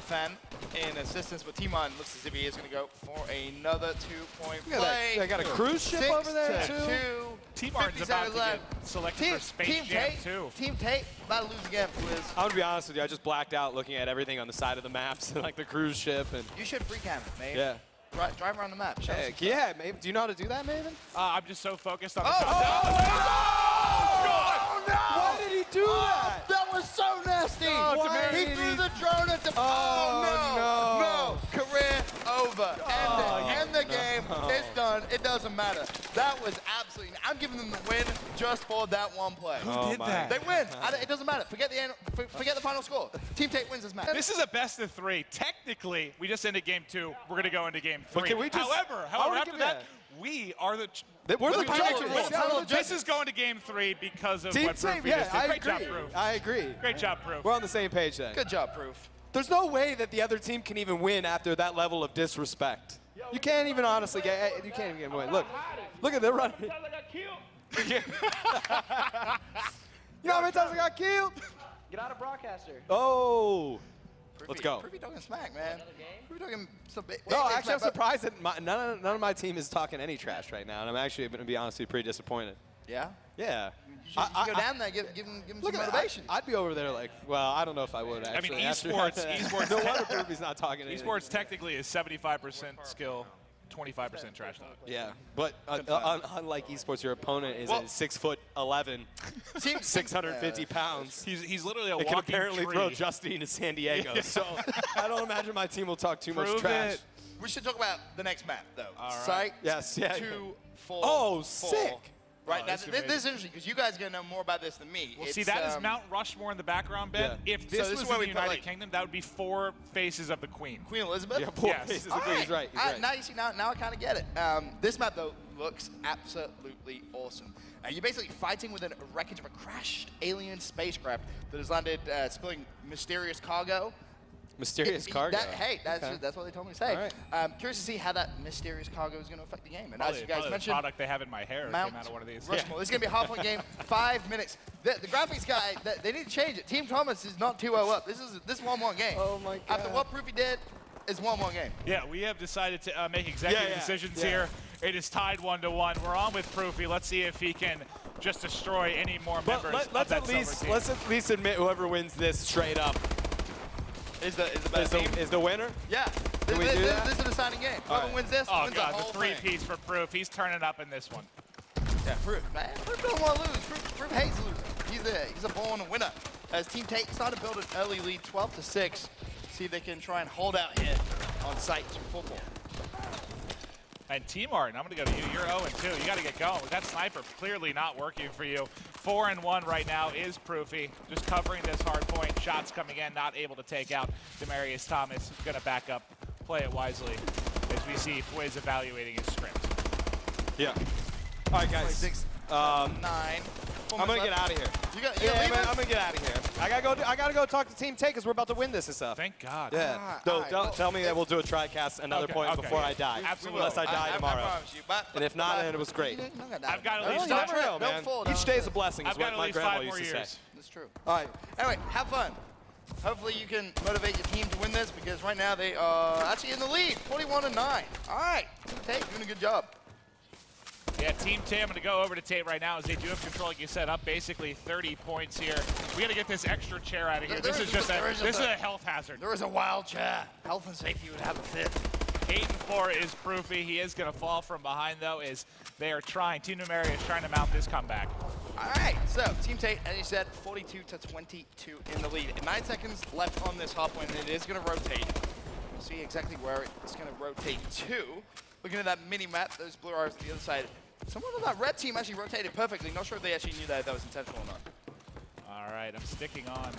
fan in assistance, but T-Mon looks as if he is going to go for another 2-point play. I got a cruise ship over there, too. T-Martin's about to get selected for Space Jam, too. Team Tate about to lose again, Fliz. I'm gonna be honest with you. I just blacked out looking at everything on the side of the maps, like the cruise ship and. You should free cam it, Maeve. Yeah. Drive around the map. Show us some Yeah, Maven. Do you know how to do that, Maven? I'm just so focused on the Oh, no! Why did he do that? That was so nasty. He threw the drone at the. Oh, no! Career over. End the game. It's done. It doesn't matter. That was absolutely. I'm giving them the win just for that one play. Who did that? They win. It doesn't matter. Forget the final score. Team Tate wins this match. This is a best of 3. Technically, we just ended game 2. We're going to go into game 3. But can we just- However, I wanna after give that, we are the. We're the projected. This is going to game 3 because of Team what Proof Team, just yeah, did. Great job, I agree. Proof. I agree. Great job, Proof. We're on the same page then. Good job, Proof. There's no way that the other team can even win after that level of disrespect. You can't even honestly get. You can't even win. Look at them running. You know how many times I got killed? Get out of broadcaster. Oh. Let's go. Privy talking smack, man. Privy talking some big. No, actually, I'm surprised that none of my team is talking any trash right now, and I'm actually going to be honestly pretty disappointed. Yeah? Yeah. You should go down there, give him some motivation. I'd be over there like, well, I don't know if I would actually. I mean, esports. No wonder Proofy's not talking anything. Esports technically is 75% skill, 25% trash talk. Yeah, but unlike esports, your opponent is at 6'11", 650 pounds. He's literally a They walking can apparently tree. throw Justine to San Diego, so I don't imagine my team will talk too much Prove trash. it. We should talk about the next map, though. All right. Site Yes, yeah. 2, 4. Oh, 4. sick. Right, Oh, now, this this is is interesting because you guys are going to know more about this than me. Well, It's, see, that is Mount Rushmore in the background, Ben. Yeah. If this So this was is where in we the put, United like- Kingdom, that would be 4 faces of the Queen. Queen Elizabeth? Yeah, 4 Yes. faces All agree. He's right. He's right. Now you see, now I kind of get it. This map, though, looks absolutely awesome. You're basically fighting with a wreckage of a crashed alien spacecraft that has landed spilling mysterious cargo. Mysterious cargo. That's what they told me to say. All right. Curious to see how that mysterious cargo is going to affect the game. And Probably, as you guys probably mentioned, the product they have in my hair Mount came out of one of these. Rushmore. This is going to be a half-point game, 5 minutes. The graphics guy, they need to change it. Team Thomas is not 2-0 up. This is 1-1 game. Oh my God. After what Proofy did, it's 1-1 game. Yeah, we have decided to make executive decisions here. It is tied 1-1. We're on with Proofy. Let's see if he can just destroy any more members of that silver team. Let's at least admit whoever wins this straight up Is the best team? is the winner. Yeah. Can we do that? This is a deciding game. Whoever wins this Oh, wins God, the the whole 3-piece for Proof. He's turning up in this one. Yeah, Proof, man. Proof doesn't want to lose. Proof hates losing. He's a born winner. As Team Tate started to build an early lead, 12-6. See if they can try and hold out here on site to football. And Team Martin, I'm going to go to you. You're 0-2. You got to get going. With that sniper clearly not working for you. 4-1 right now is Proofy. Just covering this hard point. Shots coming in, not able to take out Demarius Thomas. Going to back up, play it wisely as we see Fwiz evaluating his script. Yeah. All right, guys. 26, 9. I'm gonna get out of here. You got I'm gonna get out of here. I gotta go talk to Team Take because we're about to win this and stuff. Thank God. Yeah. Don't tell me that we'll do a TriCast another point before I die. Absolutely. Unless I die tomorrow. I promise you. And if not, then it was great. I've got at Oh, least you never 5 know, man. Each day is a blessing, is I've got what at my least grandma 5 used more to years. say. That's true. All right. Anyway, have fun. Hopefully you can motivate your team to win this because right now they are actually in the lead, 41-9. All right. Team Tate doing a good job. Yeah, Team Tate, I'm going to go over to Tate right now as they do have control, like you said, up basically 30 points here. We got to get this extra chair out of here. This is a health hazard. There is a wild chair. Health and safety would have a fit. 8-4 is Proofy. He is going to fall from behind, though, as they are trying. Team Numeria is trying to mount this comeback. All right, so Team Tate, as you said, 42-22 in the lead. 9 seconds left on this hard point, and it is going to rotate. We'll see exactly where it's going to rotate to. Looking at that mini-map, those blue arrows on the other side. Someone on that red team actually rotated perfectly. Not sure if they actually knew that was intentional or not. All right, I'm sticking on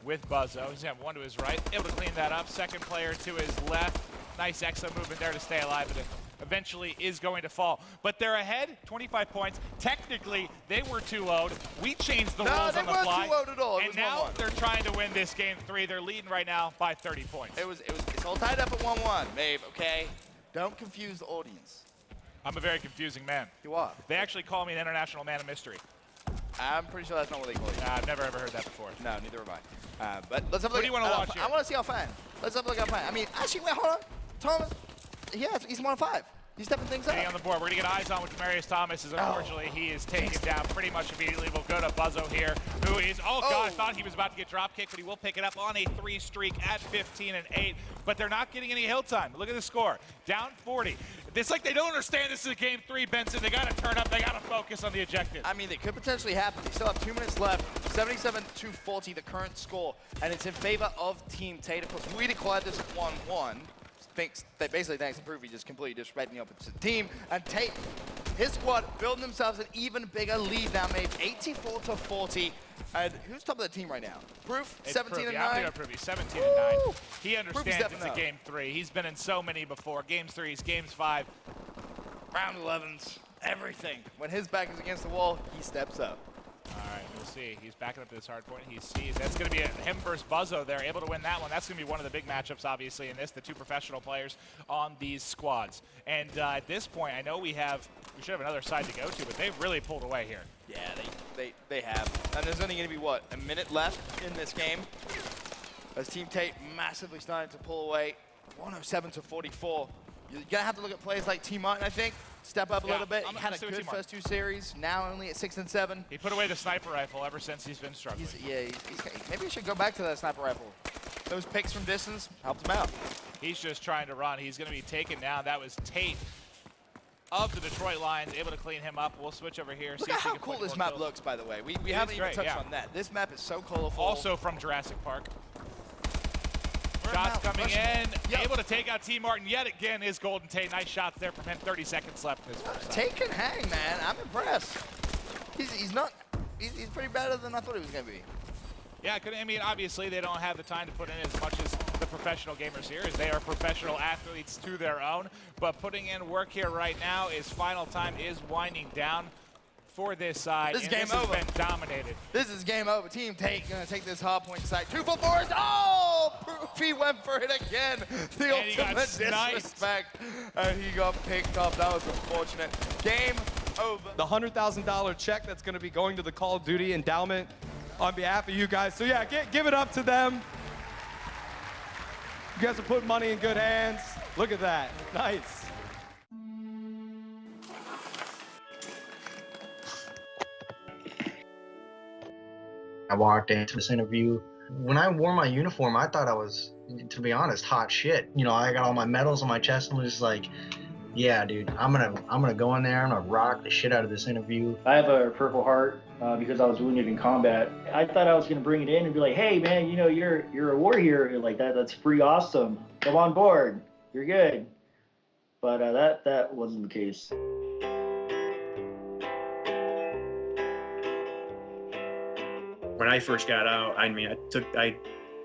with Buzzo. He's going to have one to his right, able to clean that up. Second player to his left. Nice exo movement there to stay alive, but it eventually is going to fall. But they're ahead, 25 points. Technically, they were 2-0'd. We changed the rules on the fly. No, they weren't 2-0'd at all. And now they're trying to win this game 3. They're leading right now by 30 points. It's all tied up at 1-1, Maeve, okay? Don't confuse the audience. I'm a very confusing man. You are. They actually call me an international man of mystery. I'm pretty sure that's not what they call you. I've never ever heard that before. No, neither have I. But let's have a look. What do you want to watch here? I want to see how fan. Let's have a look at fan. I mean, actually, wait, hold on. Thomas, he's 1-5. He's stepping things up. Getting on the board. We're going to get eyes on with Demarius Thomas, as unfortunately he is taken down pretty much immediately. We'll go to Buzzo here, who is, God, I thought he was about to get drop kicked, but he will pick it up on a 3 streak at 15-8. But they're not getting any hill time. Look at the score. Down 40. It's like they don't understand this is a game 3, Benson. They got to turn up. They got to focus on the objective. I mean, it could potentially happen. They still have 2 minutes left. 77-40, the current score. And it's in favor of Team Tate. Of course, we declared this 1-1. Basically, thanks to Proofy just completely disrespecting the opposite team. And Tate, his squad, building themselves an even bigger lead now, made 84-40. And who's top of the team right now? Proof, 17-9. I'm going to Proofy, 17-9. He understands stepping it's a up. game 3. He's been in so many before. Games 3s, games 5. Round 11's everything. When his back is against the wall, he steps up. All right, we'll see. He's backing up to this hard point. He sees that's going to be him versus Buzzo there, able to win that one. That's going to be one of the big matchups, obviously, in this, the two professional players on these squads. And at this point, I know we should have another side to go to, but they've really pulled away here. Yeah, they have. And there's only going to be, what, a minute left in this game? As Team Tate massively starting to pull away, 107-44. You're going to have to look at players like T. Martin, I think. Step up a little bit. He had a good first 2 series, now only at 6 and 7. He put away the sniper rifle ever since he's been struggling. Maybe he should go back to that sniper rifle. Those picks from distance helped him out. He's just trying to run. He's going to be taken down. That was Tate of the Detroit Lions, able to clean him up. We'll switch over here. Look at how cool this map looks, by the way. We haven't even touched on that. This map is so colorful. Also from Jurassic Park. Shots coming in, able to take out T. Martin yet again is Golden Tate. Nice shots there from him. 30 seconds left in his first. Tate can hang, man. I'm impressed. He's pretty better than I thought he was going to be. Yeah, I mean, obviously they don't have the time to put in as much as the professional gamers here, as they are professional athletes to their own. But putting in work here right now is final time is winding down for this side. This is game over. Has been dominated. This is game over. Team Tate gonna take this hard point side. 2 for Forrest. Oh! He went for it again. The ultimate disrespect. And he got picked up. That was unfortunate. Game over. The $100,000 check that's gonna be going to the Call of Duty endowment on behalf of you guys. So yeah, give it up to them. You guys are putting money in good hands. Look at that. Nice. I walked into this interview. When I wore my uniform, I thought I was, to be honest, hot shit. You know, I got all my medals on my chest and was just like, yeah, dude, I'm gonna go in there, I'm gonna rock the shit out of this interview. I have a Purple Heart because I was wounded in combat. I thought I was gonna bring it in and be like, hey man, you know, you're a war hero like that. That's pretty awesome. Come on board. You're good. But that wasn't the case. When I first got out, I mean,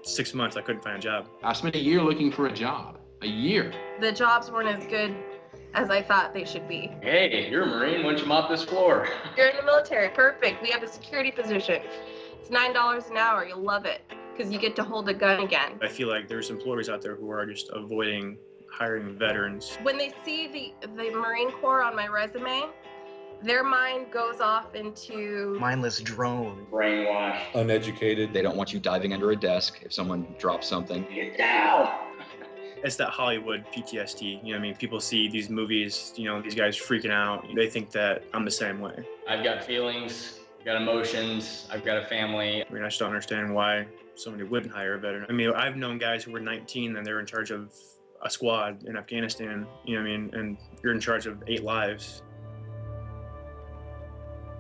6 months, I couldn't find a job. I spent a year looking for a job. A year. The jobs weren't as good as I thought they should be. Hey, you're a Marine. Why don't you mop this floor? You're in the military. Perfect. We have a security position. It's $9 an hour. You'll love it because you get to hold a gun again. I feel like there's employers out there who are just avoiding hiring veterans. When they see the Marine Corps on my resume, their mind goes off into mindless drone. Brainwashed. Uneducated. They don't want you diving under a desk if someone drops something. Get down! It's that Hollywood PTSD. You know what I mean? People see these movies, you know, these guys freaking out. They think that I'm the same way. I've got feelings, I've got emotions, I've got a family. I mean, I just don't understand why somebody wouldn't hire a veteran. I mean, I've known guys who were 19 and they're in charge of a squad in Afghanistan, you know what I mean? And you're in charge of 8 lives.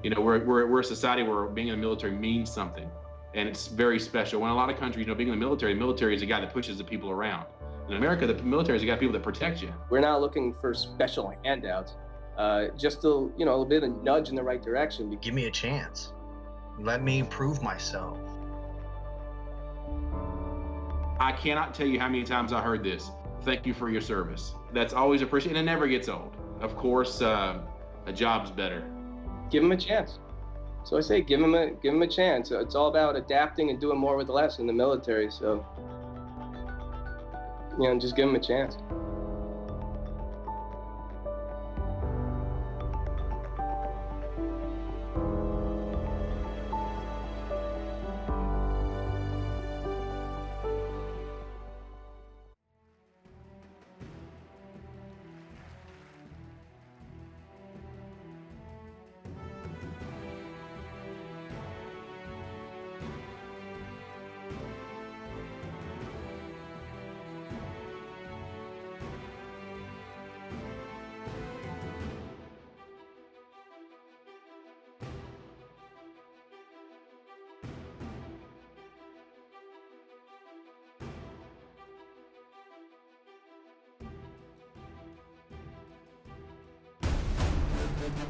You know, we're a society where being in the military means something, and it's very special. When a lot of countries, you know, being in the military is a guy that pushes the people around. In America, the military is a guy people that protect you. We're not looking for special handouts, just a little bit of nudge in the right direction. Give me a chance. Let me prove myself. I cannot tell you how many times I heard this. Thank you for your service. That's always appreciated, and it never gets old. Of course, a job's better. Give them a chance. So I say, give them a chance. It's all about adapting and doing more with less in the military. So, you know, just give them a chance.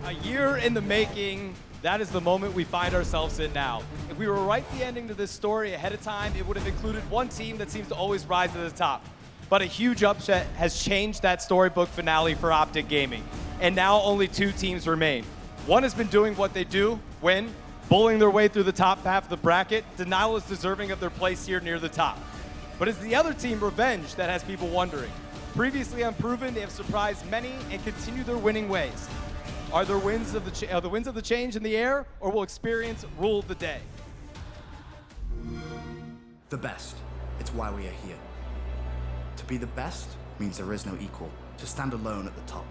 A year in the making, that is the moment we find ourselves in now. If we were write the ending to this story ahead of time, it would have included one team that seems to always rise to the top. But a huge upset has changed that storybook finale for Optic Gaming. and now only 2 teams remain. One has been doing what they do, win, bowling their way through the top half of the bracket. Denial is deserving of their place here near the top. But it's the other team, Revenge, that has people wondering. Previously unproven, they have surprised many and continue their winning ways. Are there winds of the change in the air, or will experience rule the day? The best. It's why we are here. To be the best means there is no equal. To stand alone at the top.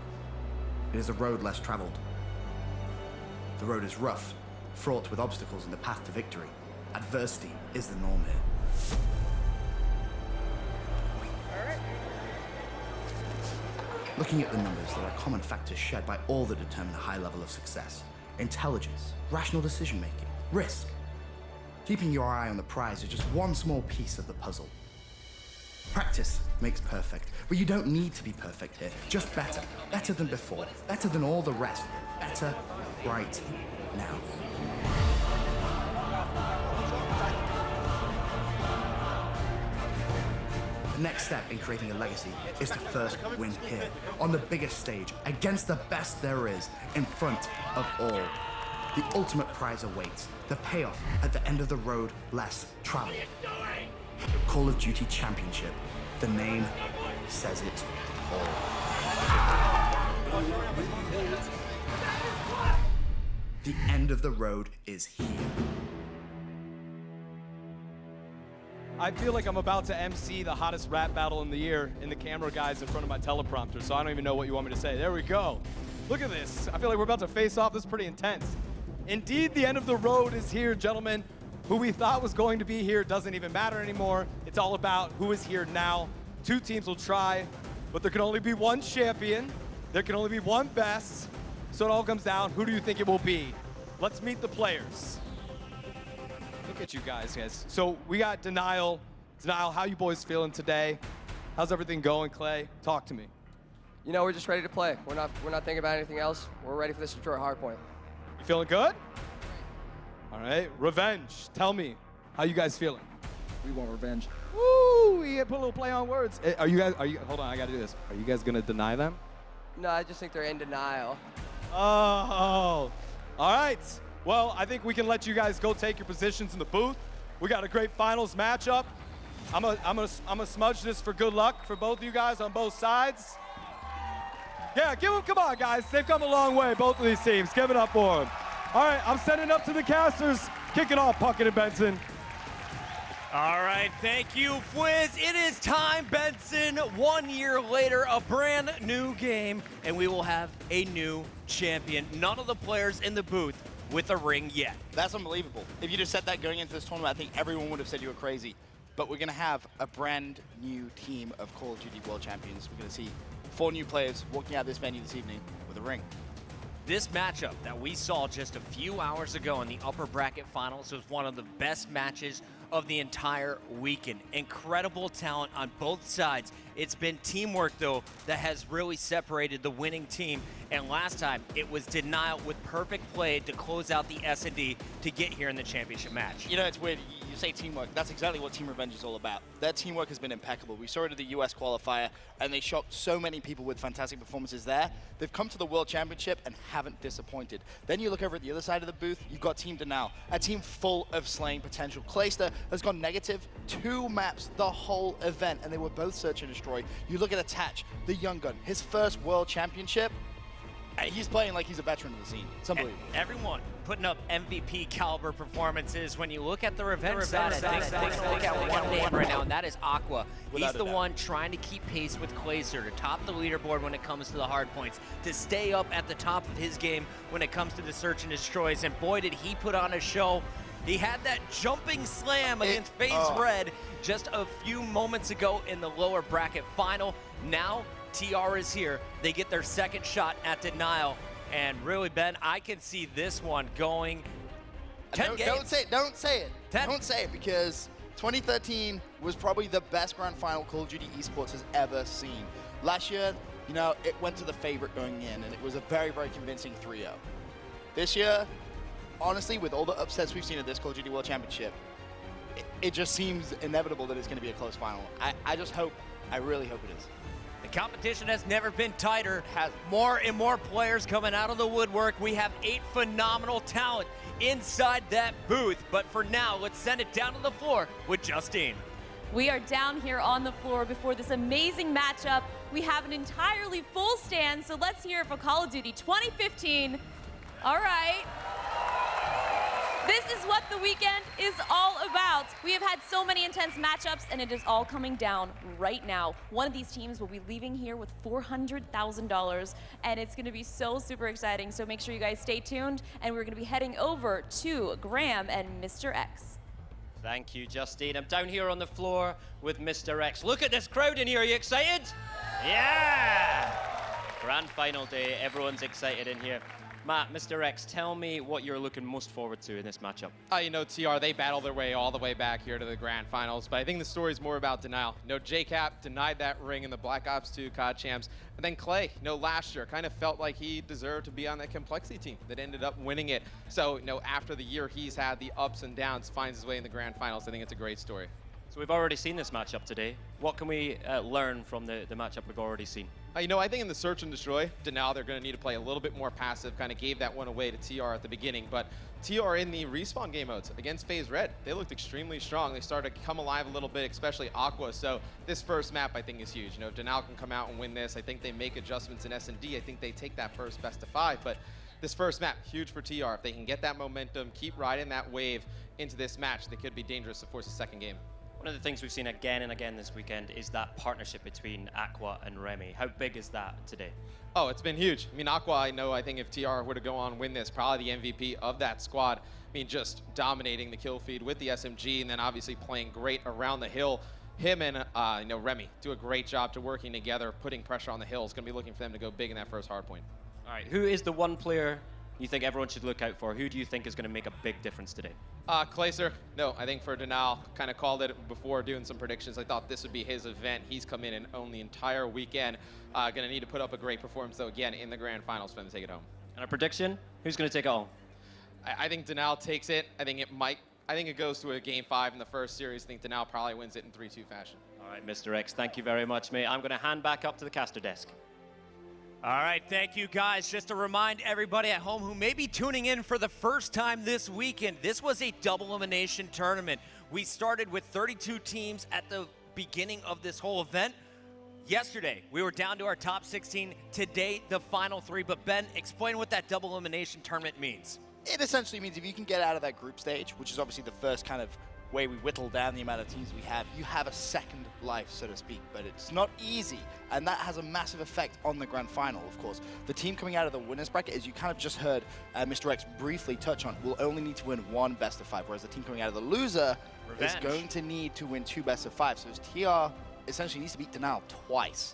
It is a road less traveled. The road is rough, fraught with obstacles in the path to victory. Adversity is the norm here. Looking at the numbers, there are common factors shared by all that determine a high level of success. Intelligence, rational decision-making, risk. Keeping your eye on the prize is just one small piece of the puzzle. Practice makes perfect, but you don't need to be perfect here. Just better. Better than before. Better than all the rest. Better right now. The next step in creating a legacy is to first win here, on the biggest stage, against the best there is, in front of all. The ultimate prize awaits, the payoff at the end of the road less traveled. Call of Duty Championship. The name says it all. The end of the road is here. I feel like I'm about to MC the hottest rap battle in the year, and the camera guy's in front of my teleprompter, so I don't even know what you want me to say. There we go. Look at this. I feel like we're about to face off. This is pretty intense. Indeed, the end of the road is here, gentlemen. Who we thought was going to be here doesn't even matter anymore. It's all about who is here now. 2 teams will try, but there can only be one champion. There can only be one best. So it all comes down, who do you think it will be? Let's meet the players. Look at you guys. So we got Denial. Denial, how you boys feeling today? How's everything going, Clay? Talk to me. You know, we're just ready to play. We're not thinking about anything else. We're ready for this Detroit Hardpoint. You feeling good? All right, Revenge. Tell me, how you guys feeling? We want revenge. Woo! We put a little play on words. Hold on, I gotta do this. Are you guys gonna deny them? No, I just think they're in denial. Oh, all right. Well, I think we can let you guys go take your positions in the booth. We got a great finals matchup. I'm gonna smudge this for good luck for both of you guys on both sides. Yeah, come on, guys. They've come a long way, both of these teams. Give it up for them. All right, I'm sending up to the casters. Kick it off, Puckett and Benson. All right, thank you, Fwiz. It is time, Benson. 1 year later, a brand new game, and we will have a new champion. None of the players in the booth with a ring yet. That's unbelievable. If you just said that going into this tournament, I think everyone would have said you were crazy. But we're going to have a brand new team of Call of Duty World Champions. We're going to see 4 new players walking out of this venue this evening with a ring. This matchup that we saw just a few hours ago in the upper bracket finals was one of the best matches of the entire weekend. Incredible talent on both sides. It's been teamwork, though, that has really separated the winning team. And last time, it was Denial with perfect play to close out the S&D to get here in the championship match. You know, it's weird. You say teamwork. That's exactly what Team Revenge is all about. Their teamwork has been impeccable. We saw it at the US qualifier, and they shocked so many people with fantastic performances there. They've come to the World Championship and haven't disappointed. Then you look over at the other side of the booth, you've got Team Denial, a team full of slaying potential. Clayster has gone negative 2 maps the whole event, and they were both search and destroy. You look at Attach, the young gun, his first World Championship, and he's playing like he's a veteran of the scene. It's unbelievable. And everyone putting up MVP caliber performances. When you look at the Revenge side, I think look at one name right now, and that is Aqua. He's the one trying to keep pace with Clayster, to top the leaderboard when it comes to the hard points, to stay up at the top of his game when it comes to the search and destroys. And boy, did he put on a show. He had that jumping slam against FaZe Red just a few moments ago in the lower bracket final. Now, TR is here. They get their second shot at Denial. And really, Ben, I can see this one going 10 games. Don't say it. 10. Don't say it, because 2013 was probably the best grand final Call of Duty Esports has ever seen. Last year, you know, it went to the favorite going in, and it was a very, very convincing 3-0. This year, honestly, with all the upsets we've seen at this Call of Duty World Championship, it just seems inevitable that it's going to be a close final. I just hope, I really hope it is. The competition has never been tighter. Has more and more players coming out of the woodwork. We have 8 phenomenal talent inside that booth. But for now, let's send it down to the floor with Justine. We are down here on the floor before this amazing matchup. We have an entirely full stand, so let's hear it for Call of Duty 2015. All right. This is what the weekend is all about. We have had so many intense matchups, and it is all coming down right now. One of these teams will be leaving here with $400,000, and it's going to be so super exciting. So make sure you guys stay tuned, and we're going to be heading over to Graham and Mr. X. Thank you, Justine. I'm down here on the floor with Mr. X. Look at this crowd in here. Are you excited? Yeah! Grand final day. Everyone's excited in here. Matt, Mr. X, tell me what you're looking most forward to in this matchup. You know, TR, they battled their way all the way back here to the grand finals, but I think the story's more about denial. You know, JCap denied that ring in the Black Ops 2 COD champs, but then Clay, you know, last year kind of felt like he deserved to be on that Complexity team that ended up winning it. So, you know, after the year he's had the ups and downs, finds his way in the grand finals. I think it's a great story. So we've already seen this matchup today. What can we learn from the matchup we've already seen? You know, I think in the Search and Destroy, Denial, they're going to need to play a little bit more passive, kind of gave that one away to TR at the beginning, but TR in the respawn game modes against FaZe Red, they looked extremely strong. They started to come alive a little bit, especially Aqua, so this first map I think is huge. You know, Denial can come out and win this. I think they make adjustments in S&D. I think they take that first best of 5, but this first map, huge for TR. If they can get that momentum, keep riding that wave into this match, they could be dangerous to force a second game. One of the things we've seen again and again this weekend is that partnership between Aqua and Remy. How big is that today? Oh, it's been huge. I mean, Aqua, I think if TR were to go on and win this, probably the MVP of that squad. I mean, just dominating the kill feed with the SMG and then obviously playing great around the hill. Him and you know, Remy do a great job to working together, putting pressure on the hill. It's going to be looking for them to go big in that first hard point. All right, who is the one player you think everyone should look out for? Who do you think is going to make a big difference today? Clayser, no, I think for Denial, kind of called it before doing some predictions. I thought this would be his event. He's come in and owned the entire weekend. Going to need to put up a great performance, though, again, in the grand finals for them to take it home. And a prediction? Who's going to take it home? I think Denial takes it. I think it goes to a game 5 in the first series. I think Denial probably wins it in 3-2 fashion. All right, Mr. X, thank you very much, mate. I'm going to hand back up to the caster desk. All right, thank you guys. Just to remind everybody at home who may be tuning in for the first time this weekend, this was a double elimination tournament. We started with 32 teams at the beginning of this whole event. Yesterday, we were down to our top 16. Today, the final 3. But Ben, explain what that double elimination tournament means. It essentially means if you can get out of that group stage, which is obviously the first kind of way we whittle down the amount of teams we have, you have a second life, so to speak, but it's not easy, and that has a massive effect on the grand final, of course. The team coming out of the winners bracket, as you kind of just heard Mr. X briefly touch on, will only need to win 1 best of 5, whereas the team coming out of the loser is going to need to win 2 best of 5, so TR essentially needs to beat Denial twice.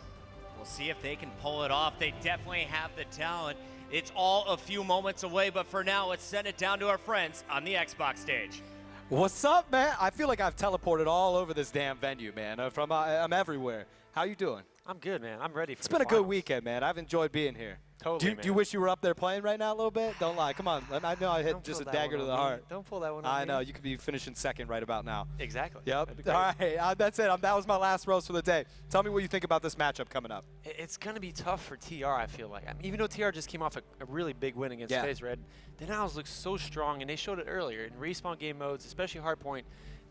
We'll see if they can pull it off. They definitely have the talent. It's all a few moments away, but for now, let's send it down to our friends on the Xbox stage. What's up, man? I feel like I've teleported all over this damn venue, man. I'm everywhere. How you doing? I'm good, man. I'm ready for It's been a good weekend, man. I've enjoyed being here. Totally, do you wish you were up there playing right now a little bit? Don't lie. Come on. I know I hit just a dagger to the heart. Don't pull that one on I me. know. You could be finishing second right about now. Exactly. Yep. All right. That's it. That was my last roast for the day. Tell me what you think about this matchup coming up. It's going to be tough for TR, I feel like. I mean, even though TR just came off a really big win against FaZe Red, the Denials look so strong, and they showed it earlier. In respawn game modes, especially hardpoint,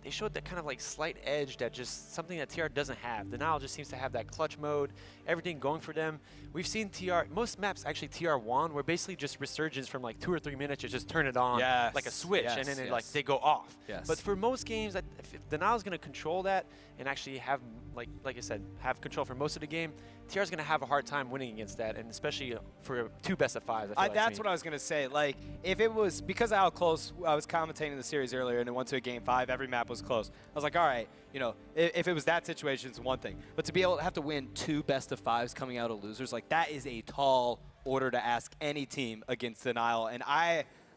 they showed that kind of like slight edge, that just something that TR doesn't have. Denial just seems to have that clutch mode, everything going for them. We've seen TR, most maps actually TR won, where basically just resurgence from like 2 or 3 minutes, you just turn it on like a switch, and then like they go off. But for most games, if Denial's going to control that and actually have, like I said, have control for most of the game, TR's going to have a hard time winning against that, and especially for 2 best of 5s. That's what I was going to say. Like, if it was, because of how close, I was commentating the series earlier, and it went to a game 5, every map was close. I was like, all right, you know, if it was that situation, it's one thing. But to be able to have to win 2 best of 5s coming out of losers, like, that is a tall order to ask any team against Denial. And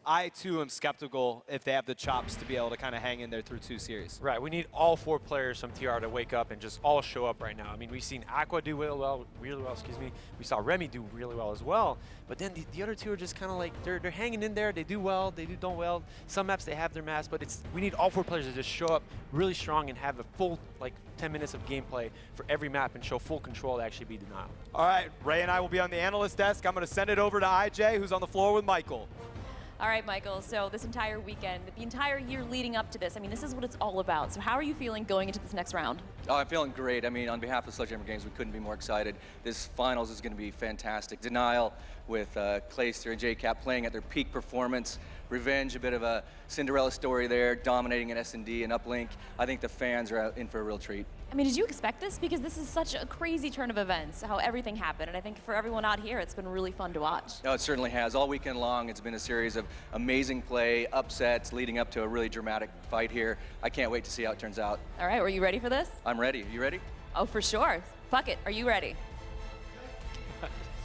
I too am skeptical if they have the chops to be able to kind of hang in there through 2 series. Right, we need all 4 players from TR to wake up and just all show up right now. I mean, we've seen Aqua do really well, excuse me. We saw Remy do really well as well. But then the other 2 are just kind of like, they're hanging in there. They do well, they don't well. Some maps, they have their maps, but we need all 4 players to just show up really strong and have a full, like, 10 minutes of gameplay for every map and show full control to actually beat Denial. All right, Ray and I will be on the analyst desk. I'm going to send it over to IJ, who's on the floor with Michael. All right, Michael, so this entire weekend, the entire year leading up to this, I mean, this is what it's all about. So how are you feeling going into this next round? Oh, I'm feeling great. I mean, on behalf of Sledgehammer Games, we couldn't be more excited. This finals is going to be fantastic. Denial with Clayster and JCap playing at their peak performance. Revenge, a bit of a Cinderella story there, dominating an S&D and Uplink. I think the fans are in for a real treat. I mean, did you expect this? Because this is such a crazy turn of events, how everything happened. And I think for everyone out here, it's been really fun to watch. No, it certainly has. All weekend long, it's been a series of amazing play, upsets, leading up to a really dramatic fight here. I can't wait to see how it turns out. All right, were you ready for this? I'm ready. Are you ready? Oh, for sure. Fuck it. Are you ready?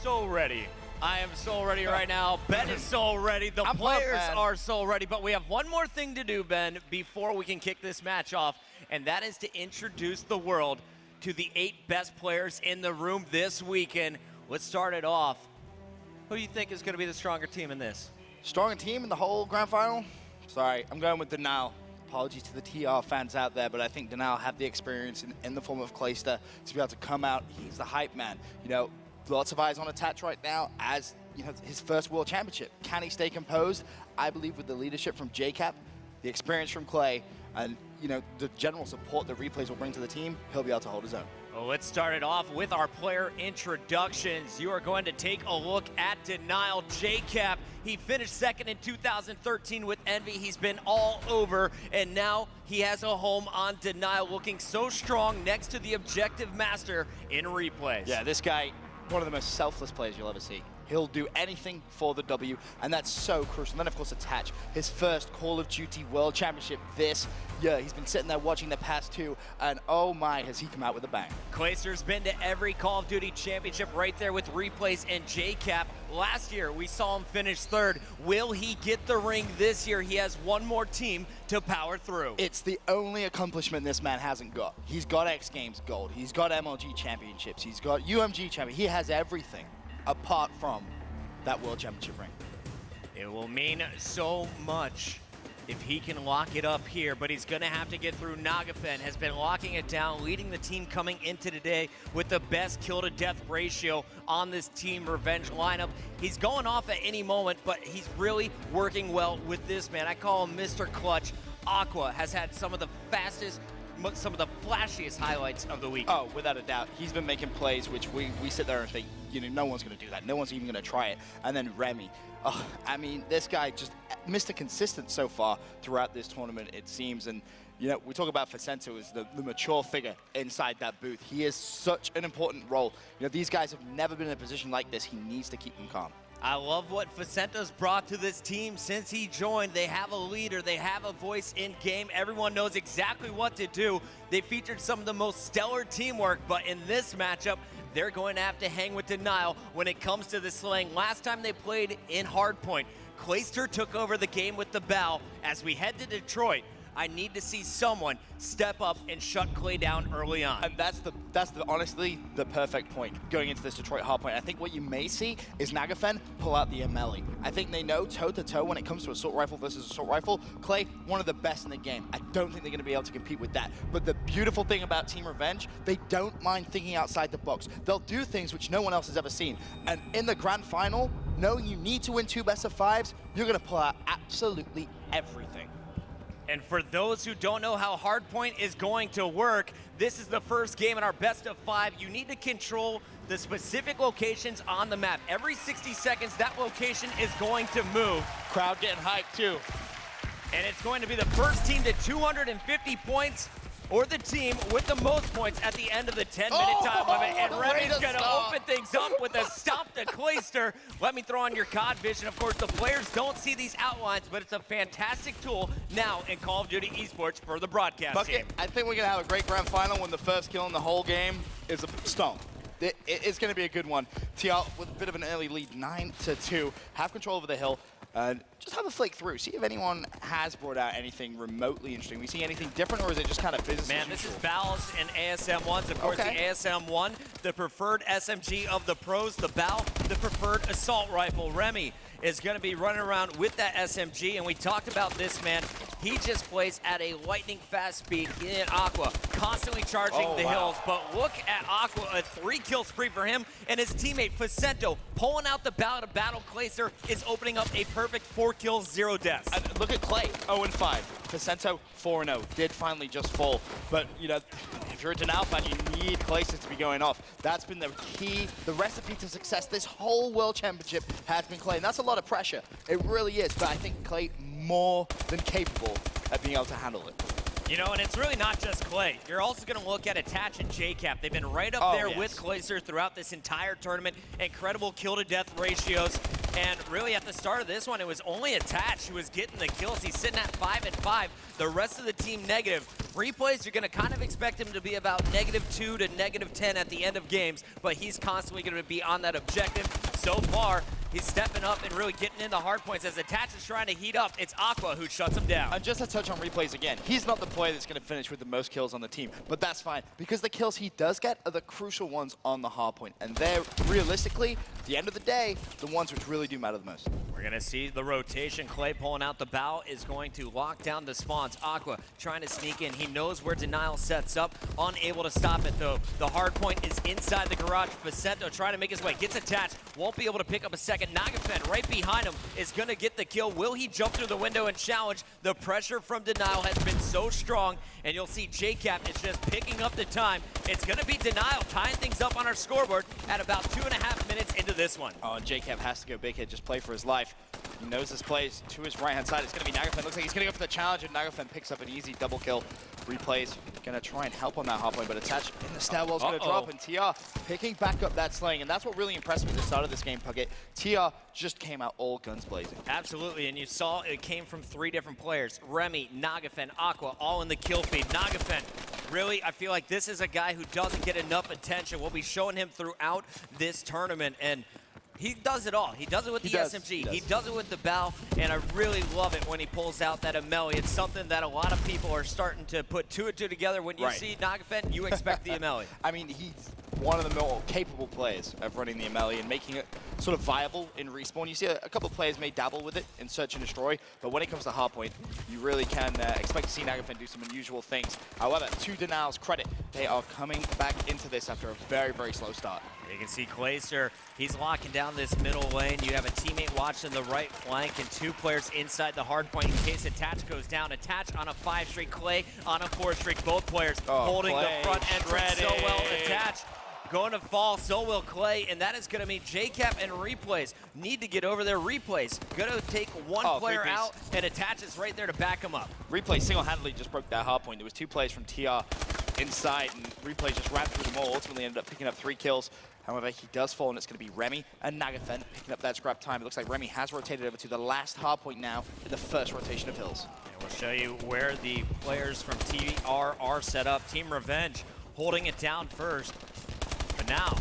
So ready. I am so ready right now. Ben is so ready. The players are so ready. But we have one more thing to do, Ben, before we can kick this match off, and that is to introduce the world to the 8 best players in the room this weekend. Let's start it off. Who do you think is going to be the stronger team in this? Stronger team in the whole grand final? Sorry, I'm going with Denial. Apologies to the TR fans out there, but I think Denial have the experience in the form of Clayster to be able to come out. He's the hype man. You know, lots of eyes on Attach right now as, you know, his first World Championship. Can he stay composed? I believe with the leadership from JCap, the experience from Clay, and, you know, the general support that Replays will bring to the team, he'll be able to hold his own. Well, let's start it off with our player introductions. You are going to take a look at Denial. JCap, he finished second in 2013 with Envy. He's been all over, and now he has a home on Denial, looking so strong next to the objective master in Replays. Yeah, this guy, one of the most selfless players you'll ever see. He'll do anything for the W, and that's so crucial. And then, of course, Attach, his first Call of Duty World Championship this year. He's been sitting there watching the past 2, and oh my, has he come out with a bang. Clayster's been to every Call of Duty championship right there with Replays and JCap. Last year, we saw him finish 3rd. Will he get the ring this year? He has one more team to power through. It's the only accomplishment this man hasn't got. He's got X Games gold. He's got MLG championships. He's got UMG champion. He has everything apart from that World Championship ring. It will mean so much if he can lock it up here, but he's gonna have to get through. Nagafen has been locking it down, leading the team coming into today with the best kill to death ratio on this Team Revenge lineup. He's going off at any moment, but he's really working well with this man. I call him Mr. Clutch. Aqua has had some of the fastest, some of the flashiest highlights of the week. Oh, without a doubt. He's been making plays which we sit there and think, you know, no one's going to do that. No one's even going to try it. And then Remy. Oh, I mean, this guy just Mr. Consistent so far throughout this tournament, it seems. And, you know, we talk about Facento as the mature figure inside that booth. He is such an important role. You know, these guys have never been in a position like this. He needs to keep them calm. I love what Facento's brought to this team since he joined. They have a leader, they have a voice in game. Everyone knows exactly what to do. They featured some of the most stellar teamwork, but in this matchup, they're going to have to hang with Denial when it comes to the slaying. Last time they played in Hardpoint, Clayster took over the game with the bow. As we head to Detroit, I need to see someone step up and shut Clay down early on. And that's honestly the perfect point going into this Detroit hardpoint. I think what you may see is Nagafen pull out the MLE. I think they know toe-to-toe when it comes to assault rifle versus assault rifle. Clay, one of the best in the game. I don't think they're going to be able to compete with that. But the beautiful thing about Team Revenge, they don't mind thinking outside the box. They'll do things which no one else has ever seen. And in the grand final, knowing you need to win 2 best-of-5s, you're going to pull out absolutely everything. And for those who don't know how Hardpoint is going to work, this is the first game in our best-of-5. You need to control the specific locations on the map. Every 60 seconds, that location is going to move. Crowd getting hyped too. And it's going to be the first team to 250 points or the team with the most points at the end of the 10-minute time limit. And Remy's going to open things up with a stop to Clayster. Let me throw on your COD vision. Of course, the players don't see these outlines, but it's a fantastic tool now in Call of Duty Esports for the broadcast team. I think we're going to have a great grand final when the first kill in the whole game is a stone. It's going to be a good one. TL with a bit of an early lead, 9-2, have control over the hill. and just have a flick through. See if anyone has brought out anything remotely interesting. We see anything different, or is it just kind of business Man, as this usual? is BALs and ASM1s. Of course, Okay. the ASM1, the preferred SMG of the pros. The BAL, the preferred assault rifle. Remy is going to be running around with that SMG, and we talked about this, man. He just plays at a lightning fast speed in Aqua, constantly charging the hills. But look at Aqua, a 3-kill spree for him, and his teammate Facento pulling out the BAL to battle Clayster is opening up a perfect 4 kills, 0 deaths. And look at Clay, 0-5. Facento, 4-0. Did finally just fall. But, you know, if you're a Denial fan, you need Clayster to be going off. That's been the key, the recipe to success. This whole World Championship has been Clay, and that's a lot of pressure. It really is, but I think Clay more than capable of being able to handle it. You know, and it's really not just Clay. You're also going to look at Attach and JCap. They've been right up there with Clayster throughout this entire tournament. Incredible kill-to-death ratios. And really, at the start of this one, it was only Attach who was getting the kills. He's sitting at 5-5. The rest of the team negative. Replays, you're going to kind of expect him to be about -2 to -10 at the end of games, but he's constantly going to be on that objective. So far, he's stepping up and really getting in the hard points. As Attach is trying to heat up, it's Aqua who shuts him down. And just to touch on Replays again, he's not the player that's going to finish with the most kills on the team, but that's fine, because the kills he does get are the crucial ones on the hard point, and they're, realistically, at the end of the day, the ones which really do matter the most. We're going to see the rotation. Clay pulling out the BAL is going to lock down the spawns. Aqua trying to sneak in. He knows where Denial sets up. Unable to stop it, though. The hard point is inside the garage. Facento trying to make his way. Gets attached. Won't be able to pick up a second. Nagafen right behind him is going to get the kill. Will he jump through the window and challenge? The pressure from Denial has been so strong, and you'll see JCap is just picking up the time. It's going to be Denial tying things up on our scoreboard at about 2.5 minutes into this one. Oh, and JCap has to go big here, just play for his life. He knows this play is to his right-hand side. It's going to be Nagafen. Looks like he's going to go for the challenge, and Nagafen picks up an easy double kill. Replays, going to try and help on that hard point, but Attach in the stairwell's going to drop, and TR picking back up that slaying, and that's what really impressed me at the start of this game, Puckett. TR just came out all guns blazing. Absolutely, and you saw it came from 3 different players. Remy, Nagafen, Aqua, all in the kill feed. Nagafen, really, I feel like this is a guy who doesn't get enough attention. We'll be showing him throughout this tournament, and he does it all. He does it with the SMG. He does it with the BAL, and I really love it when he pulls out that Amelie. It's something that a lot of people are starting to put 2 and 2 together. When you see Nagafen, you expect the Amelie. I mean, he's one of the more capable players of running the Amelie and making it sort of viable in Respawn. You see a couple of players may dabble with it in Search and Destroy, but when it comes to hardpoint, you really can expect to see Nagafen do some unusual things. However, to Denial's credit, they are coming back into this after a very, very slow start. You can see Clayster, he's locking down this middle lane. You have a teammate watching the right flank and 2 players inside the hard point in case Attach goes down. Attach on a 5 streak, Clay on a 4 streak. Both players holding the front entrance so well. Attach going to fall, so will Clay, and that is going to mean JCap and Replays need to get over their Replays. Going to take one player out, and Attach is right there to back him up. Replay single-handedly just broke that hard point. There was 2 players from TR inside, and Replay just ran through them all, ultimately ended up picking up 3 kills. However, he does fall, and it's going to be Remy and Nagafen picking up that scrap time. It looks like Remy has rotated over to the last hard point now in the first rotation of Hills. And we'll show you where the players from TR are set up. Team Revenge holding it down first. But now,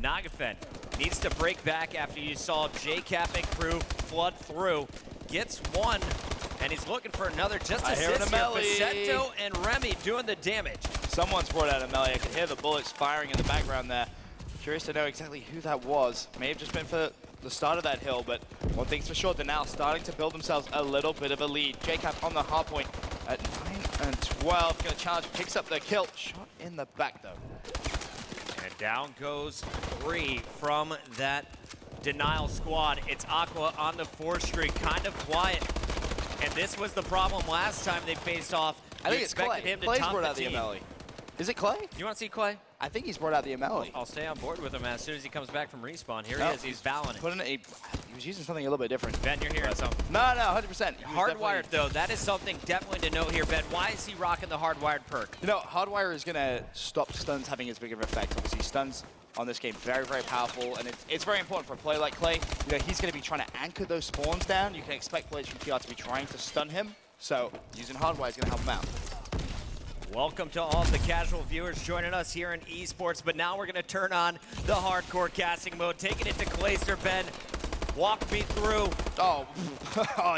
Nagafen needs to break back after you saw JCap and crew flood through. Gets one, and he's looking for another just to sit here. Facento and Remy doing the damage. Someone's brought out Amelie. I could hear the bullets firing in the background there. Curious to know exactly who that was. May have just been for the start of that hill, but one thing's for sure, Denial starting to build themselves a little bit of a lead. JCap on the hard point at 9 and 12. Gonna challenge, picks up the kill. Shot in the back though. And down goes 3 from that Denial squad. It's Aqua on the 4 streak, kind of quiet. And this was the problem last time they faced off. I think it's Clay. Him to Clay's top brought the out the team. Amelie. Is it Clay? You want to see Clay? I think he's brought out the Amelie. I'll stay on board with him as soon as he comes back from Respawn. Here he is, he's bowing it. He was using something a little bit different. Ben, you're hearing something. No, 100%. Hardwired, though, that is something definitely to note here, Ben. Why is he rocking the Hardwired perk? You know, Hardwire is going to stop stuns having as big of an effect. Obviously, stuns on this game very, very powerful, and it's very important for a player like Clay. You know, he's going to be trying to anchor those spawns down. You can expect players from TR to be trying to stun him, so using Hardwire is going to help him out. Welcome to all of the casual viewers joining us here in esports, but now we're going to turn on the hardcore casting mode, taking it to Clayster. Ben, Walk me through. Oh,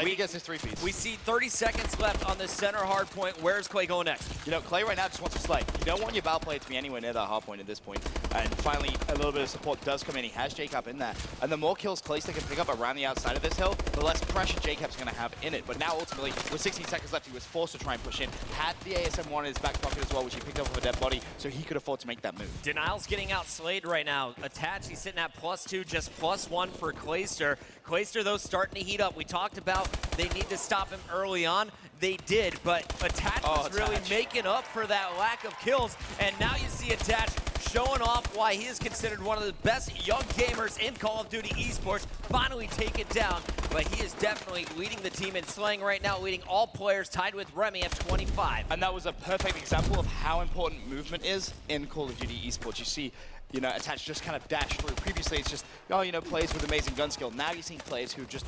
he gets his 3-piece. We see 30 seconds left on the center hard point. Where's Clay going next? You know, Clay right now just wants to slay. You don't want your battle player to be anywhere near that hard point at this point. And finally, a little bit of support does come in. He has Jacob in there. And the more kills Clayster can pick up around the outside of this hill, the less pressure Jacob's going to have in it. But now, ultimately, with 16 seconds left, he was forced to try and push in. Had the ASM-1 in his back pocket as well, which he picked up with a dead body, so he could afford to make that move. Denial's getting outslayed right now. Attach, he's sitting at +2, just +1 for Clayster. Clayster, though, starting to heat up. We talked about they need to stop him early on. They did, but Attach was really making up for that lack of kills. And now you see Attach showing off why he is considered one of the best young gamers in Call of Duty esports. Finally take it down, but he is definitely leading the team in slaying right now, leading all players, tied with Remy at 25. And that was a perfect example of how important movement is in Call of Duty esports. You see, you know, Attach just kind of dash through. Previously, it's just, oh, you know, players with amazing gun skill. Now you're seeing players who just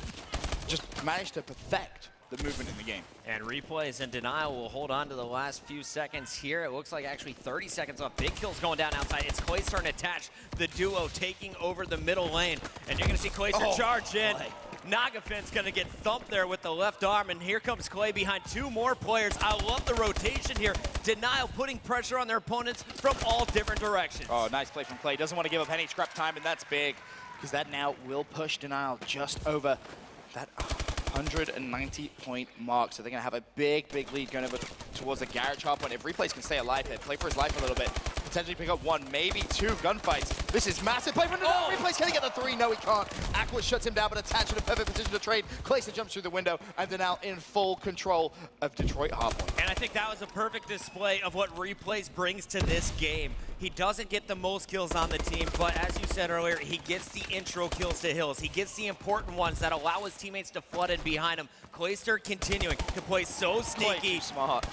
managed to perfect the movement in the game. And Replays and Denial will hold on to the last few seconds here. It looks like actually 30 seconds off. Big kills going down outside. It's Clayster and Attach, the duo taking over the middle lane. And you're going to see Clayster charge in. Nagafin's going to get thumped there with the left arm, and here comes Clay behind two more players. I love the rotation here. Denial putting pressure on their opponents from all different directions. Oh, nice play from Clay. Doesn't want to give up any scrap time, and that's big, because that now will push Denial just over that 190-point mark. So they're going to have a big, big lead going over towards the Garage hardpoint. If Replays can stay alive here, play for his life a little bit, potentially pick up one, maybe two gunfights. This is massive. Play for Denial. Replays, can he get the 3? No, he can't. Aqua shuts him down, but Attach in a perfect position to trade. Clayster jumps through the window, and Denial in full control of Detroit hardpoint. And I think that was a perfect display of what Replays brings to this game. He doesn't get the most kills on the team, but as you said earlier, he gets the intro kills to hills. He gets the important ones that allow his teammates to flood in behind him. Clayster continuing to play so sneaky. Smart.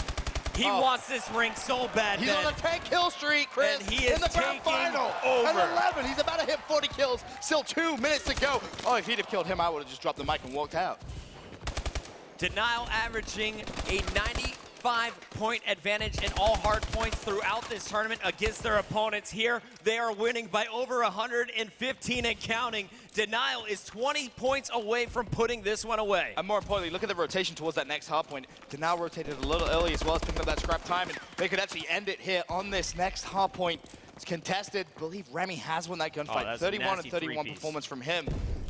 He wants this ring so bad. He's on a 10-kill streak, Chris, and he is in the grand final. Over. At 11, he's about to hit 40 kills. Still 2 minutes to go. Oh, if he'd have killed him, I would have just dropped the mic and walked out. Denial averaging a 95-point advantage in all hard points throughout this tournament against their opponents. Here, they are winning by over 115 and counting. Denial is 20 points away from putting this one away. And more importantly, look at the rotation towards that next hard point. Denial rotated a little early as well as picking up that scrap time, and they could actually end it here on this next hard point. It's contested. I believe Remy has won that gunfight. 31 and 31 performance from him.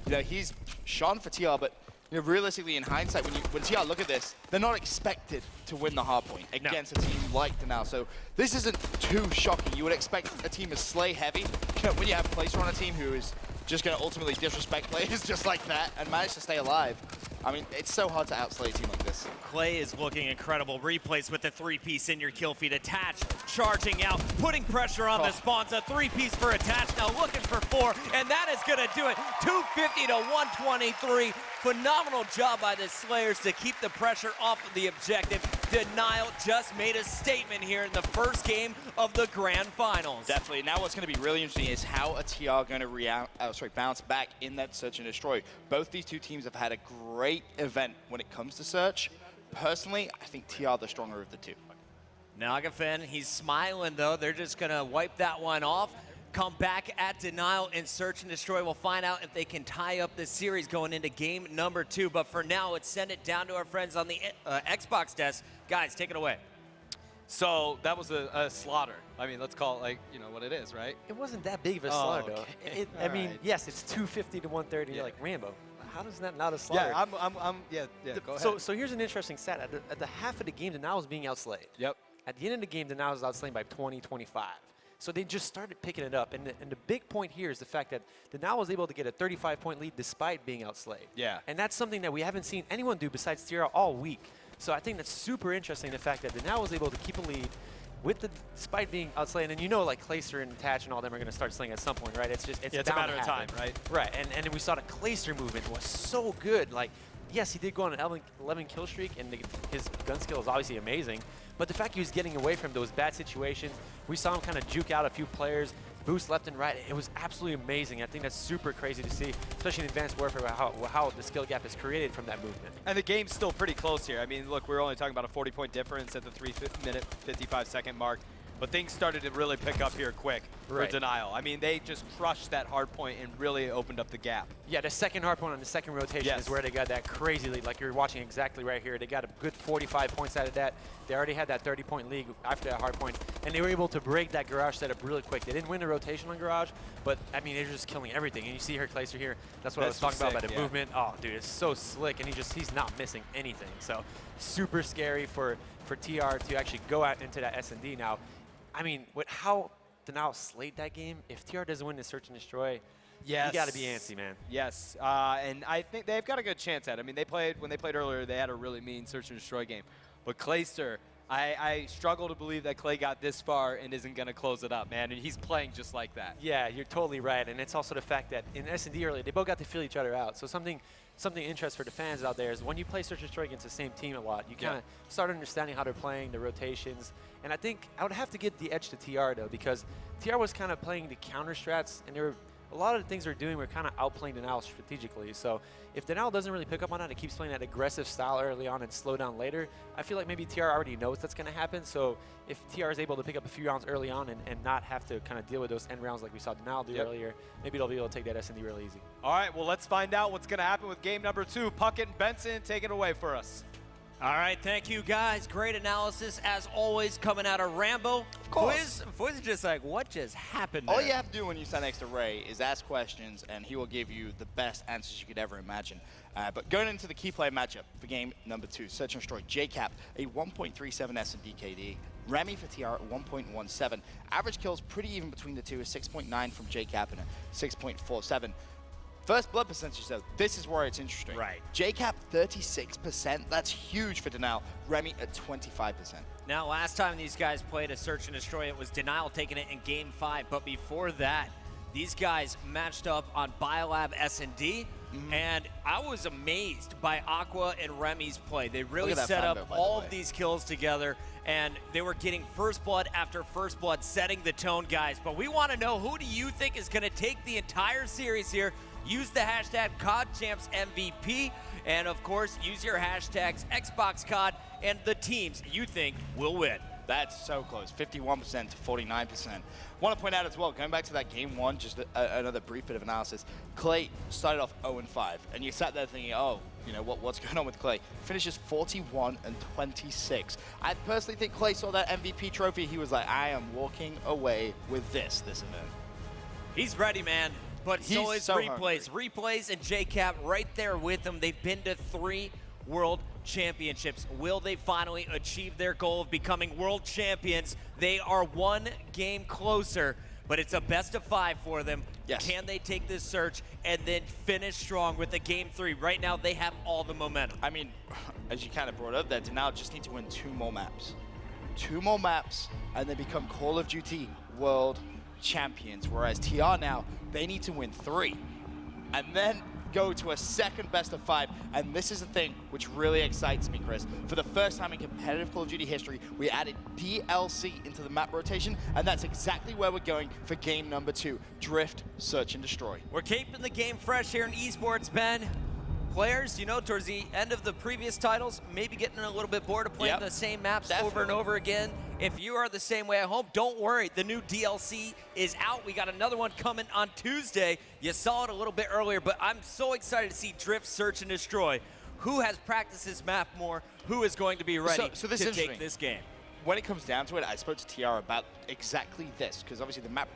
You know, he's shone for TR, but you know, realistically, in hindsight, when TR look at this, they're not expected to win the hardpoint against a team like Denial. So this isn't too shocking. You would expect a team as Slay heavy. You know, when you have Clayster on a team who is just going to ultimately disrespect players just like that and manage to stay alive. I mean, it's so hard to outslay a team like this. Clay is looking incredible. Replays with the 3-piece in your kill feed. Attach, charging out, putting pressure on the spawns. A 3-piece for Attach, now looking for 4, and that is going to do it. 250 to 123. Phenomenal job by the Slayers to keep the pressure off of the objective. Denial just made a statement here in the first game of the Grand Finals. Definitely. Now what's going to be really interesting is how a TR are going to bounce back in that Search and Destroy. Both these two teams have had a great event when it comes to Search. Personally, I think TR the stronger of the two. Nagafin, he's smiling though. They're just going to wipe that one off. Come back at Denial and Search and Destroy. We'll find out if they can tie up this series going into game number 2. But for now, let's send it down to our friends on the Xbox desk. Guys, take it away. So that was a slaughter. I mean, let's call it like, you know, what it is, right? It wasn't that big of a slaughter, though. I mean, yes, it's 250 to 130. You're like, Rambo, how does that not a slaughter? Yeah, go ahead. So here's an interesting stat. At the half of the game, Denial was being outslayed. Yep. At the end of the game, Denial was outslain by 20, 25. So they just started picking it up. And the big point here is the fact that Denial was able to get a 35-point lead despite being outslayed. Yeah. And that's something that we haven't seen anyone do besides TR all week. So I think that's super interesting, the fact that Denial was able to keep a lead despite being outslayed. And you know, like Clayster and Attach and all them are going to start slaying at some point, right? It's a matter of time, right? Right. And then we saw the Clayster movement was so good. Like, yes, he did go on an 11 kill streak, and his gun skill is obviously amazing. But the fact he was getting away from those bad situations, we saw him kind of juke out a few players, boost left and right. It was absolutely amazing. I think that's super crazy to see, especially in Advanced Warfare, how the skill gap is created from that movement. And the game's still pretty close here. I mean, look, we're only talking about a 40-point difference at the 3-minute, 55-second mark. But things started to really pick up here quick. for Denial. I mean, they just crushed that hard point and really opened up the gap. Yeah, the second hard point on the second rotation is where they got that crazy lead. Like you're watching exactly right here. They got a good 45 points out of that. They already had that 30-point lead after that hard point, and they were able to break that Garage setup really quick. They didn't win the rotation on Garage, but I mean, they're just killing everything. And you see her Clayster here. That's what I was talking about the movement. Oh, dude, it's so slick, and he's not missing anything. So super scary for TR to actually go out into that S&D now. I mean, with how Denial slayed that game, if TR doesn't win the Search and Destroy, you got to be antsy, man. Yes, and I think they've got a good chance at it. I mean, when they played earlier, they had a really mean Search and Destroy game. But Clayster, I struggle to believe that Clay got this far and isn't going to close it up, man. And he's playing just like that. Yeah, you're totally right. And it's also the fact that in S&D earlier, they both got to feel each other out. So something interesting for the fans out there is when you play Search and Destroy against the same team a lot, you kind of start understanding how they're playing, the rotations. And I think I would have to give the edge to TR, though, because TR was kind of playing the counter strats, and a lot of the things they're doing were kind of outplaying Denial strategically. So if Denial doesn't really pick up on that, it keeps playing that aggressive style early on and slow down later, I feel like maybe TR already knows that's going to happen. So if TR is able to pick up a few rounds early on and not have to kind of deal with those end rounds like we saw Denial do earlier, maybe they'll be able to take that S&D real easy. All right, well, let's find out what's going to happen with game number 2. Puckett and Benson, take it away for us. All right, thank you, guys. Great analysis, as always, coming out of Rambo. Of course. Fwiz is just like, what just happened there? All you have to do when you stand next to Ray is ask questions, and he will give you the best answers you could ever imagine. But going into the key play matchup for game number 2, Search and Destroy, JCap, a 1.37 S&D KD. Remy for TR at 1.17. Average kills pretty even between the two, a 6.9 from JCap and a 6.47. First blood percentage, though, this is where it's interesting. Right. JCap, 36%. That's huge for Denial. Remy at 25%. Now, last time these guys played a Search and Destroy, it was Denial taking it in Game 5. But before that, these guys matched up on Biolab S&D. And I was amazed by Aqua and Remy's play. They really set up all of these kills together, and they were getting first blood after first blood, setting the tone, guys. But we want to know, who do you think is going to take the entire series here? Use the hashtag CODChampsMVP, and of course, use your hashtags XboxCOD and the teams you think will win. That's so close, 51% to 49%. Want to point out as well, going back to that game 1, just another brief bit of analysis. Clay started off 0-5, and you sat there thinking, oh, you know, what's going on with Clay? Finishes 41-26. I personally think Clay saw that MVP trophy. He was like, I am walking away with this event. He's ready, man. But so is Replays. Hungry. Replays and JCap right there with him. They've been to 3 World Championships. Will they finally achieve their goal of becoming world champions? They are 1 game closer, but it's a best of 5 for them. Yes. Can they take this search and then finish strong with the game 3? Right now, they have all the momentum. I mean, as you kind of brought up there, Denial just need to win 2 more maps. 2 more maps, and they become Call of Duty World Champions, whereas TR now, they need to win 3 and then go to a second best of 5. And this is the thing which really excites me, Chris. For the first time in competitive Call of Duty history, we added DLC into the map rotation, and that's exactly where we're going for game number 2, Drift, Search and Destroy. We're keeping the game fresh here in esports, Ben. Players, you know, towards the end of the previous titles, maybe getting a little bit bored of playing the same maps over and over again. If you are the same way at home, don't worry. The new DLC is out. We got another one coming on Tuesday. You saw it a little bit earlier, but I'm so excited to see Drift, Search, and Destroy. Who has practiced this map more? Who is going to be ready so this to take this game? When it comes down to it, I spoke to TR about exactly this, because obviously the map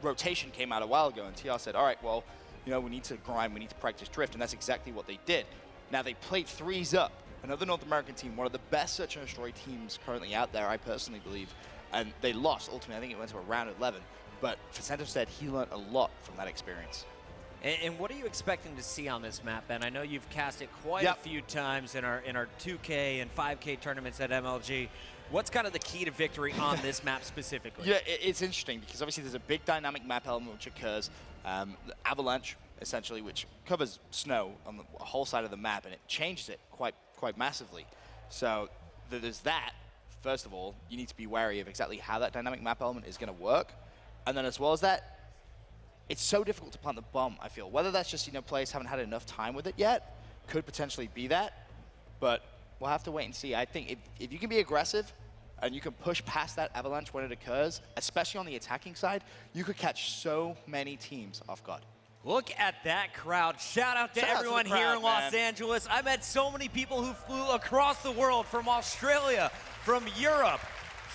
rotation came out a while ago, and TR said, all right, well, you know, we need to grind, we need to practice Drift, and that's exactly what they did. Now, they played 3s Up, another North American team, one of the best Search and Destroy teams currently out there, I personally believe, and they lost. Ultimately, I think it went to a round 11, but Vicento said he learned a lot from that experience. And what are you expecting to see on this map, Ben? I know you've cast it quite a few times in our 2K and 5K tournaments at MLG. What's kind of the key to victory on this map specifically? Yeah, it's interesting because obviously there's a big dynamic map element which occurs. The avalanche, essentially, which covers snow on the whole side of the map, and it changes it quite massively. So there's that. First of all, you need to be wary of exactly how that dynamic map element is going to work. And then as well as that, it's so difficult to plant the bomb, I feel. Whether that's just, you know, players haven't had enough time with it yet, could potentially be that. But we'll have to wait and see. I think if you can be aggressive and you can push past that avalanche when it occurs, especially on the attacking side, you could catch so many teams off guard. Look at that crowd. Shout out to everyone here in Los Angeles. I met so many people who flew across the world from Australia, from Europe,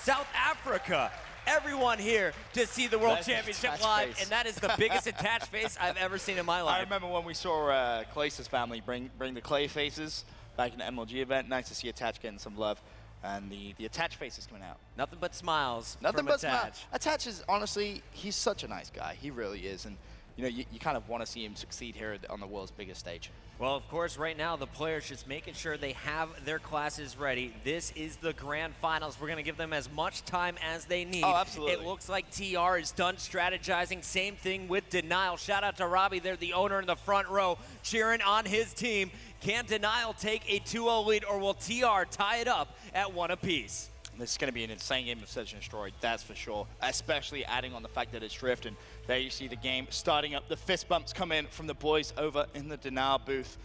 South Africa. Everyone here to see the World Championship live, and that is the biggest attached face I've ever seen in my life. I remember when we saw Clayster's family bring the clay faces back in the MLG event. Nice to see Attach getting some love. And the Attach face is coming out. Nothing but smiles. Nothing from but Attach. smiles. Attach is, honestly, he's such a nice guy. He really is. And you know, you kind of want to see him succeed here on the world's biggest stage. Well, of course, right now, the players just making sure they have their classes ready. This is the grand finals. We're going to give them as much time as they need. Oh, absolutely. It looks like TR is done strategizing. Same thing with Denial. Shout out to Robbie. They're the owner in the front row, cheering on his team. Can Denial take a 2-0 lead, or will TR tie it up at 1 apiece? This is going to be an insane game of Search and Destroy, that's for sure. Especially adding on the fact that it's Drift. And there you see the game starting up. The fist bumps come in from the boys over in the Denial booth.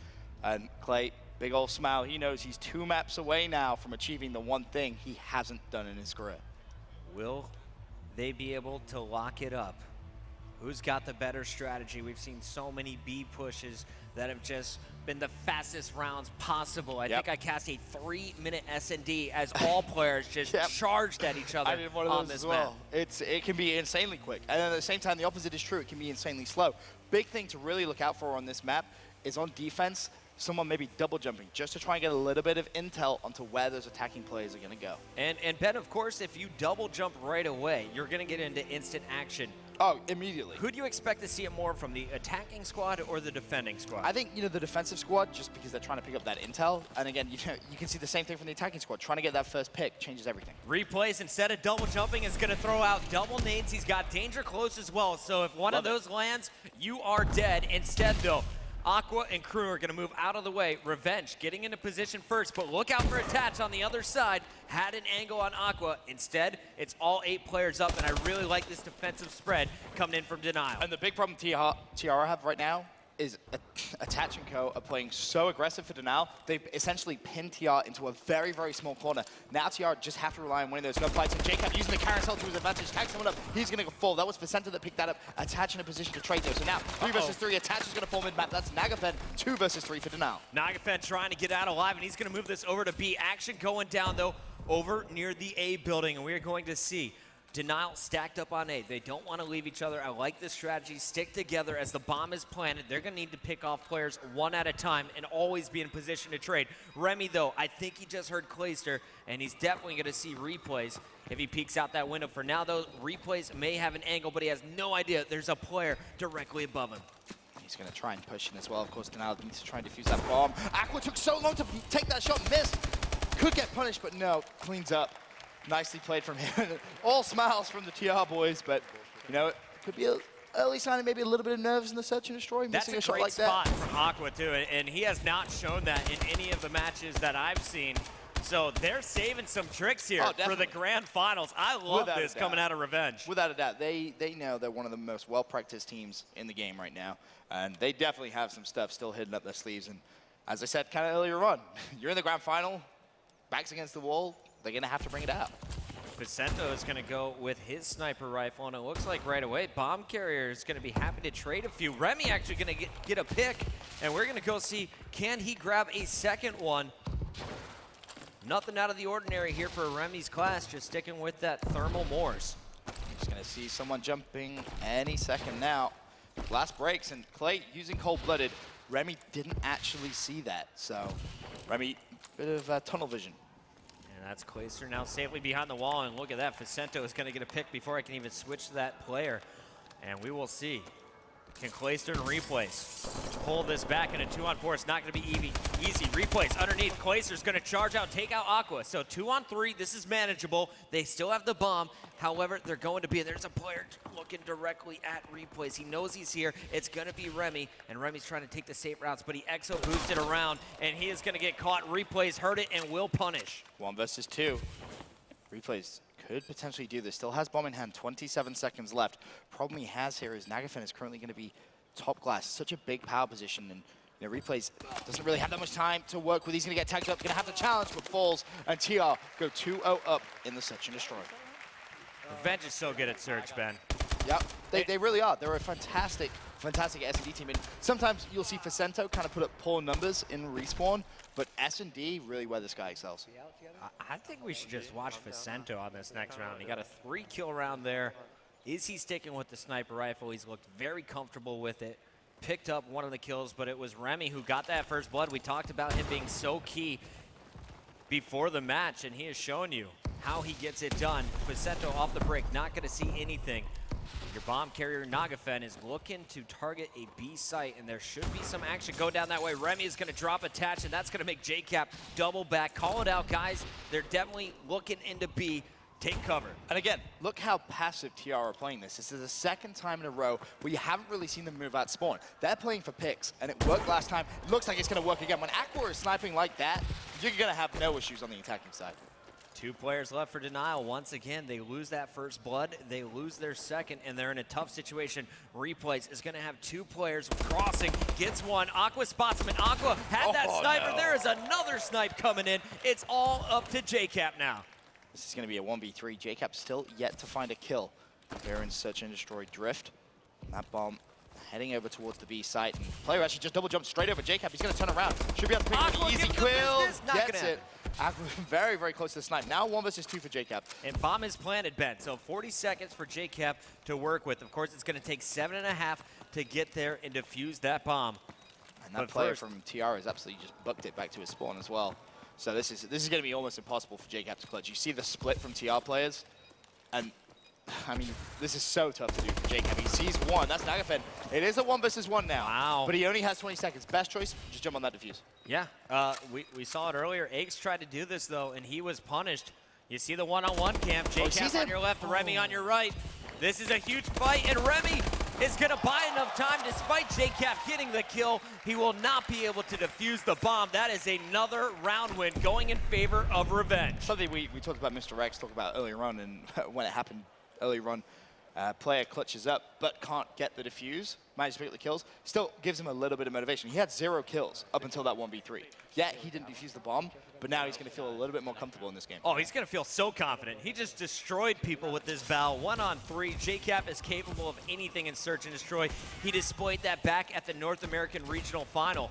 And Clay, big old smile. He knows he's 2 maps away now from achieving the one thing he hasn't done in his career. Will they be able to lock it up? Who's got the better strategy? We've seen so many B pushes that have just been the fastest rounds possible. I think I cast a 3-minute S&D as all players just charged at each other I did one of on those this as well. map. It can be insanely quick. And at the same time, the opposite is true. It can be insanely slow. Big thing to really look out for on this map is on defense, someone maybe double jumping just to try and get a little bit of intel onto where those attacking players are going to go. And Ben, of course, if you double jump right away, you're going to get into instant action. Oh, immediately. Who do you expect to see it more from, the attacking squad or the defending squad? I think, you know, the defensive squad, just because they're trying to pick up that intel. And again, you know, you can see the same thing from the attacking squad. Trying to get that first pick changes everything. Replays, instead of double jumping, is going to throw out double nades. He's got danger close as well. So if one of those lands, you are dead. Instead, though, Aqua and Crew are going to move out of the way. Revenge getting into position first, but look out for Attach on the other side. Had an angle on Aqua. Instead, it's all 8 players up, and I really like this defensive spread coming in from Denial. And the big problem TR have right now is Attach and Co. are playing so aggressive for Denial. They've essentially pinned TR into a very, very small corner. Now TR just have to rely on winning those gunfights. And JCap using the carousel to his advantage, tag someone up. He's going to fall. That was Vicenta that picked that up. Attach in a position to trade though. So now 3 versus 3. Attach is going to fall mid-map. That's Nagafen. 2 versus 3 for Denial. Nagafen trying to get out alive, and he's going to move this over to B. Action going down, though, over near the A building. And we are going to see Denial stacked up on A. They don't want to leave each other. I like this strategy. Stick together as the bomb is planted. They're going to need to pick off players one at a time and always be in position to trade. Remy, though, I think he just heard Clayster, and he's definitely going to see replays if he peeks out that window. For now, though, replays may have an angle, but he has no idea there's a player directly above him. He's going to try and push in as well. Of course, Denial needs to try and defuse that bomb. Aqua took so long to take that shot, missed. Could get punished, but no, cleans up. Nicely played from him. All smiles from the TR boys, but, you know, it could be an early sign of maybe a little bit of nerves in the Search and Destroy. Missing a shot like that. That's a great spot from Aqua, too, and he has not shown that in any of the matches that I've seen. So they're saving some tricks here for the grand finals. I love this coming out of Revenge. Without a doubt. They know they're one of the most well-practiced teams in the game right now, and they definitely have some stuff still hidden up their sleeves. And as I said kind of earlier on, you're in the grand final, backs against the wall, they're going to have to bring it out. Vicento is going to go with his sniper rifle, and it looks like right away Bomb Carrier is going to be happy to trade a few. Remy actually going to get a pick, and we're going to go see, can he grab a second one? Nothing out of the ordinary here for Remy's class, just sticking with that Thermal Moors. Just going to see someone jumping any second now. Glass breaks, and Clay using Cold-Blooded. Remy didn't actually see that, so Remy, bit of tunnel vision. And that's Clayster now safely behind the wall, and look at that, Vicento is going to get a pick before I can even switch to that player. And we will see, can Clayster and Replays pull this back in a 2-on-4? It's not going to be easy. Replays underneath, Clayster's going to charge out, take out Aqua. So 2-on-3, this is manageable. They still have the bomb. However, they're going to be, there's a player looking directly at Replays. He knows he's here. It's going to be Remy, and Remy's trying to take the safe routes, but he exo boosted around, and he is going to get caught. Replays heard it and will punish. 1 versus 2. Replays could potentially do this. Still has bomb in hand, 27 seconds left. Problem he has here is Nagafen is currently going to be top glass. Such a big power position, and You know, Replays doesn't really have that much time to work with. He's going to get tagged up, going to have the challenge, but falls, and TR go 2-0 up in the Search and Destroy. Revenge is so good at Search, Ben. Yep, they really are. They're a fantastic S&D team. And sometimes you'll see Facento kind of put up poor numbers in Respawn, but S&D really where this guy excels. I think we should just watch Facento on this next round. He got a 3-kill round there. Is he sticking with the sniper rifle? He's looked very comfortable with it. Picked up one of the kills, but it was Remy who got that first blood. We talked about him being so key before the match, and he has shown you how he gets it done. Facento off the break, not going to see anything. Your bomb carrier, Nagafen, is looking to target a B site, and there should be some action go down that way. Remy is going to drop attach, and that's going to make JCap double back. Call it out, guys. They're definitely looking into B. Take cover. And again, look how passive TR are playing this. This is the second time in a row where you haven't really seen them move out spawn. They're playing for picks, and it worked last time. It looks like it's going to work again. When Aqua is sniping like that, you're going to have no issues on the attacking side. 2 players left for Denial. Once again, they lose that first blood, they lose their second, and they're in a tough situation. Replays is going to have 2 players crossing, gets one. Aqua spots him, and Aqua had that sniper. No. There is another snipe coming in. It's all up to JCap now. This is going to be a 1v3. JCap still yet to find a kill here in Search and Destroy Drift. And that bomb heading over towards the B site. And player actually just double jumped straight over JCap. He's going to turn around. Should be able to pick up an easy kill. Gets it. Aqua very, very close to the snipe. Now 1 versus 2 for JCap. And bomb is planted, Ben. So 40 seconds for JCap to work with. Of course, it's going to take 7.5 to get there and defuse that bomb. And that player from TR has absolutely just bucked it back to his spawn as well. So this is going to be almost impossible for JCap to clutch. You see the split from TR players, and I mean, this is so tough to do for JCap. He sees one. That's Nagafen. It is a 1 versus 1 now. Wow. But he only has 20 seconds. Best choice, just jump on that defuse. Yeah, we saw it earlier. Aegis tried to do this, though, and he was punished. You see the one-on-one camp. JCap on your left, Remy on your right. This is a huge fight, and Remy is going to buy enough time despite JCap getting the kill. He will not be able to defuse the bomb. That is another round win going in favor of Revenge. Something we talked about Mr. Rex talked about earlier on, and when it happened earlier on, player clutches up but can't get the defuse, manages to pick up the kills, still gives him a little bit of motivation. He had 0 kills up until that 1v3. Yeah, he didn't defuse the bomb, but now he's going to feel a little bit more comfortable in this game. Oh, he's going to feel so confident. He just destroyed people with this Val. 1-on-3. JCap is capable of anything in Search and Destroy. He displayed that back at the North American Regional Final.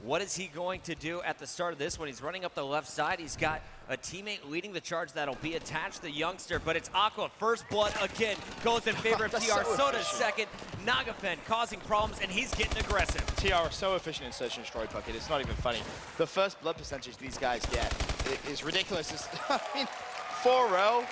What is he going to do at the start of this one? He's running up the left side. He's got a teammate leading the charge that'll be attached, the youngster, but it's Aqua. First blood again goes in favor of TR. Soda's second. Nagafen causing problems, and he's getting aggressive. TR are so efficient in Search and Destroy Bucket. It's not even funny. The first blood percentage these guys get is ridiculous. It's, I mean, 4-0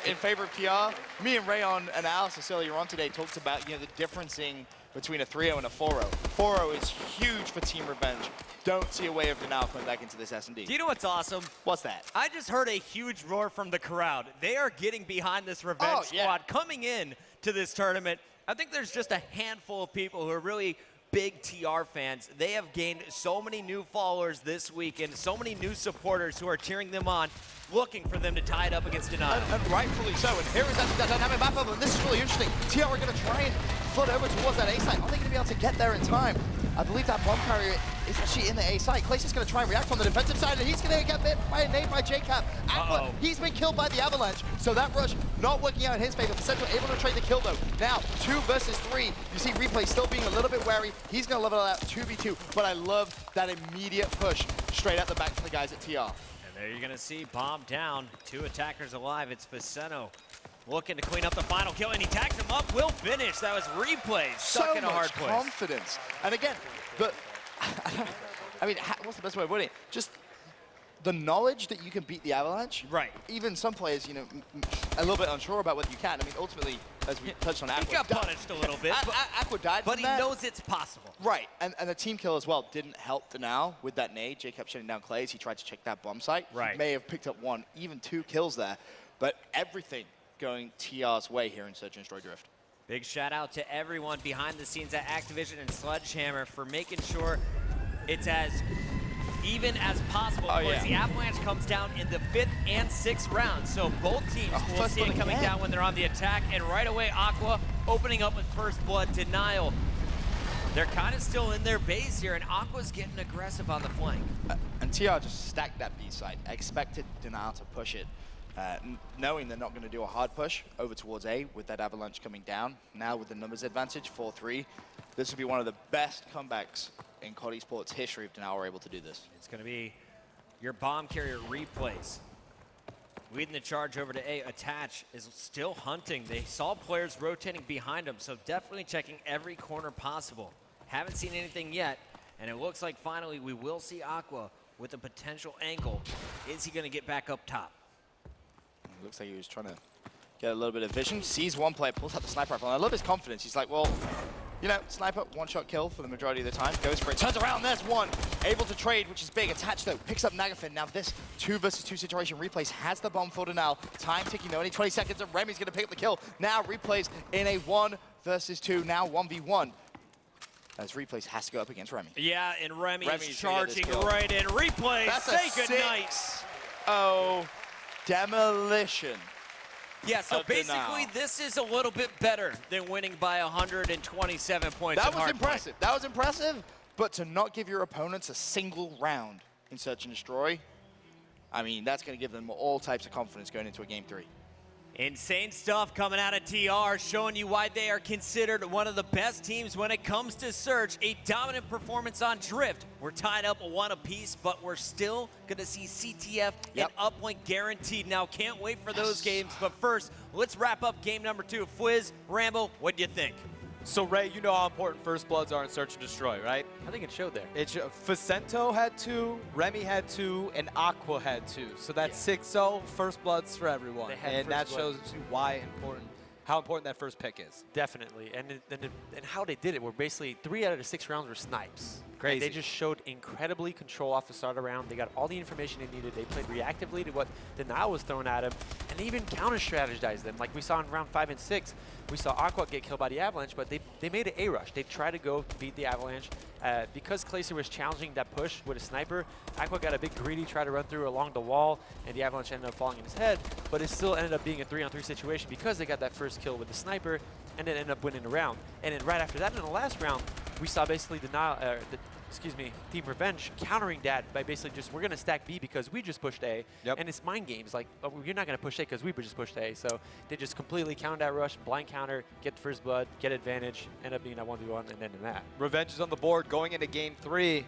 in favor of TR. Me and Rayon analysis earlier on today talked about the differencing between a 3-0 and a 4-0. 4-0 is huge for Team Revenge. Don't see a way of Denial coming back into this S&D. Do you know what's awesome? What's that? I just heard a huge roar from the crowd. They are getting behind this Revenge squad coming in to this tournament. I think there's just a handful of people who are really big TR fans. They have gained so many new followers this week and so many new supporters who are cheering them on, looking for them to tie it up against Denial. And rightfully so. And here is that dynamic map up, and this is really interesting. TR are going to try and flood over towards that A site. Are they going to be able to get there in time? I believe that bomb carrier is actually in the A site. Clay's is going to try and react on the defensive side, and he's going to get bit by a nade by JCap. Aqua, he's been killed by the Avalanche, so that rush not working out in his favor. Facento able to trade the kill, though. Now, 2 versus 3. You see Replay still being a little bit wary. He's going to level out 2v2, but I love that immediate push straight at the back from the guys at TR. And there you're going to see bomb down. 2 attackers alive. It's Facento looking to clean up the final kill, and he tags him up. Will finish. That was Replay stuck in a hard place. So much confidence. And again, I mean, what's the best way of putting it? Just the knowledge that you can beat the Avalanche. Right. Even some players, a little bit unsure about whether you can. I mean, ultimately, as we touched on, Aqua he got punished a little bit. Aqua died but from he knows it's possible. Right, and the team kill as well didn't help Denial with that nade. Jay kept shutting down Clays. He tried to check that bomb site. Right. He may have picked up 1, even 2 kills there, but everything going TR's way here in Search and Destroy Drift. Big shout out to everyone behind the scenes at Activision and Sledgehammer for making sure it's as even as possible. Of course, the Avalanche comes down in the 5th and 6th rounds, so both teams will see it coming down when they're on the attack, and right away Aqua opening up with first blood. Denial They're kind of still in their base here, and Aqua's getting aggressive on the flank. And TR just stacked that B site. I expected Denial to push it, knowing they're not going to do a hard push over towards A with that Avalanche coming down. Now with the numbers advantage, 4-3, this will be one of the best comebacks in COD Esports history if Denial were able to do this. It's going to be your bomb carrier replays. Leading the charge over to A. Attach is still hunting. They saw players rotating behind him, so definitely checking every corner possible. Haven't seen anything yet, and it looks like finally we will see Aqua with a potential angle. Is he going to get back up top? It looks like he was trying to get a little bit of vision. Sees one player, pulls out the sniper rifle, and I love his confidence. He's like, well, you know, sniper, one-shot kill for the majority of the time. Goes for it, turns around, there's one. Able to trade, which is big. Attach, though, picks up Nagafin. Now this 2 versus 2 situation, Replays has the bomb for Denial. Time ticking, though, only 20 seconds, and Remy's gonna pick up the kill. Now Replays in a 1 versus 2, now 1v1. As Replays has to go up against Remy. Yeah, and Remy's charging right in. Replays, say goodnight. 6-0 demolition. Yeah, so basically this is a little bit better than winning by 127 points. That was impressive. That was impressive, but to not give your opponents a single round in Search and Destroy, I mean, that's going to give them all types of confidence going into a Game 3. Insane stuff coming out of TR, showing you why they are considered one of the best teams when it comes to Search. A dominant performance on Drift. We're tied up 1 apiece, but we're still going to see CTF and Uplink guaranteed. Now, can't wait for those games, but first, let's wrap up game number 2. Fwiz, Rambo, what do you think? So, Ray, you know how important First Bloods are in Search and Destroy, right? I think it showed there. Facento had 2, Remy had 2, and Aqua had 2. So that's 6-0, First Bloods for everyone. And that shows you how important that first pick is. Definitely. And how they did it were basically 3 out of the 6 rounds were snipes. Crazy. And they just showed incredibly control off the start of the round. They got all the information they needed. They played reactively to what Denial was thrown at them, and they even counter-strategized them. Like we saw in round 5 and 6, we saw Aqua get killed by the Avalanche, but they made an A-rush. They tried to go beat the Avalanche. Because Clayster was challenging that push with a sniper, Aqua got a big greedy, tried to run through along the wall, and the Avalanche ended up falling in his head, but it still ended up being a 3-on-3 situation because they got that first kill with the sniper, and then ended up winning the round. And then right after that, in the last round, we saw basically Team Revenge countering that by basically just, we're going to stack B because we just pushed A. And it's mind games. Like, oh, you're not going to push A because we just pushed A. So they just completely counter that rush, blind counter, get the first blood, get advantage, end up being a 1v1, and then in that. Revenge is on the board going into game 3.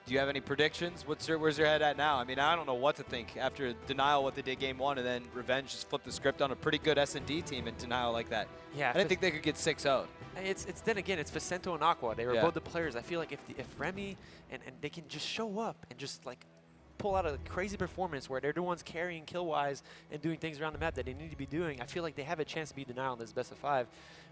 Do you have any predictions? Where's your head at now? I mean, I don't know what to think after Denial, what they did game 1, and then Revenge just flipped the script on a pretty good S&D team in Denial like that. Yeah, I didn't think they could get 6-0'd. It's then again, it's Facento and Aqua. They were both the players. I feel like if Remy and they can just show up and just like pull out a crazy performance where they're the ones carrying kill-wise and doing things around the map that they need to be doing, I feel like they have a chance to beat Denial in this best of 5.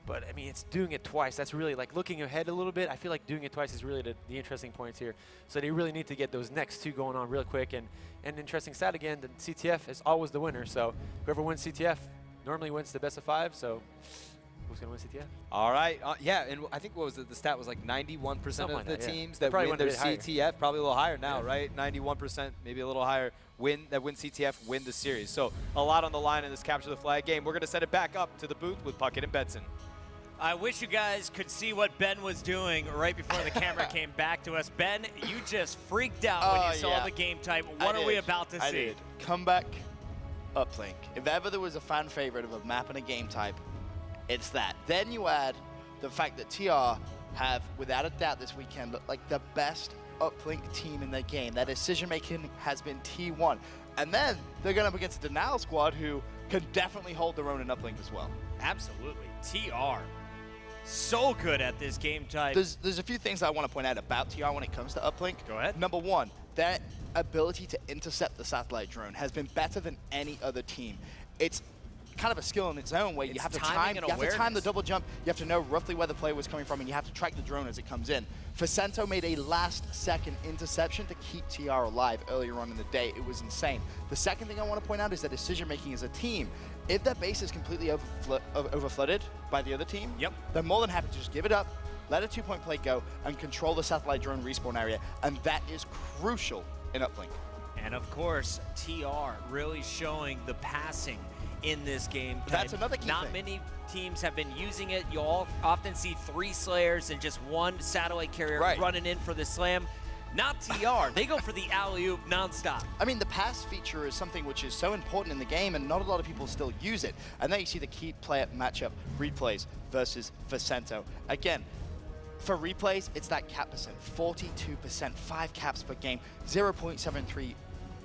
But I mean, it's doing it twice. That's really like looking ahead a little bit. I feel like doing it twice is really the interesting points here. So they really need to get those next 2 going on real quick. And interesting stat again, the CTF is always the winner. So whoever wins CTF normally wins the best of 5. So who's going to win CTF? All right. Yeah, and I think what was the stat was like 91% of the teams that win their CTF, probably a little higher now, right? 91%, maybe a little higher, win CTF, win the series. So a lot on the line in this Capture the Flag game. We're going to send it back up to the booth with Puckett and Benson. I wish you guys could see what Ben was doing right before the camera came back to us. Ben, you just freaked out when you saw the game type. What are we about to see? I did. Comeback, Uplink. If ever there was a fan favorite of a map and a game type, it's that. Then you add the fact that TR have, without a doubt this weekend, looked like the best Uplink team in the game. That decision-making has been T1. And then they're going up against a Denial squad who can definitely hold their own in Uplink as well. Absolutely. TR. So good at this game type. There's a few things I want to point out about TR when it comes to Uplink. Go ahead. Number 1, their ability to intercept the satellite drone has been better than any other team. It's kind of a skill in its own way. You have to time the double jump. You have to know roughly where the player was coming from, and you have to track the drone as it comes in. Facento made a last-second interception to keep TR alive earlier on in the day. It was insane. The second thing I want to point out is that decision-making as a team. If their base is completely overflooded by the other team, they're more than happy to just give it up, let a 2-point play go, and control the satellite drone respawn area, and that is crucial in Uplink. And of course, TR really showing the passing in this game. That's another key Not thing. many teams have been using it. You'll often see 3 Slayers and just 1 satellite carrier running in for the slam. Not TR. They go for the alley-oop nonstop. I mean, the pass feature is something which is so important in the game, and not a lot of people still use it. And then you see the key player matchup, Replays versus Vicento. Again, for Replays, it's that cap percent, 42%, 5 caps per game, 0.73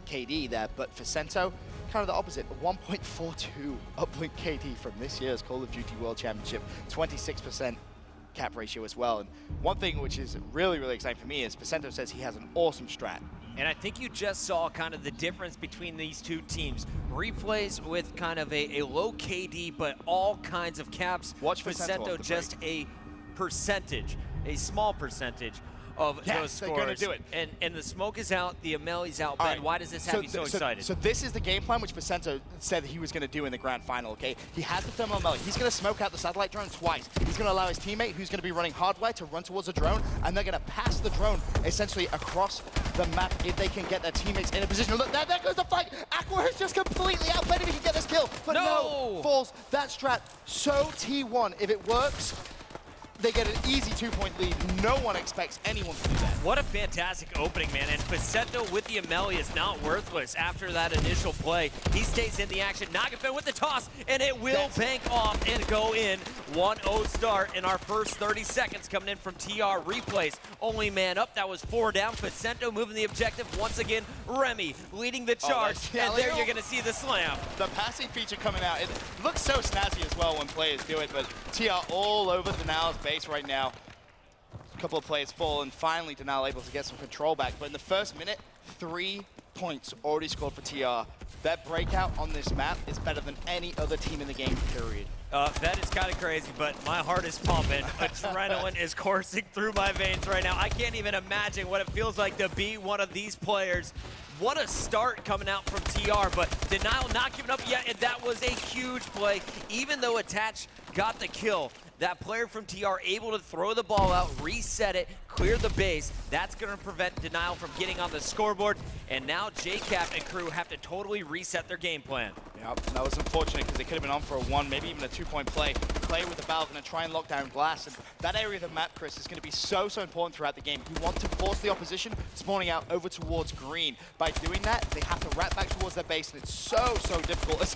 KD there. But Vicento, kind of the opposite, 1.42 uplink KD from this year's Call of Duty World Championship, 26% cap ratio as well. And one thing which is really, really exciting for me is Vicento says he has an awesome strat. And I think you just saw kind of the difference between these two teams. Replays with kind of a low KD, but all kinds of caps. Watch Vicento just a percentage, a small percentage of those scores. They're going to do it. And the smoke is out, the Ameli's out. Ben, why does this have you so excited? So this is the game plan which Vicento said he was going to do in the grand final, okay? He has the thermal Ameli. He's going to smoke out the satellite drone twice. He's going to allow his teammate, who's going to be running hardware, to run towards the drone, and they're going to pass the drone essentially across the map if they can get their teammates in a position. Look, there goes the fight. Aqua has just completely outplayed him. He can get this kill, but no, falls. That strat so T1. If it works, they get an easy 2-point lead. No one expects anyone to do that. What a fantastic opening, man. And Vicento with the Ameli is not worthless after that initial play. He stays in the action. Nagafen with the toss, and it will bank off and go in. 1-0 start in our first 30 seconds coming in from TR. Replays. Only man up. That was 4 down. Vicento moving the objective once again. Remy leading the charge. And there you're going to see the slam. The passing feature coming out. It looks so snazzy as well when players do it, but TR all over Denial's base right now. A couple of players fall, and finally Denial able to get some control back. But in the first minute, 3 points already scored for TR. That breakout on this map is better than any other team in the game, period. That is kind of crazy, but my heart is pumping. Adrenaline is coursing through my veins right now. I can't even imagine what it feels like to be one of these players. What a start coming out from TR, but Denial not giving up yet, and that was a huge play. Even though Attach got the kill, that player from TR able to throw the ball out, reset it, clear the base. That's going to prevent Denial from getting on the scoreboard. And now JCap and crew have to totally reset their game plan. Yep, that was unfortunate because they could have been on for a 1, maybe even a 2-point play. Play with the Valve and try and lock down Glass. And that area of the map, Chris, is going to be so, so important throughout the game. You want to force the opposition spawning out over towards green. By doing that, they have to wrap back towards their base, and it's so, so difficult.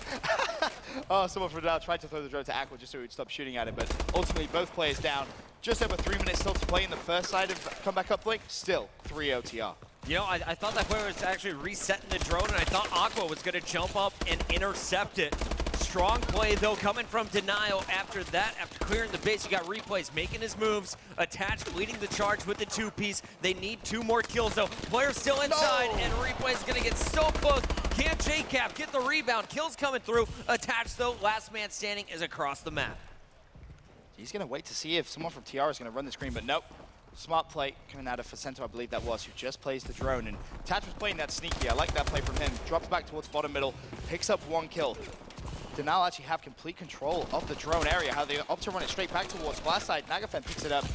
Oh, someone from Denial tried to throw the drone to Aqua just so he would stop shooting at it, but ultimately both players down. Just over 3 minutes still to play in the first side of Comeback Uplink. Still 3-0 TR. You know, I thought that player was actually resetting the drone, and I thought Aqua was going to jump up and intercept it. Strong play, though, coming from Denial after that. After clearing the base, you got Replays making his moves. Attached, leading the charge with the 2-piece. They need 2 more kills, though. Player's still inside, and Replays going to get so close. Can't JCap get the rebound. Kills coming through. Attached, though, last man standing is across the map. He's going to wait to see if someone from TR is going to run the screen, but nope. Smart play coming out of Vicento, I believe that was, who just plays the drone. And Attach was playing that sneaky. I like that play from him. Drops back towards bottom middle, picks up 1 kill. Denial actually have complete control of the drone area. How they opt to run it straight back towards Glass side. Nagafen picks it up.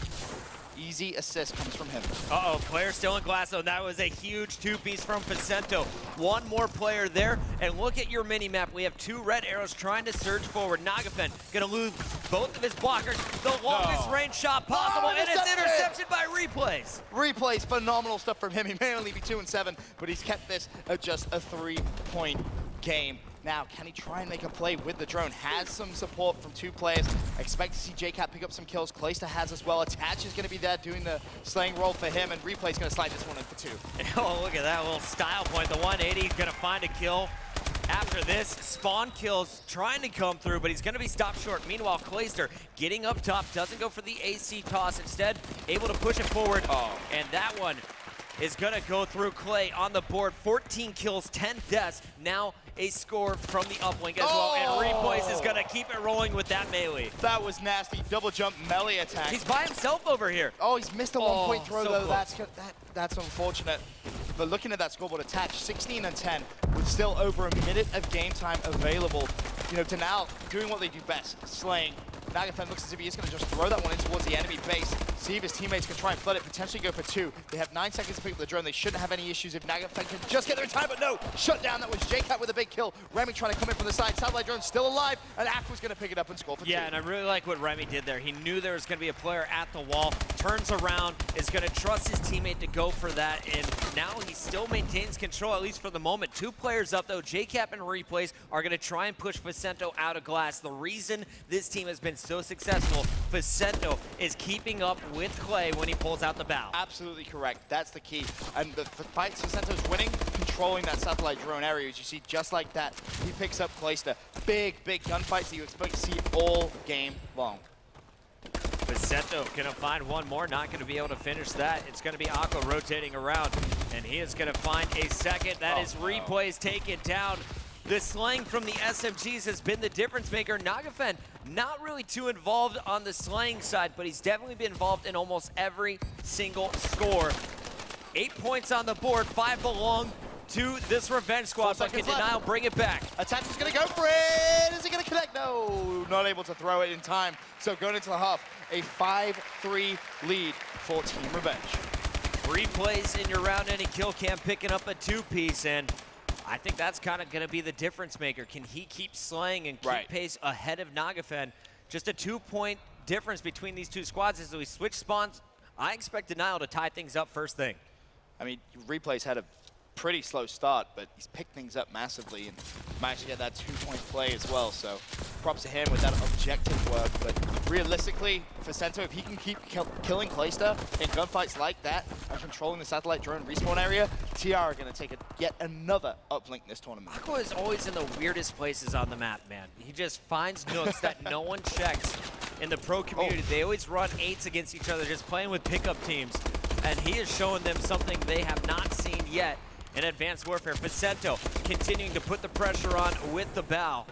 Easy assist comes from him. Uh-oh, player still in Glass, though. That was a huge 2-piece from Vicento. 1 more player there, and look at your mini-map. We have 2 red arrows trying to surge forward. Nagafen gonna lose both of his blockers. The longest range shot possible, and it's intercepted by Replays. Replays, phenomenal stuff from him. He may only be 2-7, but he's kept this at just a 3-point game. Now, can he try and make a play with the drone? Has some support from 2 players. Expect to see JCap pick up some kills. Clayster has as well. Attach is going to be there doing the slaying role for him, and Replay's going to slide this one in for 2. Oh, look at that little style point. The 180 is going to find a kill. After this, Spawn kills trying to come through, but he's going to be stopped short. Meanwhile, Clayster getting up top, doesn't go for the AC toss. Instead, able to push it forward. And that one is going to go through. Clay on the board. 14 kills, 10 deaths. Now a score from the uplink as well. And Replays is going to keep it rolling with that melee. That was nasty. Double jump melee attack. He's by himself over here. Oh, he's missed a 1-point throw, so though. close. That's unfortunate. But looking at that scoreboard, Attach 16 and 10 with still over a minute of game time available. You know, Denial doing what they do best, slaying. Nagafen looks as if he is going to just throw that one in towards the enemy base. see if his teammates can try and flood it, potentially go for 2. They have 9 seconds to pick up the drone. They shouldn't have any issues if Nagafen can just get there in time, but no! Shut down, that was JCap with a big kill. Remy trying to come in from the side. Satellite drone still alive, and Aqua's going to pick it up and score for 2. Yeah, and I really like what Remy did there. He knew there was going to be a player at the wall, turns around, is going to trust his teammate to go for that, and now he still maintains control, at least for the moment. 2 players up, though. JCap and Replays are going to try and push Facento out of glass. The reason this team has been so successful, Facento is keeping up with Clay when he pulls out the bow. Absolutely correct. That's the key. And the fight Facento's winning, controlling that satellite drone area. As you see, just like that, he picks up Clayster. Big gunfights that you expect to see all game long. Facento gonna find one more, not gonna be able to finish that. It's gonna be Aqua rotating around, and he is gonna find a second. That is Replays taken down. The slaying from the SMGs has been the difference maker. Nagafen not really too involved on the slaying side, but he's definitely been involved in almost every single score. 8 points on the board, 5 belong to this Revenge Squad, but can Denial bring it back? Attach is gonna go for it! Is he gonna connect? No, not able to throw it in time. So going into the half, a 5-3 lead for Team Revenge. Replays in your round-ending kill cam, picking up a 2-piece, and I think that's kind of going to be the difference maker. Can he keep slaying and keep pace ahead of Nagafen? Just a 2-point difference between these 2 squads as we switch spawns. I expect Denial to tie things up first thing. I mean, Replays had a pretty slow start, but he's picked things up massively and managed to get that 2-point play as well. So props to him with that objective work. But realistically, Facento, if he can keep killing Clayster in gunfights like that and controlling the satellite drone respawn area, TR are going to take yet another uplink in this tournament. Aqua is always in the weirdest places on the map, man. He just finds nooks that no one checks in the pro community. They always run 8s against each other, just playing with pickup teams. And he is showing them something they have not seen yet in Advanced Warfare. Facento continuing to put the pressure on with the bow.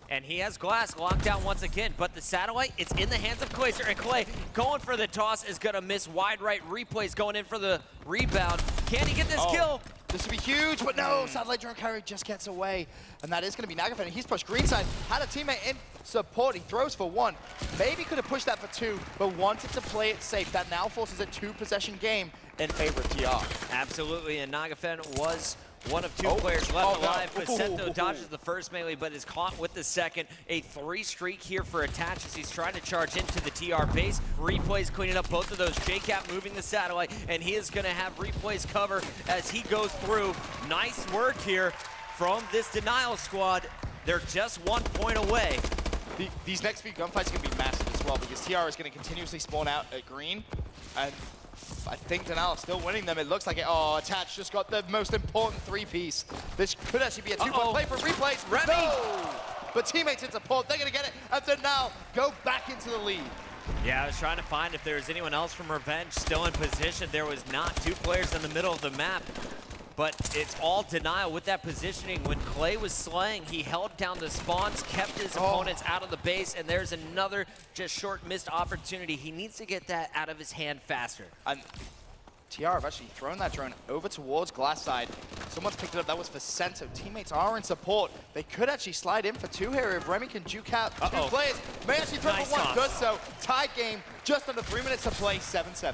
And he has glass locked down once again, but the satellite, it's in the hands of Clayster, and Clay going for the toss is gonna miss wide right. Replays going in for the rebound. Can he get this kill? This would be huge, but no, satellite drone carrier just gets away. And that is gonna be Nagafen, and he's pushed green side. Had a teammate in support, he throws for 1. Maybe could have pushed that for 2, but wanted to play it safe. That now forces a 2-possession game in favor of TR. Absolutely, and Nagafen was one of 2 players left alive. Facento dodges the first melee, but is caught with the second. A 3 streak here for Attach as he's trying to charge into the TR base. Replays cleaning up both of those. JCap moving the satellite, and he is going to have Replays cover as he goes through. Nice work here from this Denial squad. They're just 1 point away. These next few gunfights are going to be massive as well, because TR is going to continuously spawn out at green, and I think Denial is still winning them. It looks like it. Oh, Attach just got the most important 3-piece. This could actually be a 2-point play for Replays. Remy! No! But teammates in support, they're going to get it, and Denial go back into the lead. Yeah, I was trying to find if there was anyone else from Revenge still in position. There was not. 2 players in the middle of the map. But it's all Denial with that positioning. When Clay was slaying, he held down the spawns, kept his opponents out of the base, and there's another just short missed opportunity. He needs to get that out of his hand faster. And TR have actually thrown that drone over towards glass side. Someone's picked it up. That was Facento. Teammates are in support. They could actually slide in for 2 here if Remy can juke out 2 players. May actually throw for 1. Does so. Tied game. Just under 3 minutes to play. 7-7.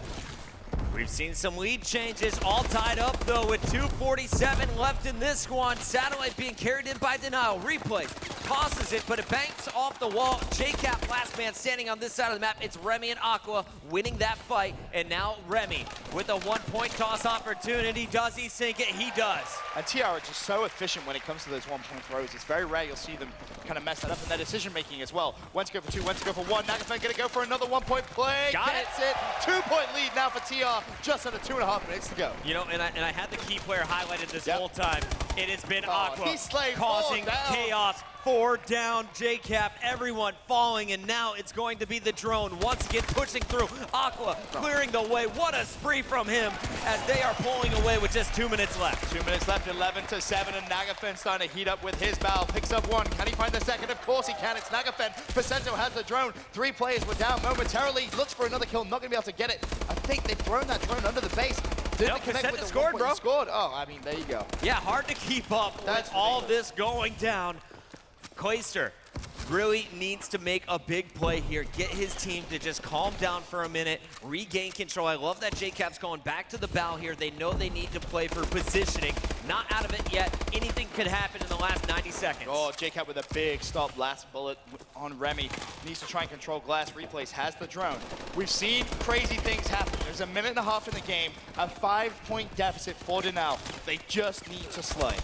We've seen some lead changes, all tied up though with 2:47 left in this squad. Satellite being carried in by Denial. Replay tosses it, but it banks off the wall. JCap, last man standing on this side of the map. It's Remy and Aqua winning that fight, and now Remy with a 1-point toss opportunity. Does he sink it? He does. And TR are just so efficient when it comes to those 1-point throws. It's very rare you'll see them kind of mess that up in their decision making as well. When to go for 2, when to go for 1. Nagafen gonna go for another 1-point play. Gets it. 2-point lead now for TR. Just under 2.5 minutes to go. You know, and I had the key player highlighted this whole time. It has been Aqua he's slayed causing chaos. 4 down, JCap, everyone falling, and now it's going to be the drone once again pushing through. Aqua clearing the way. What a spree from him as they are pulling away with just 2 minutes left. 2 minutes left, 11-7, and Nagafen starting to heat up with his bow. Picks up 1. Can he find the second? Of course he can. It's Nagafen. Facento has the drone. 3 players were down momentarily. Looks for another kill. Not going to be able to get it. I think they've thrown that drone under the base. Didn't connect with the scored, bro. Scored. Oh, I mean, there you go. Yeah, hard to keep up with all this going down. Clayster really needs to make a big play here, get his team to just calm down for a minute, regain control. I love that JCap's going back to the bow here. They know they need to play for positioning. Not out of it yet. Anything could happen in the last 90 seconds. Oh, JCap with a big stop, last bullet on Remy. Needs to try and control glass. Replays has the drone. We've seen crazy things happen. There's a minute and a half in the game, a 5-point deficit for Denal. They just need to slay.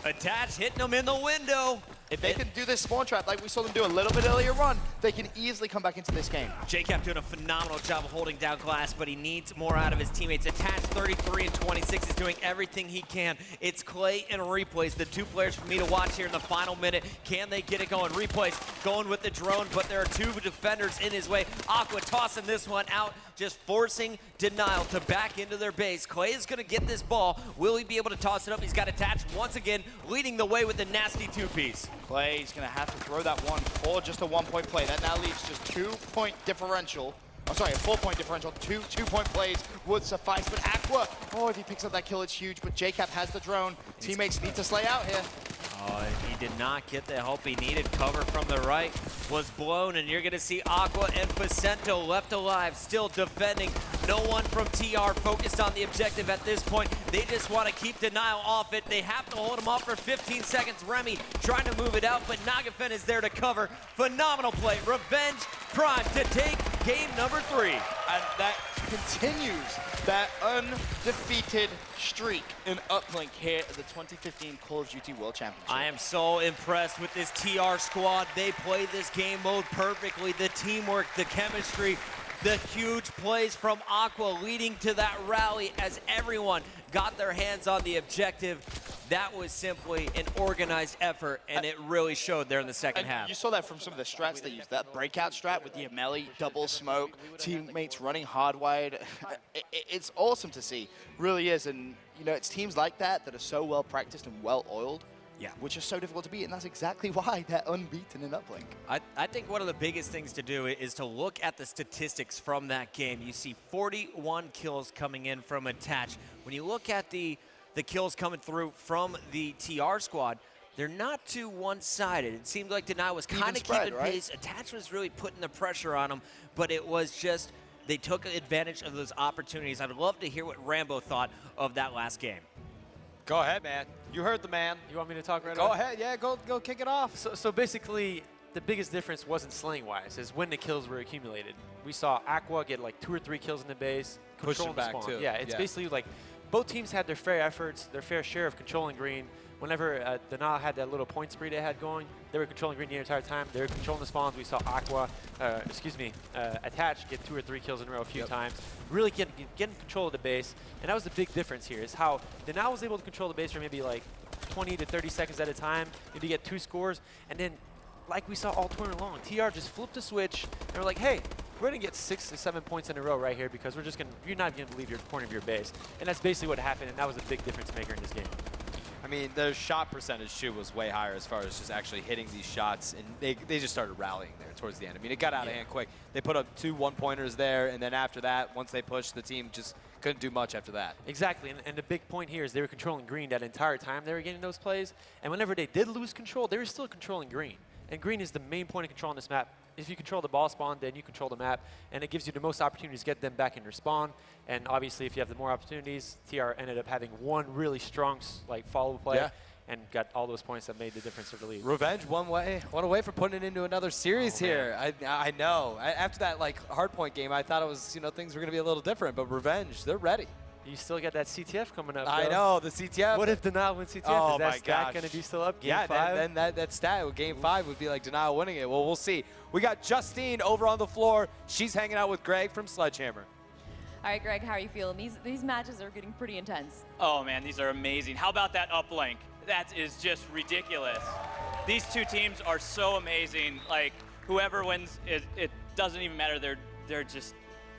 Attach hitting them in the window. If they can do this spawn trap like we saw them do a little bit earlier on, they can easily come back into this game. JCap doing a phenomenal job of holding down glass, but he needs more out of his teammates. Attach 33 and 26 is doing everything he can. It's Clay and Replays, the two players for me to watch here in the final minute. Can they get it going? Replays going with the drone, but there are two defenders in his way. Aqua tossing this one out, just forcing Denial to back into their base. Clay is going to get this ball. Will he be able to toss it up? He's got Attach once again, leading the way with the nasty two-piece. Clay's gonna have to throw that one for just a 1-point play. That now leaves just 2-point differential. Oh, sorry, a 4-point differential. Two 2-point plays would suffice, but Aqua, oh, if he picks up that kill, it's huge, but JCap has the drone. Teammates need to slay out here. Oh, he did not get the help he needed. Cover from the right was blown, and you're going to see Aqua and Facento left alive, still defending. No one from TR focused on the objective at this point. They just want to keep Denial off it. They have to hold him off for 15 seconds. Remy trying to move it out, but Nagafen is there to cover. Phenomenal play. Revenge Prime to take game number 3. And that continues that undefeated streak in Uplink here at the 2015 Call of Duty World Championship. I am so impressed with this TR squad. They play this game mode perfectly. The teamwork, the chemistry, the huge plays from Aqua leading to that rally as everyone got their hands on the objective. That was simply an organized effort, and it really showed there in the second half. You saw that from some of the strats they used. That breakout strat with the Ameli double smoke, teammates running hardwired. It's awesome to see, really is. And you know, it's teams like that that are so well practiced and well oiled. Yeah, which is so difficult to beat, and that's exactly why they're unbeaten in Uplink. I think one of the biggest things to do is to look at the statistics from that game. You see 41 kills coming in from Attach. When you look at the kills coming through from the TR squad, they're not too one-sided. It seemed like Denial was kind of keeping pace. Attach was really putting the pressure on them, but it was just they took advantage of those opportunities. I'd love to hear what Rambo thought of that last game. Go ahead, man. You heard the man. You want me to talk right Go now? ahead, yeah, go kick it off. So basically, the biggest difference wasn't slaying-wise, is when the kills were accumulated. We saw Aqua get like 2 or 3 kills in the base, controlling the spawn. too. Yeah, it's basically like both teams had their fair efforts, their fair share of controlling green. Whenever Denial had that little point spree they had going, they were controlling green the entire time. They were controlling the spawns. We saw Aqua, Attach get 2 or 3 kills in a row a few times. Really getting control of the base, and that was the big difference here, is how Denial was able to control the base for maybe like 20 to 30 seconds at a time, maybe get 2 scores, and then like we saw all tournament long, TR just flipped the switch, and we're like, hey, we're gonna get 6 to 7 points in a row right here because you're not gonna leave your corner of your base. And that's basically what happened, and that was a big difference maker in this game. I mean, their shot percentage, too, was way higher as far as just actually hitting these shots, and they just started rallying there towards the end. I mean, it got out of hand quick. They put up 2 1-pointers there, and then after that, once they pushed, the team just couldn't do much after that. Exactly, and the big point here is they were controlling green that entire time they were getting those plays, and whenever they did lose control, they were still controlling green. And green is the main point of control on this map. If you control the ball spawn, then you control the map, and it gives you the most opportunities to get them back in your spawn. And obviously, if you have the more opportunities, TR ended up having one really strong follow play. Yeah. And got all those points that made the difference for the lead. Revenge one away from putting it into another series here. I know. After that hardpoint game, I thought it was things were gonna be a little different, but Revenge, they're ready. You still got that CTF coming up. I know, the CTF. What if Denial wins CTF? Oh, is that my stat gosh. going to be still up? Game 5? Then that stat with Game 5 would be like Denial winning it. Well, we'll see. We got Justine over on the floor. She's hanging out with Greg from Sledgehammer. All right, Greg, how are you feeling? These matches are getting pretty intense. Oh, man, these are amazing. How about that uplink? That is just ridiculous. These two teams are so amazing. Like, whoever wins, it doesn't even matter. They're just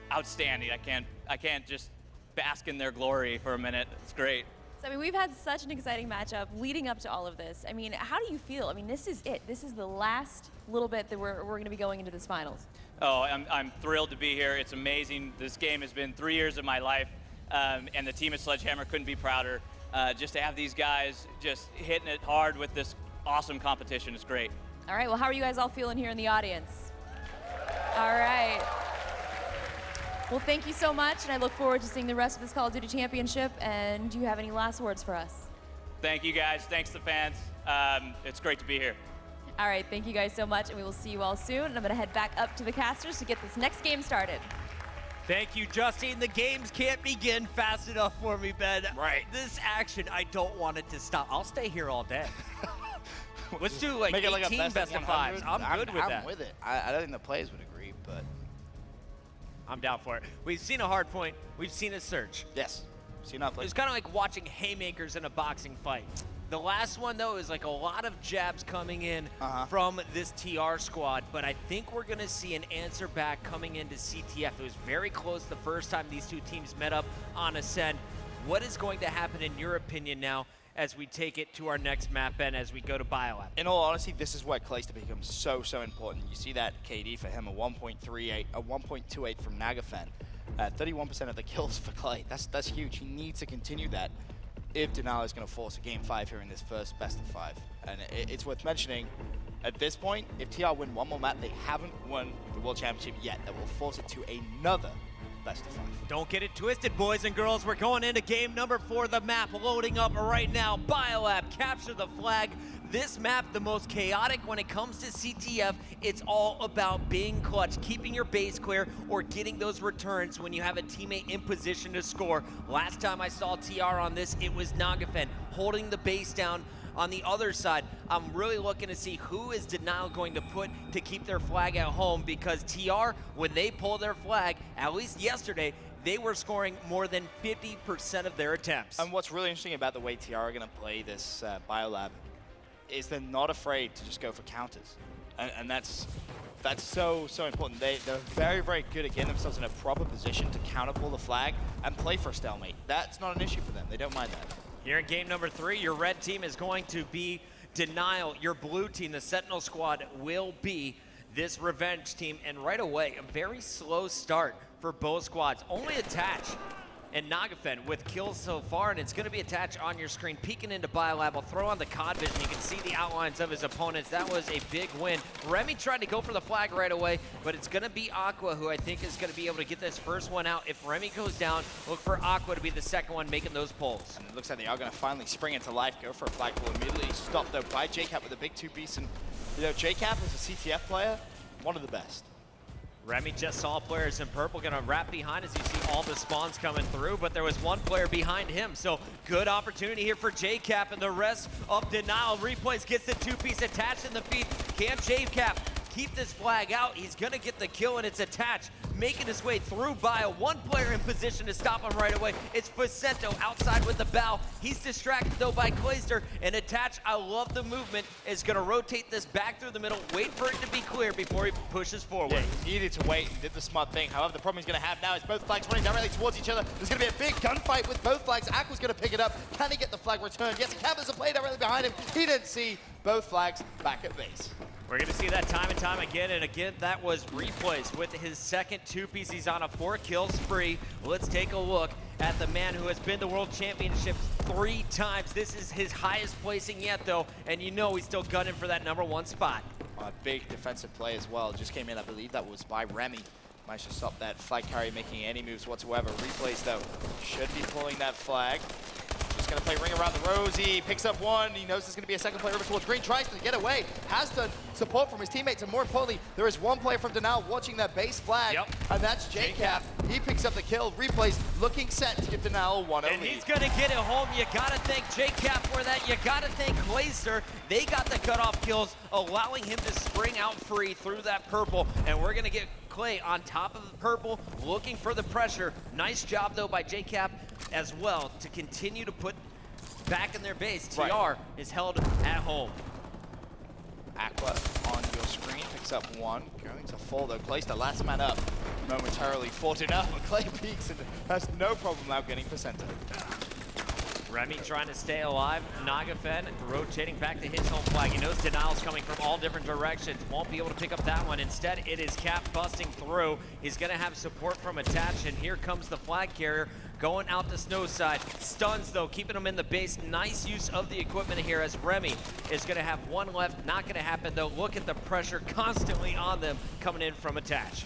outstanding. I can't just bask in their glory for a minute. It's great. So, I mean, we've had such an exciting matchup leading up to all of this. I mean, how do you feel? I mean, this is it. This is the last little bit that we're going to be going into this finals. Oh, I'm thrilled to be here. It's amazing. This game has been 3 years of my life, and the team at Sledgehammer couldn't be prouder. Just to have these guys just hitting it hard with this awesome competition is great. All right, well, how are you guys all feeling here in the audience? All right. Well, thank you so much, and I look forward to seeing the rest of this Call of Duty Championship. And do you have any last words for us? Thank you, guys. Thanks to fans. It's great to be here. All right, thank you guys so much, and we will see you all soon. And I'm going to head back up to the casters to get this next game started. Thank you, Justine. The games can't begin fast enough for me, Ben. Right. This action, I don't want it to stop. I'll stay here all day. Let's do like 18 best of fives. I'm good with that. I'm with it. I don't think the players would agree, but I'm down for it. We've seen a hard point. We've seen a surge. Yes. Seen that play. It's kind of like watching haymakers in a boxing fight. The last one, though, is like a lot of jabs coming in from this TR squad, but I think we're going to see an answer back coming into CTF. It was very close the first time these two teams met up on Ascend. What is going to happen, in your opinion, now as we take it to our next map, Ben, as we go to Biolab? In all honesty, this is where Clayster becomes so important. You see that KD for him, a 1.38, a 1.28 from Nagafen. 31% of the kills for Clay. That's huge. He needs to continue that if Denial is going to force a Game 5 here in this first best of 5. And it's worth mentioning, at this point, if TR win one more map, they haven't won the World Championship yet. That will force it to another best of 5. Don't get it twisted, boys and girls. We're going into game number 4. The map loading up right now. Biolab, capture the flag. This map, the most chaotic when it comes to CTF. It's all about being clutch, keeping your base clear, or getting those returns when you have a teammate in position to score. Last time I saw TR on this, it was Nagafen holding the base down. On the other side, I'm really looking to see who is Denial going to put to keep their flag at home, because TR, when they pull their flag, at least yesterday, they were scoring more than 50% of their attempts. And what's really interesting about the way TR are going to play this Biolab is they're not afraid to just go for counters. And that's so important. They're very, very good at getting themselves in a proper position to counter pull the flag and play for a stalemate. That's not an issue for them. They don't mind that. Here in game number 3, your red team is going to be Denial. Your blue team, the Sentinel squad, will be this Revenge team. And right away, a very slow start for both squads. Only Attach and Nagafen with kills so far, and it's going to be Attach on your screen. Peeking into Biolab, I'll throw on the COD vision. You can see the outlines of his opponents. That was a big win. Remy tried to go for the flag right away, but it's going to be Aqua who I think is going to be able to get this first one out. If Remy goes down, look for Aqua to be the second one making those pulls. And it looks like they are going to finally spring into life, go for a flag pull. Immediately stopped, though, by JCap with a big 2-piece. And, you know, JCap is a CTF player, one of the best. Remy just saw players in purple gonna wrap behind as you see all the spawns coming through, but there was one player behind him, so good opportunity here for JCap, and the rest of Denial. Replays gets the 2-piece Attached in the feed. Can JCap keep this flag out? He's gonna get the kill, and it's Attached making his way through Bio. One player in position to stop him right away. It's Facento outside with the bow. He's distracted though by Clayster, and Attached, I love the movement, is gonna rotate this back through the middle, wait for it to be clear before he pushes forward. Yeah, he needed to wait and did the smart thing. However, the problem he's gonna have now is both flags running directly towards each other. There's gonna be a big gunfight with both flags. Aqua's gonna pick it up. Can he get the flag returned? Yes, Cav a play directly behind him. He didn't see both flags back at base. We're going to see that time and time again, and again, that was Replays with his second 2-piece. He's on a 4-kill spree. Let's take a look at the man who has been to World Championships 3 times. This is his highest placing yet, though, and you know he's still gunning for that #1 spot. A big defensive play as well. Just came in, I believe that was by Remy. Managed to stop that flag carry making any moves whatsoever. Replays, though, should be pulling that flag. Just going to play ring around the rosy, picks up one. He knows there's going to be a second player over towards green, tries to get away, has done support from his teammates, and more importantly, there is one player from Denial watching that base flag, and that's JCap. He picks up the kill. Replays looking set to give Denial 1-0 lead. And he's going to get it home. You got to thank JCap for that. You got to thank Clayster. They got the cutoff kills, allowing him to spring out free through that purple, and we're going to get Clay on top of the purple, looking for the pressure. Nice job, though, by JCap as well to continue to put back in their base. TR is held at home. Aqua on your screen picks up one. Going to fall, though. Clay's the last man up. Momentarily fought it up, but Clay peeks and has no problem now getting Placenta. Remy trying to stay alive. Nagafen rotating back to his home flag. He knows Denial's coming from all different directions. Won't be able to pick up that one. Instead, it is Cap busting through. He's going to have support from Attach, and here comes the flag carrier going out the snow side. Stuns, though, keeping him in the base. Nice use of the equipment here as Remy is going to have one left. Not going to happen, though. Look at the pressure constantly on them coming in from Attach.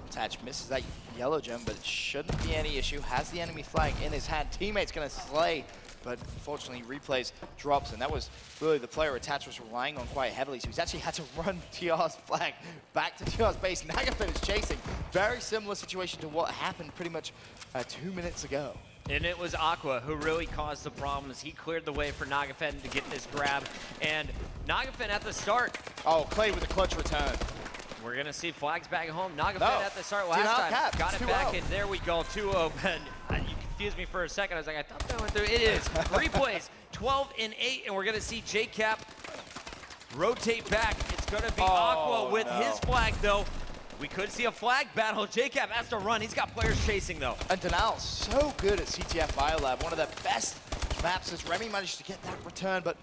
Attach misses that yellow gem, but it shouldn't be any issue. Has the enemy flag in his hand. Teammate's going to slay, but unfortunately Replays drops, and that was really the player Attach was relying on quite heavily, so he's actually had to run TR's flag back to TR's base. Nagafen is chasing. Very similar situation to what happened pretty much 2 minutes ago. And it was Aqua who really caused the problems. He cleared the way for Nagafen to get this grab, and Nagafen at the start. Oh, Clay with a clutch return. We're going to see flags back home. Nagafen No. at the start last time. Cap. Got it back, and there we go, 2-0. And you confused me for a second. I was like, I thought that went through. It is. Replays, 12 and 8, and we're going to see JCap rotate back. It's going to be Aqua with his flag, though. We could see a flag battle. JCap has to run. He's got players chasing, though. And Denial so good at CTF Biolab. One of the best maps as Remy managed to get that return, but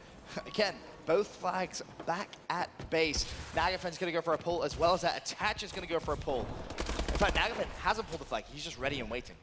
again, both flags back at base. Nagafen's going to go for a pull, as well as that Attach is going to go for a pull. In fact, Nagafen hasn't pulled the flag. He's just ready and waiting.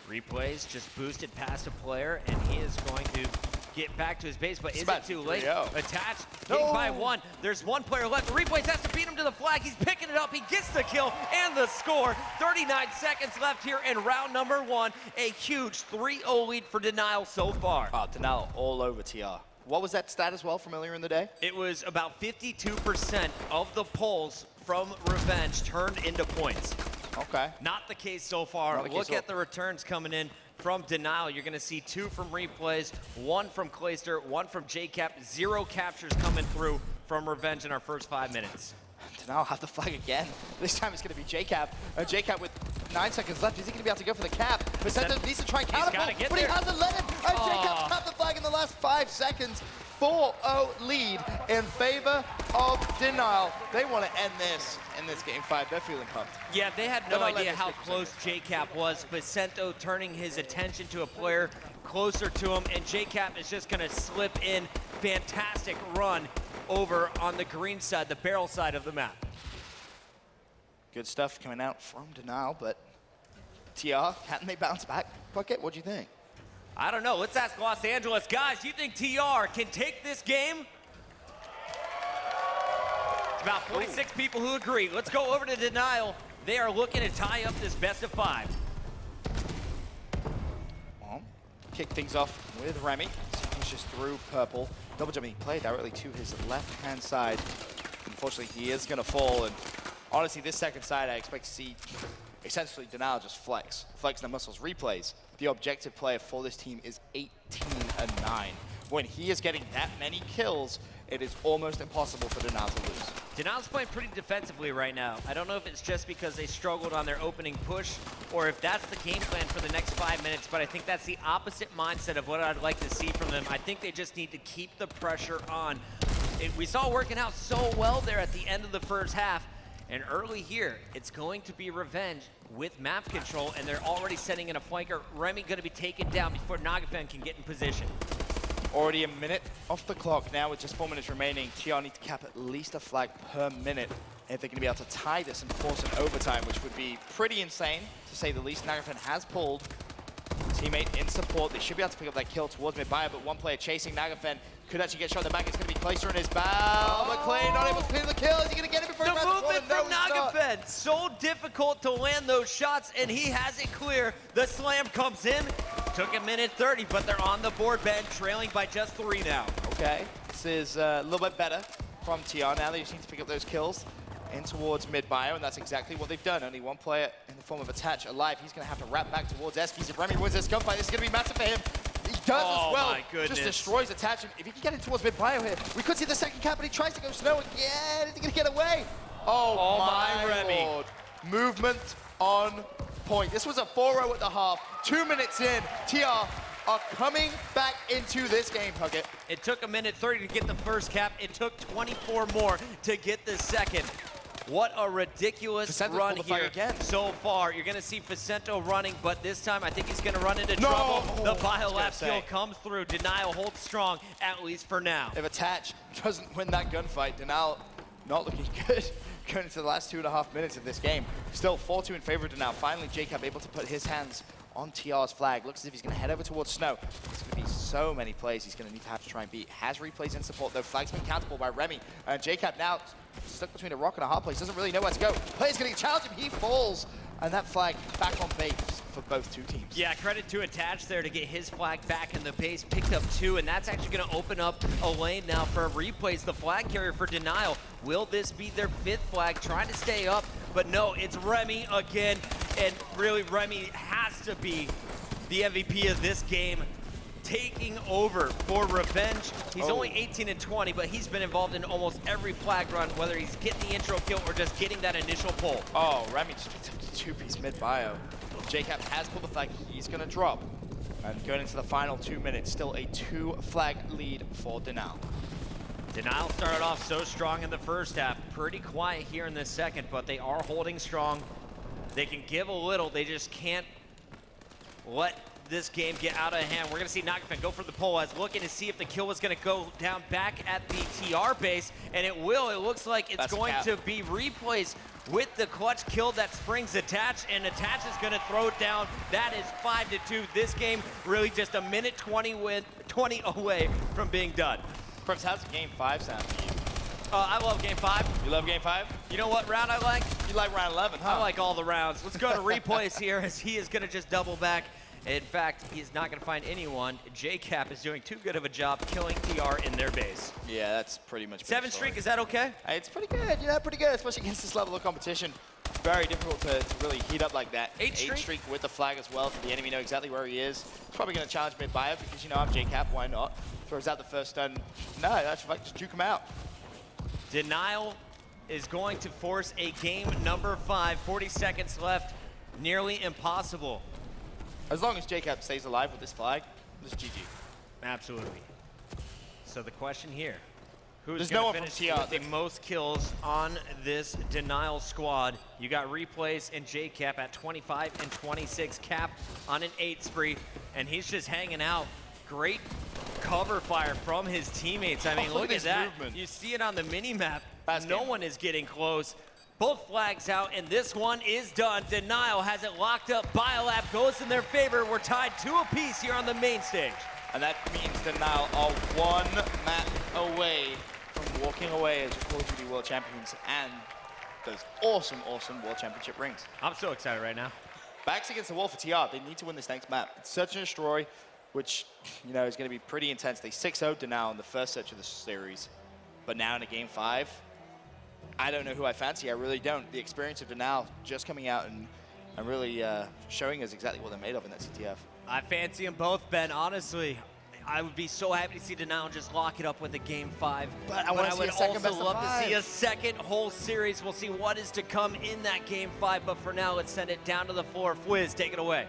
Replays just boosted past a player, and he is going to get back to his base, but is it too late? Attach, getting by one. There's one player left. Replays has to beat him to the flag. He's picking it up. He gets the kill and the score. 39 seconds left here in round number 1. A huge 3-0 lead for Denial so far. Oh, Denial all over TR. What was that stat as well from earlier in the day? It was about 52% of the pulls from Revenge turned into points. Okay. Not the case so far. Look at the returns coming in from Denial. You're going to see 2 from Replays, 1 from Clayster, 1 from JCap. 0 captures coming through from Revenge in our first 5 minutes. Denial have the flag again. This time it's going to be JCap. JCap with 9 seconds left. Is he going to be able to go for the cap? Vicente needs to try and counterpull, but he hasn't let him. And JCap tapped the flag in the last 5 seconds. 4-0 lead in favor of Denial. They want to end this in this game 5. They're feeling pumped. Yeah, they had no idea how close JCap was. Vicento turning his attention to a player closer to him, and JCap is just going to slip in. Fantastic run over on the green side, the barrel side of the map. Good stuff coming out from Denial, but TR, can they bounce back? Bucket, what do you think? I don't know. Let's ask Los Angeles. Guys, do you think TR can take this game? It's about 46 people who agree. Let's go over to Denial. They are looking to tie up this best of 5. Well, kick things off with Remy. He's just through purple. Double jumping play directly to his left-hand side. Unfortunately, he is going to fall, and honestly, this second side, I expect to see essentially Denial just flex their muscles. Replays. The objective player for this team is 18-9. When he is getting that many kills, it is almost impossible for Denial to lose. Denial's playing pretty defensively right now. I don't know if it's just because they struggled on their opening push or if that's the game plan for the next 5 minutes, but I think that's the opposite mindset of what I'd like to see from them. I think they just need to keep the pressure on. We saw working out so well there at the end of the first half. And early here, it's going to be Revenge with map control, and they're already setting in a flanker. Remy going to be taken down before Nagafen can get in position. Already a minute off the clock now with just 4 minutes remaining. TR need to cap at least a flag per minute if they're going to be able to tie this and force an overtime, which would be pretty insane, to say the least. Nagafen has pulled. Teammate in support. They should be able to pick up that kill towards mid-bio, but one player chasing Nagafen could actually get shot in the back. It's going to be Clayster in his bow. McLean not able to clear the kill. Is he going to get it before he grabs the corner? The movement from Nagafen. So difficult to land those shots, and he has it clear. The slam comes in. Took a minute 30, but they're on the board, Ben, trailing by just 3 now. Okay, this is a little bit better from TR. Now they just need to pick up those kills in towards mid-bio, and that's exactly what they've done. Only one player in the form of Attach alive. He's going to have to wrap back towards Eskies. If Remy wins this gunfight, this is going to be massive for him. He does as well. My goodness. Just destroys Attach. And if he can get in towards mid-bio here, we could see the second cap, but he tries to go snow again. Is he going to get away? Oh my Remy. Lord. Movement on point. This was a 4-0 at the half. 2 minutes in, TR are coming back into this game, Puckett. It took a minute 30 to get the first cap. It took 24 more to get the second. What a ridiculous Vicento's run pulled the flag here again. so far. You're going to see Vicento running, but this time I think he's going to run into trouble. The biolab kill comes through. Denial holds strong, at least for now. If Attach doesn't win that gunfight, Denial not looking good going into the last 2.5 minutes of this game. Still 4-2 in favor of Denial. Finally, Jacob able to put his hands on TR's flag. Looks as if he's going to head over towards Snow. There's going to be so many plays he's going to need to have to try and beat. Has replays in support, though. Flag's been countable by Remy. And Jacob now stuck between a rock and a hard place. Doesn't really know where to go. Player's going to challenge him. He falls. And that flag back on base for both two teams. Yeah, credit to Attach there to get his flag back in the base. Picked up 2, and that's actually going to open up a lane now for replays. The flag carrier for Denial. Will this be their 5th flag? Trying to stay up, but no, it's Remy again. And really, Remy has to be the MVP of this game, taking over for Revenge. He's only 18 and 20, but he's been involved in almost every flag run, whether he's getting the intro kill or just getting that initial pull. Oh, Remy just picked up the 2-piece mid-bio. Jacob has pulled the flag. He's going to drop. And going into the final 2 minutes, still a 2-flag lead for Denial. Denial started off so strong in the first half. Pretty quiet here in the second, but they are holding strong. They can give a little. They just can't let this game get out of hand. We're going to see Nagafin go for the pull as looking to see if the kill was going to go down back at the TR base, and it will. It looks like it's going to be replays with the clutch kill that springs Attach, and Attach is going to throw it down. That is 5-2. This game really just a minute 20 away from being done. Preps, how's Game 5 sound to you? I love Game 5. You love Game 5? You know what round I like? You like round 11, huh? I like all the rounds. Let's go to replays here as he is going to just double back. In fact, he's not going to find anyone. JCap is doing too good of a job killing TR in their base. Yeah, that's pretty much 7 streak, is that okay? It's pretty good, pretty good, especially against this level of competition. Very difficult to really heat up like that. 8 streak with the flag as well, so the enemy know exactly where he is. He's probably going to challenge mid-bio because, I'm JCap, why not? Throws out the first stun. No, that's right, just juke him out. Denial is going to force a game number 5. 40 seconds left. Nearly impossible. As long as Jacob stays alive with this flag, this is GG. Absolutely. So the question here, There's who's no going one to from finish TR. with the most kills on this Denial squad? You got replays and JCap at 25 and 26. Cap on an 8 spree, and he's just hanging out. Great cover fire from his teammates. I mean, look at that. Movement. You see it on the mini-map. No one is getting close. Both flags out, and this one is done. Denial has it locked up. Biolab goes in their favor. We're tied 2 apiece here on the main stage. And that means Denial are 1 map away from walking away as Call of Duty World Champions and those awesome, awesome World Championship rings. I'm so excited right now. Backs against the wall for TR. They need to win this next map. It's Search and Destroy, which, is going to be pretty intense. They 6-0'd Denial in the first search of the series. But now in a Game 5, I don't know who I fancy. I really don't. The experience of Denial just coming out and really showing us exactly what they're made of in that CTF. I fancy them both, Ben. Honestly, I would be so happy to see Denial just lock it up with a Game 5. But I would also love to see a second whole series. We'll see what is to come in that Game 5. But for now, let's send it down to the floor. Fwiz, take it away.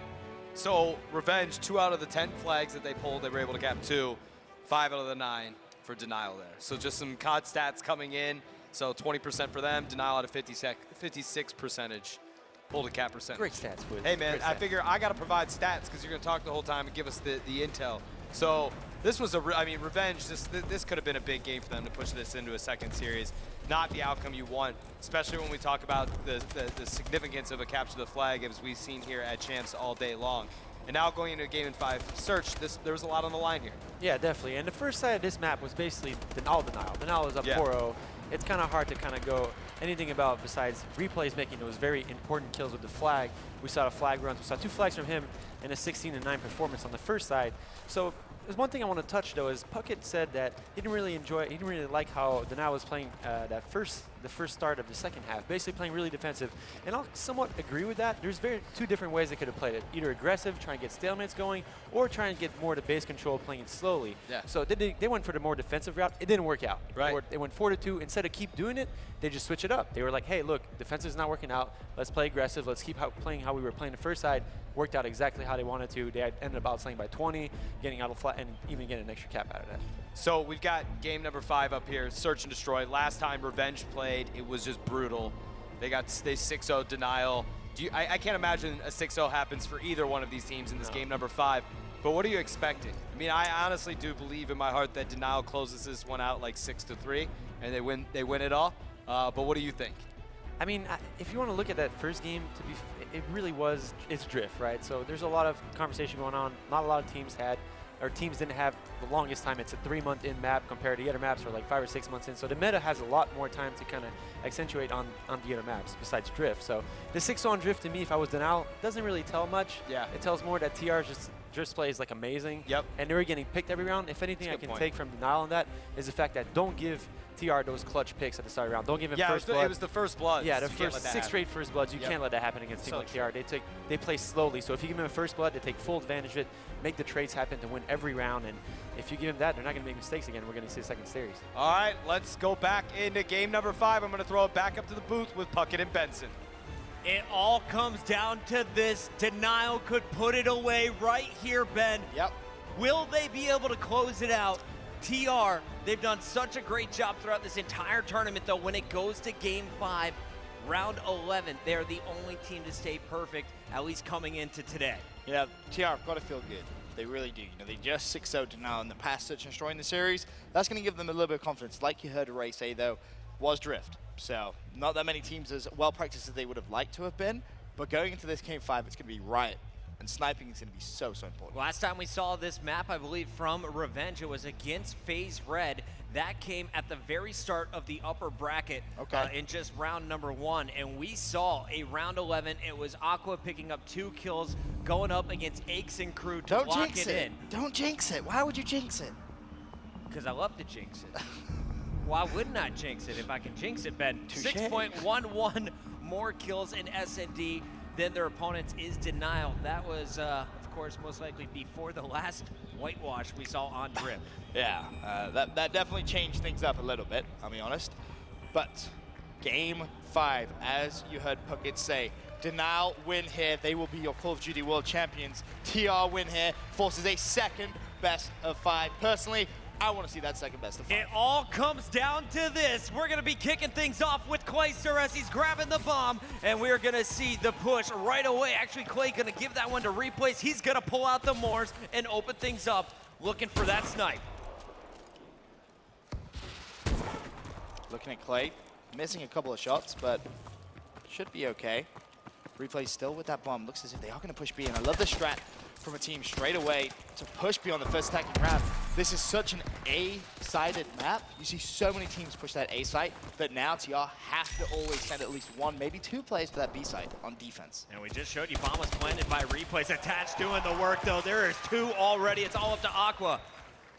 So Revenge, 2 out of the 10 flags that they pulled, they were able to cap 2. 5 out of the 9 for Denial there. So just some COD stats coming in. So 20% for them. Denial at a 56 percentage. Pulled a cap percentage. Great stats, Fwiz. Hey man, Great I stats. figure I got to provide stats because you're going to talk the whole time and give us the intel. So this was Revenge, this could have been a big game for them to push this into a second series. Not the outcome you want, especially when we talk about the significance of a capture the flag as we've seen here at Champs all day long. And now going into a Game in 5 search, there was a lot on the line here. Yeah, definitely. And the first side of this map was basically all Denial. Denial was up 4-0. It's kind of hard to kind of go anything about besides replays making those very important kills with the flag. We saw the flag runs. We saw 2 flags from him and a 16-9 performance on the first side. So there's one thing I want to touch though is Puckett said that he didn't really like how Denial was playing the first start of the second half, basically playing really defensive. And I'll somewhat agree with that. There's 2 different ways they could have played it. Either aggressive, trying to get stalemates going, or trying to get more to base control, playing it slowly. Yeah. So they went for the more defensive route. It didn't work out. Right. They went 4-2. Instead of keep doing it, they just switch it up. They were like, hey, look, defense is not working out. Let's play aggressive. Let's keep playing how we were playing the first side. Worked out exactly how they wanted to. They ended up outslaying by 20, getting out of flat, and even getting an extra cap out of that. So we've got game number 5 up here, Search and Destroy. Last time Revenge played played, it was just brutal. They 6-0 Denial. I can't imagine a 6-0 happens for either one of these teams in this game number 5. But what are you expecting? I mean, I honestly do believe in my heart that Denial closes this one out like 6-3, and they win it all. But what do you think? I mean, if you want to look at that first game, it really was, it's drift, right? So there's a lot of conversation going on. Not a lot of teams didn't have the longest time. It's a 3-month in map compared to the other maps are like 5 or 6 months in. So the meta has a lot more time to kind of accentuate on the other maps besides drift. So the 6-0 on drift to me, if I was Denial, doesn't really tell much. Yeah. It tells more that TR's drift play is like amazing. Yep. And they were getting picked every round. If anything I can take from Denial on that is the fact that don't give TR those clutch picks at the start of the round. Don't give him first blood. It was the first blood. Yeah, the first 6 straight first bloods. You can't let that happen against teams like TR. They play slowly. So if you give them a first blood, they take full advantage of it, make the trades happen to win every round. And if you give them that, they're not going to make mistakes again. We're going to see a second series. All right, let's go back into game number 5. I'm going to throw it back up to the booth with Puckett and Benson. It all comes down to this. Denial could put it away right here, Ben. Yep. Will they be able to close it out? TR, they've done such a great job throughout this entire tournament, though. When it goes to game 5, round 11, they're the only team to stay perfect, at least coming into today. Yeah, TR have got to feel good. They really do. You know, they just 6-0 Denial in the past, such and destroying the series. That's going to give them a little bit of confidence. Like you heard Ray say, though, was drift. So not that many teams as well practiced as they would have liked to have been. But going into this game 5, it's going to be Riot. And sniping is going to be so, so important. Last time we saw this map, I believe, from Revenge, it was against FaZe Red. That came at the very start of the upper bracket in just round number 1. And we saw a round 11. It was Aqua picking up 2 kills, going up against Aches and crew to lock it in. Don't jinx it. Why would you jinx it? Because I love to jinx it. Why wouldn't I jinx it if I can jinx it, Ben? Touché. 6.11 more kills in SND than their opponents is Denial. That was, of course, most likely before the last whitewash we saw on Drip. Yeah, that definitely changed things up a little bit, I'll be honest. But game 5, as you heard Puckett say, Denial win here. They will be your Call of Duty World Champions. TR win here, forces a second best of 5. Personally, I want to see that second best of 5. It all comes down to this. We're going to be kicking things off with Clayster as he's grabbing the bomb, and we're going to see the push right away. Actually, Clay going to give that one to Replays. He's going to pull out the Moors and open things up, looking for that snipe. Looking at Clay, missing a couple of shots, but should be okay. Replay still with that bomb. Looks as if they are going to push B, and I love the strat from a team straight away to push B on the first attacking round. This is such an A-sided map. You see so many teams push that A site that now TR have to always send at least 1, maybe 2 plays to that B site on defense. And we just showed you bomb was planted by Replays. Attached doing the work, though. There is 2 already. It's all up to Aqua.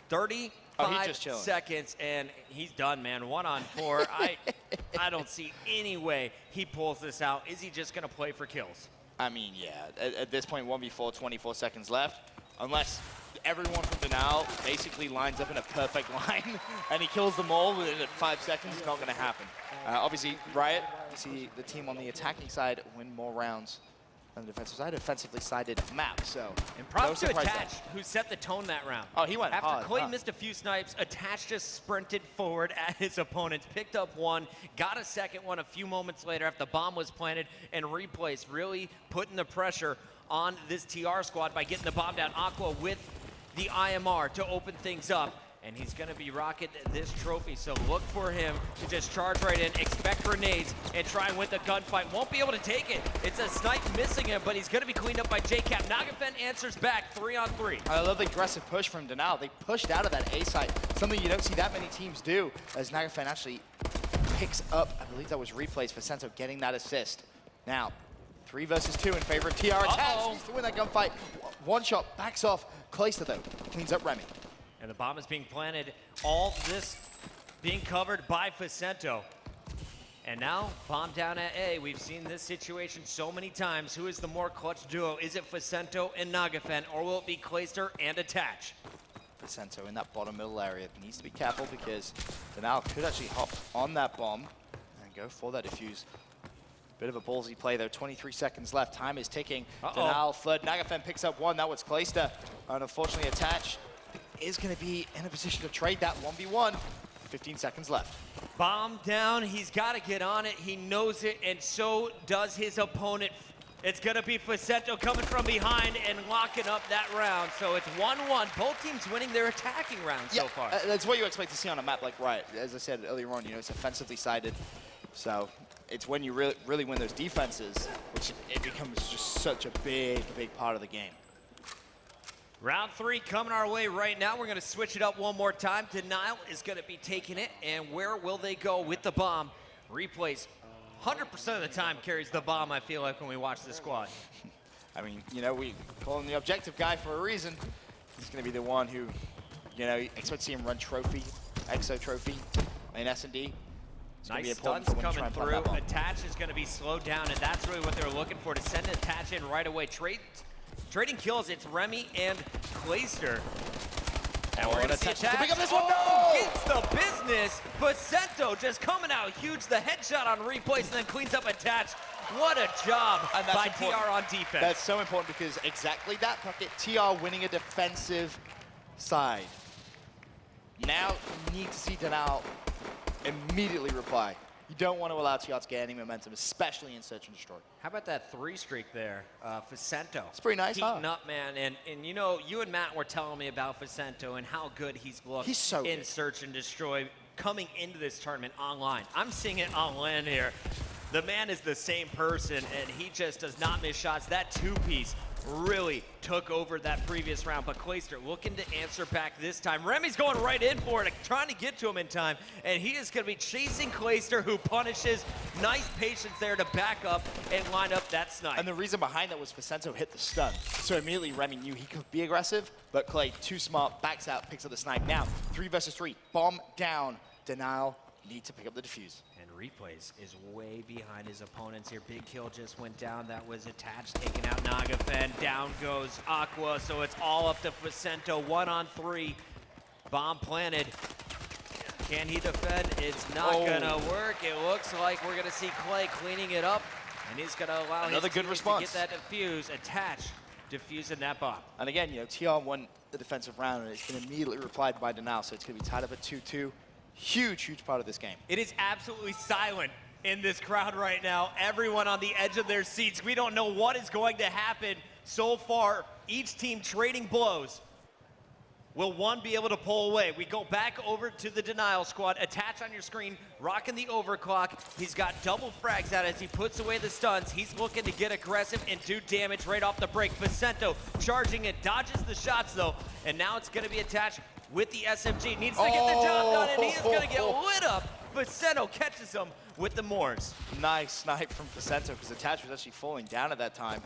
35 seconds, and he's done, man. 1 on 4. I don't see any way he pulls this out. Is he just going to play for kills? I mean, yeah. At this point, 1v4, 24 seconds left. Unless everyone from Denial basically lines up in a perfect line and he kills them all within 5 seconds, it's not going to happen. Obviously, Riot, you see the team on the attacking side win more rounds than the defensive side, defensively sided map. So, and props to Attach, who set the tone that round. Oh, he went After hard. Clay missed a few snipes, Attach just sprinted forward at his opponents, picked up 1, got a second one a few moments later after the bomb was planted, and Replays really putting the pressure on this TR squad by getting the bomb down. Aqua with the IMR to open things up. And he's going to be rocking this trophy, so look for him to just charge right in, expect grenades, and try and win the gunfight. Won't be able to take it. It's a snipe missing him, but he's going to be cleaned up by JCap. Nagafen answers back 3 on 3. I love the aggressive push from Denial. They pushed out of that A site, something you don't see that many teams do, as Nagafen actually picks up, I believe that was Replays for Senso getting that assist. Now, 3 versus 2 in favor of TR. Attach needs to win that gunfight. 1 shot, backs off. Clayster, though, cleans up Remy. And the bomb is being planted. All this being covered by Facento. And now, bomb down at A. We've seen this situation so many times. Who is the more clutch duo? Is it Facento and Nagafen, or will it be Clayster and Attach? Facento in that bottom middle area needs to be careful because Denial could actually hop on that bomb and go for that defuse. Bit of a ballsy play though, 23 seconds left. Time is ticking. Denial fled. Nagafen picks up 1. That was Clayster. And unfortunately, Attach is going to be in a position to trade that 1v1. 15 seconds left. Bomb down, he's got to get on it. He knows it, and so does his opponent. It's going to be Facento coming from behind and locking up that round. So it's 1-1. Both teams winning their attacking rounds so far. That's what you expect to see on a map like Riot. As I said earlier on, it's offensively sided. So it's when you really win those defenses, which it becomes just such a big part of the game. Round 3 coming our way right now. We're going to switch it up one more time. Denial is going to be taking it, and where will they go with the bomb? Replays 100% of the time carries the bomb, I feel like, when we watch this squad. I mean, we call him the objective guy for a reason. He's going to be the one who, you expect to see him run trophy, EXO trophy in S&D. Nice stunts coming through. Attach is going to be slowed down, and that's really what they're looking for, to send Attach in right away. Trading kills, it's Remy and Clayster. And we're going to see Attach. Pick up this one. No! Gets the business. Facento just coming out huge. The headshot on replays and then cleans up Attach. What a job by TR on defense. That's so important because exactly that bucket, TR winning a defensive side. Now you need to see Denial immediately reply. You don't want to allow TR to get any momentum, especially in Search and Destroy. How about that 3 streak there? Facento. It's pretty nice, Heating up, man. And you and Matt were telling me about Facento and how good he's looked in Search and Destroy coming into this tournament online. I'm seeing it on land here. The man is the same person, and he just does not miss shots. That 2-piece really took over that previous round, but Clayster looking to answer back this time. Remy's going right in for it, trying to get to him in time, and he is going to be chasing Clayster, who punishes. Nice patience there to back up and line up that snipe. And the reason behind that was Facento hit the stun, so immediately Remy knew he could be aggressive, but Clay, too smart, backs out, picks up the snipe. Now, 3 versus 3, bomb down. Denial need to pick up the defuse. And Replays is way behind his opponents here. Big kill just went down. That was Attached, taking out Nagafen. Down goes Aqua, so it's all up to Facento. 1-on-3. Bomb planted. Can he defend? It's not gonna work. It looks like we're gonna see Clay cleaning it up, and he's gonna allow another good response to get that defuse. Attached, defusing that bomb. And again, TR won the defensive round, and it's been immediately replied by Denial, so it's gonna be tied up at 2-2. Huge part of this game. It is absolutely silent in this crowd right now. Everyone on the edge of their seats. We don't know what is going to happen so far. Each team trading blows. Will one be able to pull away? We go back over to the Denial squad. Attach on your screen, rocking the overclock. He's got double frags out as he puts away the stuns. He's looking to get aggressive and do damage right off the break. Facento charging it, dodges the shots though, and now it's gonna be Attached with the SMG. Needs to get the job done, and he is gonna get lit up. Facento catches him with the Moors. Nice snipe from Facento, because Attach was actually falling down at that time.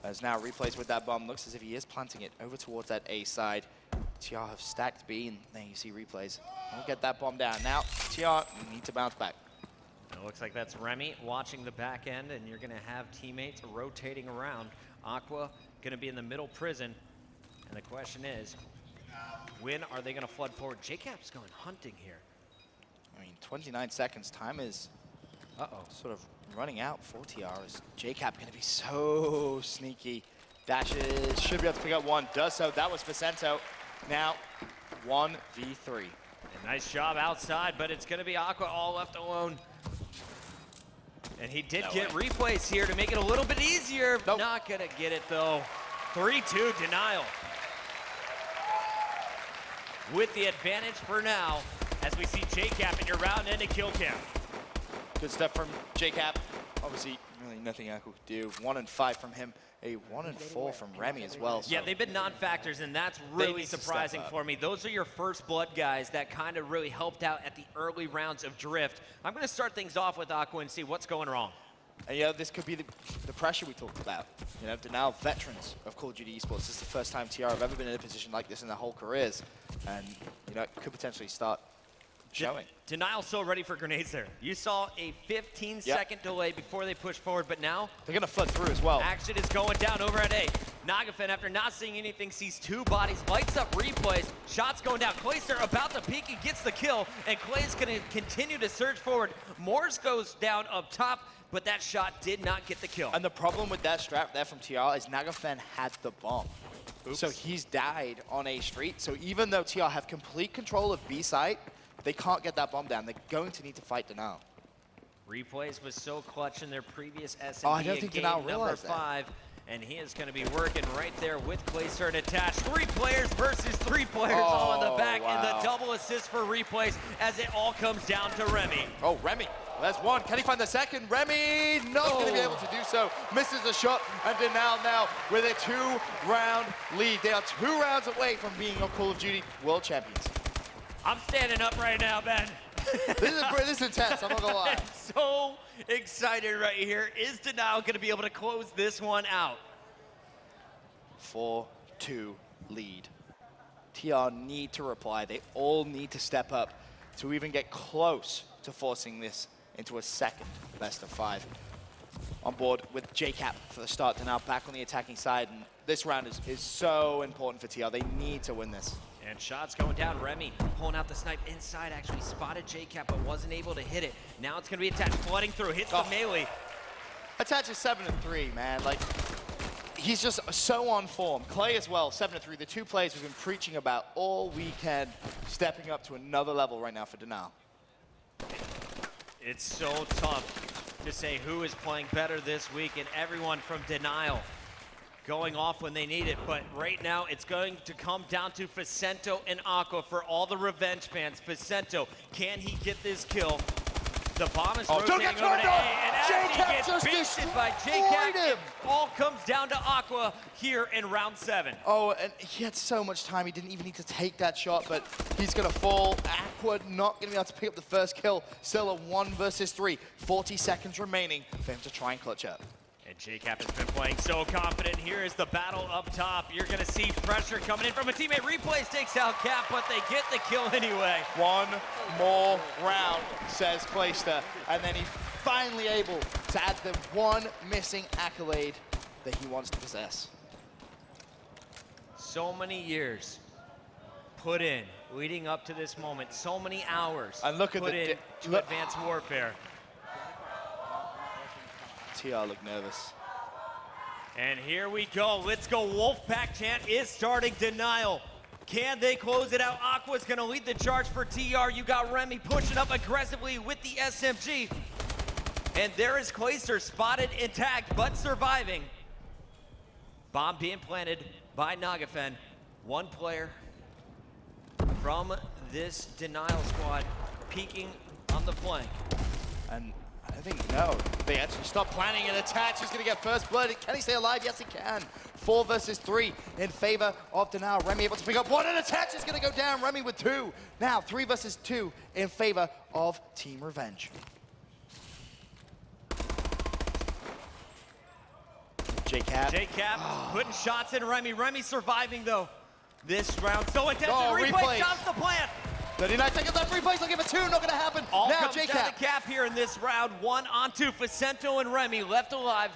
As now Replays with that bomb, looks as if he is planting it over towards that A side. TR have stacked B, and there you see Replays. We'll get that bomb down. Now, TR need to bounce back. It looks like that's Remy watching the back end, and you're gonna have teammates rotating around. Aqua gonna be in the middle prison, and the question is, when are they going to flood forward? JCap's going hunting here. I mean, 29 seconds. Time is sort of running out for TR. Is JCap going to be so sneaky? Dashes, should be able to pick up one. Does so. That was Facento. Now, 1v3. A nice job outside, but it's going to be Aqua all left alone. And he did get Replays here to make it a little bit easier. Nope. Not going to get it, though. 3-2 Denial. With the advantage for now, as we see JCap in your round end and kill cam. Good stuff from JCap. Obviously, really nothing I could do. 1-5 from him. A 1-4 from Remy as well. So yeah, they've been non-factors, and that's really surprising for me. Those are your first blood guys that kind of really helped out at the early rounds of Drift. I'm going to start things off with Aqua and see what's going wrong. And this could be the pressure we talked about. Denial veterans of Call of Duty Esports. This is the first time TR have ever been in a position like this in their whole careers. And, it could potentially start showing. Denial so ready for grenades there. You saw a 15-second delay before they pushed forward, but now they're going to flood through as well. Action is going down over at A. Nagafen, after not seeing anything, sees 2 bodies, lights up Replays. Shots going down. Clayster about to peek and gets the kill, and Clay's going to continue to surge forward. Morse goes down up top, but that shot did not get the kill. And the problem with that strap there from TR is Nagafen had the bomb. Oops. So he's died on A street. So even though TR have complete control of B site, They can't get that bomb down. They're going to need to fight Denial. Replays was so clutch in their previous SMG I don't think game Denial number realized that. 5. And he is going to be working right there with Clayster and attached. 3 players versus 3 players all in the back. And the double assist for Replays as it all comes down to Remy. Oh, Remy. That's one. Can he find the second? Remy not going to be able to do so. Misses the shot. And Denial now with a 2-round lead. They are 2 rounds away from being on Call of Duty World Champions. I'm standing up right now, Ben. This is intense, I'm not going to lie. I'm so excited right here. Is Denial going to be able to close this one out? 4-2 lead. TR need to reply. They all need to step up to even get close to forcing this into a second best of 5. On board with JCap for the start. Denial back on the attacking side. And this round is so important for TR. They need to win this. And shots going down. Remy pulling out the snipe inside. Actually spotted JCap, but wasn't able to hit it. Now it's going to be attached, flooding through. Hits the melee. Attach is 7-3, man. Like, he's just so on form. Clay as well, 7-3. The 2 players we've been preaching about all weekend, stepping up to another level right now for Denial. It's so tough to say who is playing better this week, and everyone from Denial going off when they need it. But right now, it's going to come down to Facento and Aqua for all the Revenge fans. Facento, can he get this kill? The bomb is rotating over to A, and as he gets beasted by JCap, it all comes down to Aqua here in round 7. Oh, and he had so much time. He didn't even need to take that shot, but he's going to fall. Aqua not going to be able to pick up the first kill. Still a 1 versus 3. 40 seconds remaining for him to try and clutch up. And JCap has been playing so confident. Here is the battle up top. You're going to see pressure coming in from a teammate. Replays takes out Cap, but they get the kill anyway. 1 more round, says Clayster. And then he's finally able to add the 1 missing accolade that he wants to possess. So many years put in leading up to this moment. So many hours and look at put in to Advanced Warfare. TR look nervous. And here we go. Let's go. Wolfpack chant is starting. Denial. Can they close it out? Aqua's going to lead the charge for TR. You got Remy pushing up aggressively with the SMG. And there is Clayster spotted and tagged, but surviving. Bomb being planted by Nagafen. 1 player from this Denial squad peeking on the flank. And I think, no, they actually stop planning and attach. He's going to get first blood. Can he stay alive? Yes, he can. 4 versus 3 in favor of Denial. Remy able to pick up 1 and attach is going to go down. Remy with 2. Now 3 versus 2 in favor of Team Revenge. JCap putting shots in Remy. Remy surviving, though. This round so intense. Replay stops the plant. 39 seconds left. Replays looking for 2. Not going to happen. All now comes down to JCap. Cap here in this round. 1 on 2. Facento and Remy left alive.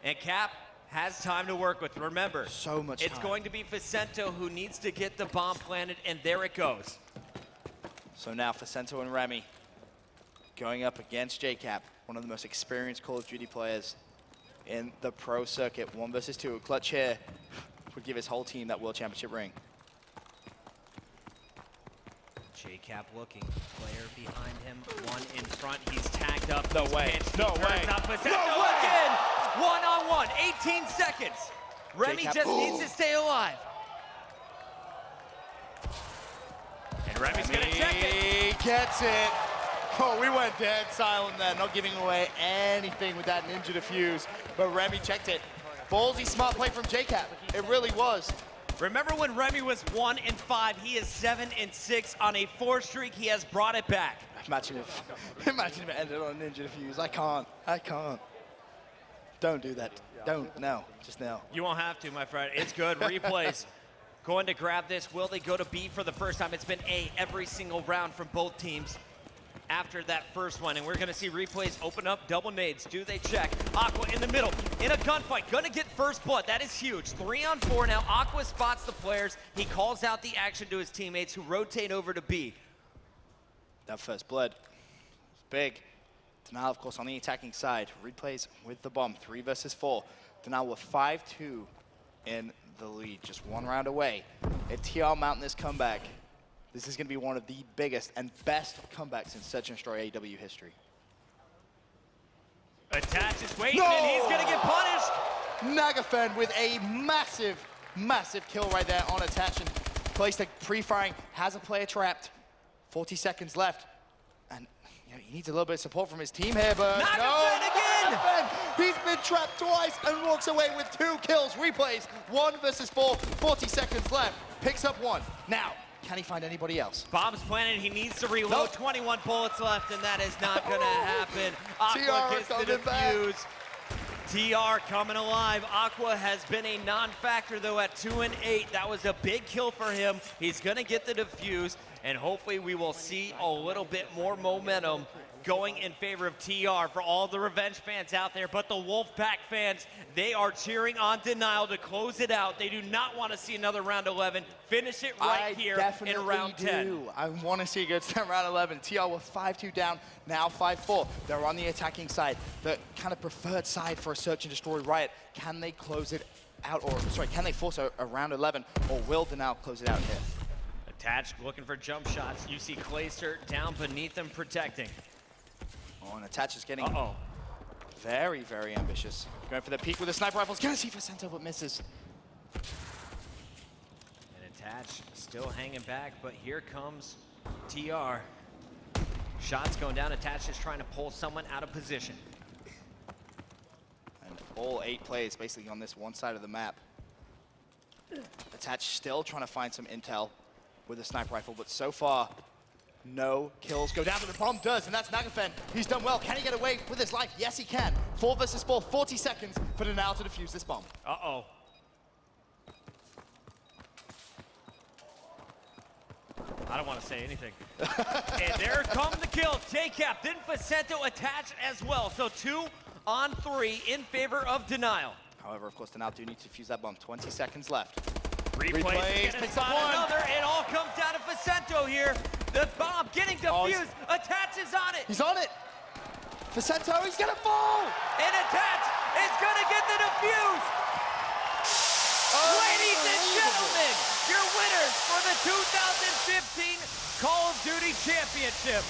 And Cap has time to work with. Remember, so much it's time. going to be Facento who needs to get the bomb planted, and there it goes. So now Facento and Remy going up against JCap, one of the most experienced Call of Duty players in the pro circuit. 1 versus 2. A clutch here would give his whole team that World Championship ring. JCap looking, player behind him, 1 in front, he's tagged up. No way, no way, no way. Again, 1-on-1, 18 seconds. Remy just needs to stay alive. And Remy's gonna check it. He gets it. Oh, we went dead silent there, not giving away anything with that ninja defuse, but Remy checked it. Ballsy smart play from JCap, it really was. Remember when Remy was 1 and 5, he is 7 and 6 on a 4 streak. He has brought it back. Imagine if it ended on a ninja defuse. I can't. Don't do that. Don't, no, just no. You won't have to, my friend. It's good. Replays. Going to grab this. Will they go to B for the first time? It's been A every single round from both teams after that first one, and we're gonna see Replays open up double nades. Do they check? Aqua in the middle, in a gunfight, gonna get first blood. That is huge. 3 on 4 now. Aqua spots the players. He calls out the action to his teammates who rotate over to B. That first blood is big. Denial, of course, on the attacking side. Replays with the bomb, 3 versus 4. Denial with 5-2 in the lead, just 1 round away. If TR mount this comeback, This is going to be one of the biggest and best comebacks in Search and Destroy AEW history. Attach is waiting, and he's going to get punished. Nagafen with a massive, massive kill right there on Attach, and placed a pre-firing, has a player trapped. 40 seconds left. And you know, he needs a little bit of support from his team here, but Nagafen again! Nagafen, he's been trapped twice and walks away with 2 kills. Replays, 1 versus 4, 40 seconds left. Picks up 1. Now, can he find anybody else? Bomb's planted, he needs to reload. Nope. 21 bullets left, and that is not gonna happen. Aqua TR gets the coming back. defuse. TR coming alive. Aqua has been a non-factor though at 2 and 8. That was a big kill for him. He's gonna get the defuse, and hopefully we will see a little bit more momentum going in favor of TR for all the Revenge fans out there. But the Wolfpack fans, they are cheering on Denial to close it out. They do not want to see another round 11. Finish it right here in round 10. I want to see it go to round 11. TR with 5-2 down, now 5-4. They're on the attacking side, the kind of preferred side for a Search and Destroy Riot. Can they close it out, or sorry, can they force a round 11, or will Denial close it out here? Attached, looking for jump shots. You see Clayster down beneath them, protecting. Oh, and Attach is getting very, very ambitious. Going for the peek with the sniper rifles. Gonna see Facento, but misses. And Attach still hanging back, but here comes TR. Shots going down. Attach is trying to pull someone out of position. And all 8 players basically on this one side of the map. Attach still trying to find some intel with a sniper rifle, but so far, no kills go down, but the bomb does, and that's Nagafen. He's done well. Can he get away with his life? Yes, he can. 4 versus 4, 40 seconds for Denial to defuse this bomb. Uh-oh. I don't want to say anything. And there come the kills. JCap, then Facento attached as well. So 2 on 3 in favor of Denial. However, of course, Denial do need to defuse that bomb. 20 seconds left. Replays, picks up 1. Another. It all comes down to Facento here. The bomb getting defused. Attaches on it. He's on it. Facento, he's gonna fall. And Attach is gonna get the defuse. Ladies and gentlemen, your winners for the 2015 Call of Duty Championship.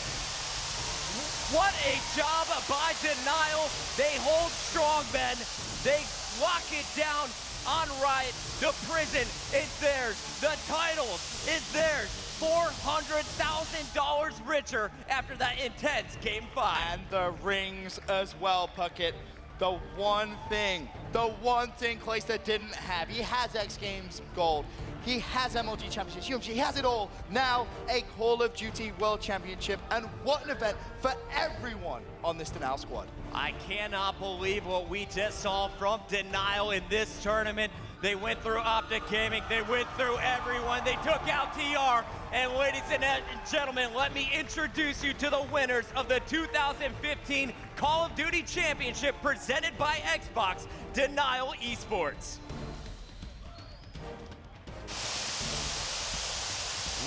What a job by Denial. They hold strong, men. They lock it down on Riot. The prison is theirs. The titles is theirs. $400,000 richer after that intense Game 5. And the rings as well, Puckett. The one thing Clayster didn't have. He has X Games Gold. He has MLG Championships, UMG, he has it all. Now, a Call of Duty World Championship, and what an event for everyone on this Denial squad. I cannot believe what we just saw from Denial in this tournament. They went through Optic Gaming, they went through everyone, they took out TR, and ladies and gentlemen, let me introduce you to the winners of the 2015 Call of Duty Championship presented by Xbox, Denial Esports.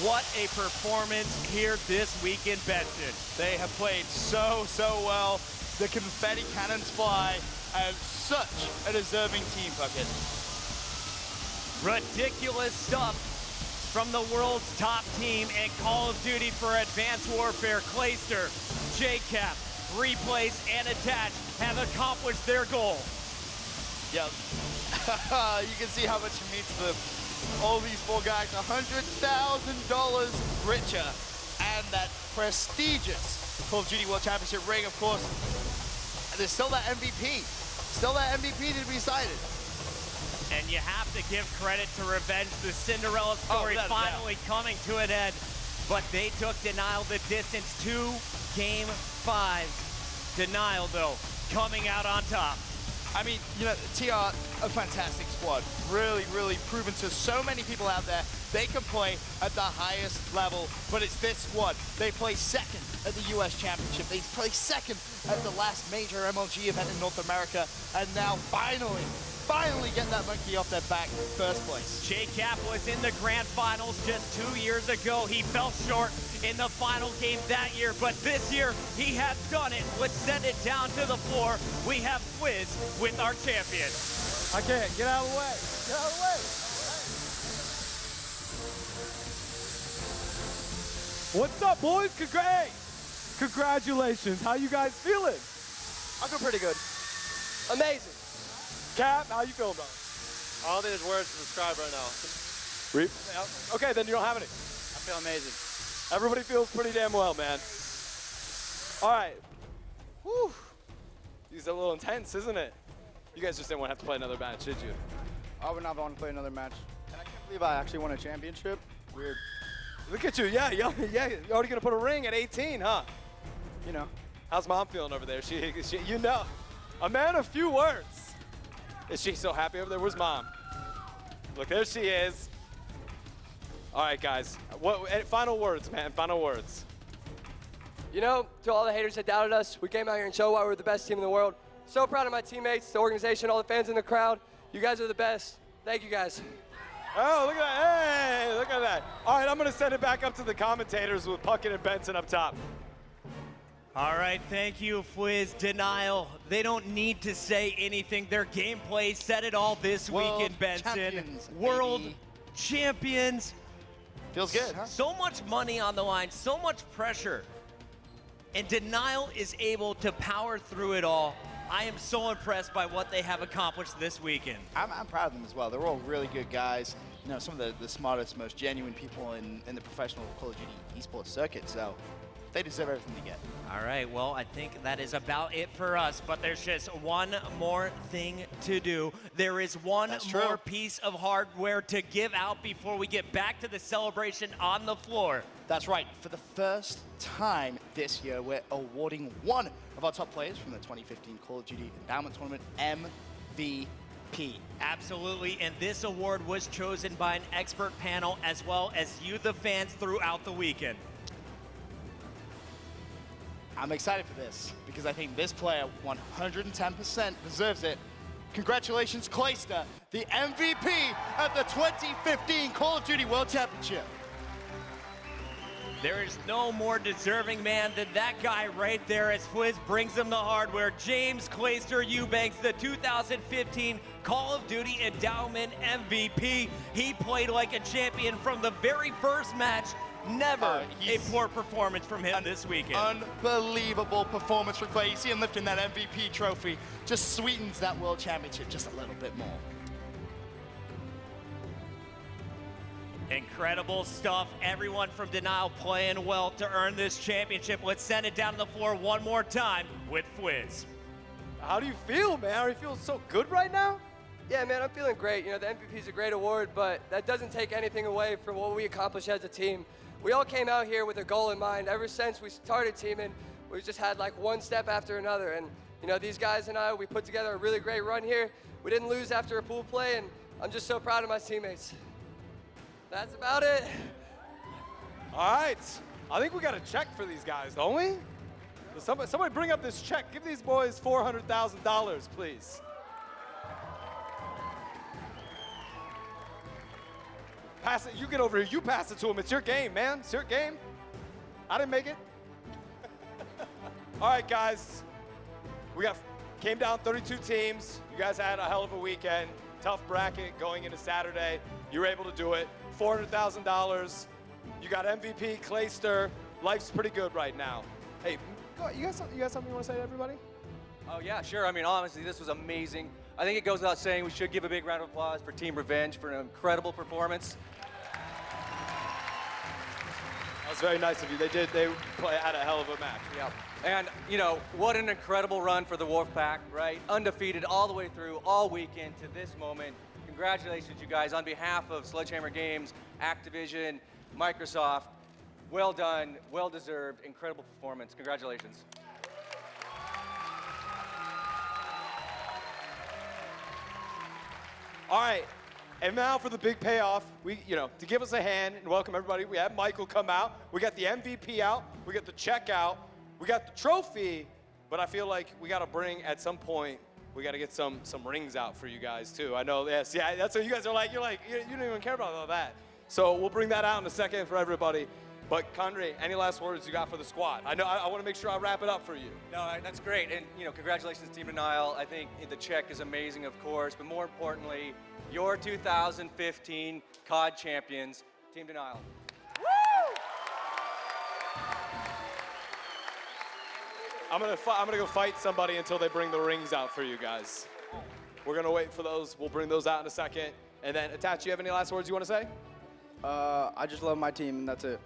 What a performance here this week in Benson. They have played so well. The confetti cannons fly, and such a deserving team, Puckett. Ridiculous stuff from the world's top team in Call of Duty for Advanced Warfare. Clayster, JCap, Replays, and Attach have accomplished their goal. Yep. You can see how much it means to them. All these 4 guys, $100,000 richer, and that prestigious Call of Duty World Championship ring, of course. And there's still that MVP. Still that MVP to be decided. And you have to give credit to Revenge. The Cinderella story finally coming to an end. But they took Denial the distance. 2 Game 5s. Denial, though, coming out on top. I mean, you know, TR, a fantastic squad. Really proven to so many people out there they can play at the highest level, but it's this squad. They play second at the US Championship. They play second at the last major MLG event in North America, and now finally get that monkey off their back, first place. JCap was in the grand finals just 2 years ago. He fell short in the final game that year, but this year he has done it. Let's send it down to the floor. We have Fwiz with our champion. I can't, get out of the way, get out of the way. What's up, boys? Congratulations. How you guys feeling? I feel pretty good. Amazing. Cap, how you feeling, bro? I don't think there's words to describe right now. Reap? Okay, then you don't have any. I feel amazing. Everybody feels pretty damn well, man. All right. Whew. These are a little intense, isn't it? You guys just didn't want to have to play another match, did you? I would not want to play another match. And I can't believe I actually won a championship. Weird. Look at you. Yeah, you're already going to put a ring at 18, huh? You know. How's mom feeling over there? She, you know, a man of few words. Is she so happy over there? Where's mom? Look, there she is. All right, guys. Final words, man. Final words. You know, to all the haters that doubted us, we came out here and showed why we're the best team in the world. So proud of my teammates, the organization, all the fans in the crowd. You guys are the best. Thank you, guys. Oh, look at that. Hey, look at that. All right, I'm going to send it back up to the commentators with Puckett and Benson up top. All right, thank you, Fwiz. Denial. They don't need to say anything. Their gameplay said it all this weekend, Benson. Champions, World baby. champions. Feels good, huh? So much money on the line, so much pressure. And Denial is able to power through it all. I am so impressed by what they have accomplished this weekend. I'm proud of them as well. They're all really good guys. You know, some of the smartest, most genuine people in the professional Call of Duty esports circuit. So they deserve everything to get. All right, well, I think that is about it for us, but there's just one more thing to do. There is one more piece of hardware to give out before we get back to the celebration on the floor. That's right. For the first time this year, we're awarding one of our top players from the 2015 Call of Duty Endowment Tournament MVP. Absolutely, and this award was chosen by an expert panel as well as you, the fans, throughout the weekend. I'm excited for this because I think this player 110% deserves it. Congratulations, Clayster, the MVP of the 2015 Call of Duty World Championship. There is no more deserving man than that guy right there as Fwiz brings him the hardware. James Clayster Eubanks, the 2015 Call of Duty Endowment MVP. He played like a champion from the very first match. Never a poor performance from him this weekend. Unbelievable performance from Clay. You see him lifting that MVP trophy. Just sweetens that World Championship just a little bit more. Incredible stuff. Everyone from Denial playing well to earn this championship. Let's send it down to the floor one more time with Fwiz. How do you feel, man? Are you feeling so good right now? Yeah, man, I'm feeling great. You know, the MVP is a great award, but that doesn't take anything away from what we accomplished as a team. We all came out here with a goal in mind. Ever since we started teaming, we've just had like one step after another. And, you know, these guys and I, we put together a really great run here. We didn't lose after a pool play, and I'm just so proud of my teammates. That's about it. All right. I think we got a check for these guys, don't we? Somebody bring up this check. Give these boys $400,000, please. Pass it. You get over here. You pass it to him. It's your game, man. It's your game. I didn't make it. All right, guys. We came down 32 teams. You guys had a hell of a weekend. Tough bracket going into Saturday. You were able to do it. $400,000. You got MVP, Clayster. Life's pretty good right now. Hey, you got something you want to say to everybody? Oh, yeah, sure. I mean, honestly, this was amazing. I think it goes without saying we should give a big round of applause for Team Revenge for an incredible performance. That was very nice of you. They had a hell of a match. Yeah. And, you know, what an incredible run for the Wolfpack, right? Undefeated all the way through, all weekend to this moment. Congratulations, you guys. On behalf of Sledgehammer Games, Activision, Microsoft, well done, well-deserved, incredible performance. Congratulations. All right, and now for the big payoff. To give us a hand and welcome everybody, we had Michael come out. We got the MVP out. We got the check out. We got the trophy, but I feel like we got to bring, at some point, we got to get some rings out for you guys too. I know, yes, yeah, that's what you guys are like. You don't even care about all that. So we'll bring that out in a second for everybody. But Conrad, any last words you got for the squad? I know I want to make sure I wrap it up for you. No, that's great. And, congratulations, Team Denial. I think the check is amazing, of course, but more importantly, your 2015 COD champions, Team Denial. Woo! I'm gonna go fight somebody until they bring the rings out for you guys. We're gonna wait for those. We'll bring those out in a second. And then, Attach, you have any last words you want to say? I just love my team, and that's it.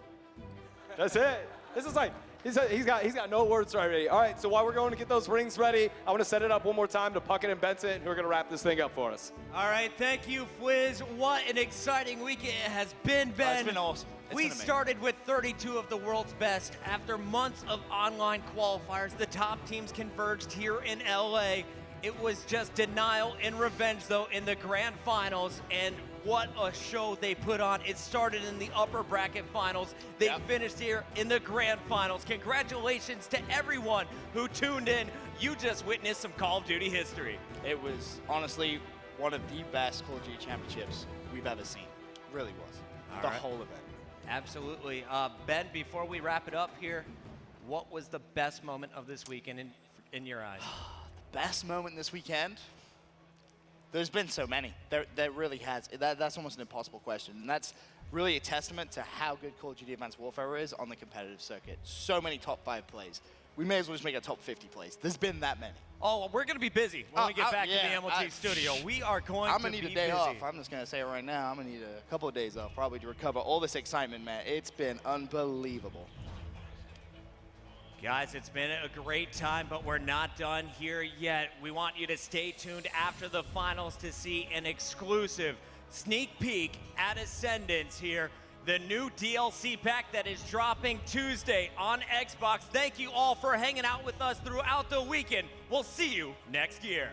That's it. This is like, he's got no words already. All right, so while we're going to get those rings ready, I want to set it up one more time to Puckett and Benson, who are going to wrap this thing up for us. All right, thank you, Fwiz. What an exciting week it has been, Ben. It's been awesome. We started with 32 of the world's best. After months of online qualifiers, the top teams converged here in LA. It was just Denial and Revenge, though, in the grand finals, and what a show they put on. It started in the upper bracket finals. They finished here in the grand finals. Congratulations to everyone who tuned in. You just witnessed some Call of Duty history. It was honestly one of the best Call of Duty championships we've ever seen. Really was. The whole event. Absolutely. Ben, before we wrap it up here, what was the best moment of this weekend in your eyes? Best moment this weekend? There's been so many. There really has. That's almost an impossible question. And that's really a testament to how good Call of Duty Advanced Warfare is on the competitive circuit. So many top 5 plays. We may as well just make a top 50 plays. There's been that many. Oh, well, we're going to be busy when we get back to the MLT studio. We are going I'm to gonna be need a day busy. off. I'm just going to say it right now. I'm going to need a couple of days off probably to recover all this excitement, man. It's been unbelievable. Guys, it's been a great time, but we're not done here yet. We want you to stay tuned after the finals to see an exclusive sneak peek at Ascendance here. The new DLC pack that is dropping Tuesday on Xbox. Thank you all for hanging out with us throughout the weekend. We'll see you next year.